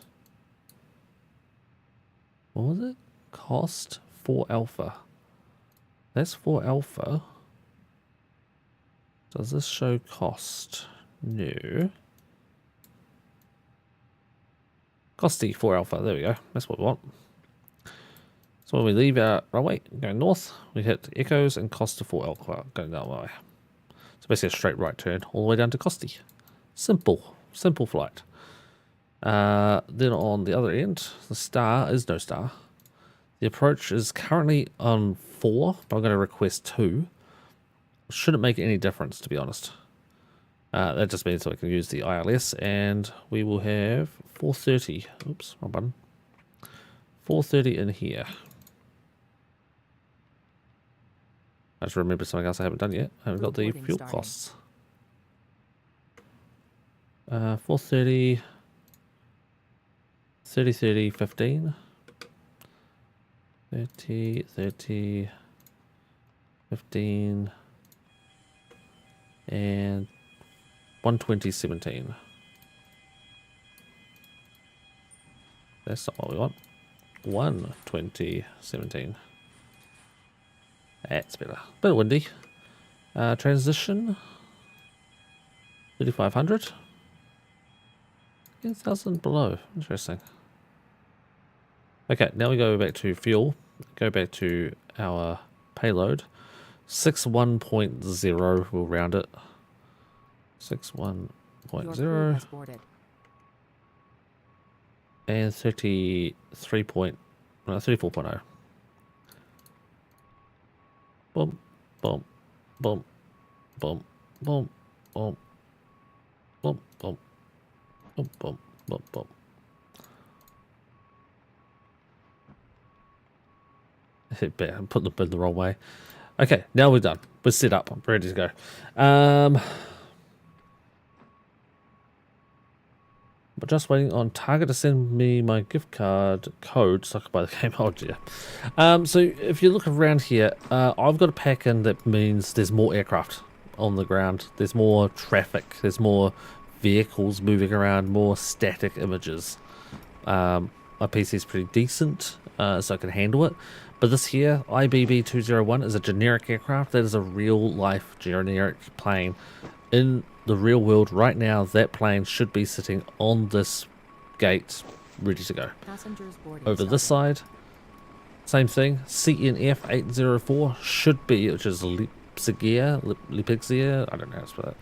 What was it? Cost 4 Alpha. That's 4 Alpha. Does this show cost? No. Costy 4 Alpha. There we go. That's what we want. So when we leave our runway, going north, we hit Echoes and Costa 4 Alpha going that way. So basically a straight right turn all the way down to Costi. Simple. Simple flight. Then on the other end, the star is no star. The approach is currently on 4, but I'm going to request 2. Shouldn't make any difference, to be honest. That just means I can use the ILS, and we will have 430. Oops, wrong button. 430 in here. I just remembered something else I haven't done yet. I haven't got the fuel costs. 430, 30, 30, 15. 30, 30, 15, and 120.17. That's not what we want. 120.17. That's better. Bit windy. Transition 3,500. 10,000 below. Interesting. Okay, now we go back to fuel. Go back to our payload. 61.0. We'll round it. 61.0. And 34.0. Boom, boom, boom, boom, boom, boom, boom, boom, boom, boom, boom, boom. I'm putting the bin the wrong way. Okay, now we're done. We're set up. I'm ready to go. But just waiting on Target to send me my gift card code so I can buy the game. Oh dear. So if you look around here, I've got a pack in that means there's more aircraft on the ground. There's more traffic. There's more vehicles moving around. More static images. My PC is pretty decent, so I can handle it. But this here, IBB-201, is a generic aircraft. That is a real-life generic plane. In the real world right now, that plane should be sitting on this gate, ready to go. Over this side, same thing. CNF 804 should be, which is Lipizia, I don't know how to spell that.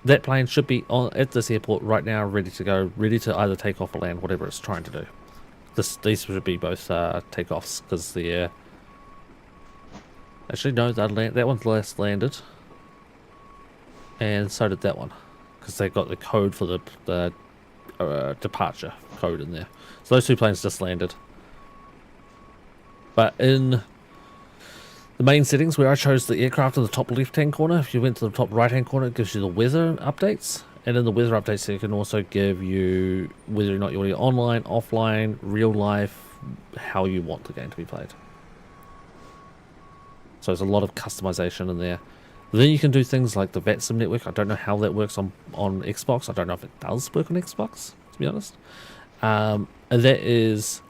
That plane should be on at this airport right now, ready to go, ready to either take off or land, whatever it's trying to do. These should be both takeoffs because the actually no, that one's last landed. And so did that one, because they got the code for the departure code in there. So those two planes just landed. But in the main settings, where I chose the aircraft in the top left-hand corner, if you went to the top right-hand corner, it gives you the weather updates. And in the weather updates, it can also give you whether or not you're online, offline, real life, how you want the game to be played. So there's a lot of customization in there. Then you can do things like the VATSIM network. I don't know how that works on Xbox. I don't know if it does work on Xbox, to be honest. And that is,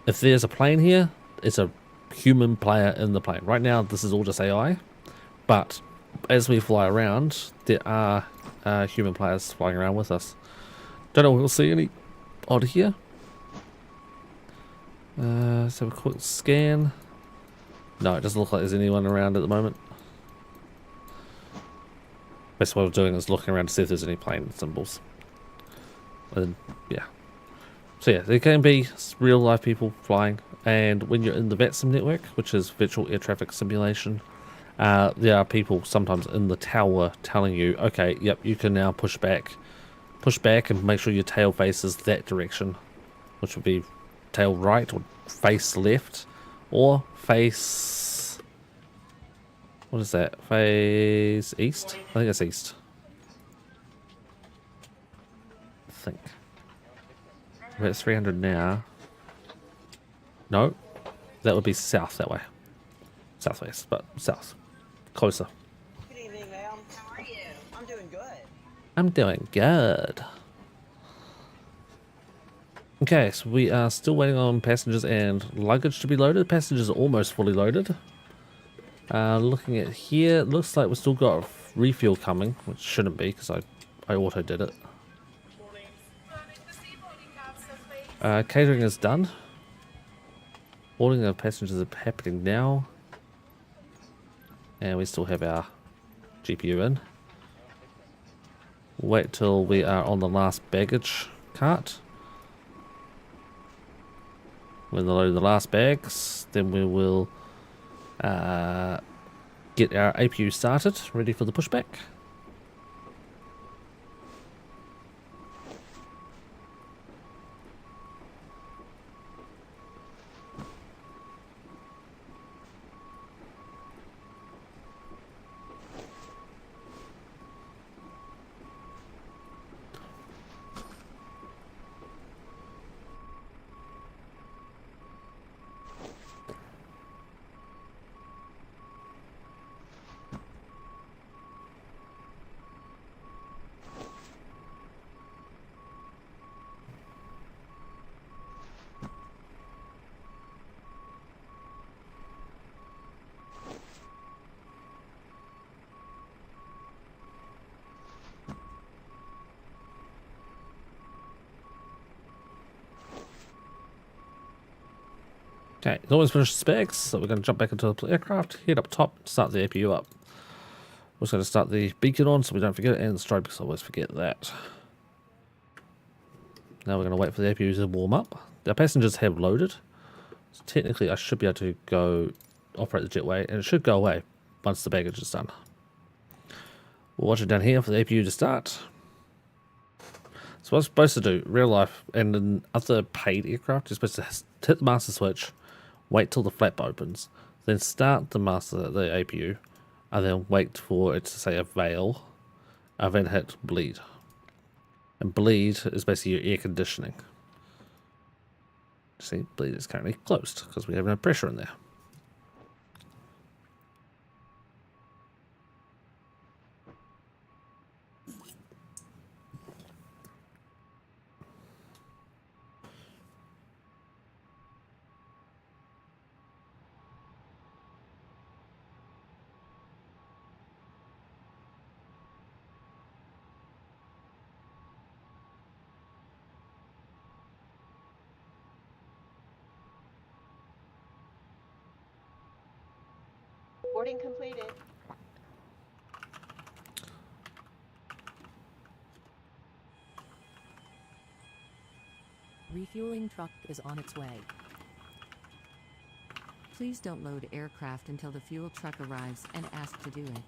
if there's a plane here, it's a human player in the plane. Right now, this is all just AI. But as we fly around, there are human players flying around with us. Don't know if we'll see any on here. Let's have a quick scan. No, it doesn't look like there's anyone around at the moment. Basically what I'm doing is looking around to see if there's any plane symbols. And yeah. So yeah, there can be real life people flying, and when you're in the VATSIM network, which is Virtual Air Traffic Simulation, there are people sometimes in the tower telling you, okay, yep, you can now push back and make sure your tail faces that direction, which would be tail right or face left or face, what is that, face east? I think it's east. I think. We're at 300 now. No, that would be south that way. Southwest, but south. Closer. Good evening, ma'am. How are you? I'm doing good. I'm doing good. Okay, so we are still waiting on passengers and luggage to be loaded. Passengers are almost fully loaded. Looking at here, it looks like we've still got a refuel coming, which shouldn't be because I auto did it. Catering is done. Boarding of passengers is happening now. And we still have our GPU in. Wait till we are on the last baggage cart. When they load the last bags, then we will get our APU started, ready for the pushback. Okay, it's always finished specs, so we're going to jump back into the aircraft, head up top, start the APU up. We're just going to start the beacon on so we don't forget it, and the strobe because I always forget that. Now we're going to wait for the APU to warm up. Our passengers have loaded, so technically I should be able to go operate the jetway, and it should go away once the baggage is done. We'll watch it down here for the APU to start. So what I'm supposed to do, real life, and in other paid aircraft, you're supposed to hit the master switch, wait till the flap opens, then start the APU, and then wait for it to say avail, and then hit bleed. And bleed is basically your air conditioning. See, bleed is currently closed because we have no pressure in there. Boarding completed. Refueling truck is on its way. Please don't load aircraft until the fuel truck arrives and ask to do it.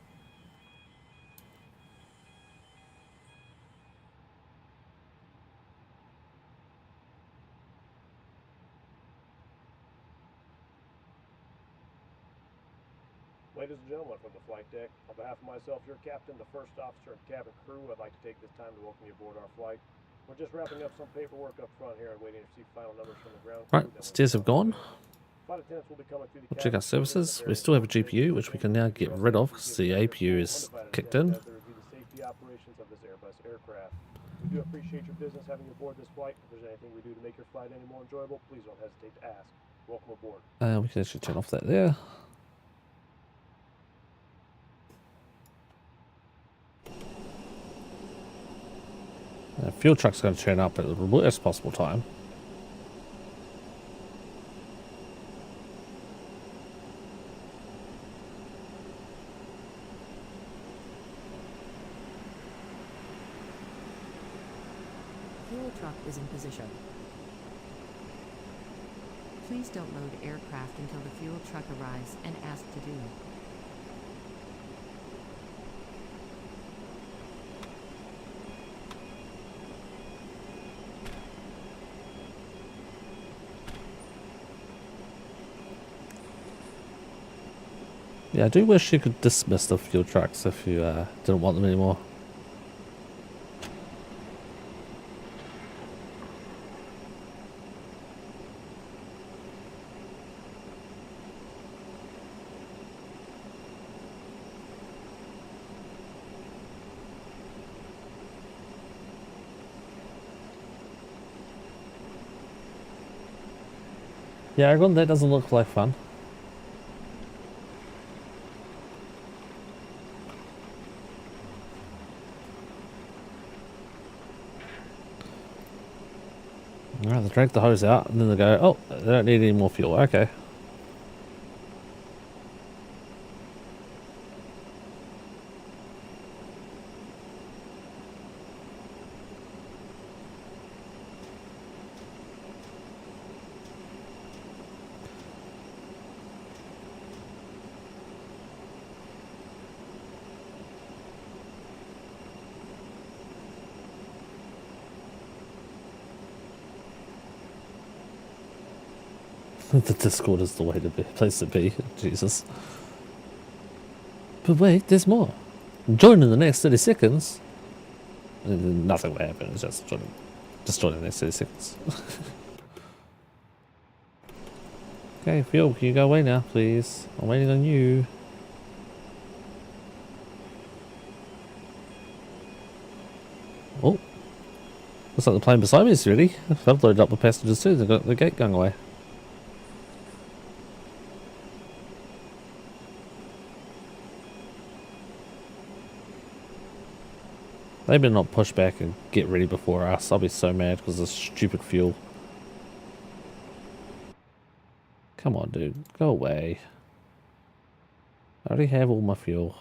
Ladies and gentlemen from the flight deck, on behalf of myself, your captain, the first officer, and cabin crew, I'd like to take this time to welcome you aboard our flight. We're just wrapping up some paperwork up front here and waiting to receive final numbers from the ground crew. Right, stairs have gone. Flight attendants will be coming through the We'll check our services. We still have a GPU, which we can now get rid of because the APU is kicked in. As they review the safety operations of this Airbus aircraft. We do appreciate your business having you aboard this flight. If there's anything we do to make your flight any more enjoyable, please don't hesitate to ask. Welcome aboard. We can actually turn off that there. Fuel truck's going to turn up at the worst possible time. Fuel truck is in position. Please don't load aircraft until the fuel truck arrives and ask to do it. Yeah, I do wish you could dismiss the fuel trucks if you didn't want them anymore. Yeah, everyone, that doesn't look like fun. Alright, they drag the hose out and then they go, oh, they don't need any more fuel. Okay. The Discord is the way to be, place to be. Jesus. But wait, there's more. Join in the next 30 seconds. And then nothing will happen. It's just join in the next 30 seconds. Okay, Phil, can you go away now, please? I'm waiting on you. Oh. Looks like the plane beside me is ready. I've loaded up the passengers too. They've got the gate going away. They better not push back and get ready before us. I'll be so mad because of this stupid fuel. Come on, dude. Go away. I already have all my fuel.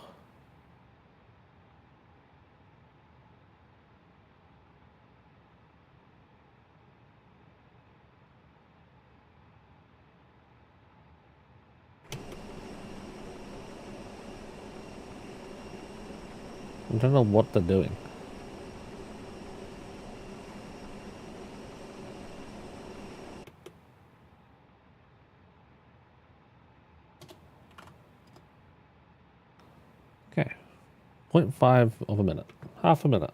I don't know what they're doing. Okay. 0.5 of a minute. Half a minute.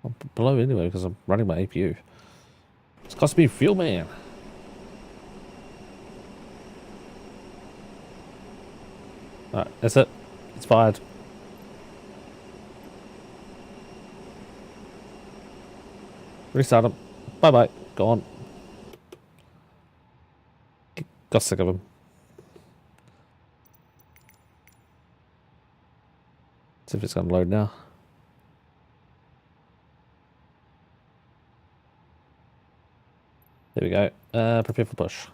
I'm below anyway because I'm running my APU. It's cost me fuel, man. Alright, that's it. It's fired. Restart him. Bye bye. Gone. Got sick of him. See if it's going to load now. There we go. Prepare for push.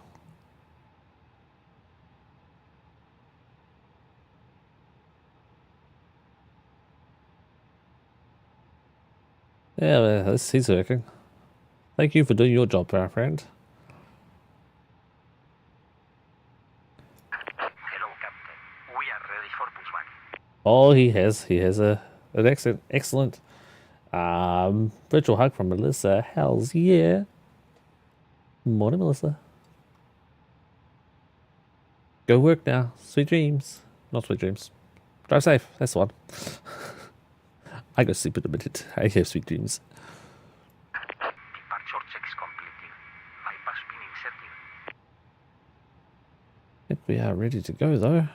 Yeah, well, he's working. Thank you for doing your job, my friend. Hello, Captain. We are ready for pushback. Oh, he has an excellent virtual hug from Melissa. Hells yeah. Morning, Melissa. Go work now. Sweet dreams. Not sweet dreams. Drive safe. That's the one. I go sleep in a minute. I have sweet dreams. Departure checks completed. Bypass been inserted. I think we are ready to go though.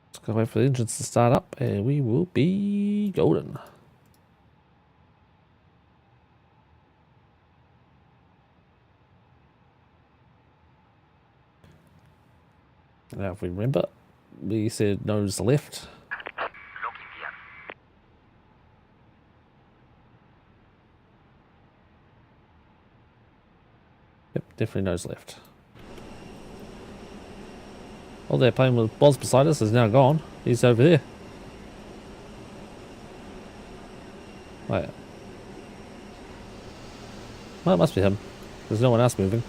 Let's go wait for the engines to start up and we will be golden. Now, if we remember, we said nose left. Locking gear. Yep, definitely nose left. Oh, they're playing with Boz beside us is now gone. He's over there. Wait. Well, it must be him. There's no one else moving.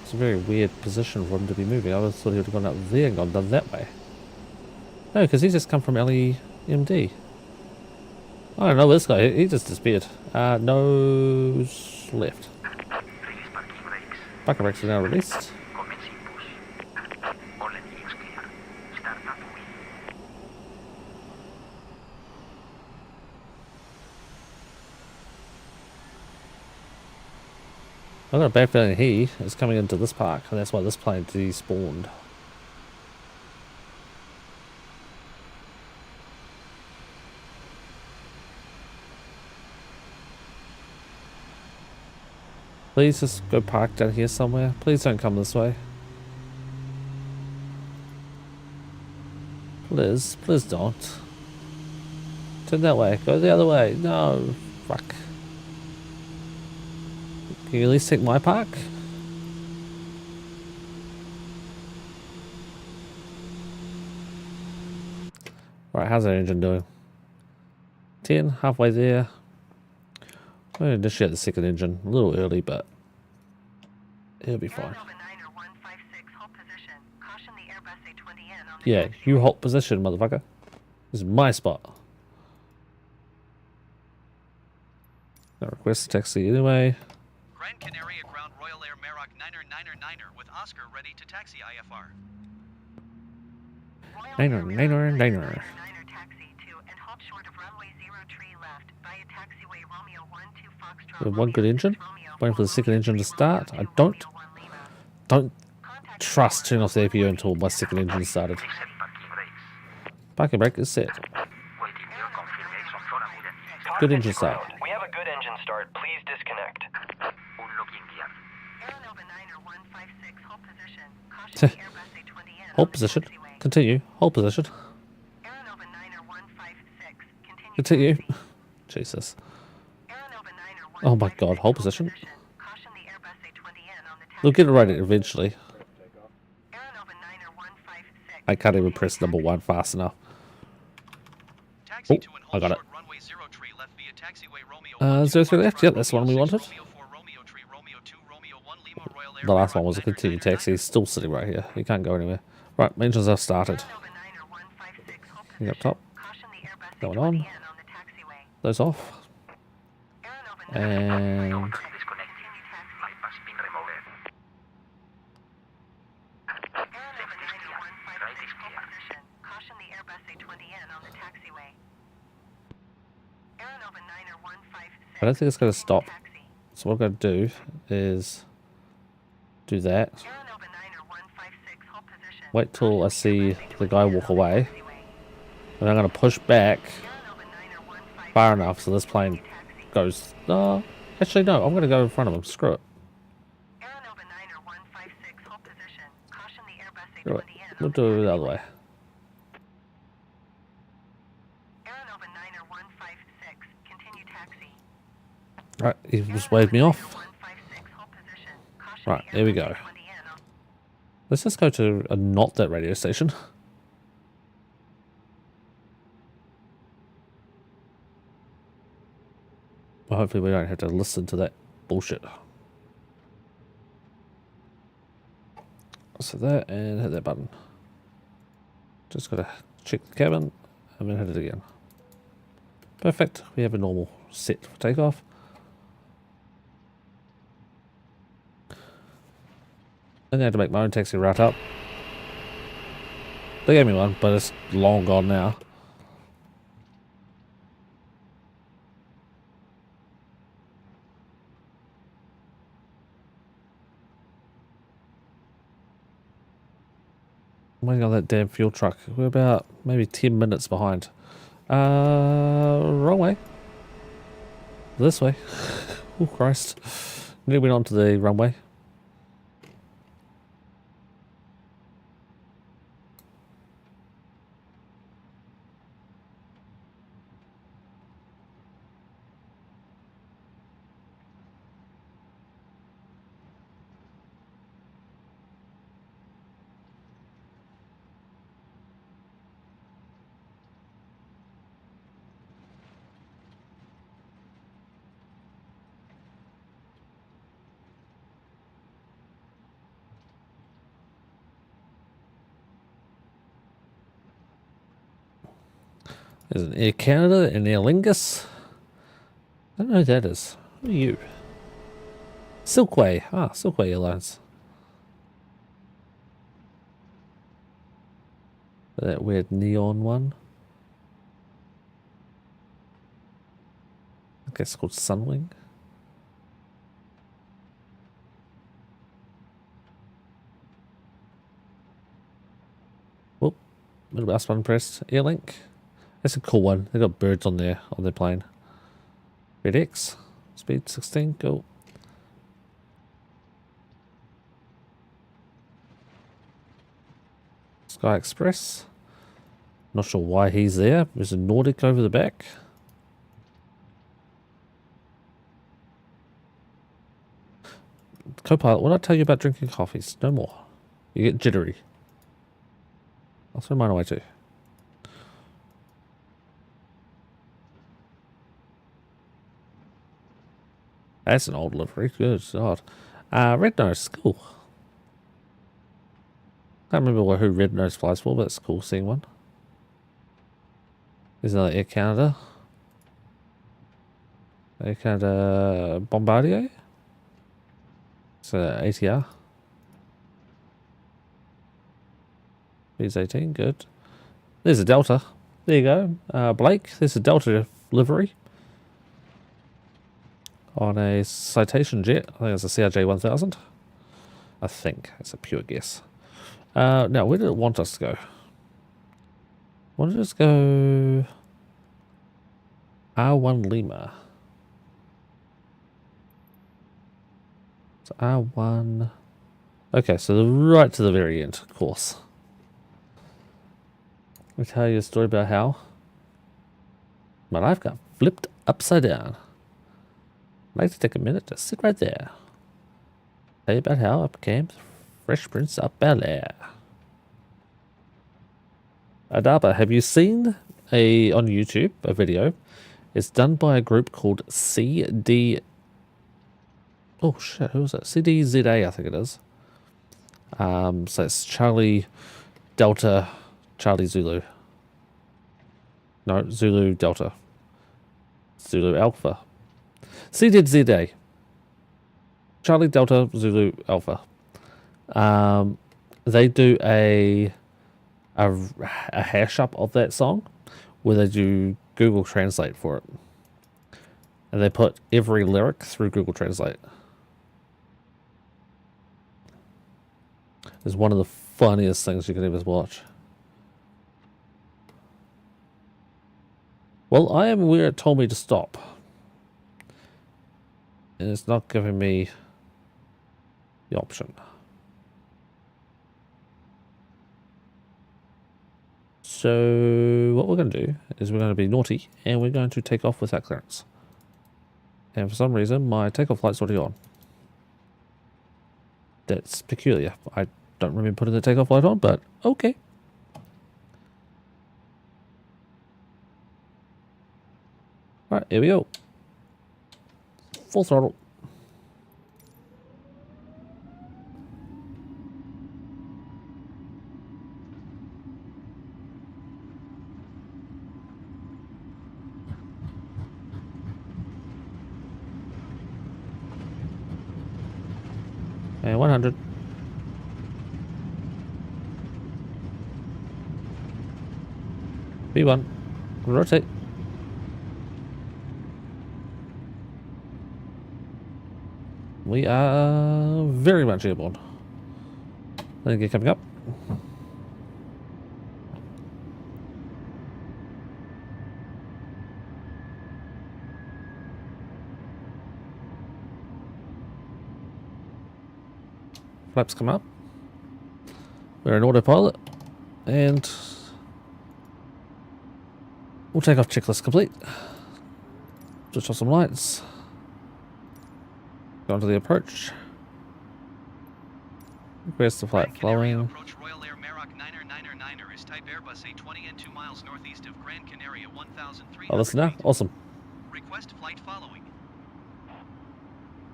It's a very weird position for him to be moving. I always thought he would have gone up there and gone that way. No, because he's just come from LEMD. I don't know this guy. He just disappeared. Nose left. Release parking brakes. Parking brakes are now released. Commencing push. All engines clear. Start up wheel. I've got a bad feeling he is coming into this park, and that's why this plane despawned. Please just go park down here somewhere. Please don't come this way. Please don't. Turn that way. Go the other way. No. Fuck. Can you at least take my park? Right, how's our engine doing? 10, halfway there. I'm going to initiate the second engine. A little early, but it'll be fine. Yeah, you hold position, motherfucker. This is my spot. Gonna request a taxi anyway. Grand Canaria Ground Royal Air Maroc 9er with Oscar ready to taxi IFR. Niner. We have one good engine. Waiting for the second engine to start. I don't trust turning off the APU until my second engine started. Parking brake is set. Good engine start. We have a good engine start. Please disconnect. Hold position. Continue. Hold position. Continue. Jesus. Oh my god, hold position. We'll get it right eventually. I can't even press number 1 fast enough. Oh, I got it. 03 left. Yep, that's the one we wanted. The last one was a continued taxi. He's still sitting right here. He can't go anywhere. Right, engines have started. Up top. Going on. Those off. And I don't think it's going to stop. So what I'm going to do is do that. Wait till I see the guy walk away. And I'm going to push back far enough so this plane goes. No, actually no. I'm going to go in front of him. Screw it. Right, we'll do it the other way. Right, he just waved me off. Right, here we go. Let's just go to a not that radio station. Well, hopefully we don't have to listen to that bullshit. So that, and hit that button. Just gotta check the cabin, and then hit it again. Perfect, we have a normal set for takeoff. I had to make my own taxi route up. They gave me one, but it's long gone now. I'm waiting on that damn fuel truck. We're about maybe 10 minutes behind. Wrong way. This way. Oh Christ. Nearly went onto the runway. There's an Air Canada and Aer Lingus. I don't know who that is. Who are you? Silkway. Ah, Silkway Airlines. That weird neon one. I guess it's called Sunwing. Whoop. Little mouse button pressed. Airlink. That's a cool one. They got birds on their plane. Red X. Speed 16. Cool. Sky Express. Not sure why he's there. There's a Nordic over the back. Copilot, what did I tell you about drinking coffees? No more. You get jittery. I'll throw mine away too. That's an old livery. Good God. Red Nose. Cool. Can't remember who Red Nose flies for, but it's cool seeing one. There's another Air Canada. Air Canada Bombardier. It's ATR. He's 18, good. There's a Delta. There you go. Blake, there's a Delta livery. On a Citation jet. I think it's a CRJ 1000. I think. It's a pure guess. Now, where did it want us to go? Why don't us go R1 Lima? So R1. Okay, so right to the very end, of course. Let me tell you a story about how my life got flipped upside down. I'd like to take a minute to sit right there. Tell you about how I became Fresh Prince of Bel-Air. Adaba, have you seen on YouTube a video? It's done by a group called CD. Oh shit, who was it? CDZA, I think it is. So it's Charlie Delta Charlie Zulu. No, Zulu Delta. Zulu Alpha. CDZA. Charlie Delta Zulu Alpha. They do a hash up of that song where they do Google Translate for it. And they put every lyric through Google Translate. It's one of the funniest things you can ever watch. Well, I am where it told me to stop. And it's not giving me the option. So what we're going to do is we're going to be naughty and we're going to take off without clearance. And for some reason, my takeoff light's already on. That's peculiar. I don't remember putting the takeoff light on, but okay. Alright, here we go. Full throttle. And 100. B1. Rotate. We are very much airborne. Thank you, coming up. Flaps come up. We're in autopilot. And we'll take off checklist complete. Switch off some lights. Go on to the approach. Where's the flight flowing? Approach Royal Air Maroc 9999 is type Airbus A20 and 2 miles northeast of Gran Canaria 1300. Oh, listen now. Awesome. Request flight following.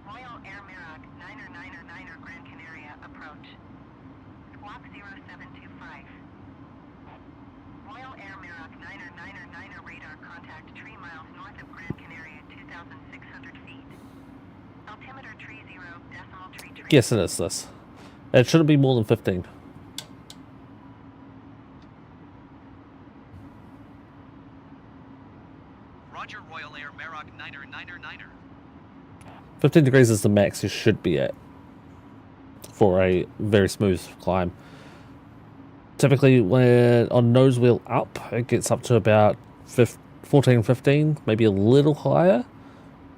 Royal Air Maroc 9999 Gran Canaria approach. Squawk 0725. Royal Air Maroc 9999 Yes, it is this. It shouldn't be more than 15. Roger, Royal Air Maroc 9er. 15 degrees is the max you should be at for a very smooth climb. Typically, when on nose wheel up, it gets up to about 14, 15, maybe a little higher.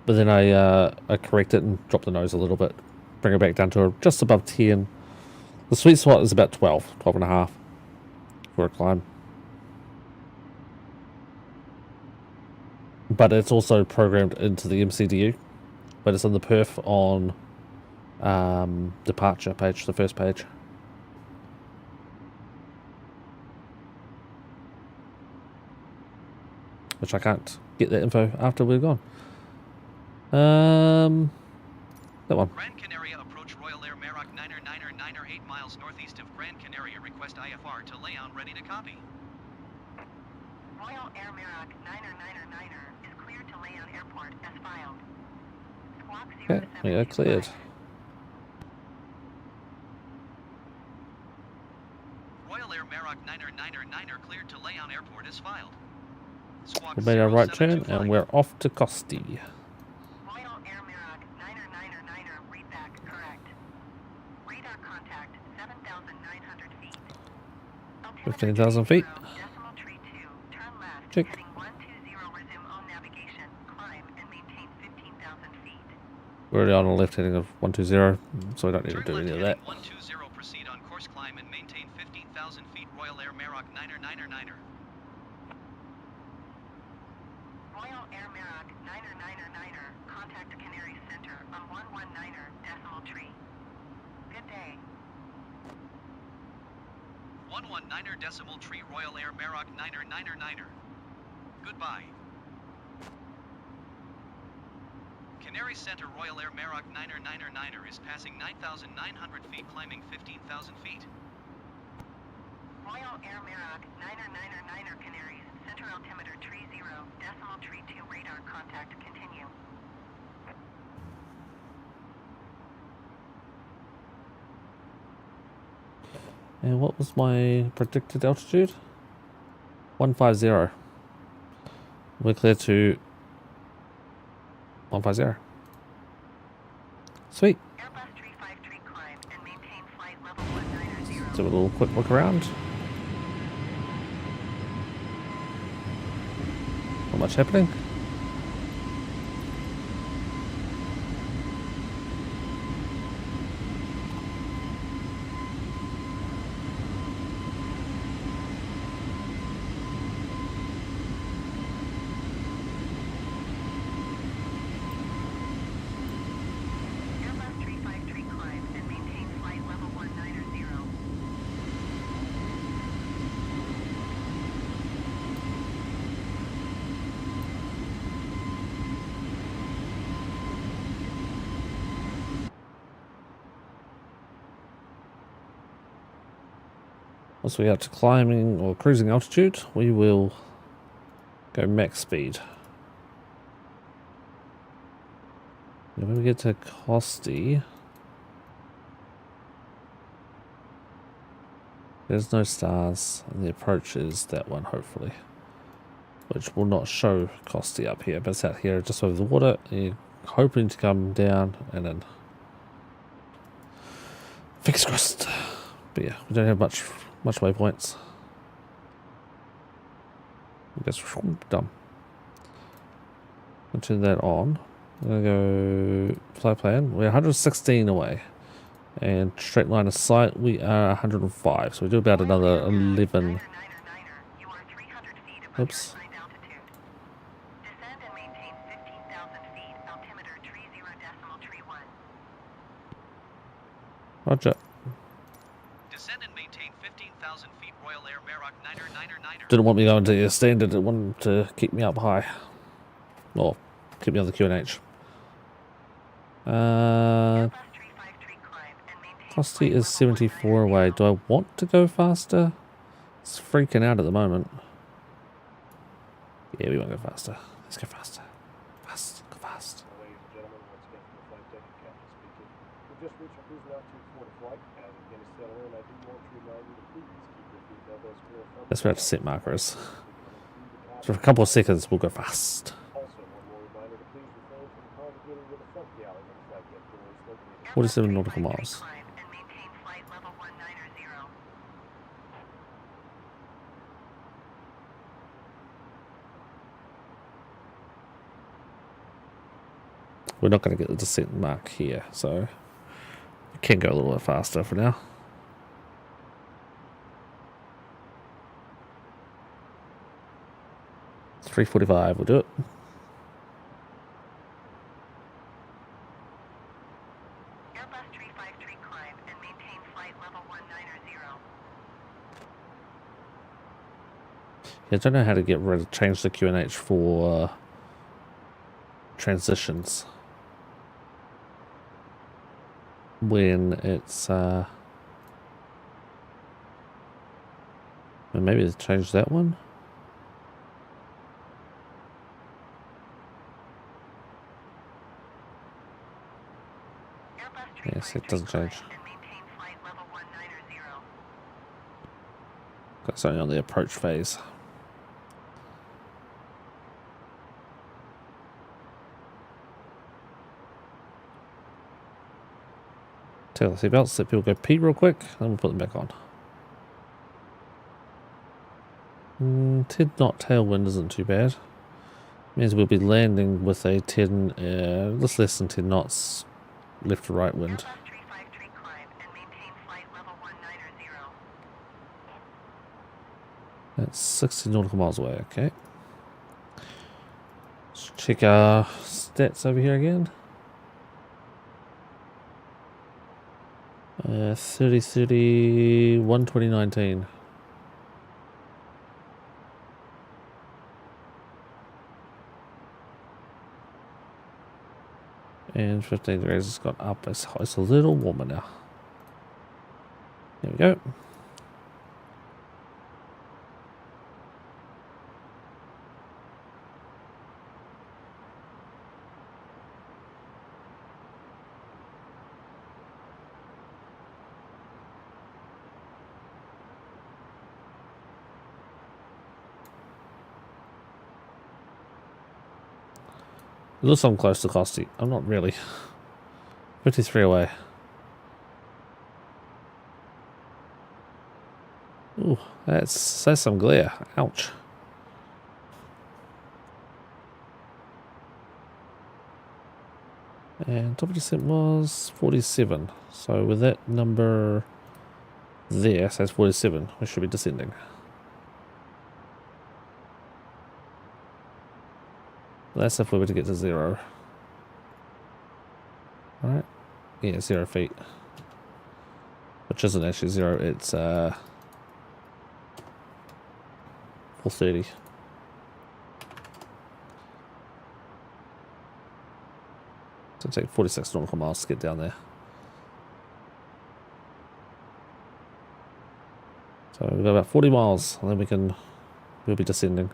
But then I correct it and drop the nose a little bit, bring it back down to just above 10. The sweet spot is about 12 and a half for a climb. But it's also programmed into the MCDU, but it's on the perf on departure page, the first page. Which I can't get that info after we're gone. That one. Gran Canaria approach Royal Air Maroc 9er 8 miles northeast of Gran Canaria. Request IFR to Leon ready to copy. Royal Air Maroc 9er is cleared to Leon Airport as filed. Squawk Okay, yeah, cleared. Royal Air Maroc 9er cleared to Leon Airport as filed. Squawk We made our right turn 0725. and we're off to Costi. Royal Air Maroc 9er readback correct. Radar contact 7,900 feet. 15,000 feet. Decimal tree 2, turn left, Check. heading 120, resume on navigation, climb and maintain 15,000 feet. We're already on the left heading of 120, so we don't need to do any of that. 120, proceed on course, climb and maintain 15,000 feet. Royal Air Maroc 9er. Royal Air Maroc 9er, contact Canary Center on 119er decimal tree. Good day. 119er decimal tree. Royal Air Maroc 9er. Goodbye. Canary Center Royal Air Maroc 9er is passing 9,900 feet, climbing 15,000 feet. Royal Air Maroc 9er Canaries, center altimeter tree 0, decimal tree 2 radar contact continue. And what was my predicted altitude? 150. We're clear to 150. Sweet. Airbus 353 climb and maintain flight level 190. Do a little quick look around. Not much happening. Airbus 353 climb and maintain flight level 190. Once we get to climbing or cruising altitude, we will go max speed. And when we get to Costi, there's no stars, and the approach is that one, hopefully, which will not show Costi up here, but it's out here just over the water. And you're hoping to come down, and then fingers crossed. But yeah, we don't have much waypoints. Just done. I'll turn that on. I'm gonna go fly plan. We're 116 away, and straight line of sight we are 105. So we do about another 11. Oops. Descend and maintain 15,000 feet, altimeter tree 0, decimal tree 1. Roger. Descend and maintain 15,000 feet. Royal Air Maroc 9er. Didn't want me going to your standard. It wanted to keep me up high, or keep me on the QNH. Costi is 74 away. Do I want to go faster? It's freaking out at the moment. Yeah, we won't go faster. Let's go faster. Fast. Go fast. Ladies and gentlemen, once again from the flight deck, Captain speaking. just reached our cruising altitude for the flight. As we begin to settle in, I do want to remind you to please keep your feet elbows clear from That's where I have to set markers. coming through the cabin. So for a couple of seconds, we'll go fast. Also, one more reminder to please refrain from congregating with the front galley when the flight deck door is located. 47 nautical miles. Climb and maintain flight level 190. We're not going to get the descent mark here, so we can go a little bit faster for now. It's 3:45. We'll do it. Airbus 353 climb and maintain flight level 190. Yeah, I don't know how to get rid of change the QNH for transitions when it's maybe they change that one. Yes, it doesn't change. That's only on the approach phase. Take the seatbelts, let people go pee real quick, then we'll put them back on. 10 knot tailwind isn't too bad. Means we'll be landing with a 10, just less than 10 knots left to right wind. That's 60 nautical miles away, okay. Let's check our stats over here again. 30, 30, 120, 19. And 15 degrees has got up. It's a little warmer now. There we go. It looks I'm close to Costy. I'm not really. 53 away. Ooh, that's some glare. Ouch. And top of descent was 47. So with that number there, says 47, we should be descending. That's if we were to get to 0. Alright. Yeah, 0 feet. Which isn't actually 0, it's 430. So it'll take 46 nautical miles to get down there. So we've got about 40 miles and then we'll be descending.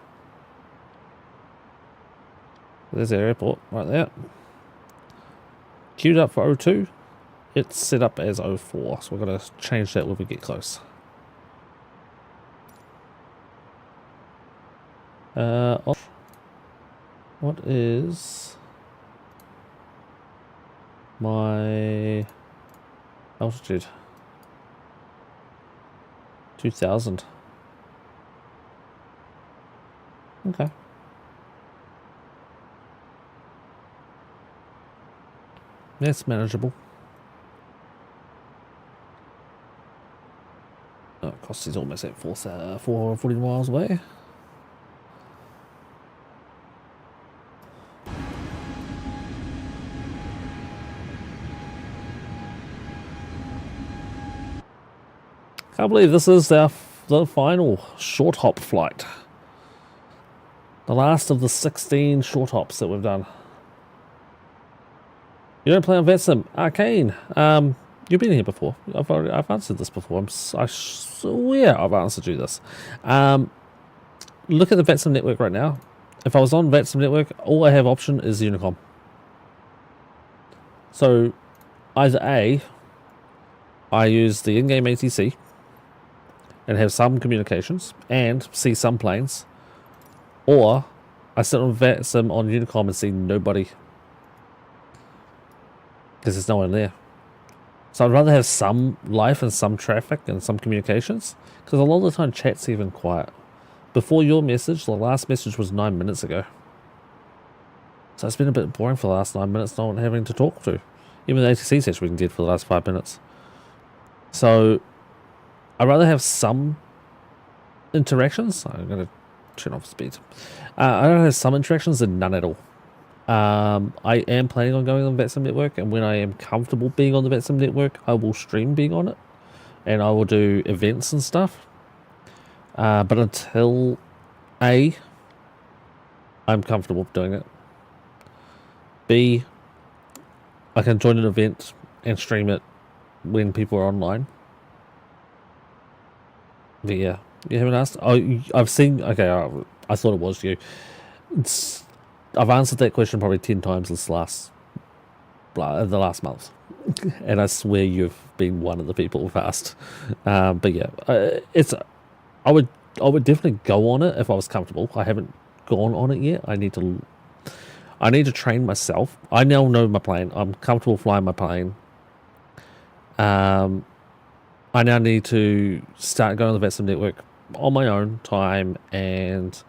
There's our airport right there. Queued up for 02. It's set up as 04, so we're going to change that when we get close. What is my altitude? 2000. Okay. That's manageable. Oh, Costy's almost at 440 miles away. Can't believe this is the final short hop flight. The last of the 16 short hops that we've done. You don't play on VetSim. Arcane. You've been here before. I've answered this before. I swear I've answered you this. Look at the VetSim network right now. If I was on VetSim network, all I have option is Unicom. So either A, I use the in-game ATC and have some communications and see some planes, or I sit on VATSIM on Unicom and see nobody because there's no one there. So I'd rather have some life and some traffic and some communications, because a lot of the time chat's even quiet. Before your message, the last message was 9 minutes ago. So it's been a bit boring for the last 9 minutes, no one having to talk to. Even the ATC session we did for the last 5 minutes. So I'd rather have some interactions. I'm going to turn off speed. I'd rather have some interactions than none at all. I am planning on going on the VATSIM network, and when I am comfortable being on the VATSIM network, I will stream being on it, and I will do events and stuff. But until A, I'm comfortable doing it. B, I can join an event and stream it when people are online. But yeah, you haven't asked? Oh, I've seen. Okay, I thought it was you. I've answered that question probably 10 times the last month, and I swear you've been one of the people who've asked. But yeah, I would definitely go on it if I was comfortable. I haven't gone on it yet. I need to train myself. I now know my plane. I'm comfortable flying my plane. I now need to start going on the VATSIM network on my own time and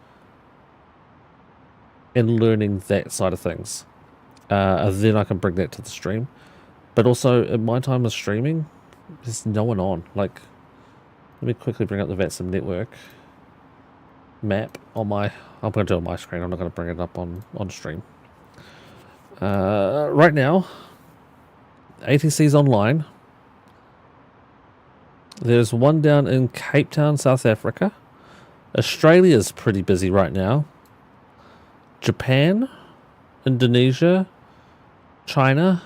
learning that side of things. And then I can bring that to the stream. But also, at my time of streaming, there's no one on. Like, let me quickly bring up the VATSIM network map on my... I'm going to do it on my screen. I'm not going to bring it up on stream. Right now, ATC's online. There's one down in Cape Town, South Africa. Australia's pretty busy right now. Japan, Indonesia, China,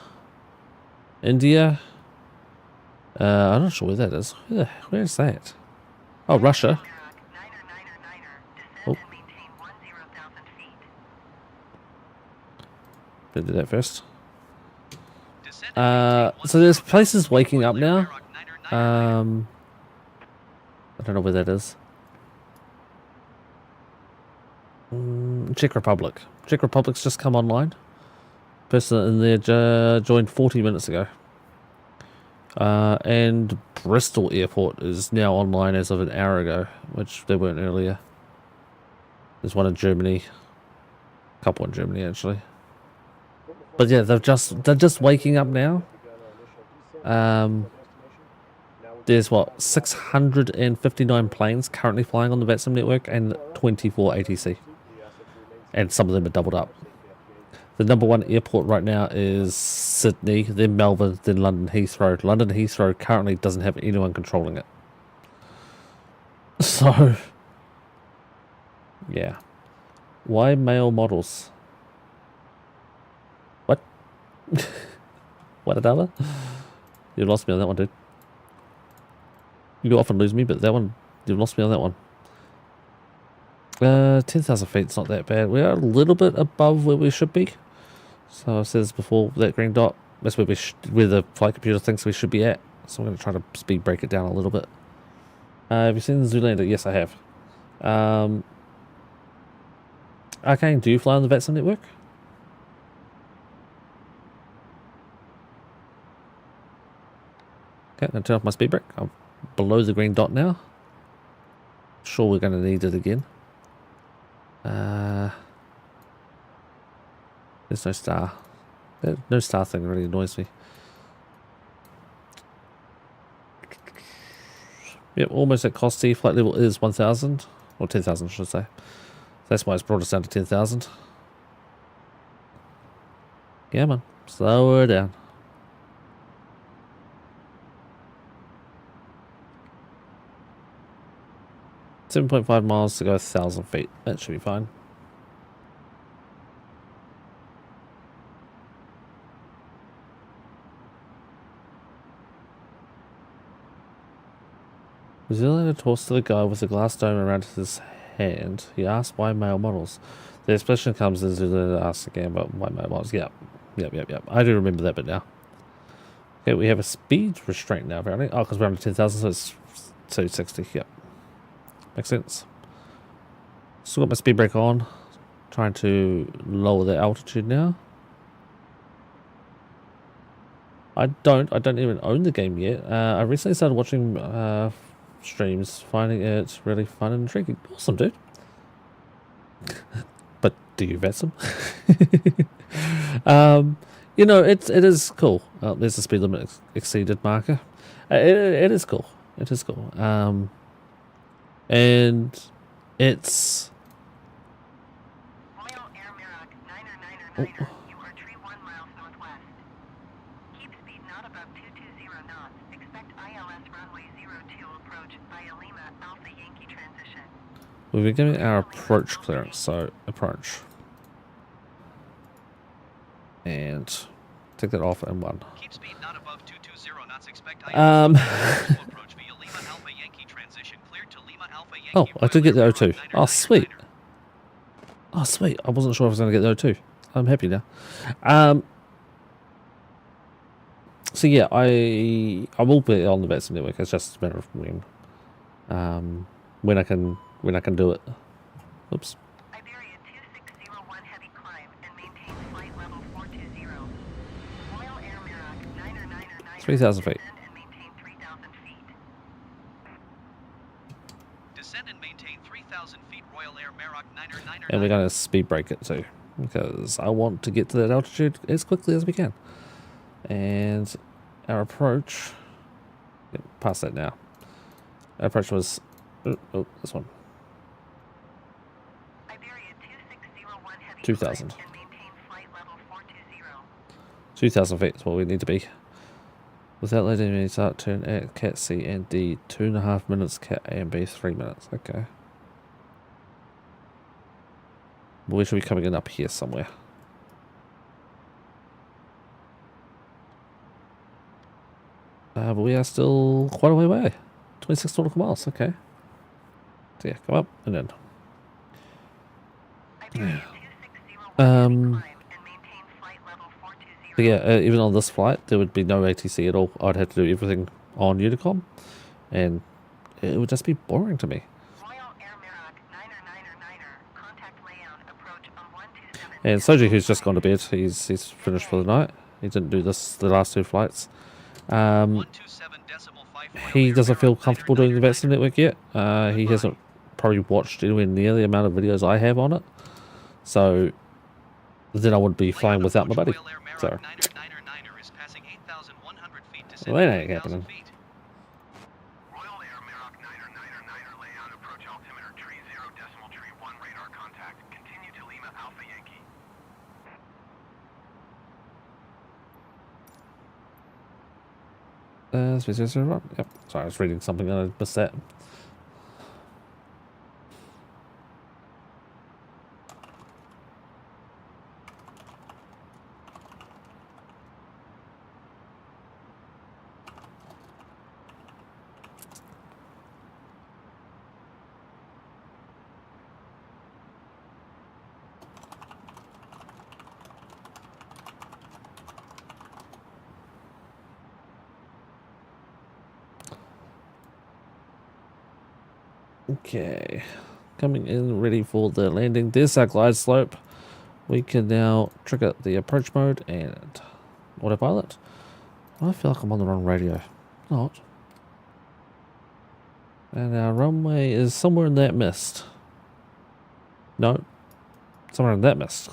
India. I'm not sure where that is. Where is that? Oh, Russia. Oh. Better do that first. So there's places waking up now. I don't know where that is. Czech Republic. Czech Republic's just come online. Person in there joined 40 minutes ago. And Bristol Airport is now online as of an hour ago, which they weren't earlier. There's one in Germany. A couple in Germany, actually. But yeah, they're just waking up now. There's what, 659 planes currently flying on the VATSIM network and 24 ATC. And some of them are doubled up. The number one airport right now is Sydney, then Melbourne, then London Heathrow. London Heathrow currently doesn't have anyone controlling it. So, yeah. Why male models? What? What another? You lost me on that one, dude. You often lose me, but that one, you've lost me on that one. 10,000 feet's not that bad. We are a little bit above where we should be. So it says before that green dot, that's where where the flight computer thinks we should be at. So I'm going to try to speed break it down a little bit. Have you seen the Zoolander? Yes, I have. Arcane, do you fly on the VATSIM network? Okay, I'm going to turn off my speed break. I'm below the green dot now. Sure, we're going to need it again. There's no star. No star thing really annoys me. Yep, almost at cost C. Flight level is 1,000. Or 10,000, I should say. That's why it's brought us down to 10,000. Yeah, man. Slow her down. .5 miles to go 1,000 feet. That should be fine. Zoolander talks to the guy with the glass dome around his hand. He asks why male models. The expression comes as Zoolander asks again about why male models. Yep. I do remember that bit now. Okay, we have a speed restraint now apparently. Oh, because we're under 10,000, so it's 260. Yep, makes sense. Still got my speed brake on. Trying to lower the altitude now. I don't even own the game yet. I recently started watching streams, finding it really fun and intriguing. Awesome, dude. But do you vet them? You know, it is cool. There's the speed limit exceeded marker. It is cool. It is cool. And it's. Royal Air Merak 9999er, you are tree 1 miles northwest. Keep speed not above 220 knots. Expect ILS runway 02 approach via Lima Alpha Yankee transition. We'll be giving our approach clearance, so approach. And take that off and one. Keep speed not above 220 knots. Expect ILS approach via Lima Alpha Yankee transition. Cleared to Lima Alpha Yankee. Oh, I did get the O2. Oh, sweet. Oh, sweet. I wasn't sure if I was going to get the O2. I'm happy now. So yeah, I will be on the Betson network. It's just a matter of when I can do it. Oops. Iberia 2601 heavy climb and maintain flight level 420. Royal Air Merak 9999er, 3,000 feet. descend and maintain 3,000 feet. Descend and maintain 3,000 feet. Royal Air Merak 9999er. And we're going to speed brake it too, because I want to get to that altitude as quickly as we can. And our approach, past that now. Our approach was, oh, this one. Iberia 2601 heavy 2,000. climb and maintain flight level 420. 2,000 feet is what we need to be. Without letting me start, turn at Cat C and D 2.5 minutes, Cat A and B 3 minutes. Okay. We should be coming in up here somewhere. But we are still quite a way away. 26 nautical miles, okay. So yeah, come up and then. Iberia 2601 heavy climb and maintain flight level 420. But yeah, even on this flight, there would be no ATC at all. I'd have to do everything on Unicom, and it would just be boring to me. Royal Air Merak 9999er, contact layout approach on 127. And Soji, who's just gone to bed, he's finished for the night. He didn't do the last two flights. 127.5 He doesn't feel comfortable doing the Betson network yet. He hasn't probably watched anywhere near the amount of videos I have on it. So then I would be flying without my buddy. So well, that ain't happening. Royal Air Merak 9999er layout approach altimeter tree 0 decimal tree 1 radar contact. Continue to Lima Alpha Yankee. Yep. Sorry, I was reading something and I missed that. Okay, coming in ready for the landing. There's our glide slope. We can now trigger the approach mode and autopilot. I feel like I'm on the wrong radio. Not. And our runway is somewhere in that mist. No, somewhere in that mist.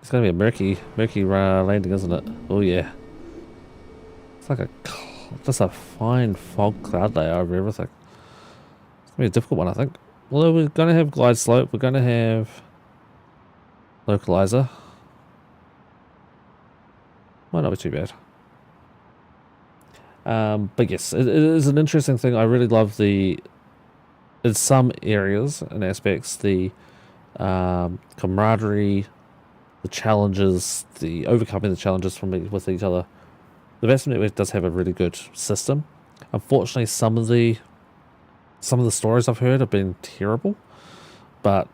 It's gonna be a murky landing, isn't it? Oh yeah. It's like just a fine fog cloud layer over everything. It's gonna be a difficult one, I think. Although we're gonna have glide slope, we're gonna have localizer. Might not be too bad. But yes, it is an interesting thing. I really love in some areas and aspects, the camaraderie, the challenges, the overcoming the challenges with each other. The Betson network does have a really good system. Unfortunately, some of the stories I've heard have been terrible, but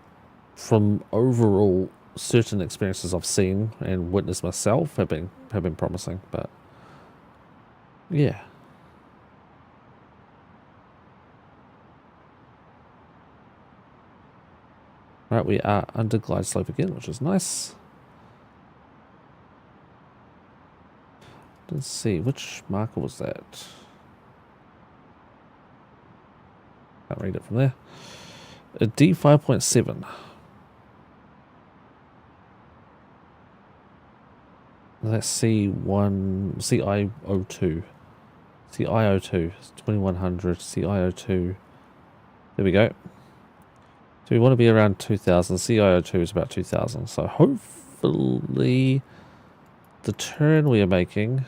from overall, certain experiences I've seen and witnessed myself have been promising. But Yeah. Right, we are under glide slope again, which is nice. Let's see, which marker was that? Can't read it from there. A D5.7. That's C1, CIO2. CIO2, 2100, CIO2. There we go. So we want to be around 2000. CIO2 is about 2000. So hopefully the turn we are making.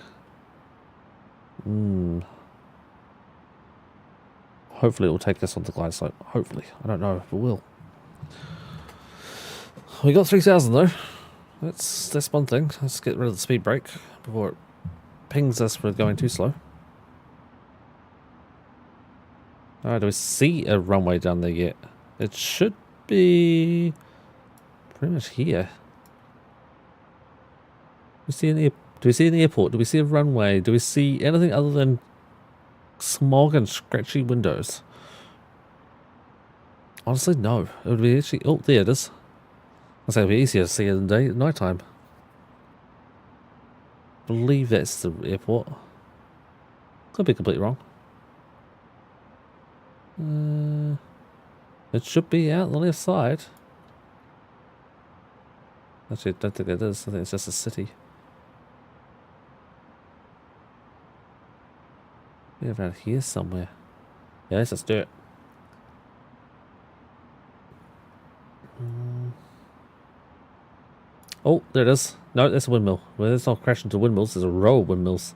Hopefully it will take us on the glide slope. Hopefully. I don't know if it will. We got 3000 though. That's one thing. Let's get rid of the speed brake before it pings us for going too slow. Alright, do we see a runway down there yet? It should be pretty much here. Do we see an airport? Do we see a runway? Do we see anything other than smog and scratchy windows? Honestly, no. It would be actually... Oh, there it is. I'd say it would be easier to see it in the night time. I believe that's the airport. Could be completely wrong. It should be out the left side. Actually, I don't think it is. I think it's just a city. Yeah, around here somewhere. Yeah, let's just do it. Oh, there it is. No, that's a windmill. Well, it's not crashing into windmills. There's a row of windmills.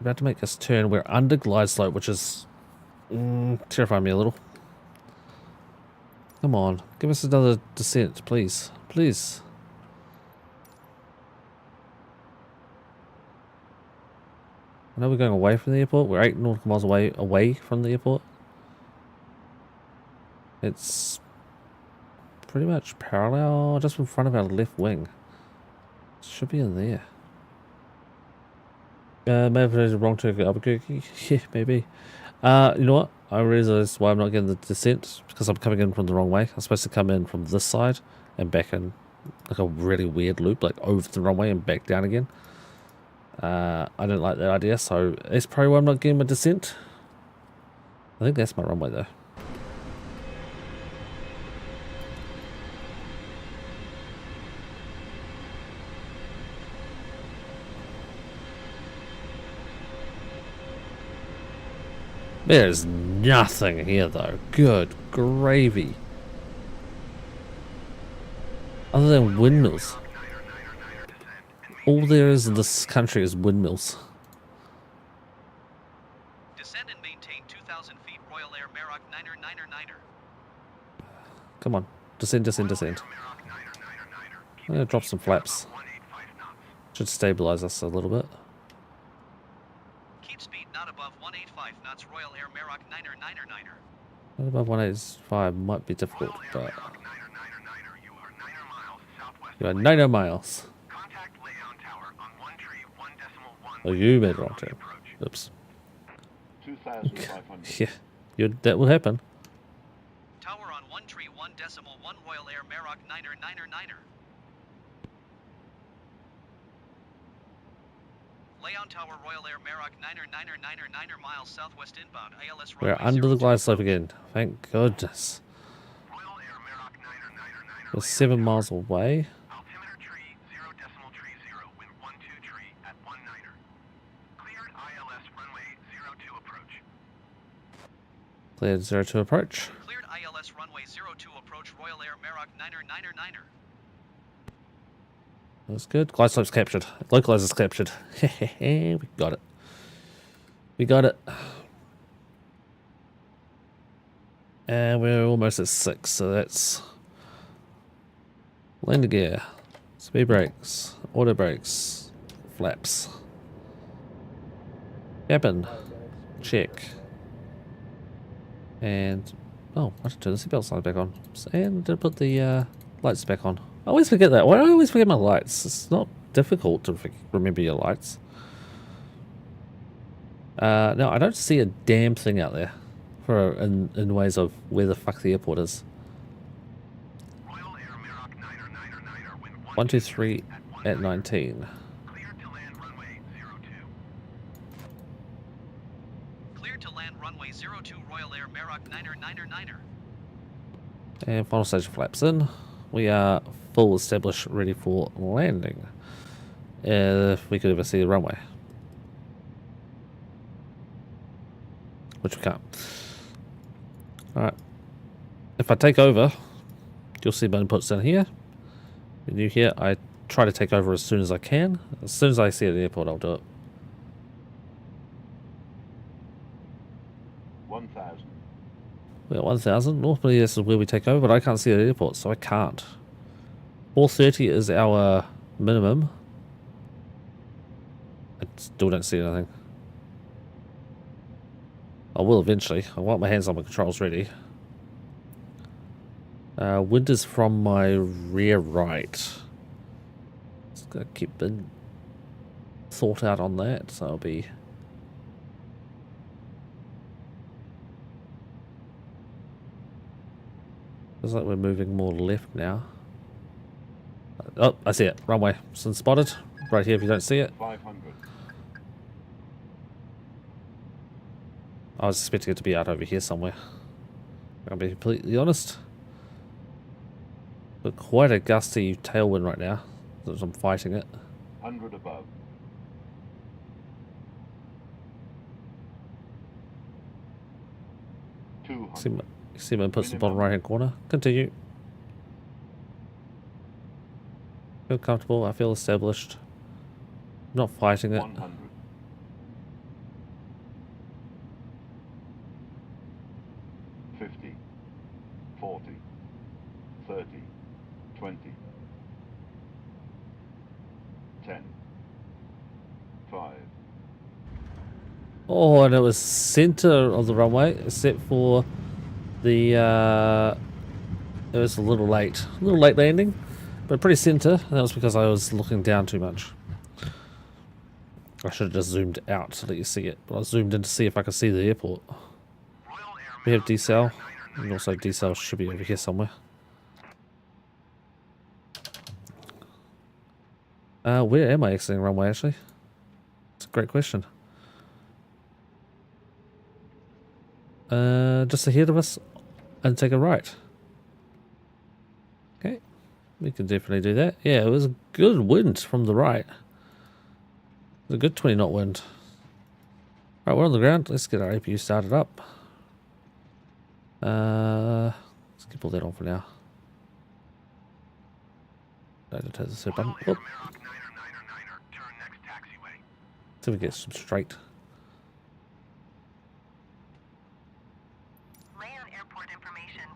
About to make this turn. We're under glide slope, which is terrifying me a little. Come on, give us another descent, please. Please. I know we're going away from the airport. We're 8 nautical miles away from the airport. It's pretty much parallel, just in front of our left wing. It should be in there. May have the wrong to Albuquerque. Yeah, maybe. You know what? I realize why I'm not getting the descent, because I'm coming in from the wrong way. I'm supposed to come in from this side and back in like a really weird loop, like over the wrong way and back down again. I don't like that idea, so that's probably why I'm not getting my descent. I think that's my runway though. There's nothing here though. Good gravy. Other than windmills. All there is in this country is windmills. Descend and maintain 2,000 feet, Royal Air Meroc 9er. Come on. Descend, descend, descend. I'm gonna drop some flaps. Should stabilize us a little bit. Keep speed not above 185 knots, Royal Air Meroc 9er. Not above 185 might be difficult, but... You are 90 miles. Oh, you made a wrong turn. Oops. 2,500. Yeah, that will happen. Tower on 131.1 Royal Air Meroc 9er. Layout Tower Royal Air Meroc 9er miles southwest inbound. ILS We're runway under the 02 glide slope again. Thank goodness. We're 7 miles away. Altimeter tree 0.30, wind 12 tree at 19er. Cleared ILS runway 02 approach. Cleared 02 approach. Cleared ILS runway 02 approach, Royal Air Meroc 9er. That's good. Glide slope's captured. Localizer's captured. We got it. We got it. And we're almost at 6, so that's... Landing gear. Speed brakes. Auto brakes. Flaps. Cabin. Check. And... Oh, I should turn the seatbelt sign back on. And put the lights back on. I always forget that. Why do I always forget my lights? It's not difficult to remember your lights. No, I don't see a damn thing out there for in ways of where the fuck the airport is. 123 at 19. Clear to land runway 02. Clear to land runway 02 Royal Air Maroc 9er. And final stage of flaps in. We are full established, ready for landing. If we could ever see the runway. Which we can't. Alright. If I take over, you'll see my inputs down here. And you here, I try to take over as soon as I can. As soon as I see it at the airport, I'll do it. 1,000. We're at 1,000. Normally this is where we take over, but I can't see it at the airport, so I can't. 430 is our minimum. I still don't see anything. I will eventually. I want my hands on my controls ready. Wind is from my rear right. Just gotta keep the thought out on that, so I'll be... Looks like we're moving more left now. Oh, I see it. Runway. It's spotted. Right here if you don't see it. 500. I was expecting it to be out over here somewhere. I'll be completely honest. But quite a gusty tailwind right now. As I'm fighting it. 100 above. 200. See my inputs in the bottom right hand corner. Continue. Feel comfortable. I feel established. Not fighting it. 100. 50. 40. 30. 20. 10. 5. Oh, and it was center of the runway, except for the, it was a little late landing, but pretty center. And that was because I was looking down too much. I should have just zoomed out so that you see it, but I zoomed in to see if I could see the airport. We have decel, and also decel should be over here somewhere. Where am I exiting runway actually? It's a great question. Just ahead of us and take a right. Okay, we can definitely do that. Yeah, it was a good wind from the right. It was a good 20 knot wind. Right, we're on the ground. Let's get our APU started up. Let's keep all that on for now. I just has a set button. Whoop. So we get some straight.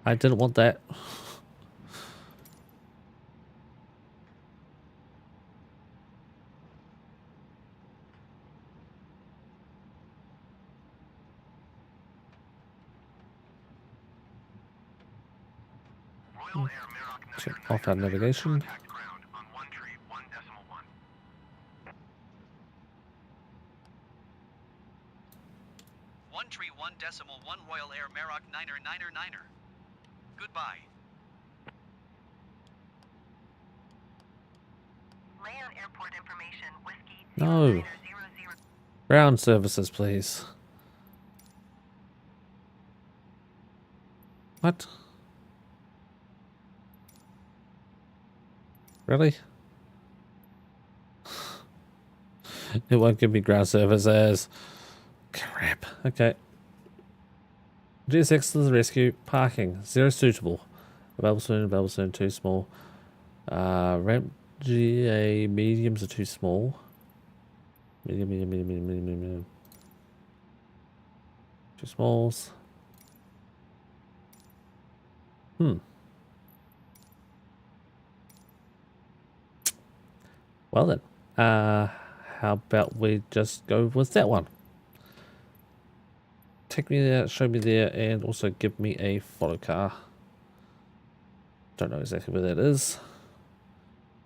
I didn't want that. Check off our navigation. One tree 1.1 Royal Air Maroc 9er. Goodbye. Land airport information, whiskey No. 0900. Ground services, please. What? Really? It won't give me ground services. Crap. Okay. GSX to the rescue. Parking. 0 suitable. Available soon, too small. Ramp GA mediums are too small. Medium. Too smalls. Well then. How about we just go with that one? Take me there, show me there, and also give me a follow car. Don't know exactly where that is.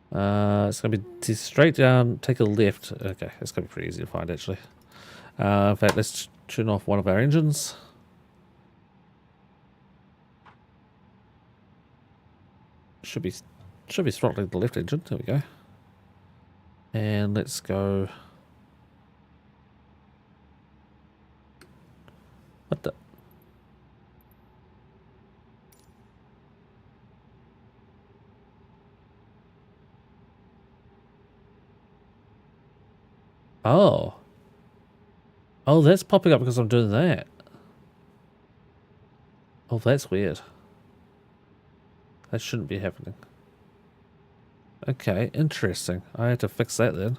It's going to be straight down, take a left. Okay, it's going to be pretty easy to find actually. In fact, let's turn off one of our engines. Should be throttling the left engine. There we go. And let's go. What the? Oh. Oh, that's popping up because I'm doing that. Oh, that's weird. That shouldn't be happening. Okay, interesting. I had to fix that then.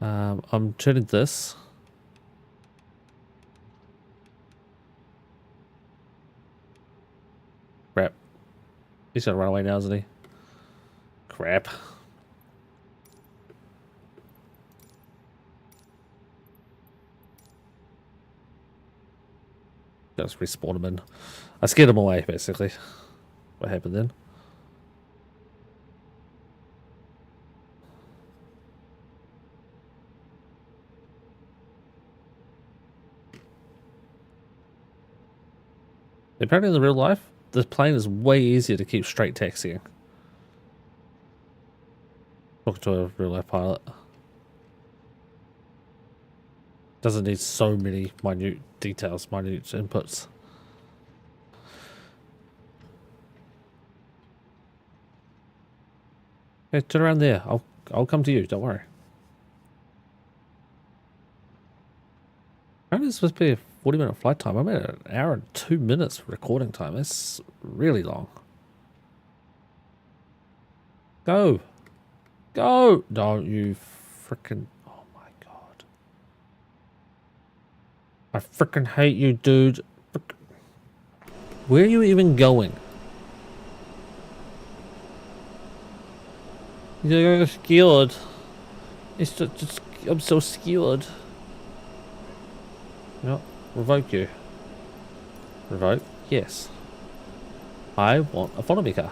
I'm turning this. Crap. He's gonna run away now, isn't he? Crap. Just respawn him in. I scared him away, basically. What happened then? Apparently in the real life, the plane is way easier to keep straight taxiing. Talking to a real life pilot. Doesn't need so many minute details, minute inputs. Hey, turn around there. I'll come to you, don't worry. Apparently it's supposed to be a 40-minute flight time. I'm at 1 hour and 2 minutes recording time. That's really long. Go! Go! Don't you frickin'... Oh my god. I frickin' hate you, dude. Where are you even going? You're scared. It's just I'm so scared. No, revoke you. Revoke? Yes. I want a autonomy car.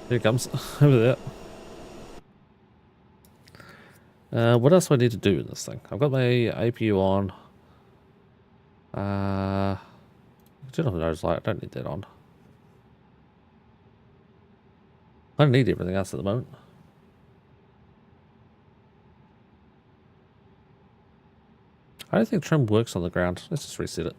Here it comes. Over there. What else do I need to do in this thing? I've got my APU on. Turn off the nose light. I don't need that on. I don't need everything else at the moment. I don't think trim works on the ground. Let's just reset it.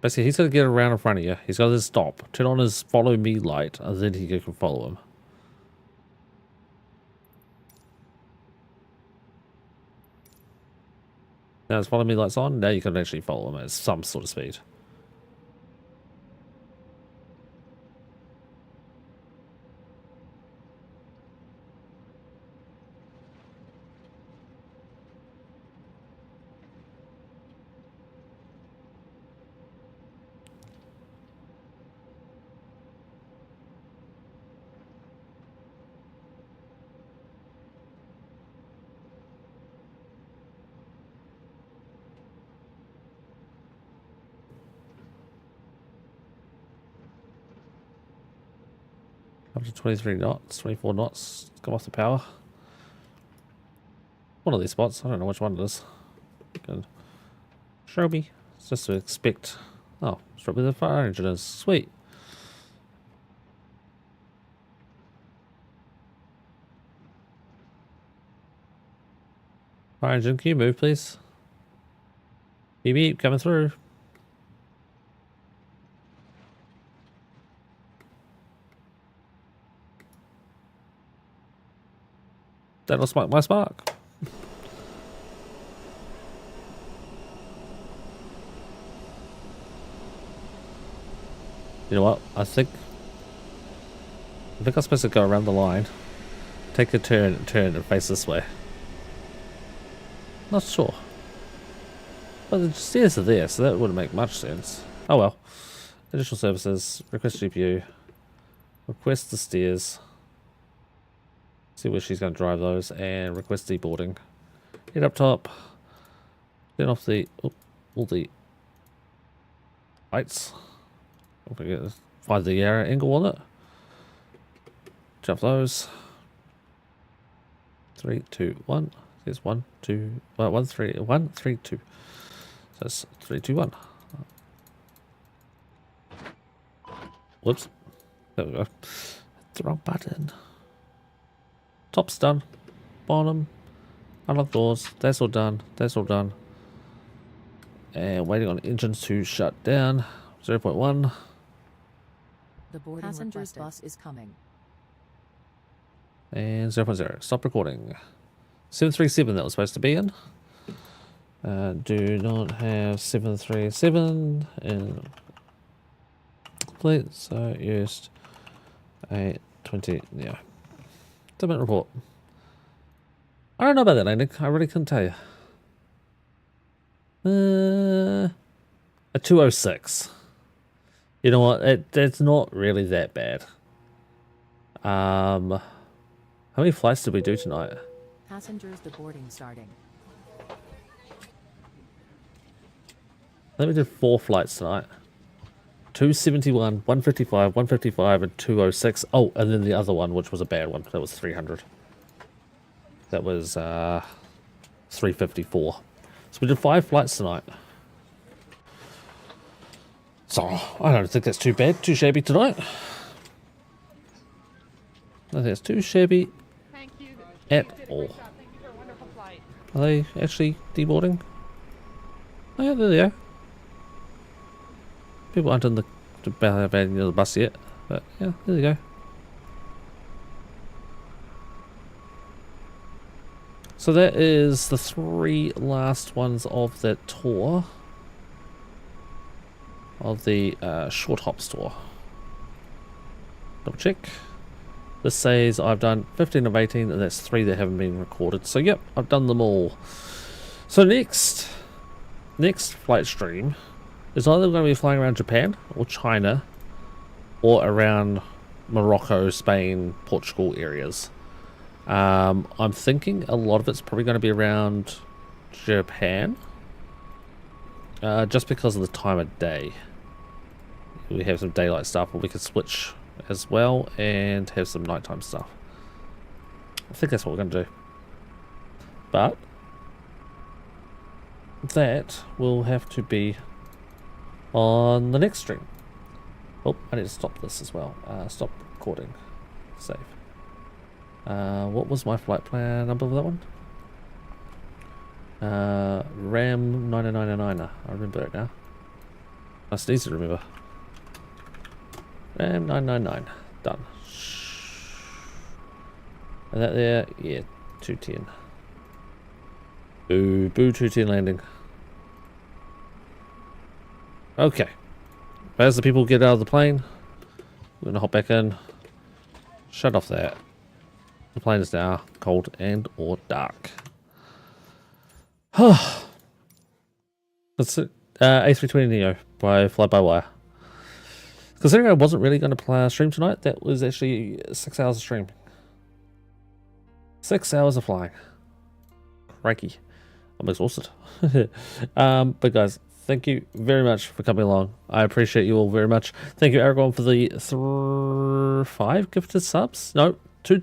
Basically, he's got to get around in front of you. He's got to stop. Turn on his follow me light, and then he can follow him. Now his follow me light's on. Now you can actually follow him at some sort of speed. Up to 23 knots, 24 knots. Come off the power. One of these spots. I don't know which one it is. Good. Show me. It's just to expect. Oh, it's probably the fire engine is. Sweet. Fire engine, can you move, please? Beep beep, coming through. That lost my spark. You know what? I think I'm supposed to go around the line, take a turn, and face this way. Not sure. But the stairs are there, so that wouldn't make much sense. Oh well. Additional services, request GPU, request the stairs. See where she's going to drive those, and request deboarding. Head up top. Turn off the all the lights. Don't forget this. find the angle on it. Jump those. 3, 2, 1. There's 1, 2, 1, 3, 1, 3, 2. So that's 3, 2, 1. Whoops. There we go. The wrong button. Top's done. Bottom. Unlock doors. That's all done. That's all done. And waiting on engines to shut down. 0.1. The boarding passenger's bus is coming. And 0.0. Stop recording. 737 that was supposed to be in. Do not have 737 in complete. So used 820. Yeah. Document report. I don't know about that landing. I really couldn't tell you. A 206. You know what? It's not really that bad. How many flights did we do tonight? Passengers deboarding starting. I think we did 4 flights tonight. 271, 155, 155, and 206. Oh, and then the other one, which was a bad one. That was 300. That was 354. So we did 5 flights tonight. So I don't think that's too bad, too shabby tonight. I think it's too shabby at all. Are they actually deboarding? Oh yeah, there they are. People aren't in the bus yet, but yeah, there they go. So that is the 3 last ones of that tour. Of the short hop store. Double check. This says I've done 15 of 18 and that's 3 that haven't been recorded. So yep, I've done them all. So next flight stream is either going to be flying around Japan or China or around Morocco, Spain, Portugal areas. I'm thinking a lot of it's probably going to be around Japan. Just because of the time of day. We have some daylight stuff, but we can switch as well and have some nighttime stuff. I think that's what we're going to do. But that will have to be on the next stream. Oh, I need to stop this as well. Stop recording. Save. What was my flight plan number for that one? RAM 9999. I remember it now. That's easy to remember. RAM 999. Done. And that there, yeah, 210. Boo, boo, 210 landing. Okay. As the people get out of the plane, we're gonna hop back in. Shut off that. The plane is now cold and or dark. That's it. A320neo by fly-by-wire. Considering I wasn't really going to stream tonight, that was actually 6 hours of stream. 6 hours of flying. Crikey. I'm exhausted. But guys, thank you very much for coming along. I appreciate you all very much. Thank you, Aragorn, for the 5 gifted subs. No, 2.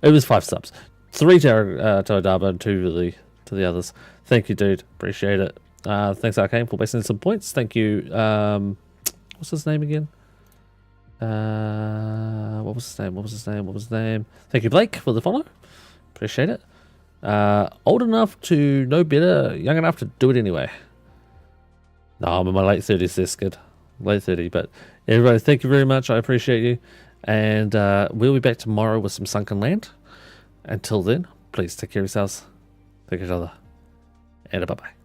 It was 5 subs. 3 to Adaba and 2 to the others. Thank you, dude. Appreciate it. Thanks, Arcane, for wasting some points. Thank you. What's his name again? What was his name? Thank you, Blake, for the follow. Appreciate it. Old enough to know better, young enough to do it anyway. No, I'm in my late 30s. That's good. Late 30, but everybody, thank you very much. I appreciate you. And we'll be back tomorrow with some Sunken Land. Until then, please take care of yourselves, take care of each other, and bye-bye.